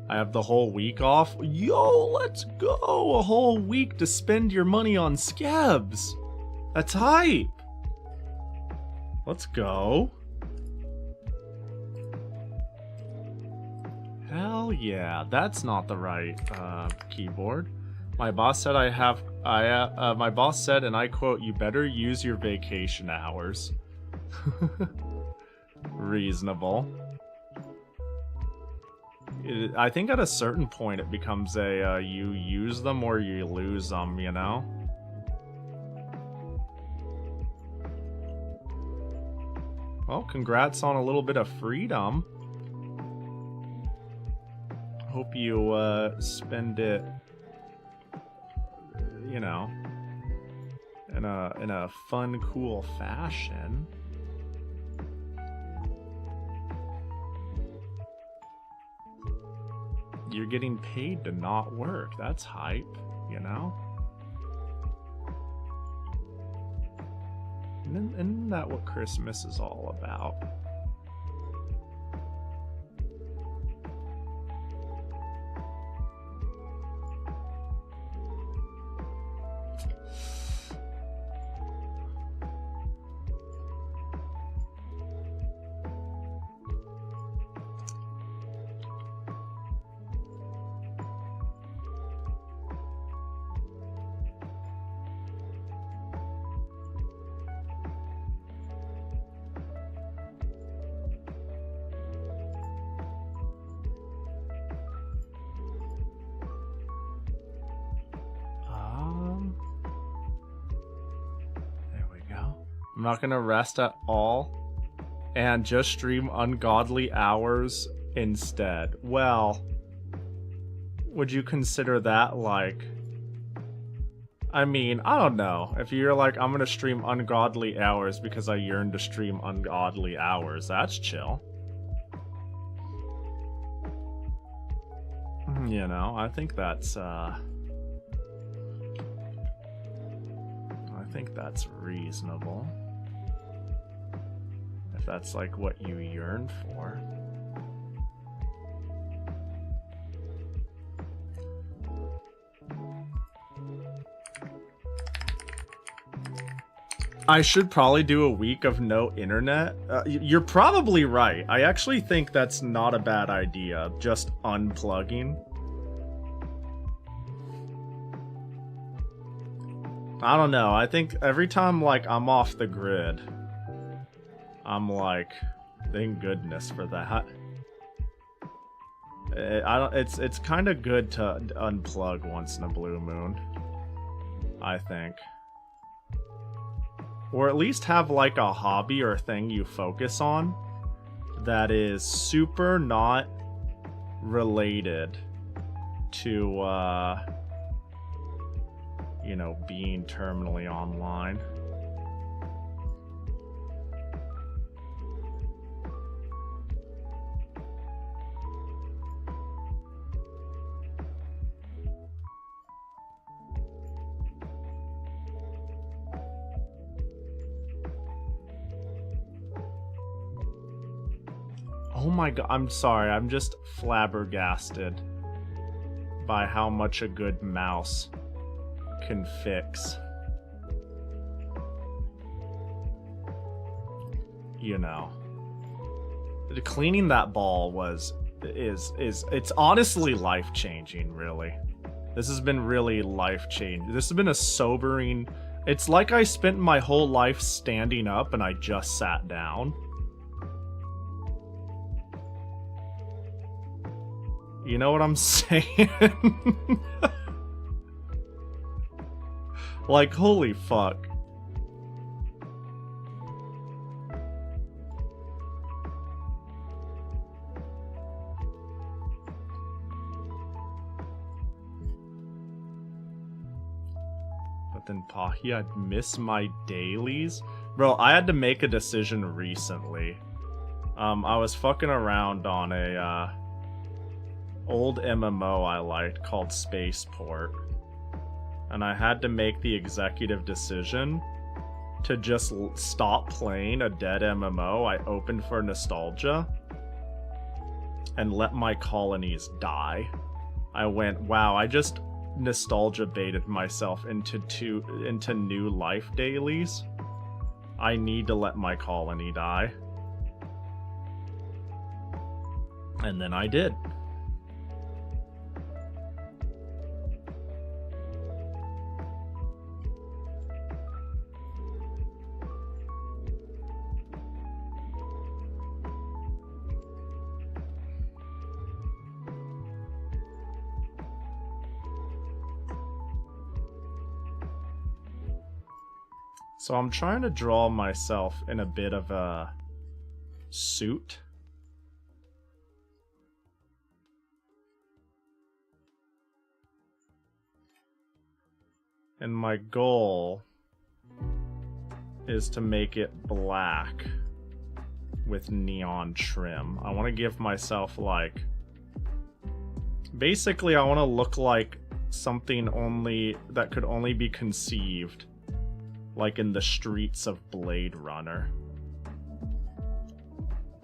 I have the whole week off? Yo, let's go! A whole week to spend your money on scabs! That's hype! Let's go. Hell yeah, that's not the right keyboard. My boss said my boss said, and I quote, "You better use your vacation hours." Reasonable. I think at a certain point it becomes a you use them or you lose them, you know? Well, congrats on a little bit of freedom. Hope you spend it, you know, in a fun, cool fashion. You're getting paid to not work. That's hype, you know? Isn't that what Christmas is all about? I'm not gonna rest at all and just stream ungodly hours instead. Well, would you consider that like... I mean, I don't know. If you're like, I'm gonna stream ungodly hours because I yearn to stream ungodly hours, that's chill. You know, I think that's reasonable. if that's like what you yearn for. I should probably do a week of no internet. You're probably right. I actually think that's not a bad idea. Just unplugging. I don't know. I think every time like I'm off the grid, I'm like, thank goodness for that. It's kind of good to unplug once in a blue moon, I think. Or at least have like a hobby or thing you focus on that is super not related to, you know, being terminally online. Oh my god, I'm sorry, I'm just flabbergasted by how much a good mouse can fix. You know. Cleaning that ball it's honestly life-changing, really. This has been really life-changing. This has been a sobering... It's like I spent my whole life standing up and I just sat down. You know what I'm saying? Like, holy fuck. But then Pahi, I'd miss my dailies? Bro, I had to make a decision recently. I was fucking around on a, old MMO I liked called Spaceport, and I had to make the executive decision to just stop playing a dead MMO I opened for nostalgia and let my colonies die. I went, wow, I just nostalgia baited myself into new life dailies. I need to let my colony die. And then I did. So I'm trying to draw myself in a bit of a suit. And my goal is to make it black with neon trim. I want to give myself like... Basically, I want to look like something that could only be conceived like in the streets of Blade Runner.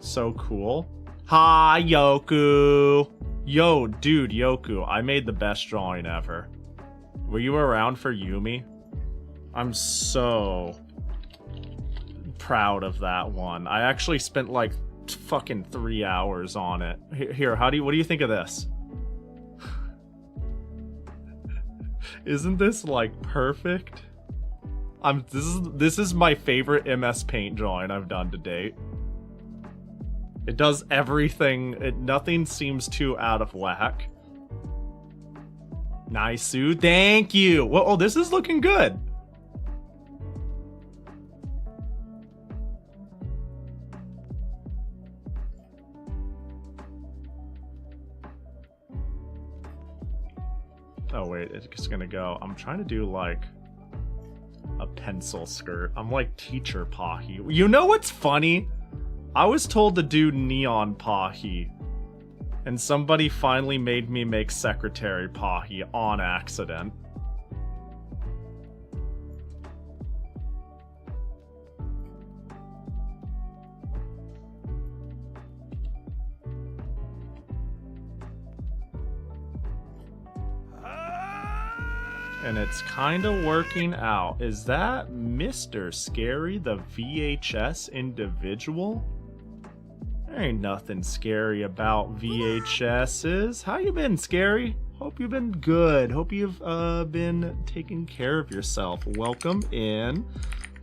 So cool. Hi, Yoku! Yo, dude, Yoku, I made the best drawing ever. Were you around for Yumi? I'm so proud of that one. I actually spent like fucking 3 hours on it. Here, what do you think of this? Isn't this like perfect? This is my favorite MS Paint drawing I've done to date. It does everything. Nothing seems too out of whack. Nice, Sue. Thank you. Well, oh, this is looking good. Oh wait, it's gonna go. I'm trying to do like a pencil skirt. I'm like teacher Pahi. You know what's funny? I was told to do neon Pahi, and somebody finally made me make secretary Pahi on accident. and it's kind of working out. Is that Mr. Scary, the VHS individual? There ain't nothing scary about VHSs. How you been, Scary? Hope you've been good. Hope you've been taking care of yourself. Welcome in.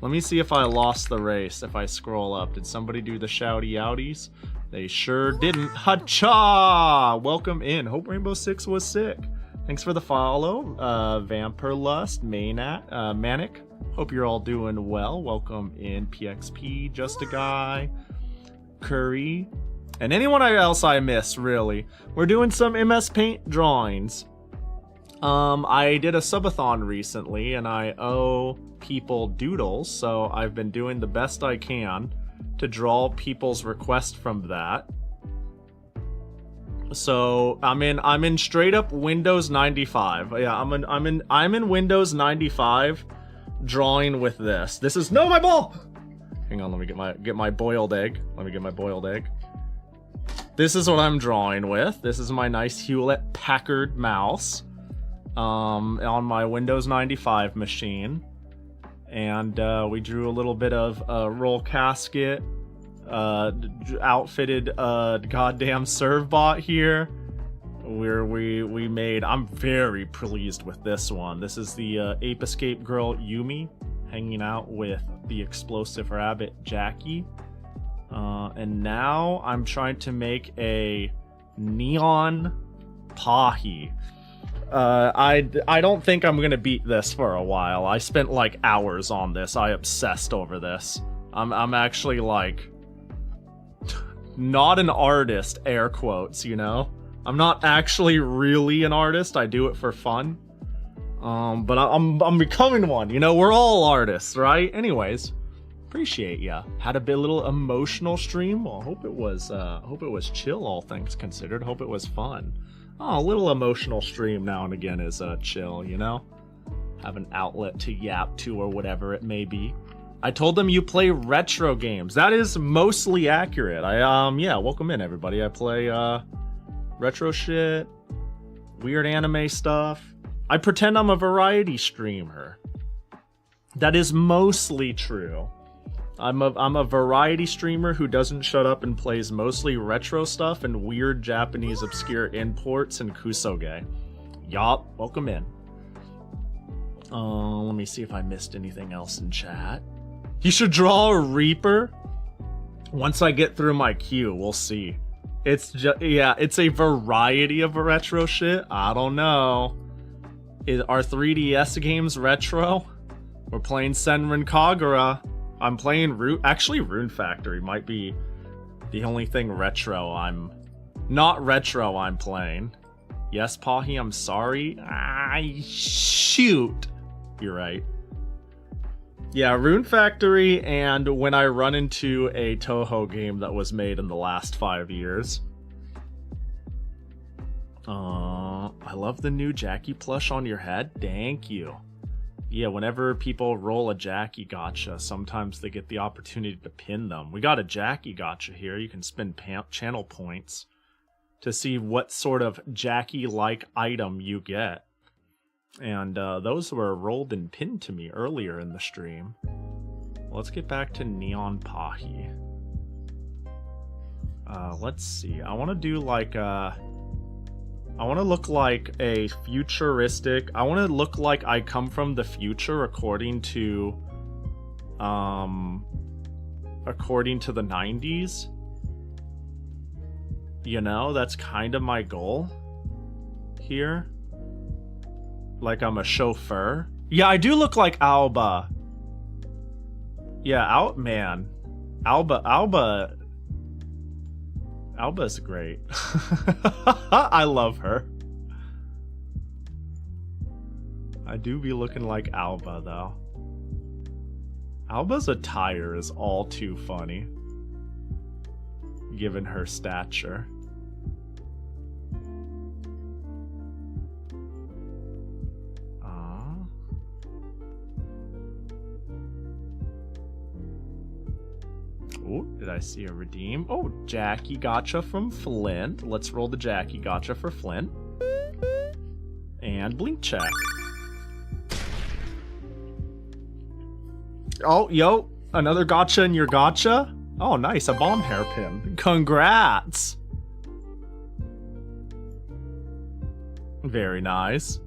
Let me see if I lost the race, if I scroll up. Did somebody do the shouty outies? They sure didn't. Hacha! Welcome in. Hope Rainbow Six was sick. Thanks for the follow. Vampirlust, Manic. Hope you're all doing well. Welcome in, PXP, Just a Guy, Curry, and anyone else I miss, really. We're doing some MS Paint drawings. I did a subathon recently, and I owe people doodles, so I've been doing the best I can to draw people's request from that. So I'm in straight up Windows 95. Yeah, I'm in Windows 95 drawing with this. This is no, my ball. Hang on, let me get my boiled egg. Let me get my boiled egg. This is what I'm drawing with. This is my nice Hewlett-Packard mouse on my Windows 95 machine. And we drew a little bit of roll casket, outfitted goddamn servbot here, where we made. I'm very pleased with this one. This is the Ape Escape girl Yumi hanging out with the explosive rabbit Jackie, and now I'm trying to make a neon Pahi. I don't think I'm gonna beat this for a while. I spent like hours on this. I obsessed over this. I'm actually like not an artist, air quotes, you know? I'm not actually really an artist. I do it for fun. But I'm becoming one, you know? We're all artists, right? Anyways, appreciate ya. Had a little emotional stream. Well, hope it was chill, all things considered. Hope it was fun. Oh, a little emotional stream now and again is chill, you know? Have an outlet to yap to or whatever it may be. I told them you play retro games. That is mostly accurate. Yeah, welcome in everybody. I play retro shit, weird anime stuff. I pretend I'm a variety streamer. That is mostly true. I'm a variety streamer who doesn't shut up and plays mostly retro stuff and weird Japanese obscure imports and kusoge. Yup, welcome in. Let me see if I missed anything else in chat. You should draw a Reaper. Once I get through my queue, we'll see. It's just, yeah, it's a variety of retro shit. I don't know. Are 3DS games retro? We're playing Senran Kagura. I'm playing Rune Factory might be the only thing retro I'm playing. Yes, Pahi, I'm sorry. Shoot. You're right. Yeah, Rune Factory, and when I run into a Toho game that was made in the last 5 years. I love the new Jackie plush on your head. Thank you. Yeah, whenever people roll a Jackie gotcha, sometimes they get the opportunity to pin them. We got a Jackie gotcha here. You can spend channel points to see what sort of Jackie-like item you get. And those were rolled and pinned to me earlier in the stream. Let's get back to Neon Pahi. Let's see. I want to do like I want to look like a futuristic. I want to look like I come from the future according to the 90s. You know, that's kind of my goal here. Like I'm a chauffeur. Yeah, I do look like Alba. Yeah, man. Alba's great. I love her. I do be looking like Alba, though. Alba's attire is all too funny, given her stature. Oh, did I see a redeem? Oh, Jackie gotcha from Flint. Let's roll the Jackie gotcha for Flint. And blink check. Oh, yo, another gotcha in your gotcha? Oh, nice, a bomb hairpin. Congrats! Very nice.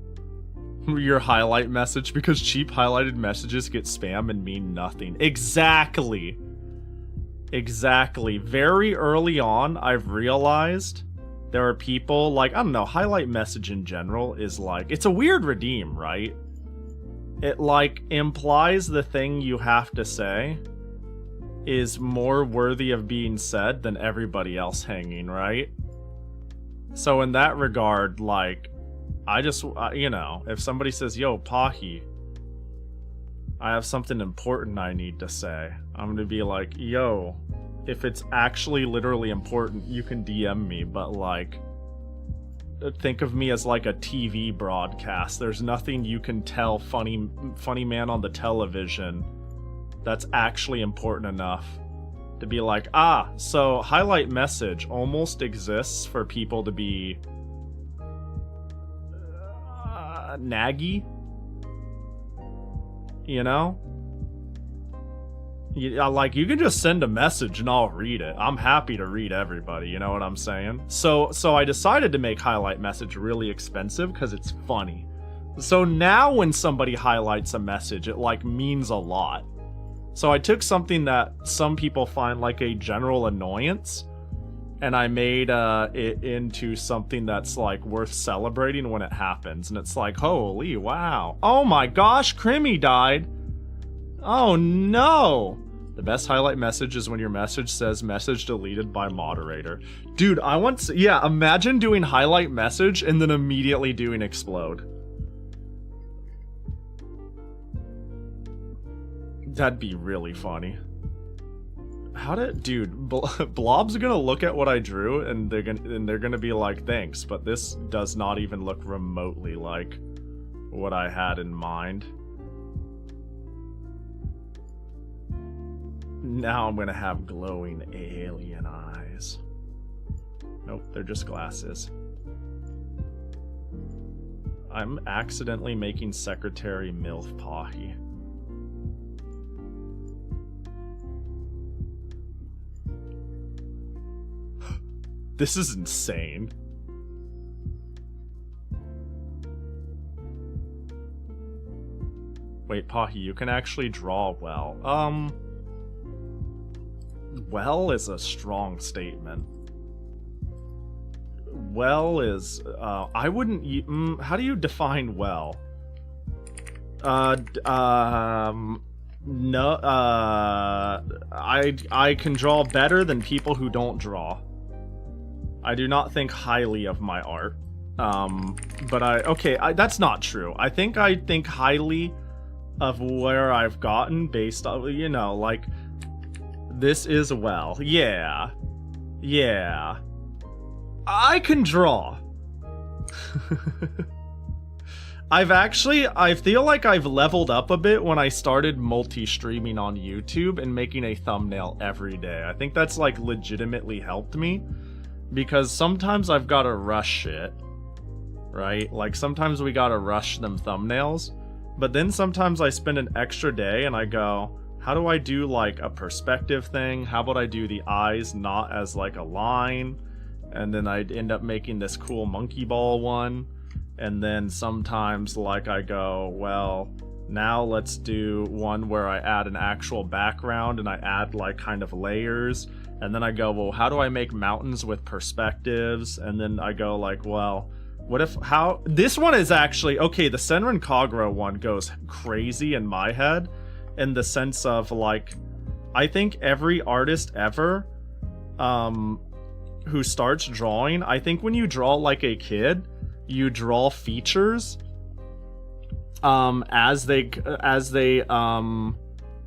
Your highlight message, because cheap highlighted messages get spam and mean nothing. Exactly. Exactly. Very early on, I've realized there are people, like, I don't know, highlight message in general is like, it's a weird redeem, right? It, like, implies the thing you have to say is more worthy of being said than everybody else hanging, right? So in that regard, like, I just, you know, if somebody says, yo, Pahi, I have something important I need to say, I'm gonna be like, yo, if it's actually literally important, you can DM me, but, like, think of me as like a TV broadcast. There's nothing you can tell funny man on the television that's actually important enough to be like, ah, so highlight message almost exists for people to be naggy, you know? Like, you can just send a message and I'll read it. I'm happy to read everybody, you know what I'm saying? So I decided to make highlight message really expensive because it's funny. So now when somebody highlights a message, it, like, means a lot. So I took something that some people find like a general annoyance, and I made it into something that's, like, worth celebrating when it happens. And it's like, holy wow. Oh my gosh, Crimmy died. Oh no! The best highlight message is when your message says message deleted by moderator. Dude, I want to, yeah, imagine doing highlight message and then immediately doing explode. That'd be really funny. How did, dude, Blob's gonna look at what I drew and they're gonna be like, thanks, but this does not even look remotely like what I had in mind. Now I'm gonna have glowing alien eyes. Nope, they're just glasses. I'm accidentally making Secretary MILF Pahi. This is insane. Wait, Pahi, you can actually draw well. Well is a strong statement. Well is, I wouldn't, how do you define well? No, I can draw better than people who don't draw. I do not think highly of my art. But okay, that's not true. I think highly of where I've gotten based on, you know, like, this is well. Yeah. Yeah. I can draw. I feel like I've leveled up a bit when I started multi-streaming on YouTube and making a thumbnail every day. I think that's, like, legitimately helped me. Because sometimes I've gotta rush shit. Right? Like, sometimes we gotta rush them thumbnails. But then sometimes I spend an extra day and I go, how do I do, like, a perspective thing? How about I do the eyes not as, like, a line? And then I'd end up making this cool monkey ball one. And then sometimes, like, I go, well, now let's do one where I add an actual background and I add, like, kind of layers. And then I go, well, how do I make mountains with perspectives? And then I go, like, well, what if, how, this one is actually, okay, the Senran Kagura one goes crazy in my head. In the sense of, like, I think every artist ever who starts drawing, I think when you draw like a kid, you draw features as they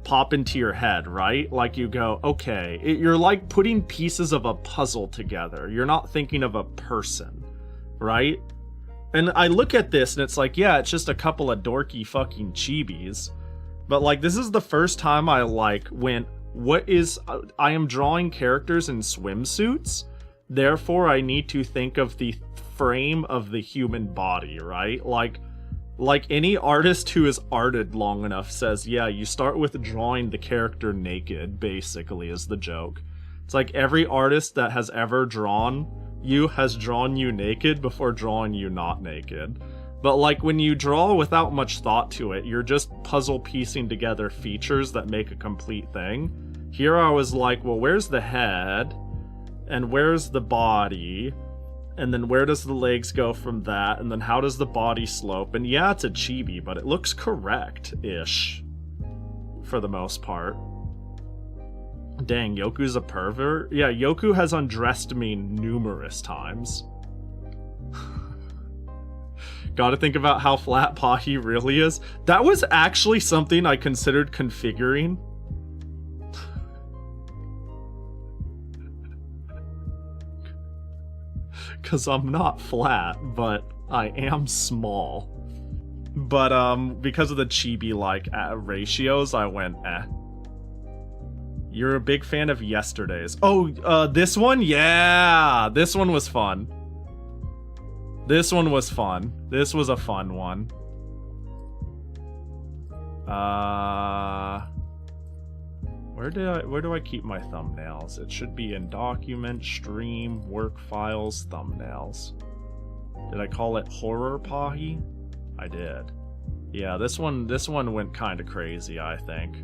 pop into your head, right? Like, you go, okay, you're like putting pieces of a puzzle together. You're not thinking of a person, right? And I look at this and it's like, yeah, it's just a couple of dorky fucking chibis. But, like, this is the first time I, like, went, what is, I am drawing characters in swimsuits, therefore I need to think of the frame of the human body, right? Like, Like, any artist who has arted long enough says, yeah, you start with drawing the character naked, basically, is the joke. It's like every artist that has ever drawn you has drawn you naked before drawing you not naked. But like, when you draw without much thought to it, you're just puzzle piecing together features that make a complete thing. Here I was like, well, where's the head? And where's the body? And then where does the legs go from that? And then how does the body slope? And yeah, it's a chibi, but it looks correct-ish. For the most part. Dang, Yoku's a pervert? Yeah, Yoku has undressed me numerous times. Gotta think about how flat Pahi really is. That was actually something I considered configuring. Because I'm not flat, but I am small. But because of the chibi-like ratios, I went, eh. You're a big fan of Yesterday's. Oh, this one? Yeah! This one was fun. This one was fun. This was a fun one. Where do I keep my thumbnails? It should be in document, stream, work files, thumbnails. Did I call it horror Pahi? I did. Yeah, this one went kind of crazy, I think.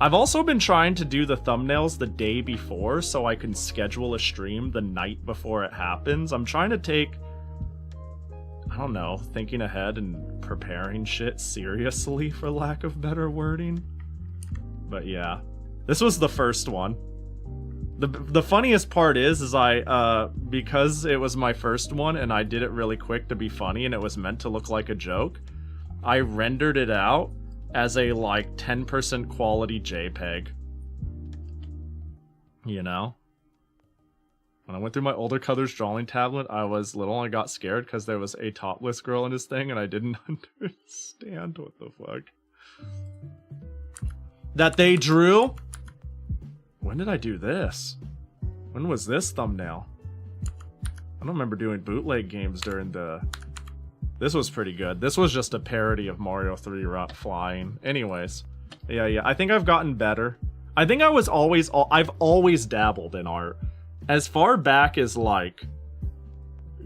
I've also been trying to do the thumbnails the day before so I can schedule a stream the night before it happens. I'm trying to take, I don't know, thinking ahead and preparing shit seriously, for lack of better wording. But yeah, this was the first one. The funniest part is I, because it was my first one and I did it really quick to be funny and it was meant to look like a joke, I rendered it out as a, like, 10% quality JPEG. You know? When I went through my older colors drawing tablet, I was little and I got scared because there was a topless girl in this thing and I didn't understand what the fuck. That they drew? When did I do this? When was this thumbnail? I don't remember doing bootleg games during the... This was pretty good. This was just a parody of Mario 3 flying. Anyways. Yeah, I think I've gotten better. I think I've always dabbled in art. As far back as, like,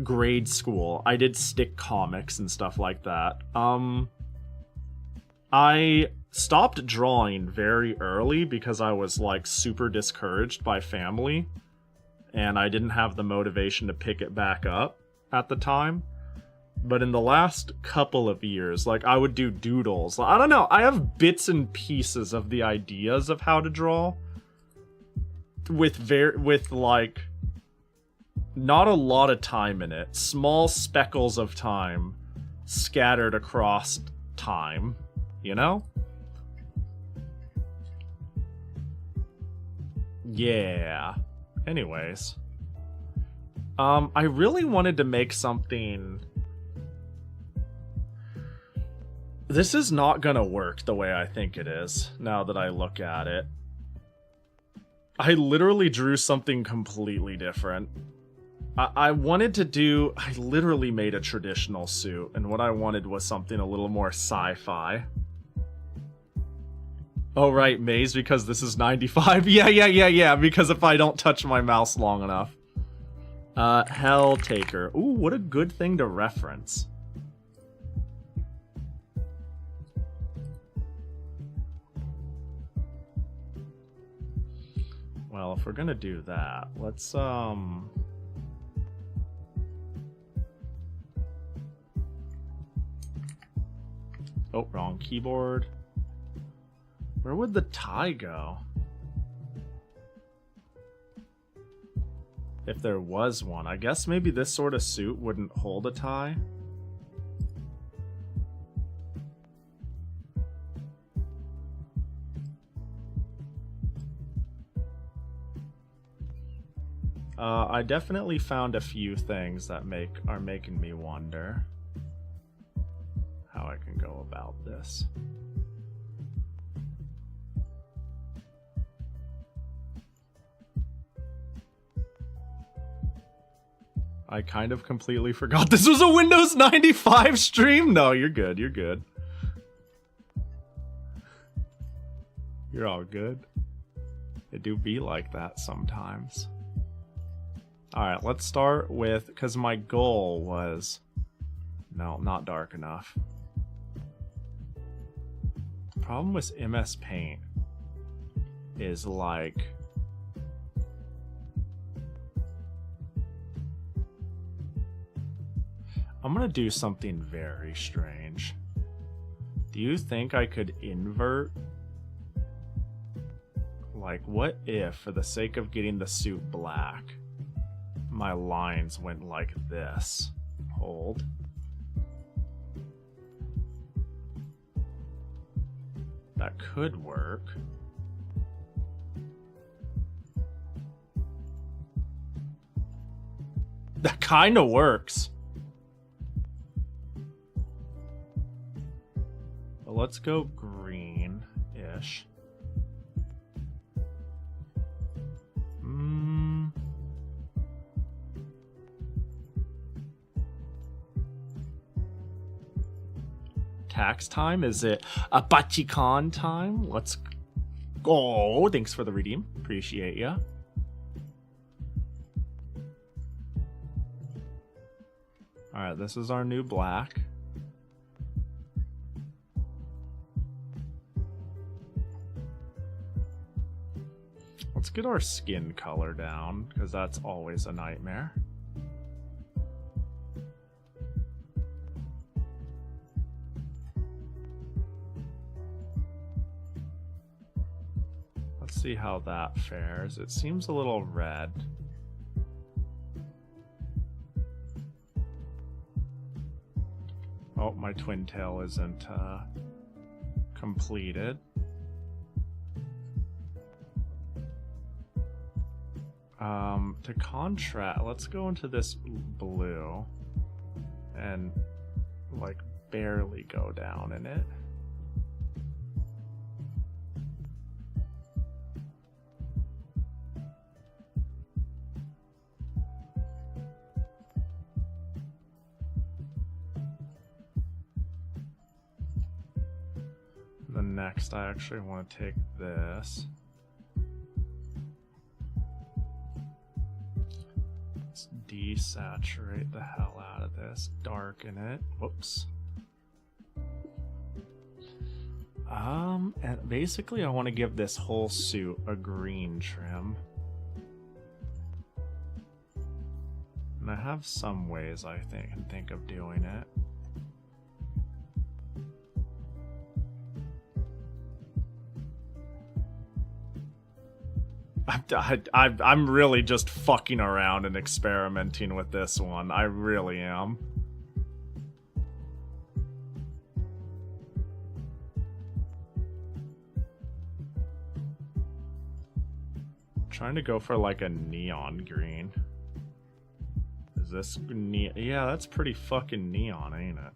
grade school, I did stick comics and stuff like that. I stopped drawing very early because I was, like, super discouraged by family. And I didn't have the motivation to pick it back up at the time. But in the last couple of years, like, I would do doodles. I don't know, I have bits and pieces of the ideas of how to draw. With like, not a lot of time in it. Small speckles of time scattered across time, you know? Yeah. Anyways. I really wanted to make something... This is not gonna work the way I think it is, now that I look at it. I literally drew something completely different. I wanted to do... I literally made a traditional suit, and what I wanted was something a little more sci-fi. Oh right, Maze, because this is 95? Yeah, because if I don't touch my mouse long enough. Helltaker. Ooh, what a good thing to reference. Well, if we're gonna do that, let's, Oh, wrong keyboard. Where would the tie go? If there was one. I guess maybe this sort of suit wouldn't hold a tie. I definitely found a few things that are making me wonder how I can go about this. I kind of completely forgot this was a Windows 95 stream. No, you're good. You're good. You're all good. It do be like that sometimes. Alright, let's start with, because my goal was... No, not dark enough. The problem with MS Paint is like... I'm gonna do something very strange. Do you think I could invert? Like, what if, for the sake of getting the suit black, my lines went like this? Hold. That could work. That kind of works. But let's go green-ish. Tax time? Is it a Bachicon time? Let's go. Thanks for the redeem. Appreciate ya. Alright, this is our new black. Let's get our skin color down, because that's always a nightmare. Let's see how that fares. It seems a little red. Oh, my twin tail isn't completed. To contrast, let's go into this blue and like barely go down in it. Then next I actually want to take this. Desaturate the hell out of this, darken it. Whoops. And basically I want to give this whole suit a green trim. And I have some ways I can think of doing it. I'm really just fucking around and experimenting with this one. I really am. I'm trying to go for like a neon green. Is this neon? Yeah, that's pretty fucking neon, ain't it?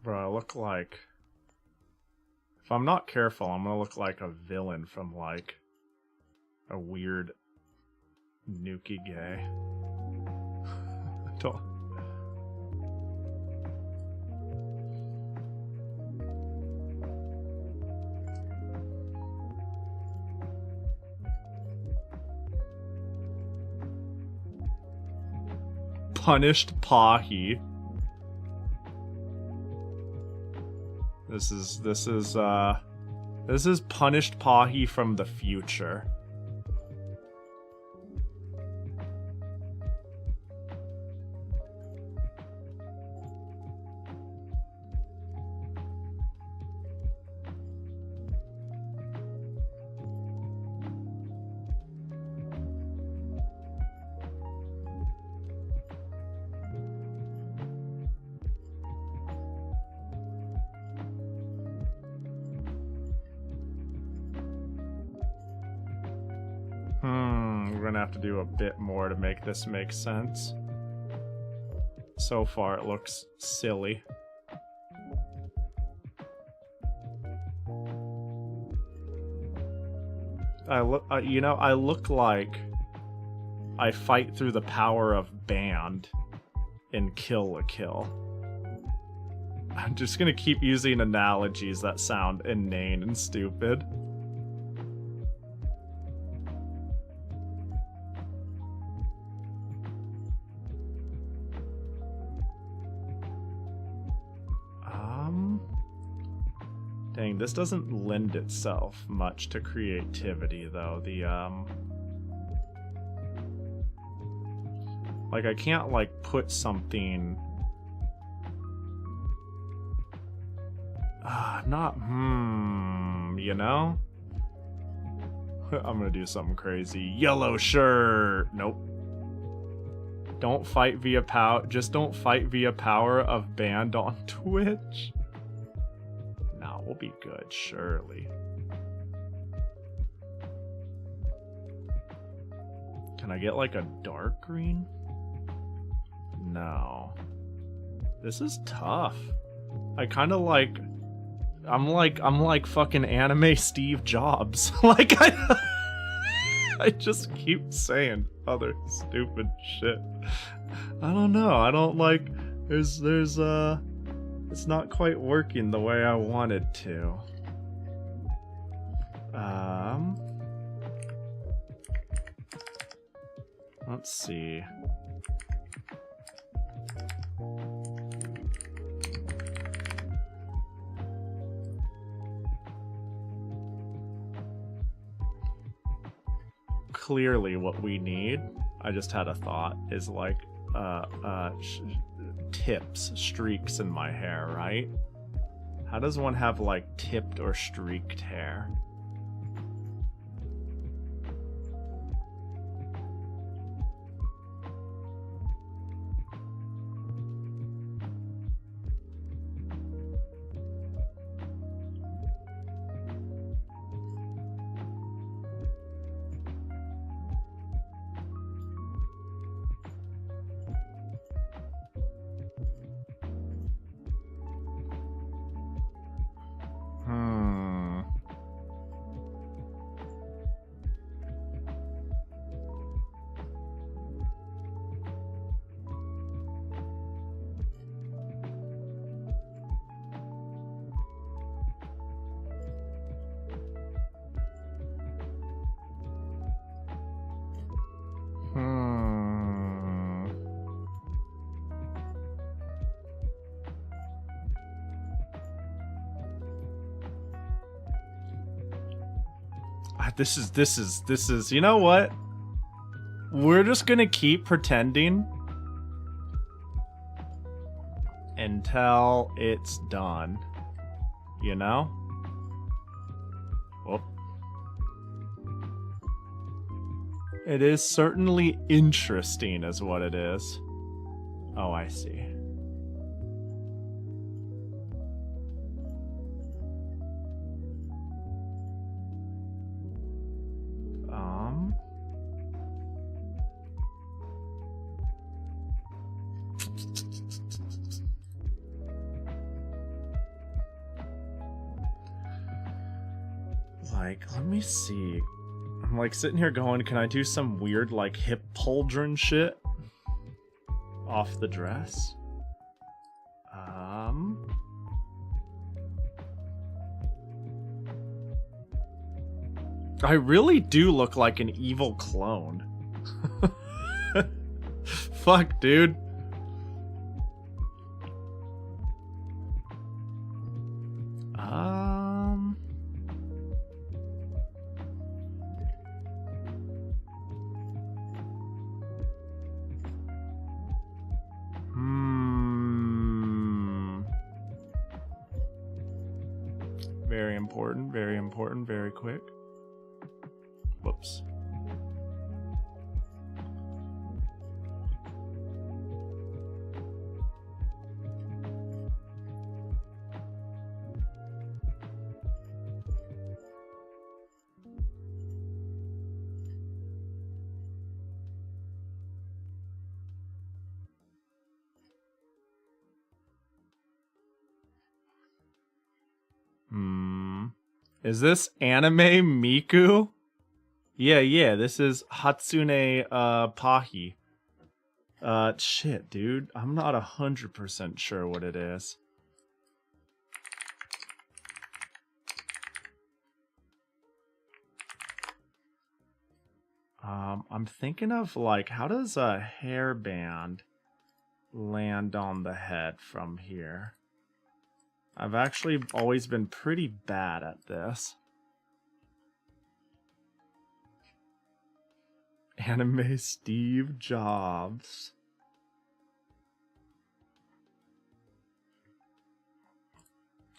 Bro, I look like... If I'm not careful, I'm gonna look like a villain from, like, a weird Nuki gay. Don't... Punished Pahi. This is Punished Pahi from the future. we're gonna have to do a bit more to make this make sense. So far, it looks silly. I look like I fight through the power of band in Kill la Kill. I'm just gonna keep using analogies that sound inane and stupid. Dang, this doesn't lend itself much to creativity, though. Like, I can't, like, put something... you know? I'm gonna do something crazy. Yellow shirt! Nope. Don't fight via power. Just don't fight via power of band on Twitch. No, we'll be good, surely. Can I get like a dark green? No. This is tough. I kind of like... I'm like fucking anime Steve Jobs. Like, I just keep saying other stupid shit. I don't know. I don't like... There's it's not quite working the way I wanted to. Let's see. Clearly what we need, I just had a thought, is like tips, streaks in my hair, right? How does one have like tipped or streaked hair? This is, you know what? We're just gonna keep pretending until it's done. You know? Whoop. It is certainly interesting, is what it is. Oh, I see. Like, let me see. I'm like sitting here going, can I do some weird like hip pauldron shit off the dress? I really do look like an evil clone. Fuck, dude. Very important, very quick. Whoops. Is this anime Miku? Yeah, this is Hatsune Pahi. Shit, dude. I'm not 100% sure what it is. I'm thinking of, like, how does a hairband land on the head from here? I've actually always been pretty bad at this. Anime Steve Jobs.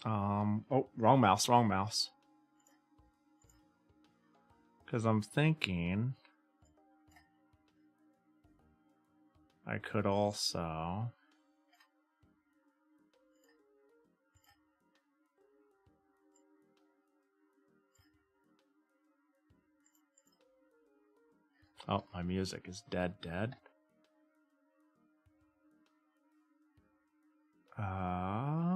Oh, wrong mouse. Because I'm thinking I could also... Oh, my music is dead.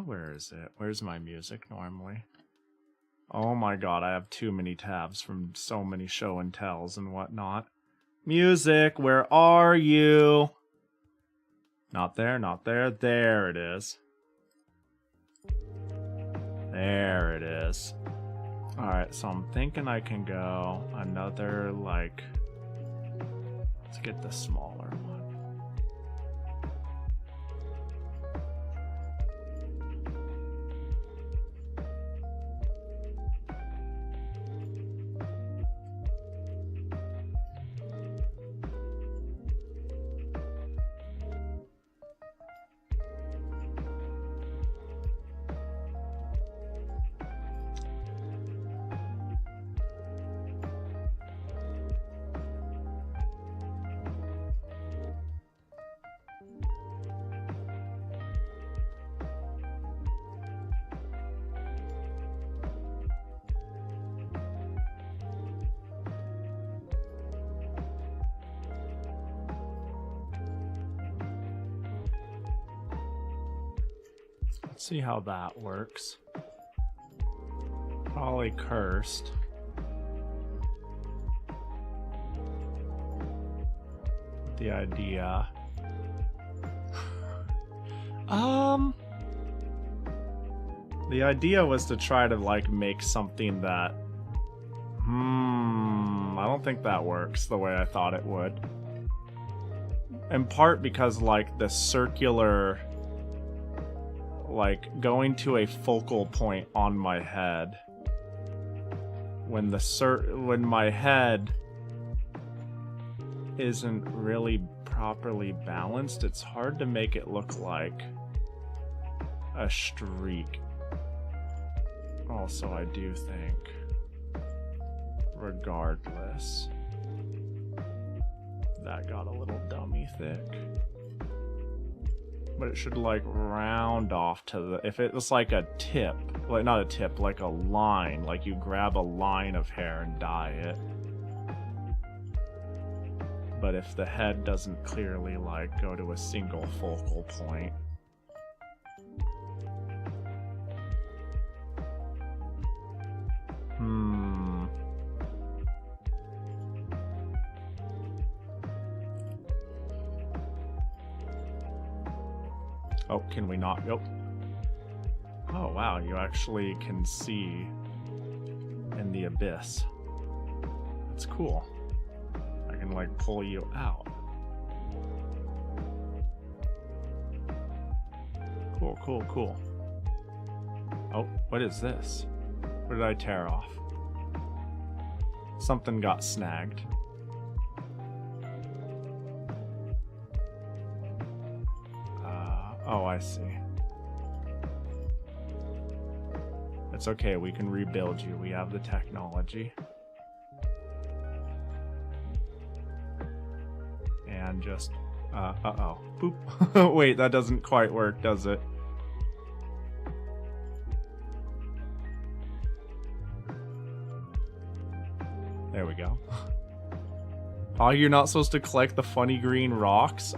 Where is it? Where's my music normally? Oh my god, I have too many tabs from so many show and tells and whatnot. Music, where are you? Not there. There it is. There it is. Alright, so I'm thinking I can go another, like... Let's get the smaller one. Let's see how that works. Probably cursed. The idea. The idea was to try to, like, make something that... I don't think that works the way I thought it would. In part because, like, the circular... like, going to a focal point on my head. When my head isn't really properly balanced, it's hard to make it look like a streak. Also, I do think, regardless, that got a little dummy thick. But it should, like, round off to the... If it was like a tip, like, not a tip, like a line, like you grab a line of hair and dye it. But if the head doesn't clearly, like, go to a single focal point... Oh, can we not go? Oh, wow, you actually can see in the abyss. That's cool. I can, like, pull you out. Cool. Oh, what is this? What did I tear off? Something got snagged. Oh, I see. It's okay, we can rebuild you. We have the technology. And just... uh-oh. Boop. Wait, that doesn't quite work, does it? There we go. Oh, you're not supposed to collect the funny green rocks?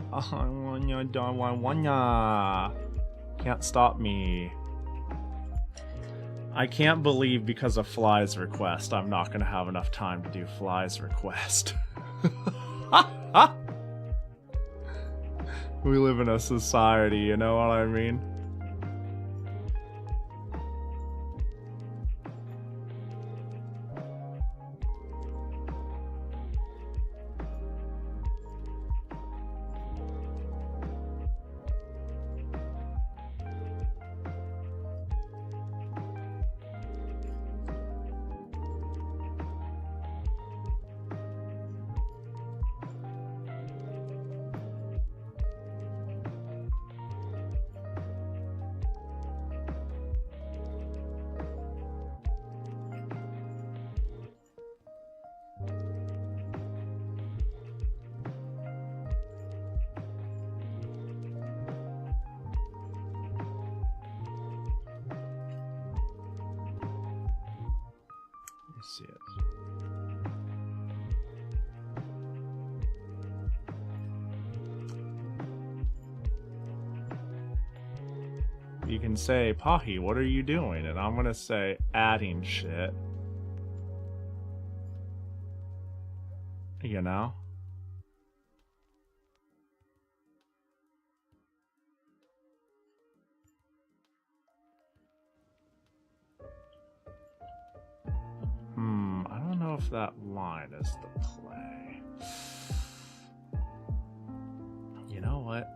Can't stop me. I can't believe because of Fly's request, I'm not gonna have enough time to do Fly's request. We live in a society, you know what I mean? See it. You can say, Pahi, what are you doing? And I'm gonna say, adding shit. You know? I don't know if that line is the play. You know what?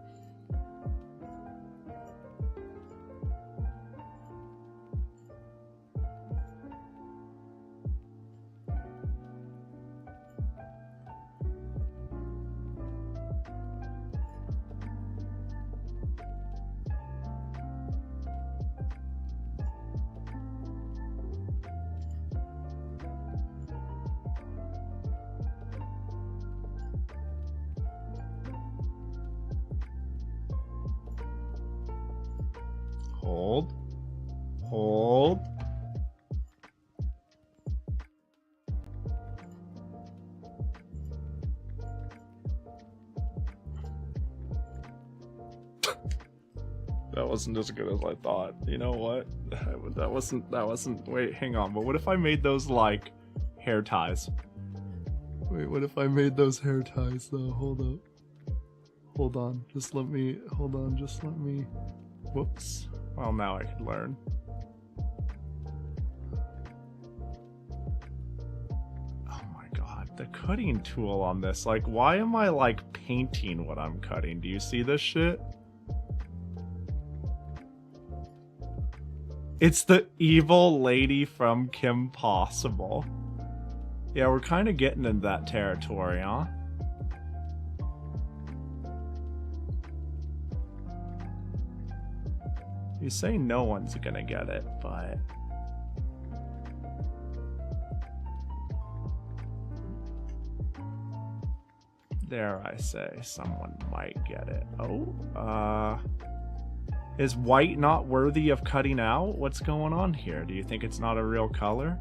Hold. Hold. That wasn't as good as I thought. You know what? That wasn't, wait, hang on. But what if I made those like hair ties? Wait, what if I made those hair ties though? Hold up. Hold on. Just let me, whoops. Well, now I can learn. Oh my god, the cutting tool on this. Like, why am I, like, painting what I'm cutting? Do you see this shit? It's the evil lady from Kim Possible. Yeah, we're kind of getting into that territory, huh? You say no one's gonna get it, but... Dare I say someone might get it. Oh, is white not worthy of cutting out? What's going on here? Do you think it's not a real color?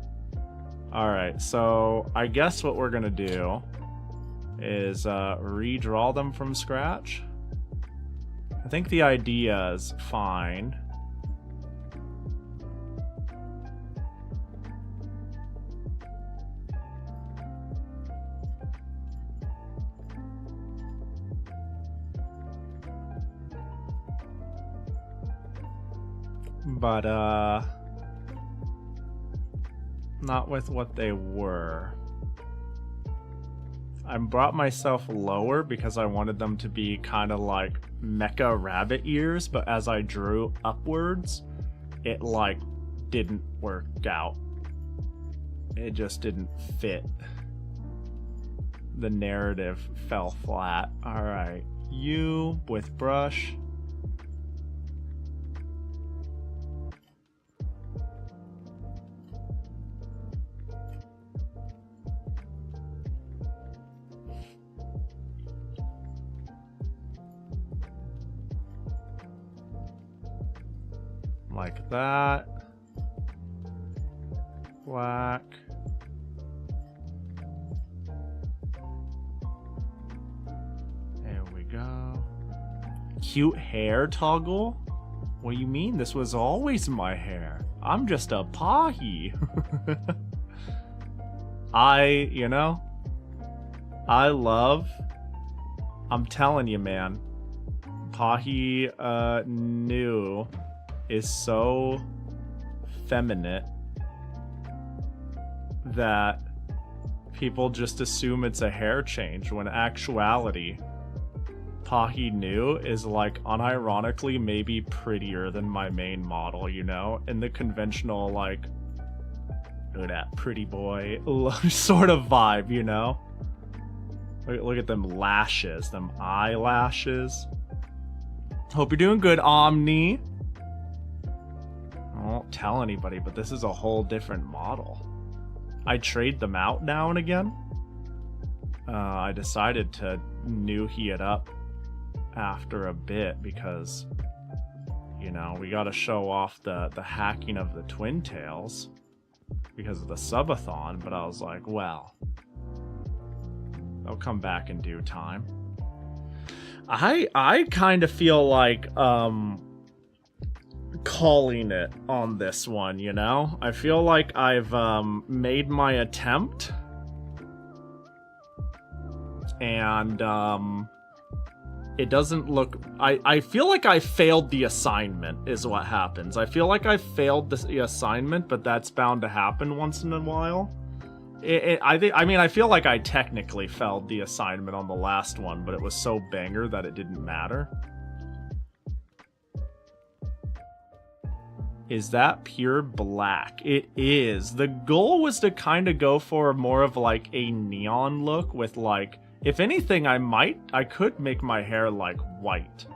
Alright, so I guess what we're gonna do is redraw them from scratch. I think the idea is fine. But, not with what they were. I brought myself lower because I wanted them to be kind of like mecha rabbit ears, but as I drew upwards, it like didn't work out. It just didn't fit. The narrative fell flat. Alright, you with brush. Like that. Black. There we go. Cute hair toggle? What do you mean? This was always my hair. I'm just a Pahi. You know, I'm telling you, man, Pahi Nu is so feminine that people just assume it's a hair change, when actuality, Pahi Nu is like unironically maybe prettier than my main model, you know? In the conventional, like, look at that pretty boy sort of vibe, you know? Look at them lashes, them eyelashes. Hope you're doing good, Omni. I won't tell anybody, but this is a whole different model. I trade them out now and again. I decided to Nuhi it up after a bit because, you know, we gotta show off the hacking of the twin tails because of the subathon, but I was like, well, they'll come back in due time. I kind of feel like calling it on this one, you know? I feel like I've made my attempt, and it doesn't look... I feel like I failed the assignment is what happens. I feel like I failed the assignment, but that's bound to happen once in a while. I feel like I technically failed the assignment on the last one, but it was so banger that it didn't matter. Is that pure black? It is. The goal was to kind of go for more of like a neon look with like, if anything, I could make my hair like white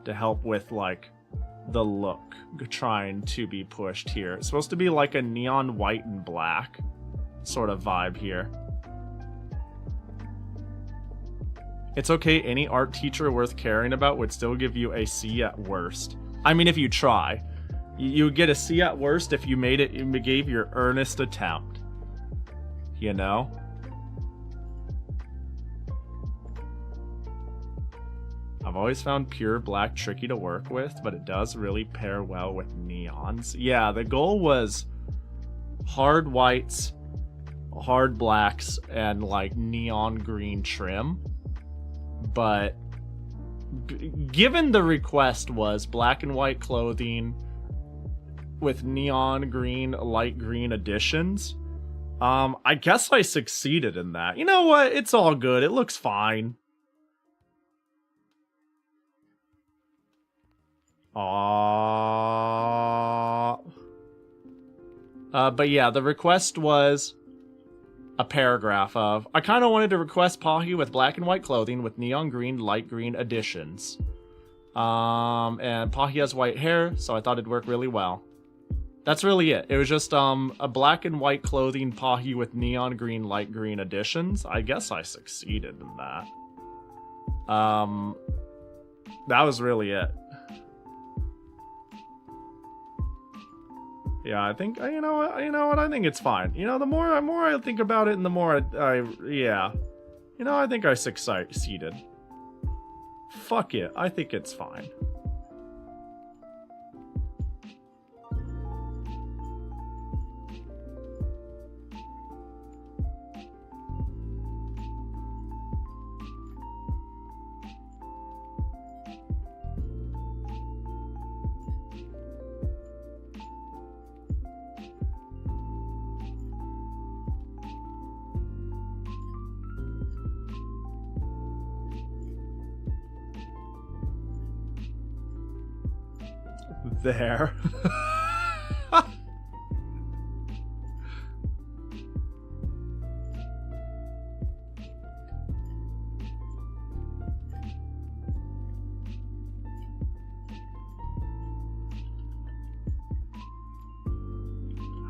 to help with like the look trying to be pushed here. It's supposed to be like a neon white and black sort of vibe here. It's okay, any art teacher worth caring about would still give you a C at worst. I mean, if you try. You would get a C at worst if you gave your earnest attempt. You know? I've always found pure black tricky to work with, but it does really pair well with neons. Yeah, the goal was hard whites, hard blacks, and like neon green trim. But given the request was black and white clothing with neon green, light green additions, I guess I succeeded in that. You know what? It's all good. It looks fine. But yeah, the request was a paragraph of, I kind of wanted to request Pahi with black and white clothing with neon green, light green additions. And Pahi has white hair, so I thought it'd work really well. That's really it. It was just a black and white clothing Pahi with neon green, light green additions. I guess I succeeded in that. That was really it. Yeah, I think, you know what, I think it's fine. You know, the more I think about it and the more yeah. You know, I think I succeeded. Fuck it, I think it's fine. There.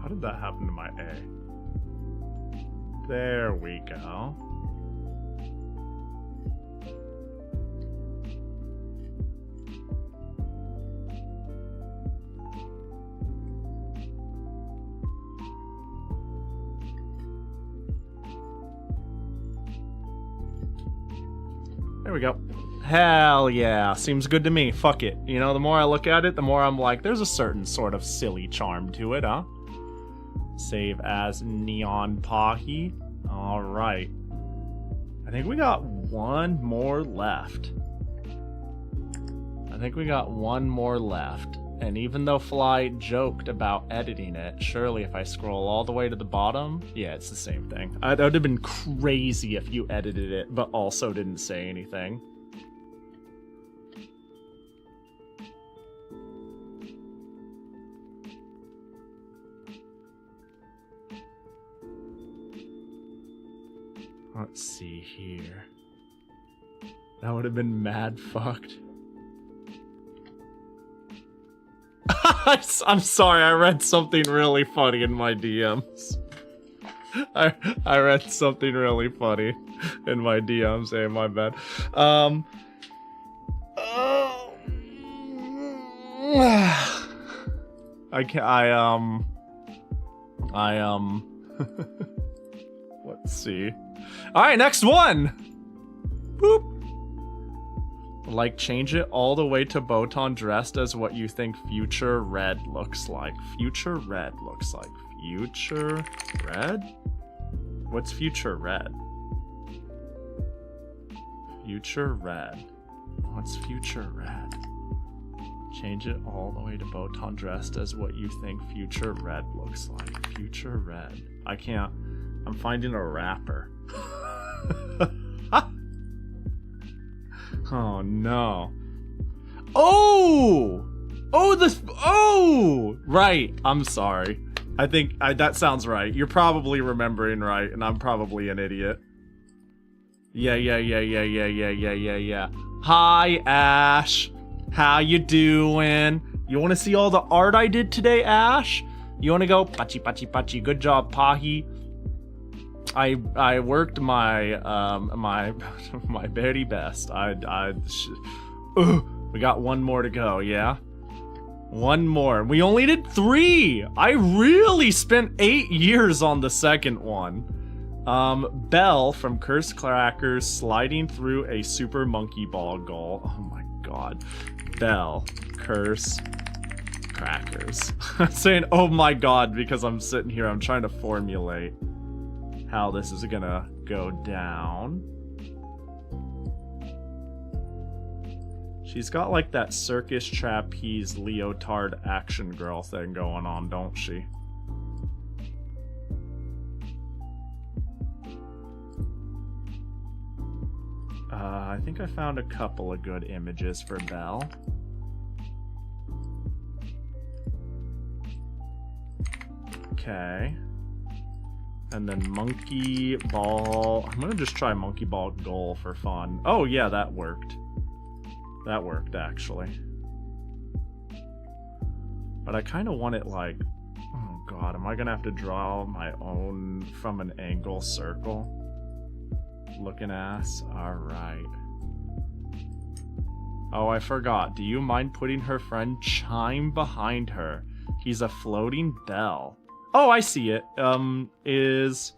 How did that happen to my A? There we go. There we go. Hell yeah. Seems good to me. Fuck it. You know, the more I look at it, the more I'm like, there's a certain sort of silly charm to it, huh? Save as Neon Pahi. Alright. I think we got one more left. And even though Fly joked about editing it, surely if I scroll all the way to the bottom, yeah, it's the same thing. That would have been crazy if you edited it, but also didn't say anything. Let's see here. That would have been mad fucked. I'm sorry, I read something really funny in my DMs. I read something really funny in my DMs, hey, my bad. Let's see. Alright, next one! Boop! Like, change it all the way to Botan dressed as what you think Future Red looks like. Future Red looks like. Future Red? What's Future Red? Future Red. What's Future Red? Change it all the way to Botan dressed as what you think Future Red looks like. Future Red. I can't. I'm finding a rapper. Oh no. Oh! Oh, right. I'm sorry. I think that sounds right. You're probably remembering right, and I'm probably an idiot. Yeah. Hi, Ash. How you doing? You want to see all the art I did today, Ash? You want to go? Pachi. Good job, Pahi. I worked my my very best. We got one more to go, yeah? One more. We only did 3! I really spent 8 years on the second one. Belle from Curse Crackers sliding through a Super Monkey Ball goal. Oh my god. Belle, Curse Crackers. I'm saying oh my god because I'm sitting here, I'm trying to formulate how this is gonna go down. She's got like that circus trapeze leotard action girl thing going on, don't she? I think I found a couple of good images for Belle. Okay. And then monkey ball. I'm gonna just try monkey ball goal for fun. Oh yeah, that worked. That worked actually. But I kind of want it like, oh god, am I gonna have to draw my own from an angle circle? Looking ass. Alright. Oh, I forgot. Do you mind putting her friend Chime behind her? He's a floating bell. Oh, I see it. Is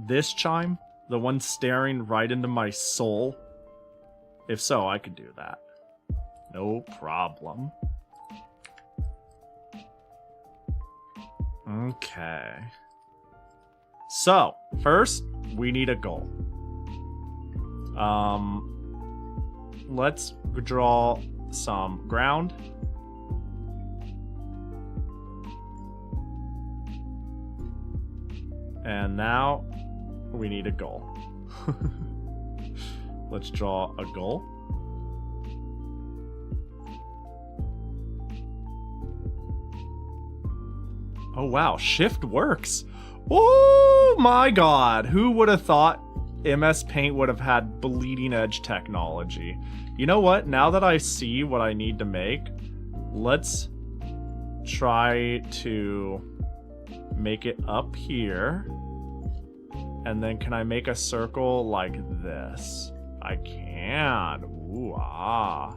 this Chime the one staring right into my soul? If so, I could do that. No problem. Okay. So, first, we need a goal. Let's draw some ground. And now we need a goal. Let's draw a goal. Oh wow, shift works. Oh my god, who would have thought MS Paint would have had bleeding edge technology? You know what, now that I see what I need to make, let's try to make it up here. And then can I make a circle like this? I can. Ooh, ah.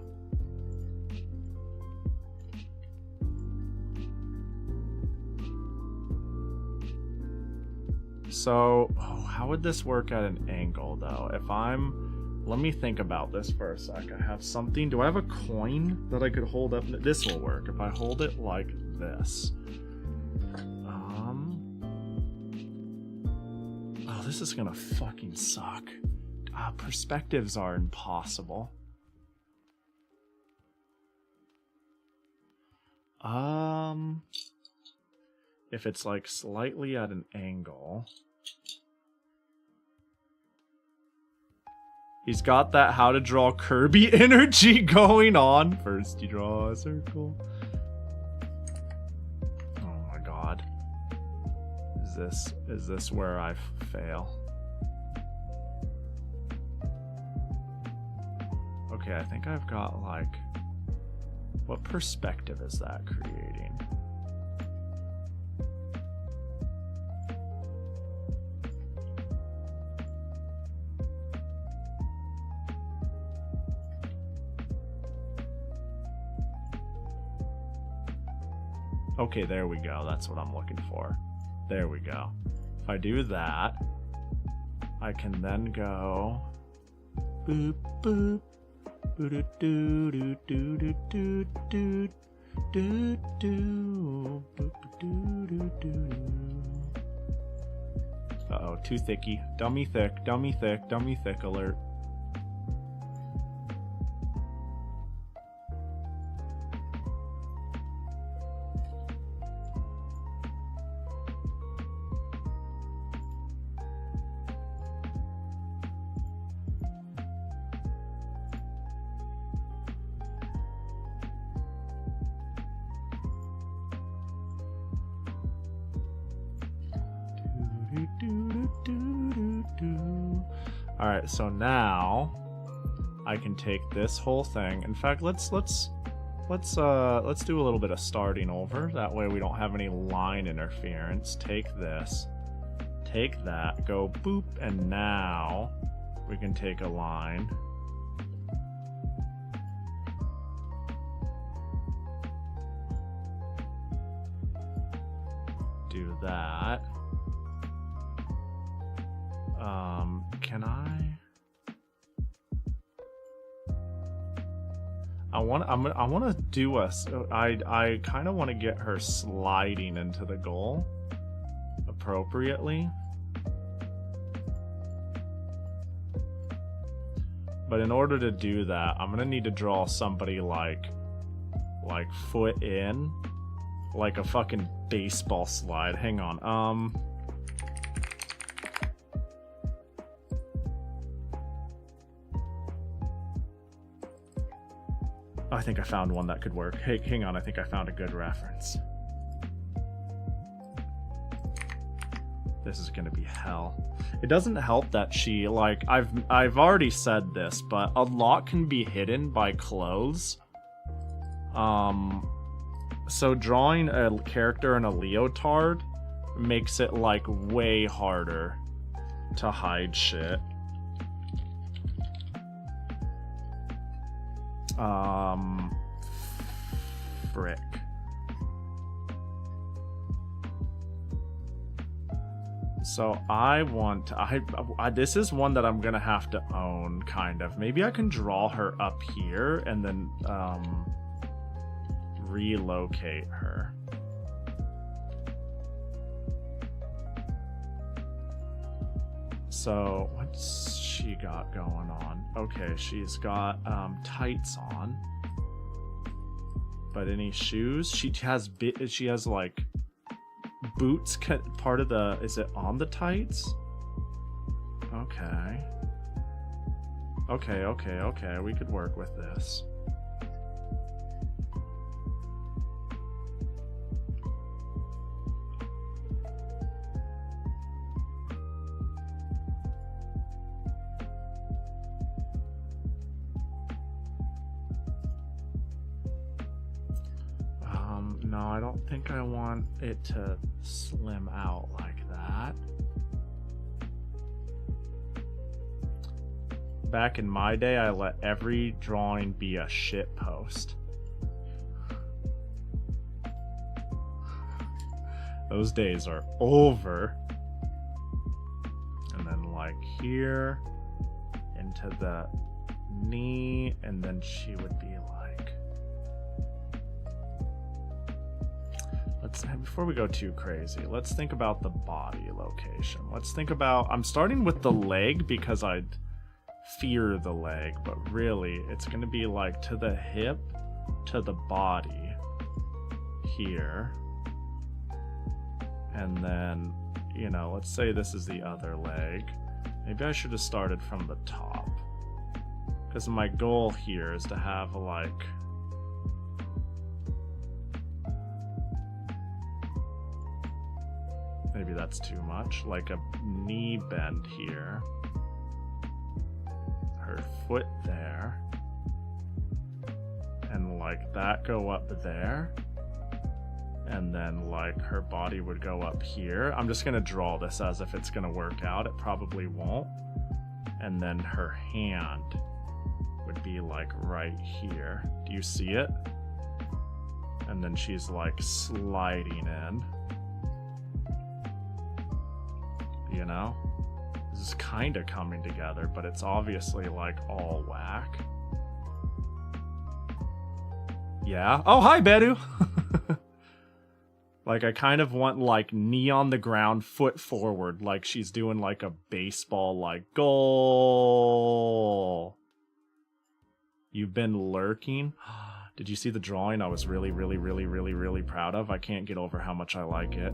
So, oh, how would this work at an angle though? If I'm let me think about this for a sec. I have something. Do I have a coin that I could hold up? This will work if I hold it like this. Oh, this is gonna fucking suck. Perspectives are impossible. If it's like slightly at an angle. He's got that how to draw Kirby energy going on. First you draw a circle. Oh my god. Is this where I fail? Okay, I think I've got like, what perspective is that creating? Okay, there we go. That's what I'm looking for. There we go. If I do that, I can then go boop boop boop doo doo doo doo doo doo doo doo boop doo doo doo. Uh-oh, too thicky. Dummy thick, dummy thick, dummy thick alert. Alright, so now I can take this whole thing. In fact, let's do a little bit of starting over. That way we don't have any line interference. Take this, take that, go boop, and now we can take a line. Do that. Can I want to do I kind of want to get her sliding into the goal appropriately. But in order to do that, I'm going to need to draw somebody like foot in, like a fucking baseball slide. Hang on. I think I found one that could work. Hey, hang on, I think I found a good reference. This is gonna be hell. It doesn't help that she, like, I've already said this, but a lot can be hidden by clothes. So drawing a character in a leotard makes it, like, way harder to hide shit. Frick. So I want, this is one that I'm gonna have to own, kind of. Maybe I can draw her up here and then, relocate her. So, what's she got going on? Okay, she's got tights on. But any shoes? She has like boots. Part of the, is it on the tights? Okay. Okay. We could work with this. No, I don't think I want it to slim out like that. Back in my day, I let every drawing be a shit post. Those days are over. And then like here into the knee, and then she would be like, before we go too crazy, let's think about the body location. Let's think about, I'm starting with the leg because I fear the leg, but really it's going to be like to the hip, to the body here, and then, you know, let's say this is the other leg. Maybe I should have started from the top, because my goal here is to have like, maybe that's too much, like a knee bend here, her foot there, and like that go up there, and then like her body would go up here. I'm just gonna draw this as if it's gonna work out. It probably won't. And then her hand would be like right here. Do you see it? And then she's like sliding in. You know? This is kind of coming together, but it's obviously like all whack. Yeah. Oh, hi, Bedu. Like, I kind of want, like, knee on the ground, foot forward, like she's doing, like, a baseball, like, goal. You've been lurking? Did you see the drawing I was really, really, really, really, really proud of? I can't get over how much I like it.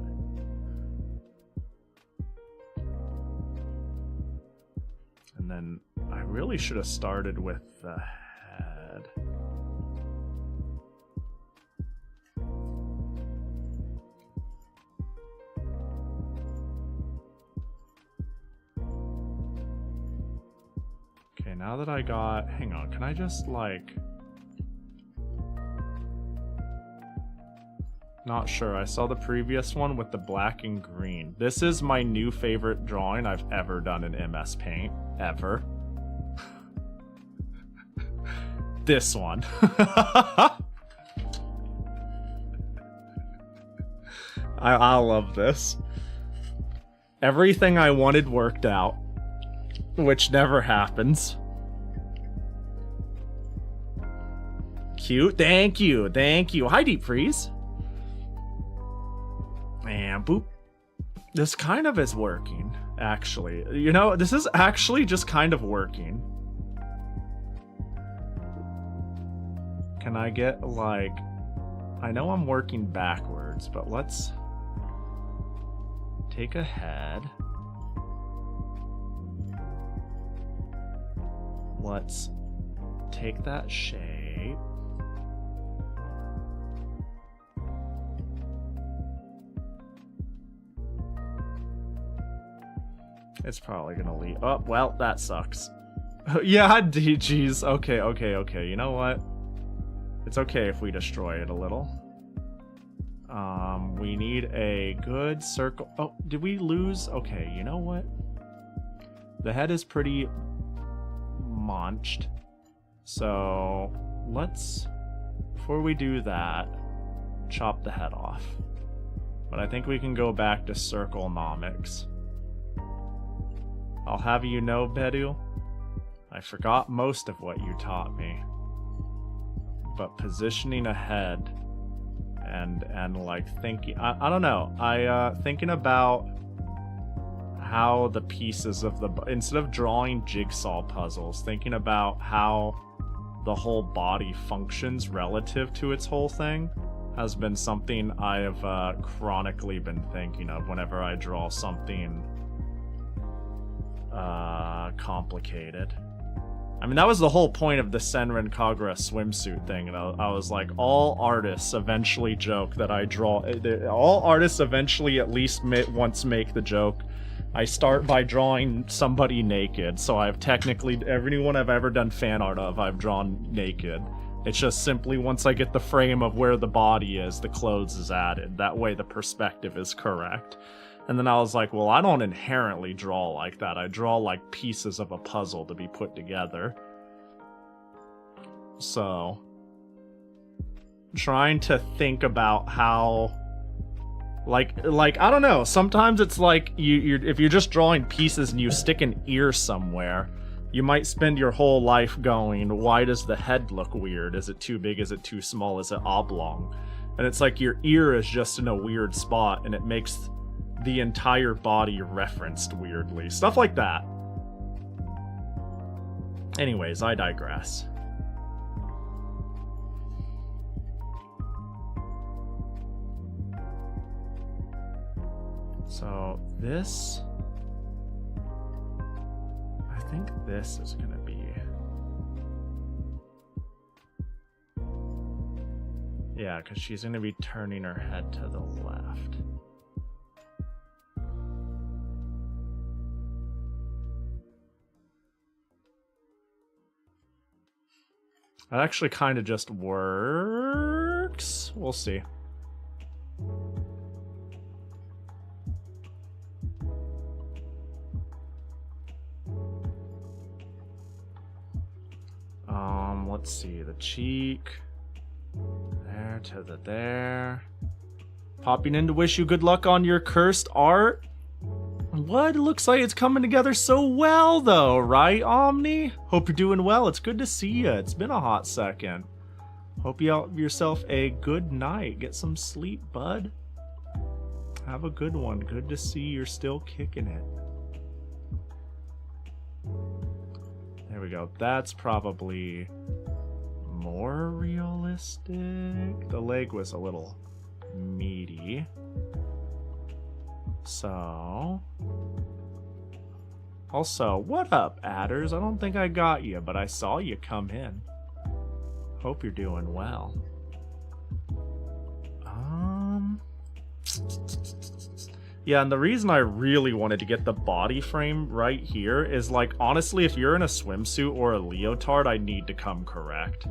And then I really should have started with the head. Okay, now that I got... Hang on, can I just, like... Not sure. I saw the previous one with the black and green. This is my new favorite drawing I've ever done in MS Paint. Ever. This one. I love this. Everything I wanted worked out. Which never happens. Cute. Thank you. Thank you. Hi, Deep Freeze. And boop. This kind of is working, actually. You know, this is actually just kind of working. Can I get, like... I know I'm working backwards, but let's... take a head. Let's take that shape. It's probably gonna leave. Oh, well, that sucks. Yeah, geez. Okay, okay, okay. You know what? It's okay if we destroy it a little. We need a good circle. Oh, did we lose? Okay, you know what? The head is pretty munched. So let's, before we do that, chop the head off. But I think we can go back to circle-nomics. I'll have you know, Bedu, I forgot most of what you taught me. But positioning ahead and like thinking, I don't know, thinking about how the pieces of the, instead of drawing jigsaw puzzles, thinking about how the whole body functions relative to its whole thing has been something I have chronically been thinking of whenever I draw something complicated. I mean, that was the whole point of the Senran Kagura swimsuit thing, and I was like, all artists eventually joke that I draw, all artists eventually at least once make the joke, I start by drawing somebody naked, so I've technically, everyone I've ever done fan art of, I've drawn naked. It's just simply once I get the frame of where the body is, the clothes is added. That way the perspective is correct. And then I was like, well, I don't inherently draw like that. I draw like pieces of a puzzle to be put together. So, trying to think about how, like I don't know. Sometimes it's like if you're just drawing pieces and you stick an ear somewhere, You might spend your whole life going, why does the head look weird? Is it too big? Is it too small? Is it oblong? And it's like your ear is just in a weird spot and it makes the entire body referenced weirdly. Stuff like that. Anyways, I digress. So this, I think this is gonna be, yeah, because she's gonna be turning her head to the left. That actually kind of just works. We'll see. Let's see, the cheek. There to the there. Popping in to wish you good luck on your cursed art. What? It looks like it's coming together so well, though, right, Omni? Hope you're doing well. It's good to see you. It's been a hot second. Hope you have yourself a good night. Get some sleep, bud. Have a good one. Good to see you're still kicking it. There we go. That's probably more realistic. The leg was a little meaty. So, also, what up, adders? I don't think I got you, but I saw you come in. Hope you're doing well. Yeah, and the reason I really wanted to get the body frame right here is, like, honestly, if you're in a swimsuit or a leotard, I need to come correct.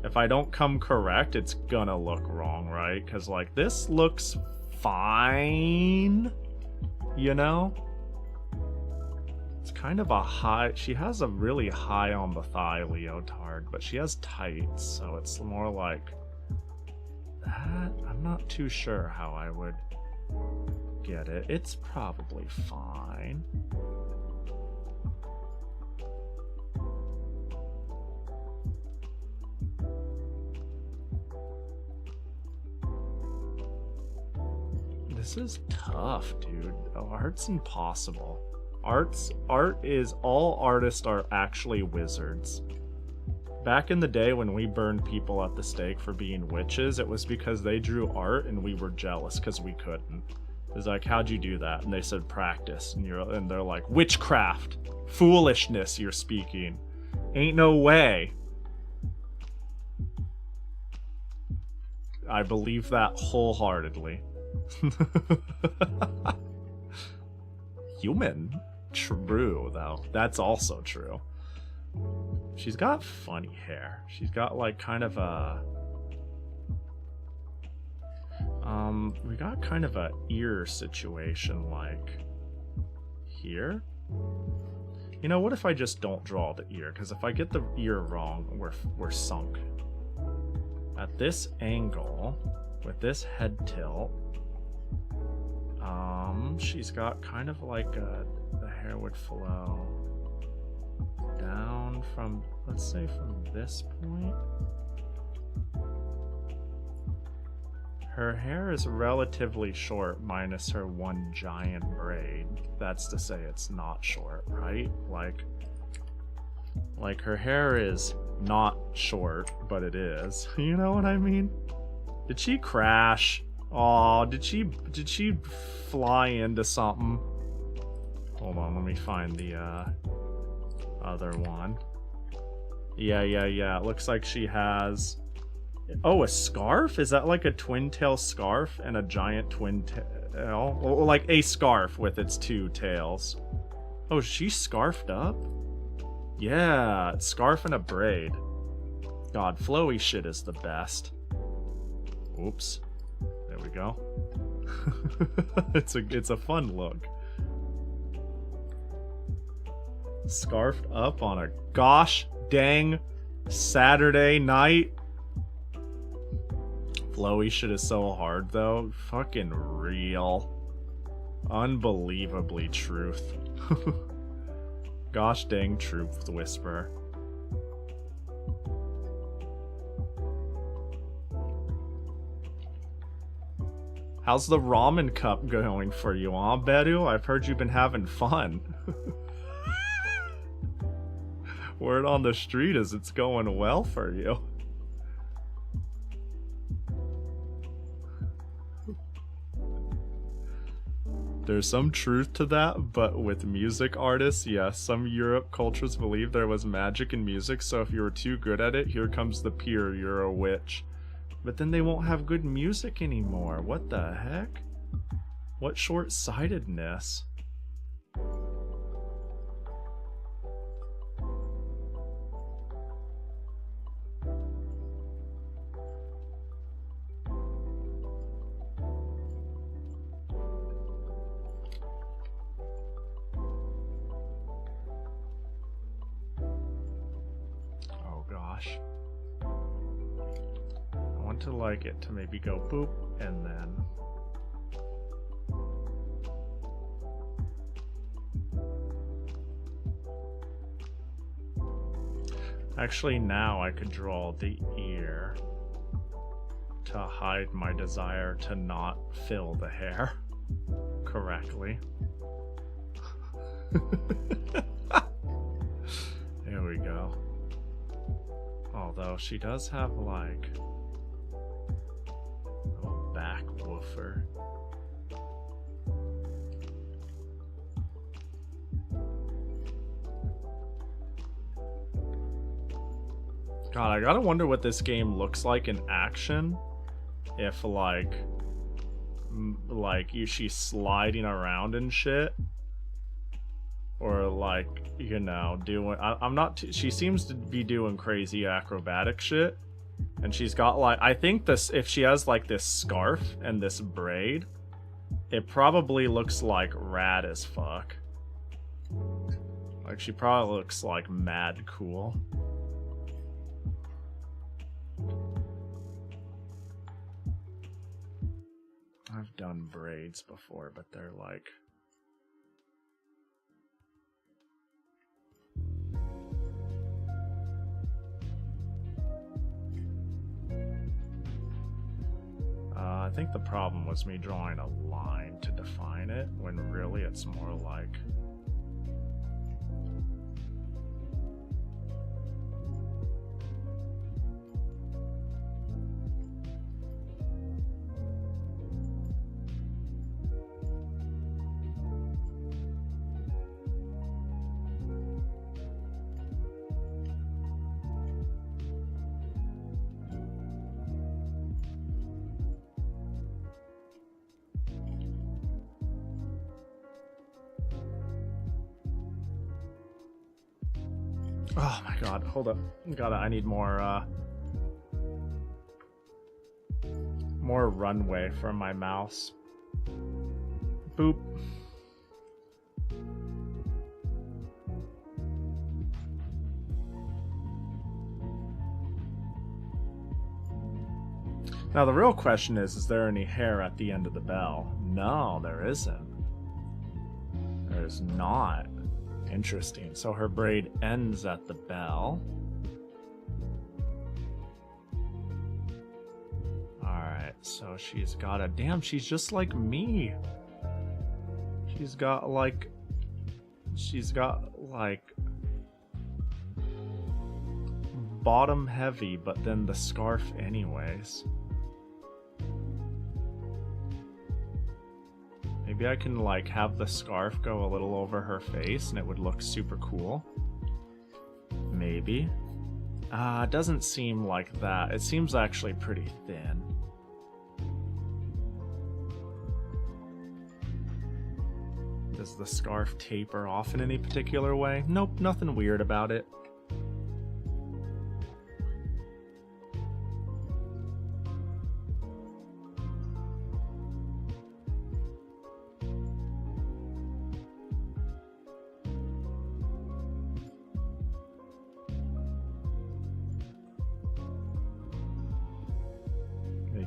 If I don't come correct, it's gonna look wrong, right? Because, like, this looks fine, you know? It's kind of a high... She has a really high on the thigh leotard, but she has tights, so it's more like that. I'm not too sure how I would get it. It's probably fine. This is tough, dude. Art's impossible. Art is, all artists are actually wizards. Back in the day when we burned people at the stake for being witches, it was because they drew art and we were jealous because we couldn't. It's like, how'd you do that? And they said practice, and they're like, witchcraft, foolishness you're speaking. Ain't no way. I believe that wholeheartedly. Human? True, though. That's also true. She's got funny hair. She's got, like, kind of a... we got kind of a ear situation, like, here. You know, what if I just don't draw the ear? Because if I get the ear wrong, we're sunk. At this angle, with this head tilt, she's got kind of like the hair would flow down from, let's say, from this point. Her hair is relatively short, minus her one giant braid. That's to say it's not short, right? Like her hair is not short, but it is. You know what I mean? Did she crash? Oh, did she fly into something? Hold on, let me find the other one. Yeah. It looks like she has... Oh, a scarf? Is that like a twin tail scarf and a giant twin tail? Or like a scarf with its two tails. Oh, she's scarfed up? Yeah, it's scarf and a braid. God, flowy shit is the best. Oops. There we go. It's a fun look. Scarfed up on a gosh dang Saturday night. Flowy shit is so hard, though. Fucking real. Unbelievably truth. Gosh dang truth whisperer. How's the ramen cup going for you, huh, Beru? I've heard you've been having fun. Word on the street is it's going well for you. There's some truth to that, but with music artists, yes, some Europe cultures believe there was magic in music, so if you were too good at it, here comes the pier, you're a witch. But then they won't have good music anymore. What the heck? What short-sightedness? Oh gosh. I want to like it to maybe go boop and then actually now I could draw the ear to hide my desire to not fill the hair correctly. There we go. Although she does have like a back woofer. God, I gotta wonder what this game looks like in action. If like she's sliding around and shit, or like, you know, doing. I'm not. She seems to be doing crazy acrobatic shit, and she's got like. I think this. If she has like this scarf and this braid, it probably looks like rad as fuck. Like she probably looks like mad cool. I've done braids before, but they're like... I think the problem was me drawing a line to define it, when really it's more like... Oh my god, hold up. I need more runway for my mouse. Boop. Now the real question is there any hair at the end of the bell? No, there isn't. There's not. Interesting. So her braid ends at the bell. Alright, so she's got a... Damn, she's just like me. She's got like... bottom heavy, but then the scarf anyways. Maybe I can like have the scarf go a little over her face and it would look super cool. Maybe. It doesn't seem like that. It seems actually pretty thin. Does the scarf taper off in any particular way? Nope, nothing weird about it.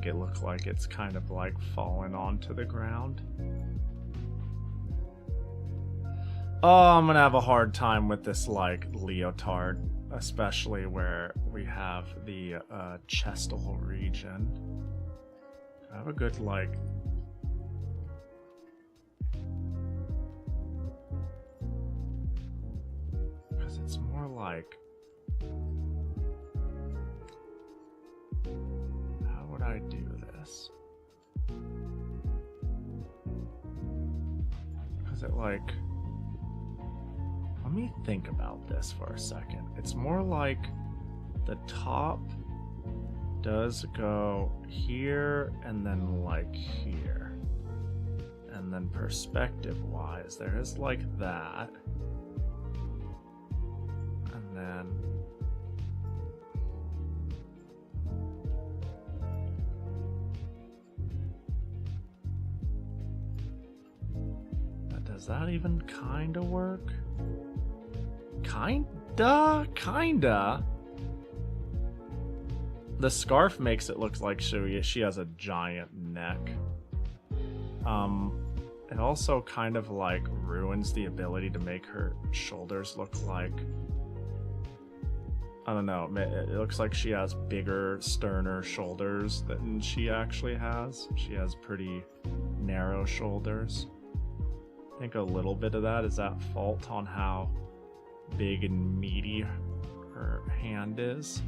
It look like it's kind of like fallen onto the ground. Oh, I'm gonna have a hard time with this, like, leotard. Especially where we have the chestal region. I have a good, like... Because it's more like... How would I do this? Because it, like... Let me think about this for a second. It's more like the top does go here and then like here. And then perspective-wise, there is like that. And then... But does that even kinda work? Kinda. The scarf makes it look like she has a giant neck. It also kind of like ruins the ability to make her shoulders look like... I don't know, it looks like she has bigger, sterner shoulders than she actually has. She has pretty narrow shoulders. I think a little bit of that is at fault on how big and meaty her hand is.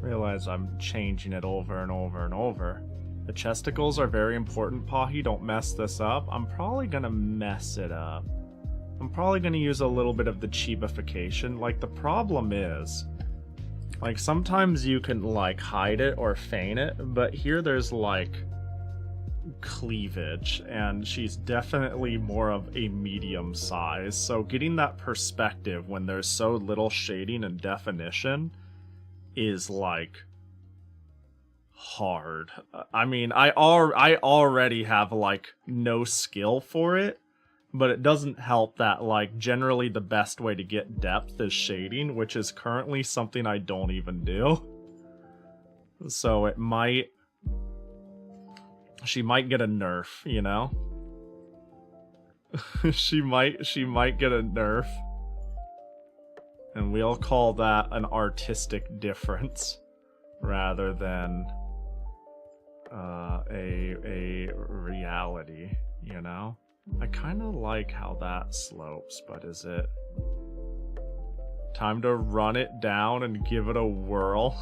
Realize I'm changing it over and over and over. The chesticles are very important, Pahi. Don't mess this up. I'm probably gonna mess it up. I'm probably gonna use a little bit of the chibification. Like, the problem is, like, sometimes you can, like, hide it or feign it, but here there's, like, cleavage, and she's definitely more of a medium size. So getting that perspective when there's so little shading and definition is like hard. I mean, I already have like no skill for it, but it doesn't help that like generally the best way to get depth is shading, which is currently something I don't even do. So it might... She might get a nerf, you know? she might get a nerf. And we'll call that an artistic difference rather than a reality, you know? I kind of like how that slopes, but is it time to run it down and give it a whirl?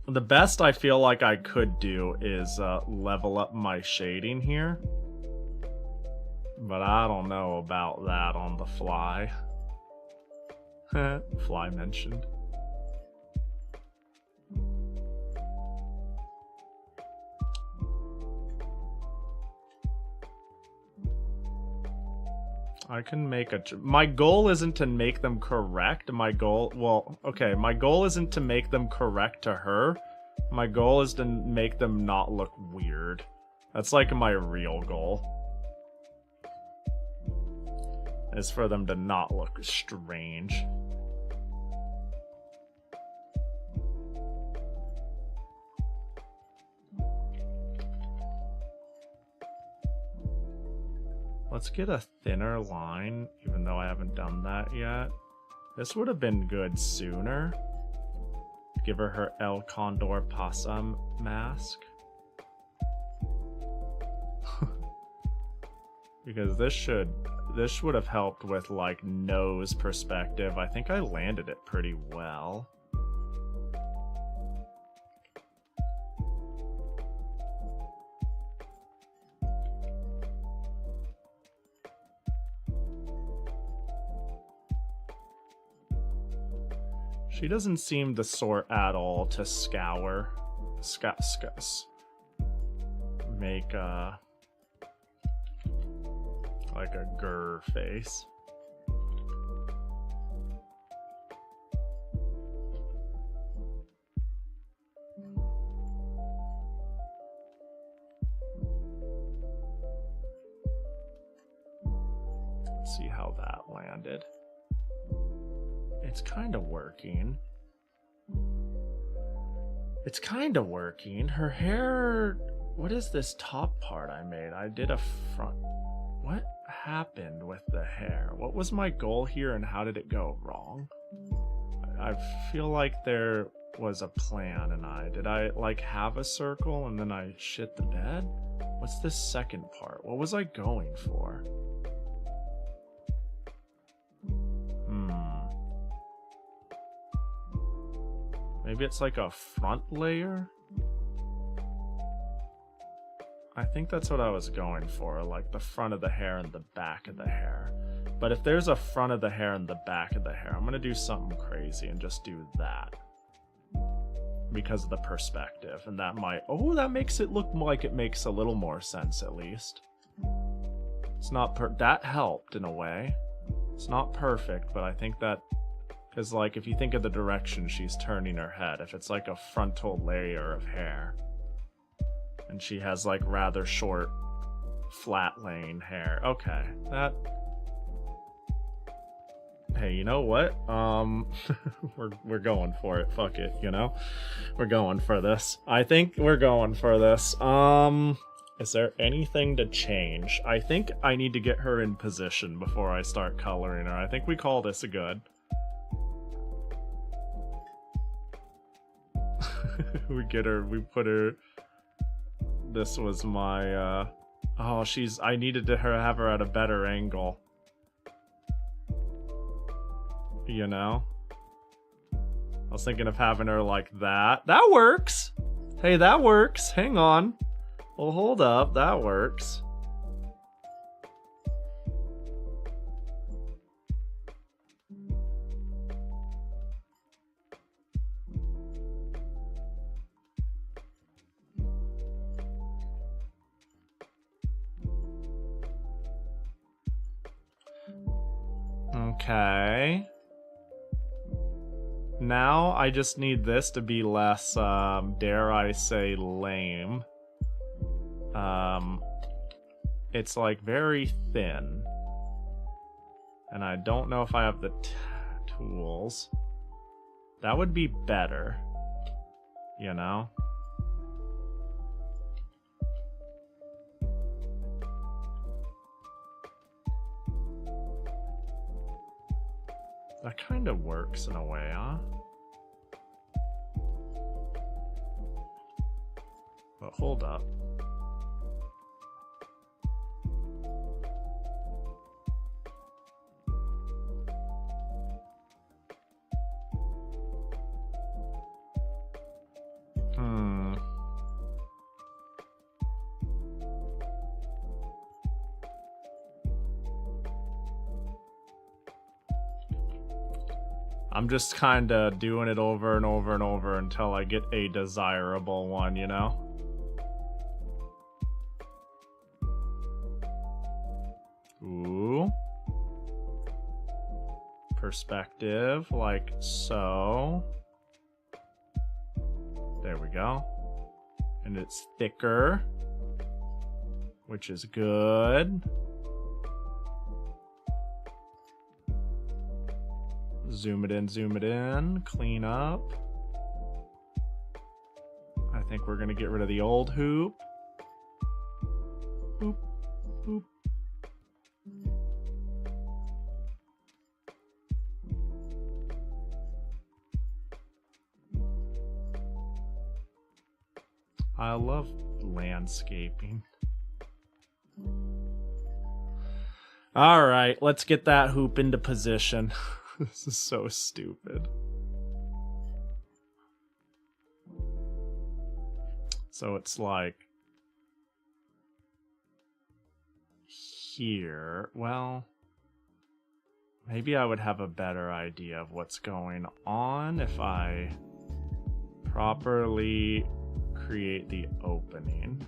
The best I feel like I could do is level up my shading here. But I don't know about that on the fly. Fly mentioned. I can make a... My goal isn't to make them correct. My goal... Well, okay. My goal isn't to make them correct to her. My goal is to make them not look weird. That's like my real goal. Is for them to not look strange. Let's get a thinner line, even though I haven't done that yet. This would have been good sooner. Give her El Condor Pasa mask. Because this would have helped with like nose perspective. I think I landed it pretty well. She doesn't seem the sort at all to scour. Make a... like a grr face. Let's see how that landed. It's kind of working. It's kind of working. Her hair... What is this top part I made? I did a front... What happened with the hair? What was my goal here and how did it go wrong? I feel like there was a plan and did I like have a circle and then I shit the bed? What's this second part? What was I going for? Maybe it's like a front layer? I think that's what I was going for, like the front of the hair and the back of the hair. But if there's a front of the hair and the back of the hair, I'm gonna do something crazy and just do that. Because of the perspective, and that might... Oh, that makes it look like it makes a little more sense at least. It's not that helped in a way. It's not perfect, but I think that... Because, like, if you think of the direction she's turning her head, if it's like a frontal layer of hair, and she has, like, rather short, flat-laying hair. Okay, that... Hey, you know what? We're going for it. Fuck it, you know? We're going for this. I think we're going for this. Is there anything to change? I think I need to get her in position before I start coloring her. I think we call this a good. We get her, we put her... This was my, oh, I needed to have her at a better angle. You know? I was thinking of having her like that. That works! Hey, that works! Hang on. Well, hold up. That works. Okay. Now I just need this to be less, dare I say, lame. It's like very thin. And I don't know if I have the tools. That would be better. You know? That kind of works in a way, huh? But hold up. I'm just kind of doing it over and over and over until I get a desirable one, you know? Ooh. Perspective, like so. There we go. And it's thicker, which is good. Zoom it in, clean up. I think we're gonna get rid of the old hoop. Boop, boop. I love landscaping. All right, let's get that hoop into position. This is so stupid. So it's like here. Well, Maybe I would have a better idea of what's going on if I properly create the opening.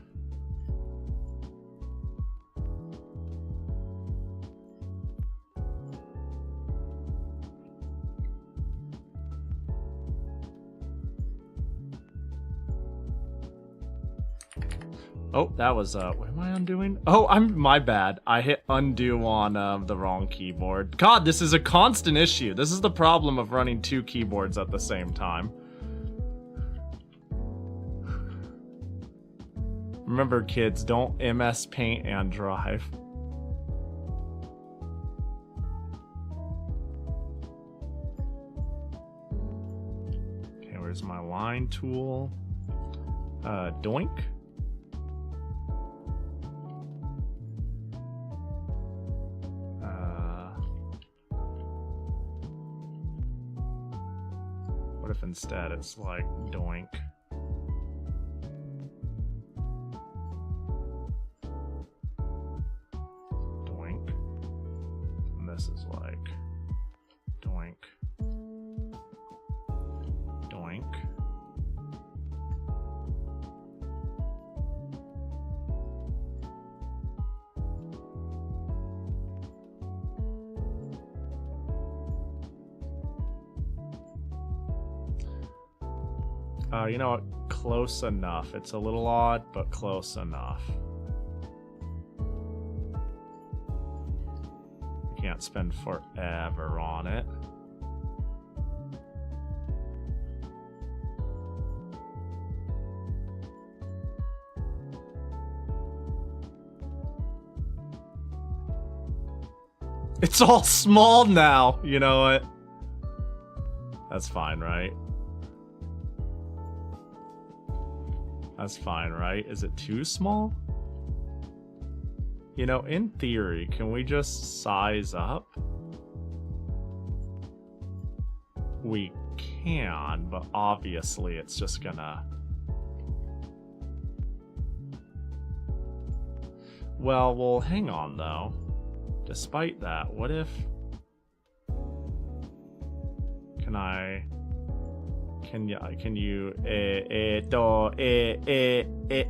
Oh, that was, what am I undoing? Oh, my bad. I hit undo on, the wrong keyboard. God, this is a constant issue. This is the problem of running 2 keyboards at the same time. Remember, kids, don't MS Paint and drive. Okay, where's my line tool? Doink. What if instead it's like doink? Doink. And this is like doink. Doink. You know what? Close enough. It's a little odd, but close enough. Can't spend forever on it. It's all small now. You know what? That's fine, right? That's fine, right? Is it too small? You know, in theory, can we just size up? We can, but obviously it's just gonna... Well, hang on though. Despite that, what if... Can you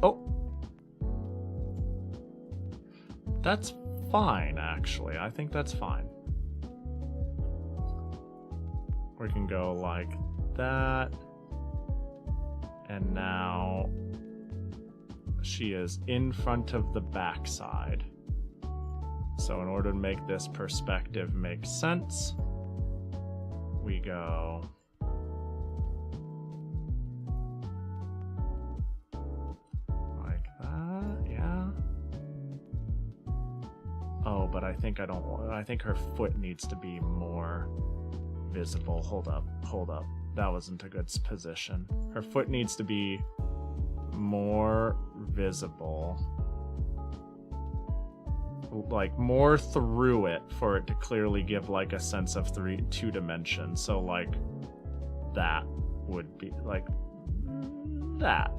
oh, that's fine, actually. I think that's fine. We can go like that, and now she is in front of the backside. So in order to make this perspective make sense, we go like that, yeah. Oh, but I think I think her foot needs to be more visible. Hold up. That wasn't a good position. Her foot needs to be more visible. Like more through it for it to clearly give like a sense of two dimensions. So like that would be like that.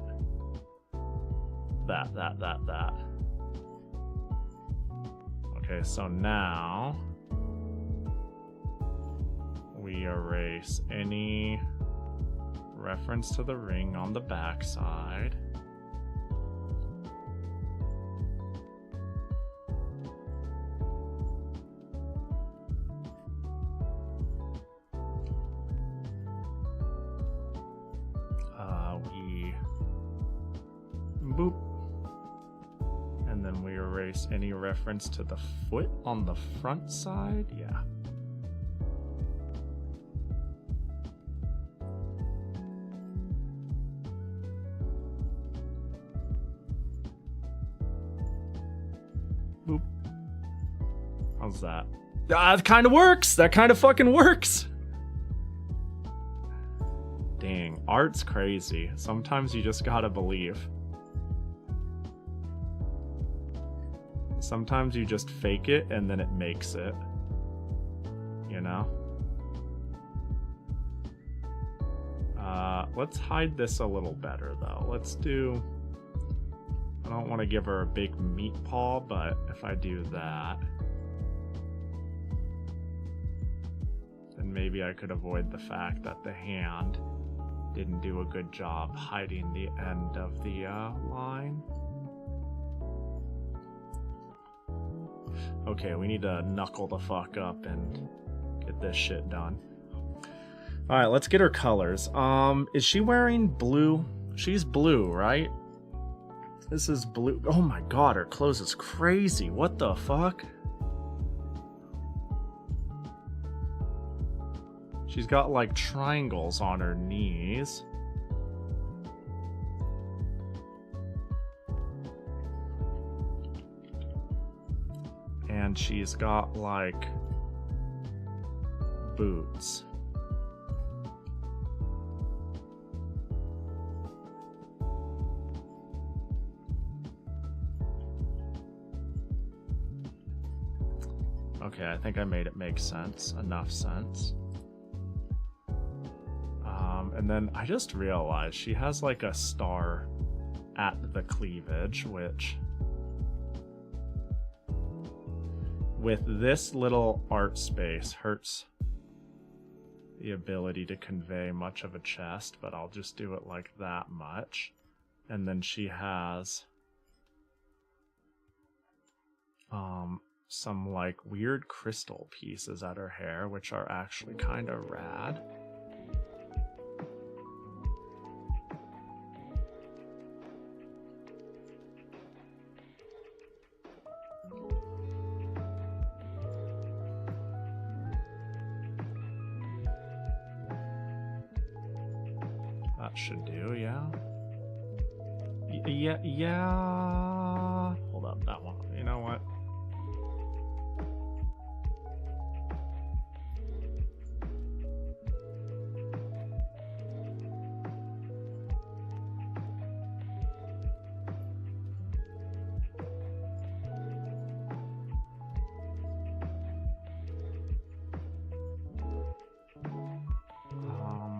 Okay, so now we erase any reference to the ring on the backside. Boop. And then we erase any reference to the foot on the front side. Yeah. Boop. How's that? That kind of works. That kind of fucking works. Dang, art's crazy. Sometimes you just gotta believe. Sometimes you just fake it and then it makes it. You know? Let's hide this a little better though. Let's do... I don't want to give her a big meat paw, but if I do that... then maybe I could avoid the fact that the hand didn't do a good job hiding the end of the line. Okay, we need to knuckle the fuck up and get this shit done. Alright, let's get her colors. Is she wearing blue? She's blue, right? This is blue. Oh my god, her clothes is crazy. What the fuck? She's got like triangles on her knees. And she's got like boots. Okay, I think I made it make sense. Enough sense. And then I just realized she has like a star at the cleavage, which with this little art space hurts the ability to convey much of a chest, but I'll just do it like that much. And then she has some like weird crystal pieces at her hair, which are actually kind of rad. That should do, yeah. Yeah. Hold up, that one. You know what?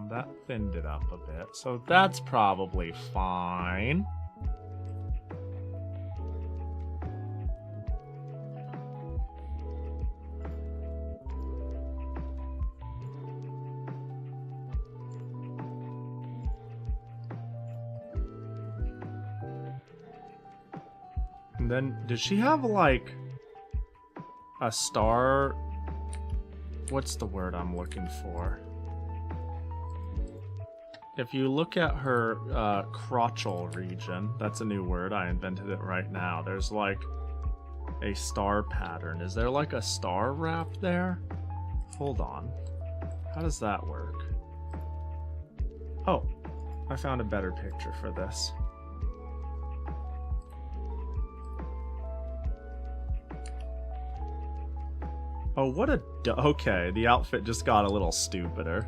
That thinned it up a bit, so that's probably fine. And then, does she have like a star? What's the word I'm looking for? If you look at her crotchal region, that's a new word, I invented it right now. There's like a star pattern. Is there like a star wrap there? Hold on. How does that work? Oh, I found a better picture for this. Oh, what a... Okay, the outfit just got a little stupider.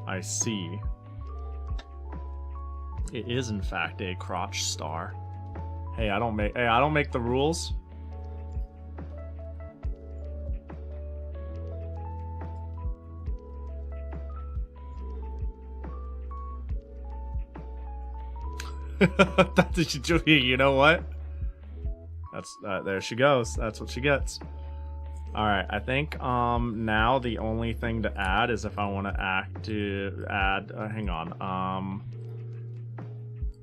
I see. It is in fact a crotch star. Hey, I don't make the rules. That's what you do. You know what? That's there she goes. That's what she gets. Alright, I think now the only thing to add is if I want to add, hang on,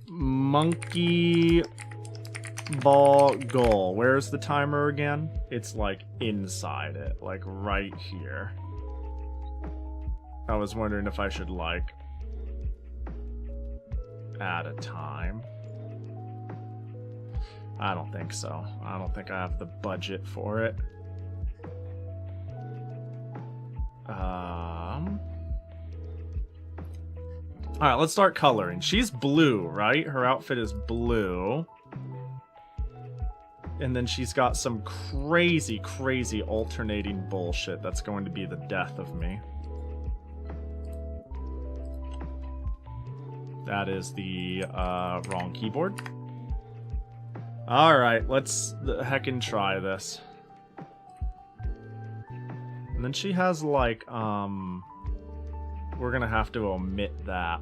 monkey ball goal. Where's the timer again? It's like inside it, like right here. I was wondering if I should like add a time. I don't think so. I don't think I have the budget for it. Alright, let's start coloring. She's blue, right? Her outfit is blue. And then she's got some crazy, crazy alternating bullshit that's going to be the death of me. That is the wrong keyboard. Alright, let's heckin' try this. And then she has like, we're gonna have to omit that,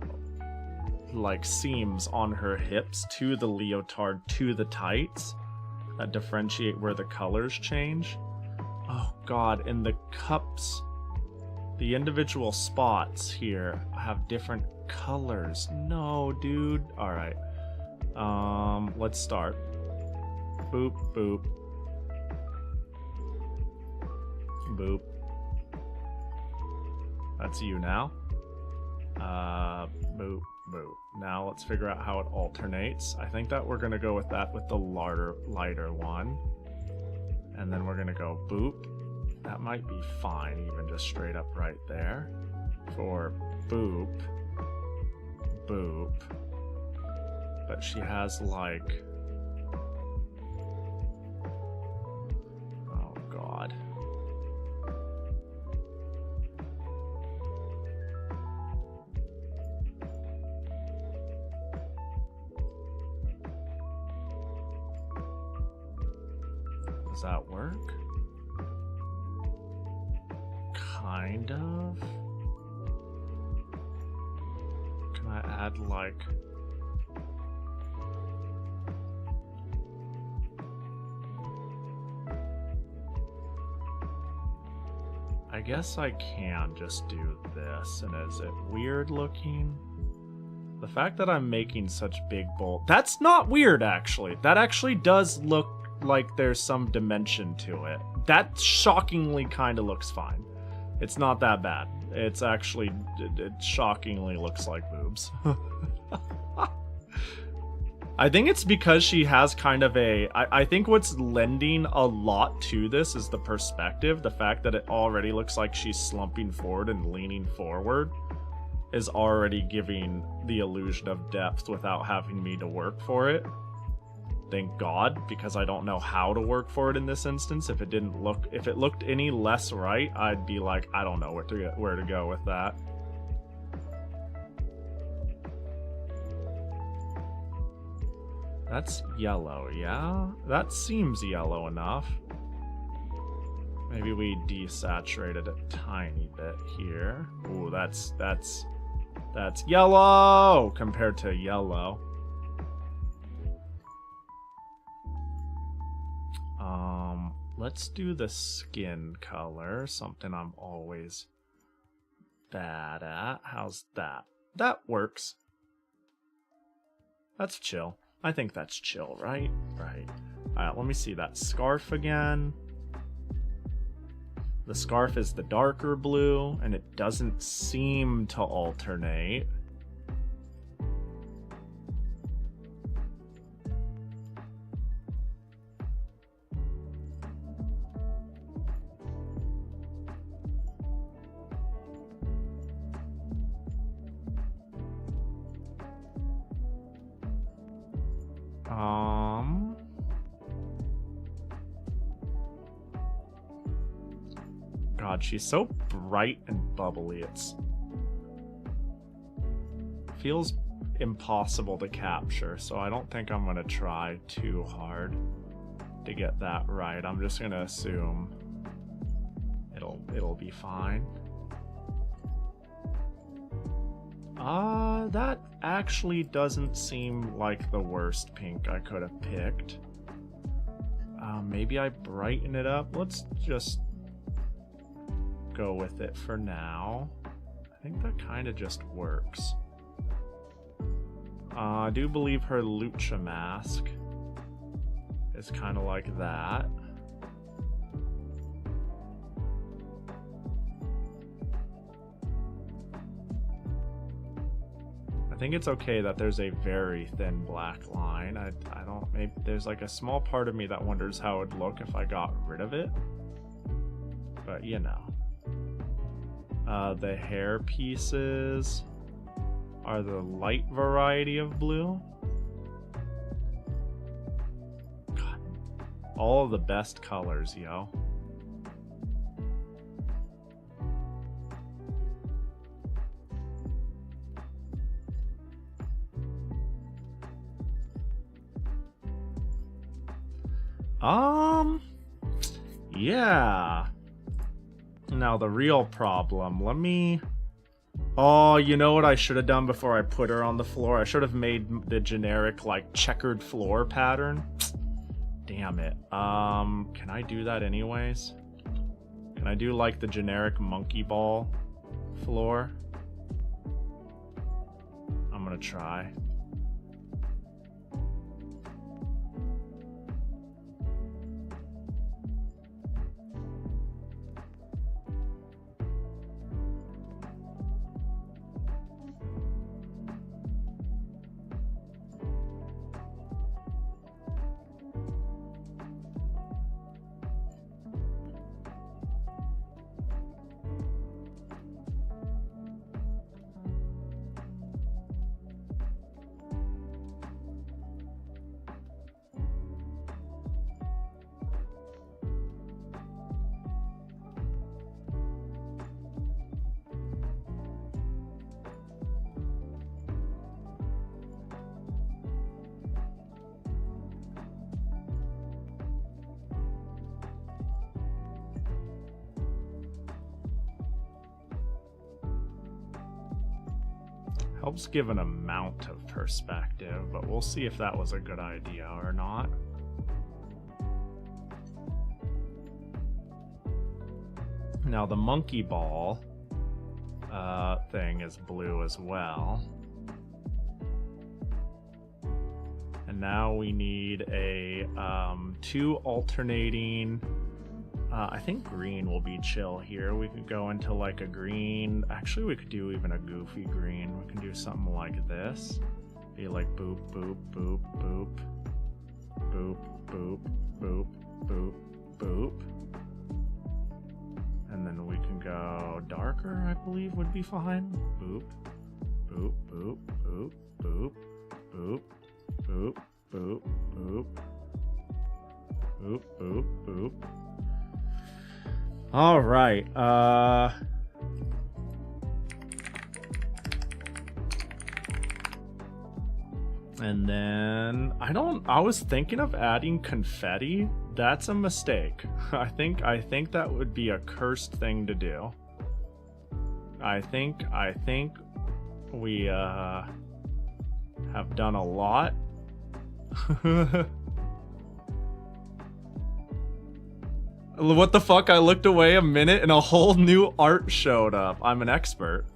like, seams on her hips to the leotard to the tights that differentiate where the colors change. Oh god, and the cups, the individual spots here have different colors. No, dude. Alright. Let's start. Boop, boop. Boop. That's you now. Boop, boop. Now let's figure out how it alternates. I think that we're gonna go with that with the lighter one. And then we're gonna go boop. That might be fine, even just straight up right there. For boop. Boop. But she has like... Oh god. Does that work? Kind of. Can I add like... I guess I can just do this, and is it weird looking? The fact that I'm making such big bold... That's not weird, actually. That actually does look like there's some dimension to it. That shockingly kind of looks fine. It's not that bad. It's actually... It shockingly looks like boobs. I think it's because she has kind of a... I think what's lending a lot to this is the perspective. The fact that it already looks like she's slumping forward and leaning forward is already giving the illusion of depth without having me to work for it. Thank God, because I don't know how to work for it in this instance. If it looked any less right, I'd be like, I don't know where to go with that. That's yellow, yeah? That seems yellow enough. Maybe we desaturate it a tiny bit here. Ooh, that's yellow compared to yellow. Let's do the skin color, something I'm always bad at. How's that? That works. That's chill. I think that's chill, right? Right. Alright, let me see that scarf again. The scarf is the darker blue, and it doesn't seem to alternate. God, she's so bright and bubbly. It's feels impossible to capture, so I don't think I'm gonna try too hard to get that right. I'm just gonna assume it'll be fine. That actually doesn't seem like the worst pink I could have picked. Maybe I brighten it up. Let's just go with it for now. I think that kind of just works. I do believe her lucha mask is kind of like that. I think it's okay that there's a very thin black line. I don't, maybe there's like a small part of me that wonders how it would look if I got rid of it. But you know. The hair pieces are the light variety of blue. God, all of the best colors, yo. Yeah. Now the real problem, let me... Oh, you know what I should have done before I put her on the floor? I should have made the generic, like, checkered floor pattern. Damn it. Can I do that anyways? I do like the generic monkey ball floor. I'm gonna try. Helps give an amount of perspective, but we'll see if that was a good idea or not. Now the monkey ball thing is blue as well. And now we need a 2 alternating. I think green will be chill here. We could go into like a green. Actually, we could do even a goofy green. We can do something like this. Be like boop, boop, boop, boop. Boop, boop, boop, boop, boop. And then we can go darker, I believe would be fine. Boop, boop, boop, boop, boop, boop, boop, boop, boop. Boop, boop, boop. All right. And then I was thinking of adding confetti. That's a mistake. I think that would be a cursed thing to do. I think we have done a lot. What the fuck? I looked away a minute and a whole new art showed up. I'm an expert.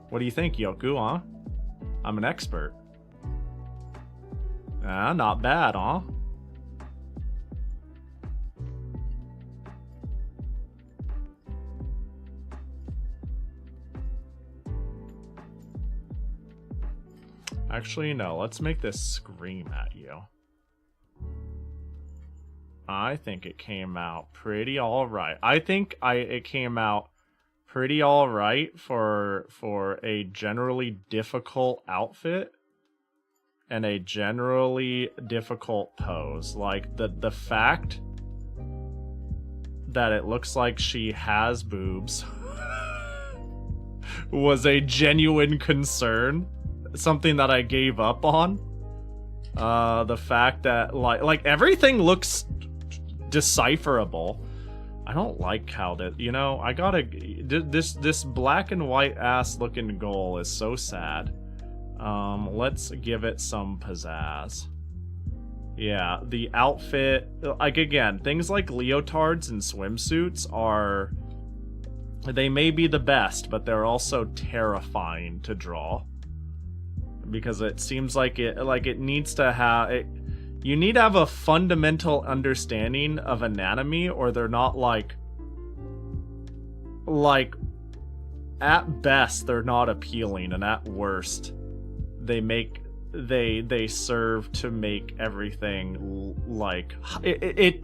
What do you think, Yoku, huh? I'm an expert. Ah, not bad, huh? Actually, no. Let's make this scream at you. I think it came out pretty alright. I think it came out pretty alright for a generally difficult outfit and a generally difficult pose. Like the fact that it looks like she has boobs was a genuine concern. Something that I gave up on. The fact that like everything looks decipherable. I don't like how that, you know, I gotta, this black and white ass looking goal is so sad. Let's give it some pizzazz. Yeah, the outfit, like again, things like leotards and swimsuits are, they may be the best, but they're also terrifying to draw. Because it seems like it needs to have it. You need to have a fundamental understanding of anatomy, or they're not like at best they're not appealing, and at worst they serve to make everything like it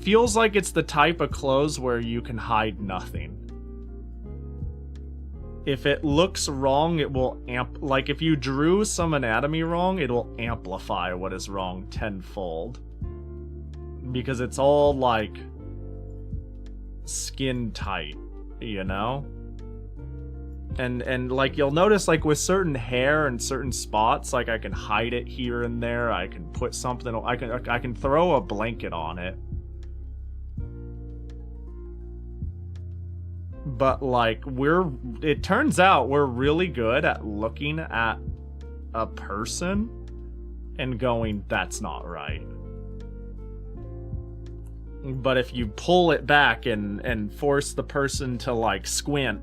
feels like it's the type of clothes where you can hide nothing. If it looks wrong, it will like if you drew some anatomy wrong, it will amplify what is wrong tenfold. Because it's all like skin tight, you know? And like you'll notice like with certain hair and certain spots, like I can hide it here and there, I can put something, I can throw a blanket on it. But like it turns out we're really good at looking at a person and going, that's not right. But if you pull it back and force the person to, like, squint,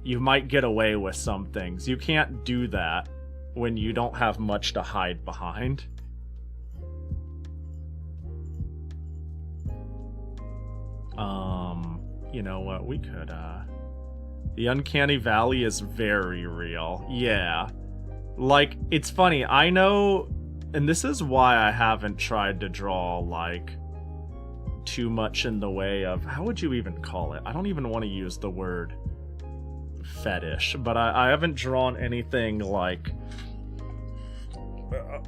you might get away with some things. You can't do that when you don't have much to hide behind. You know what, we could, the Uncanny Valley is very real. Yeah. Like, it's funny, I know, and this is why I haven't tried to draw, like, too much in the way of, how would you even call it? I don't even want to use the word fetish, but I haven't drawn anything, like,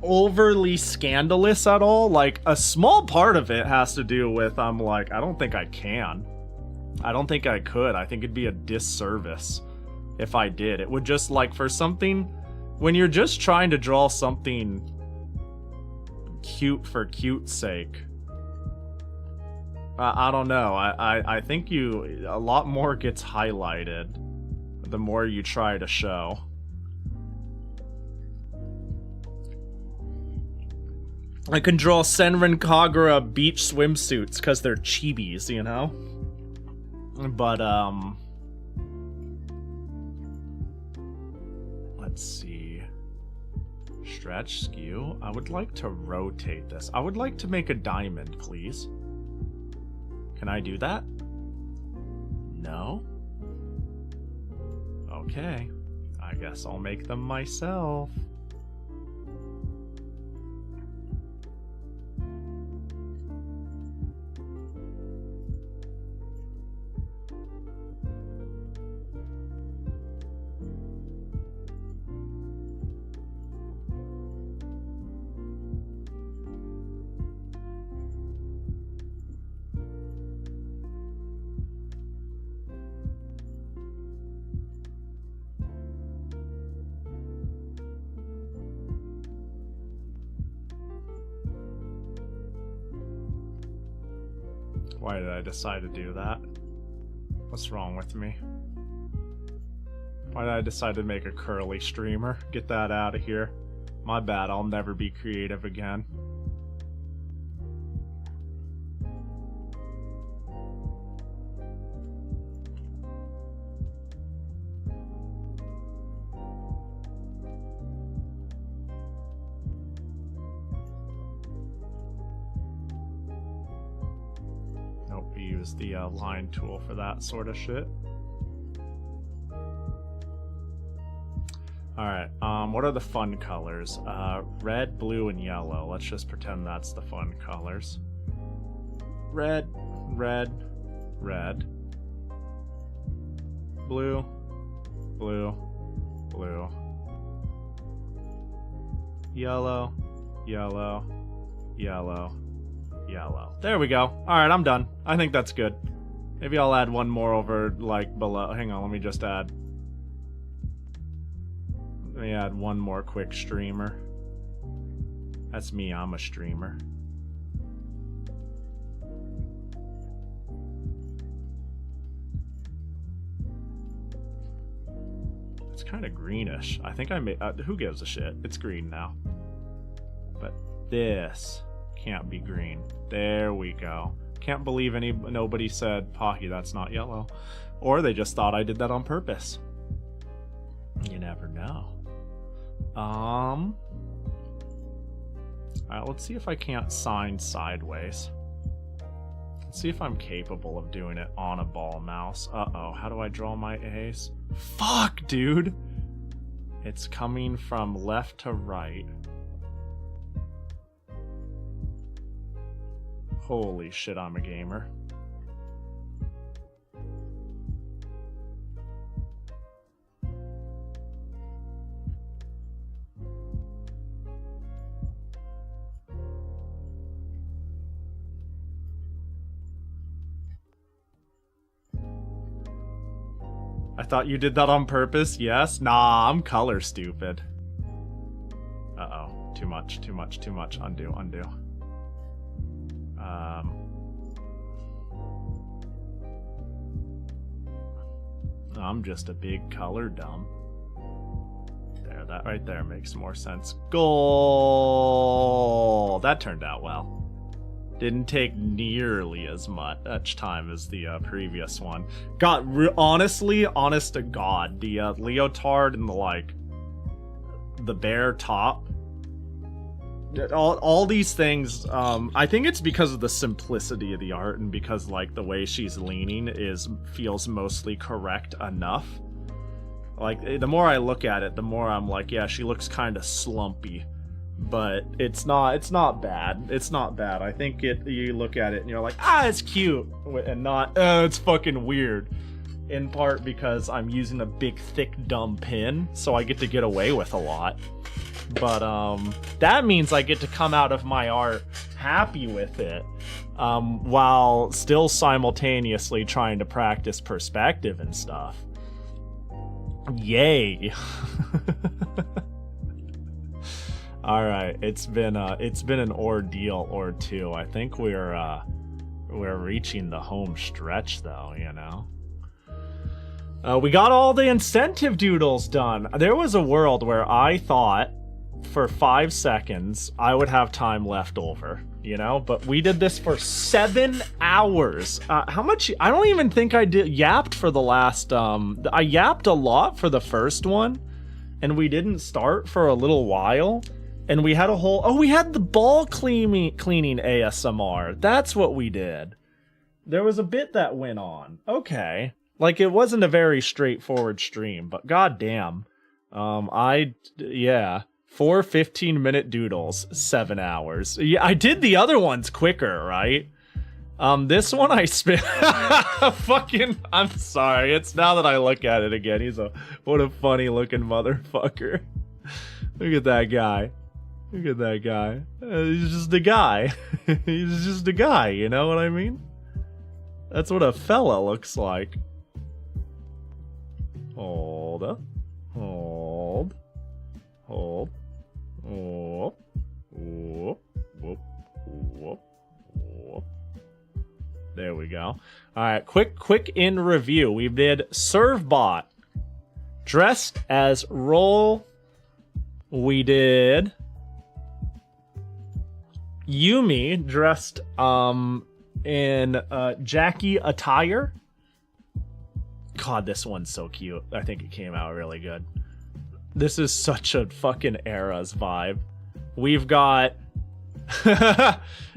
overly scandalous at all. Like, a small part of it has to do with, I'm like, I don't think I can. I don't think I could. I think it'd be a disservice if I did. It would just, like, for something, when you're just trying to draw something cute for cute's sake, I don't know. I think a lot more gets highlighted the more you try to show. I can draw Senran Kagura beach swimsuits because they're chibis, you know? But, let's see. Stretch, skew. I would like to rotate this. I would like to make a diamond, please. Can I do that? No? Okay. I guess I'll make them myself. Why did I decide to do that? What's wrong with me? Why did I decide to make a curly streamer? Get that out of here. My bad, I'll never be creative again. The line tool for that sort of shit. Alright, what are the fun colors? Red, blue, and yellow. Let's just pretend that's the fun colors. Red, red, red. Blue, blue, blue. Yellow, yellow, yellow. Yellow. There we go. Alright, I'm done. I think that's good. Maybe I'll add one more over, like, below. Hang on, let me just add... Let me add one more quick streamer. That's me, I'm a streamer. It's kind of greenish. I think I made... who gives a shit? It's green now. But this... can't be green. There we go. Can't believe nobody said, Pahi, that's not yellow. Or they just thought I did that on purpose. You never know. Alright, let's see if I can't sign sideways. Let's see if I'm capable of doing it on a ball mouse. Uh-oh, how do I draw my A's? Fuck, dude! It's coming from left to right. Holy shit, I'm a gamer. I thought you did that on purpose, yes? Nah, I'm color stupid. Uh-oh, too much, too much, too much. Undo, undo. I'm just a big color dumb. There, that right there makes more sense. Goal! That turned out well. Didn't take nearly as much time as the previous one. Honestly, honest to God, the leotard and the bare top, all these things, I think it's because of the simplicity of the art and because the way she's leaning feels mostly correct enough. The more I look at it, the more I'm like, yeah, she looks kind of slumpy. But it's not bad. It's not bad. I think you look at it and you're like, it's cute, and not, it's fucking weird. In part because I'm using a big, thick, dumb pin, so I get to get away with a lot. But that means I get to come out of my art happy with it, while still simultaneously trying to practice perspective and stuff. Yay. All right, it's been an ordeal or two. I think we're reaching the home stretch though, you know. We got all the incentive doodles done. There was a world where I thought for 5 seconds I would have time left over, you know, but we did this for 7 hours. How much? I don't even think I yapped for the last, I yapped a lot for the first one, and we didn't start for a little while. And we had we had the ball cleaning ASMR. That's what we did. There was a bit that went on. Okay. It wasn't a very straightforward stream, but goddamn. 4 15-minute doodles, 7 hours. Yeah, I did the other ones quicker, right? This one I spent I'm sorry. It's now that I look at it again. What a funny looking motherfucker. Look at that guy. Look at that guy. He's just a guy. He's just a guy, you know what I mean? That's what a fella looks like. Hold up. Hold. Hold. Whoop. Whoop. Whoop. Whoop. Whoop. There we go. Alright, quick in review. We did Servbot. Dressed as Roll. We did Yumi dressed in Jackie attire. God, this one's so cute. I think it came out really good. This is such a fucking Era's vibe. We've got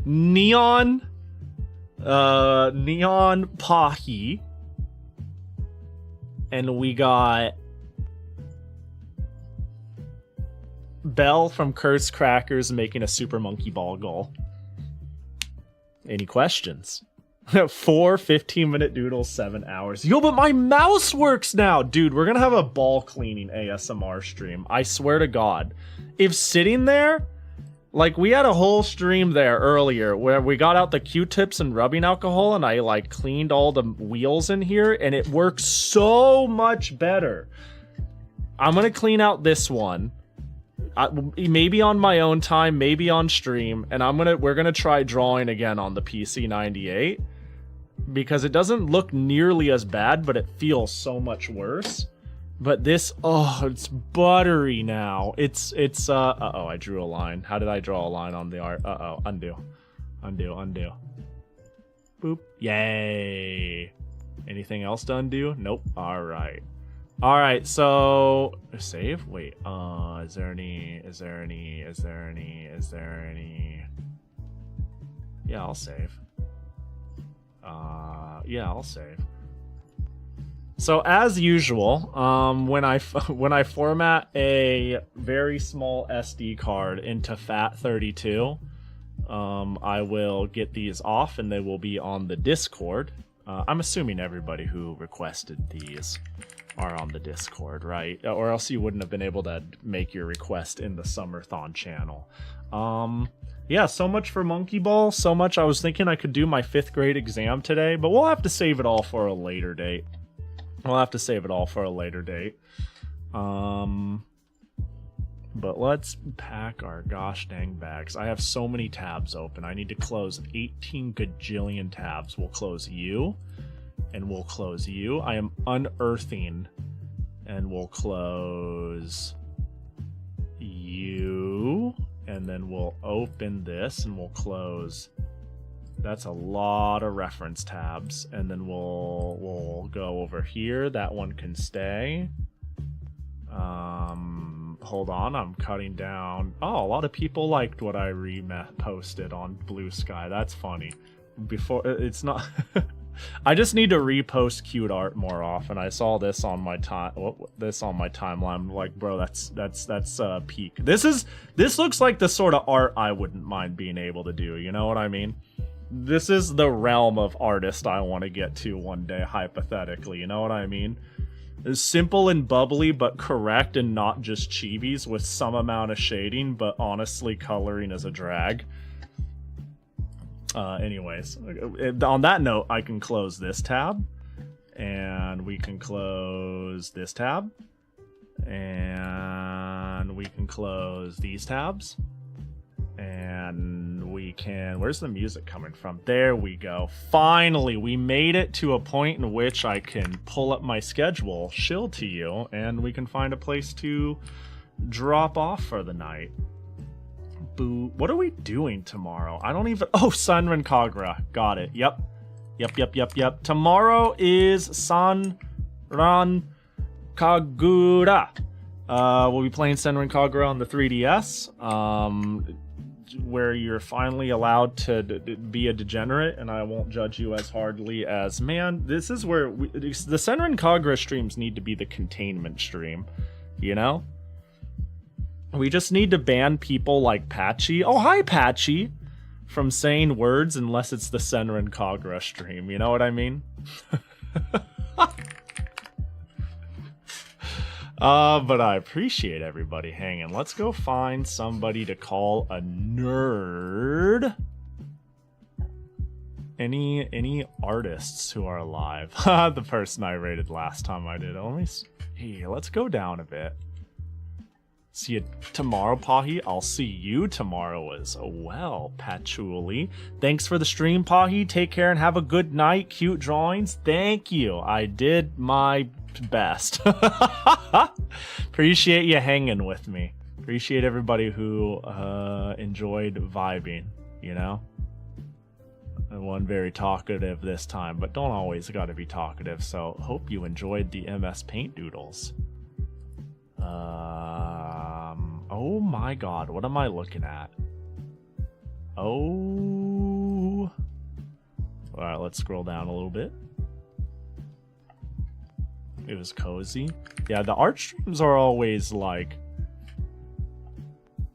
neon Pahi, and we got Belle from Curse Crackers making a Super Monkey Ball goal. Any questions? 4 15-minute doodles, 7 hours. Yo, but my mouse works now! Dude, we're gonna have a ball cleaning ASMR stream. I swear to God. If sitting there, we had a whole stream there earlier where we got out the Q-tips and rubbing alcohol and I, cleaned all the wheels in here and it works so much better. I'm gonna clean out this one. Maybe on my own time, maybe on stream, and we're gonna try drawing again on the PC98 because it doesn't look nearly as bad, but it feels so much worse. But this, it's buttery now. It's I drew a line. How did I draw a line on the art? Undo. Boop. Yay. Anything else to undo? Nope. All right. So save. Wait. Is there any? Yeah, I'll save. Yeah, I'll save. So as usual, when I format a very small SD card into FAT32, I will get these off and they will be on the Discord. I'm assuming everybody who requested these are on the Discord, right? Or else you wouldn't have been able to make your request in the Summerthon channel. Yeah, so much for Monkey Ball. So much I was thinking I could do my 5th grade exam today, but we'll have to save it all for a later date. But let's pack our gosh dang bags. I have so many tabs open. I need to close 18 gajillion tabs. We'll close you. And we'll close you. I am unearthing. And we'll close you. And then we'll open this and we'll close That's a lot of reference tabs. And then we'll go over here. That one can stay. Hold on, I'm cutting down. Oh, a lot of people liked what I reposted on Blue Sky. That's funny. Before, it's not... I just need to repost cute art more often. I saw this on my timeline. I'm like, bro, that's peak. This looks like the sort of art I wouldn't mind being able to do. You know what I mean? This is the realm of artist I want to get to one day, hypothetically. You know what I mean? It's simple and bubbly, but correct and not just chibis with some amount of shading, but honestly coloring as a drag. Anyways, on that note, I can close this tab, and we can close this tab, and we can close these tabs, and we can... Where's the music coming from? There we go. Finally, we made it to a point in which I can pull up my schedule, shill to you, and we can find a place to drop off for the night. Boo. What are we doing tomorrow? I don't even... Oh, Sanran Kagura. Got it. Yep. Tomorrow is Sanran Kagura. We'll be playing Sanran Kagura on the 3DS. Where you're finally allowed to be a degenerate, and I won't judge you as hardly as... Man, this is where... the Sanran Kagura streams need to be the containment stream. You know? We just need to ban people like Patchy. Oh, hi, Patchy! From saying words unless it's the Senran Kagura stream. You know what I mean? But I appreciate everybody hanging. Let's go find somebody to call a nerd. Any artists who are alive? The person I rated last time I did. Hey, let's go down a bit. See you tomorrow, Pahi. I'll see you tomorrow as well, Patchouli. Thanks for the stream, Pahi. Take care and have a good night. Cute drawings. Thank you. I did my best. Appreciate you hanging with me. Appreciate everybody who enjoyed vibing, you know? I wasn't very talkative this time, but don't always gotta be talkative, so hope you enjoyed the MS Paint doodles. Oh my god, what am I looking at? Oh. Alright, let's scroll down a little bit. It was cozy. Yeah, the art streams are always like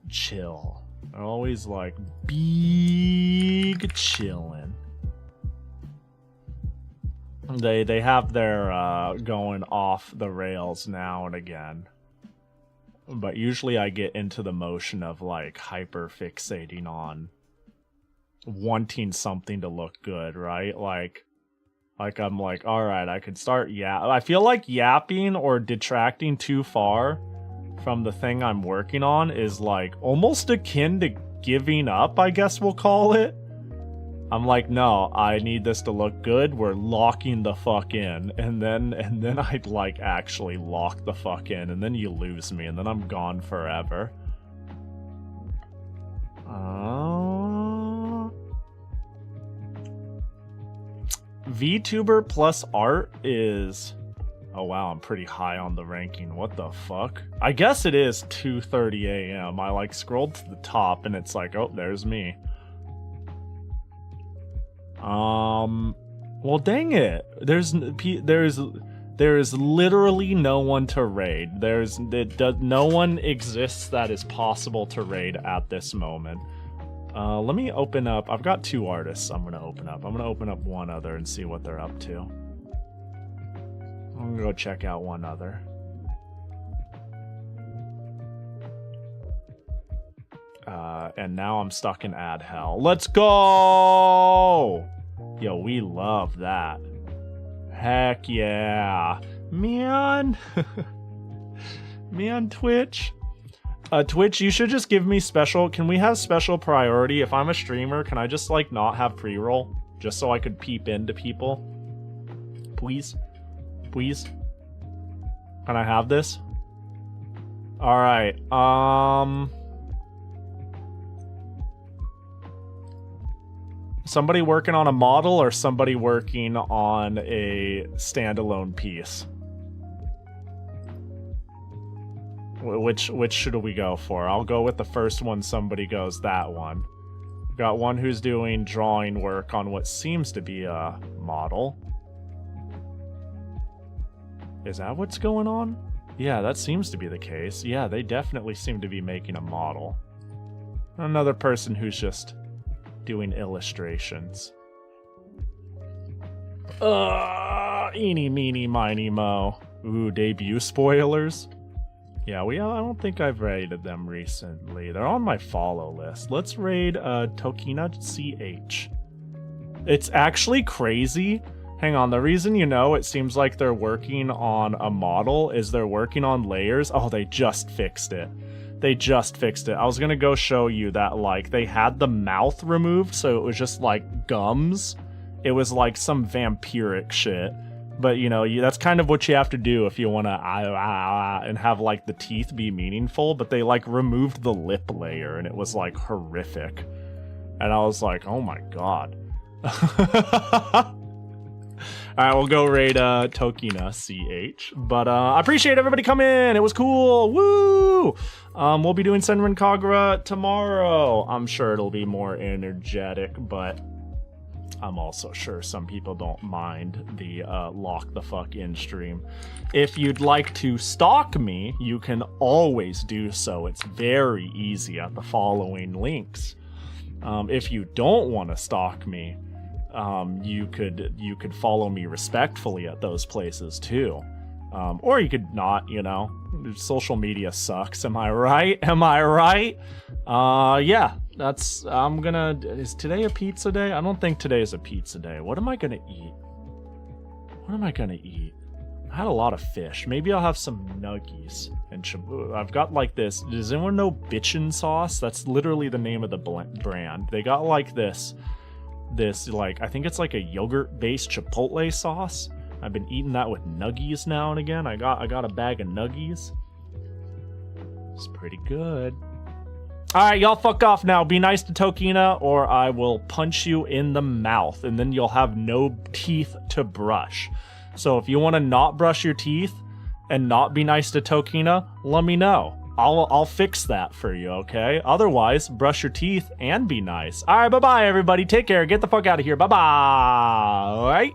chill. They're always like big chillin'. They have their going off the rails now and again. But usually I get into the motion of like hyper fixating on wanting something to look good, right? Like I'm like, all right, I could start I feel like yapping or detracting too far from the thing I'm working on is like almost akin to giving up, I guess we'll call it. I'm like, no, I need this to look good. We're locking the fuck in. And then I'd like actually lock the fuck in. And then you lose me. And then I'm gone forever. VTuber plus art is... Oh wow, I'm pretty high on the ranking. What the fuck? I guess it is 2:30 a.m. I like scrolled to the top and it's like, oh, there's me. Well, dang it. There's literally no one to raid. No one exists that is possible to raid at this moment. Let me open up. I've got 2 artists I'm gonna open up. I'm gonna open up one other and see what they're up to. I'm gonna go check out one other. And now I'm stuck in ad hell. Let's go! Yo, we love that. Heck yeah. Man. Man, Twitch. Twitch, you should just give me special... Can we have special priority? If I'm a streamer, can I just, like, not have pre-roll? Just so I could peep into people? Please? Please? Can I have this? Alright, Somebody working on a model or somebody working on a standalone piece? Which should we go for? I'll go with the first one. Somebody goes that one. Got one who's doing drawing work on what seems to be a model. Is that what's going on? Yeah, that seems to be the case. Yeah, they definitely seem to be making a model. Another person who's just doing illustrations. Eeny, meeny, miny, mo. Ooh, debut spoilers? Yeah, I don't think I've raided them recently. They're on my follow list. Let's raid Tokina CH. It's actually crazy. Hang on, the reason it seems like they're working on a model is they're working on layers. Oh, they just fixed it. They just fixed it. I was gonna go show you that, like, they had the mouth removed, so it was just like gums. It was like some vampiric shit. But, that's kind of what you have to do if you want to and have, like, the teeth be meaningful. But they, like, removed the lip layer, and it was, like, horrific. And I was like, oh my god. Alright, we'll go raid Tokina CH. But I appreciate everybody coming. It was cool. Woo! We'll be doing Senran Kagura tomorrow. I'm sure it'll be more energetic, but I'm also sure some people don't mind the lock the fuck in stream. If you'd like to stalk me, you can always do so. It's very easy at the following links. If you don't want to stalk me, you could follow me respectfully at those places too. Or you could not, social media sucks. Am I right? Am I right? Yeah, is today a pizza day? I don't think today is a pizza day. What am I gonna eat? I had a lot of fish. Maybe I'll have some nuggies and I've got like this. Does anyone know Bitchin sauce? That's literally the name of the brand. They got like this like, I think it's like a yogurt based chipotle sauce. I've been eating that with nuggies now and again. I got a bag of nuggies. It's pretty good. Alright, y'all fuck off now. Be nice to Tokina or I will punch you in the mouth and then you'll have no teeth to brush. So if you want to not brush your teeth and not be nice to Tokina, let me know. I'll fix that for you, okay? Otherwise, brush your teeth and be nice. Alright, bye-bye everybody. Take care. Get the fuck out of here. Bye-bye. Alright?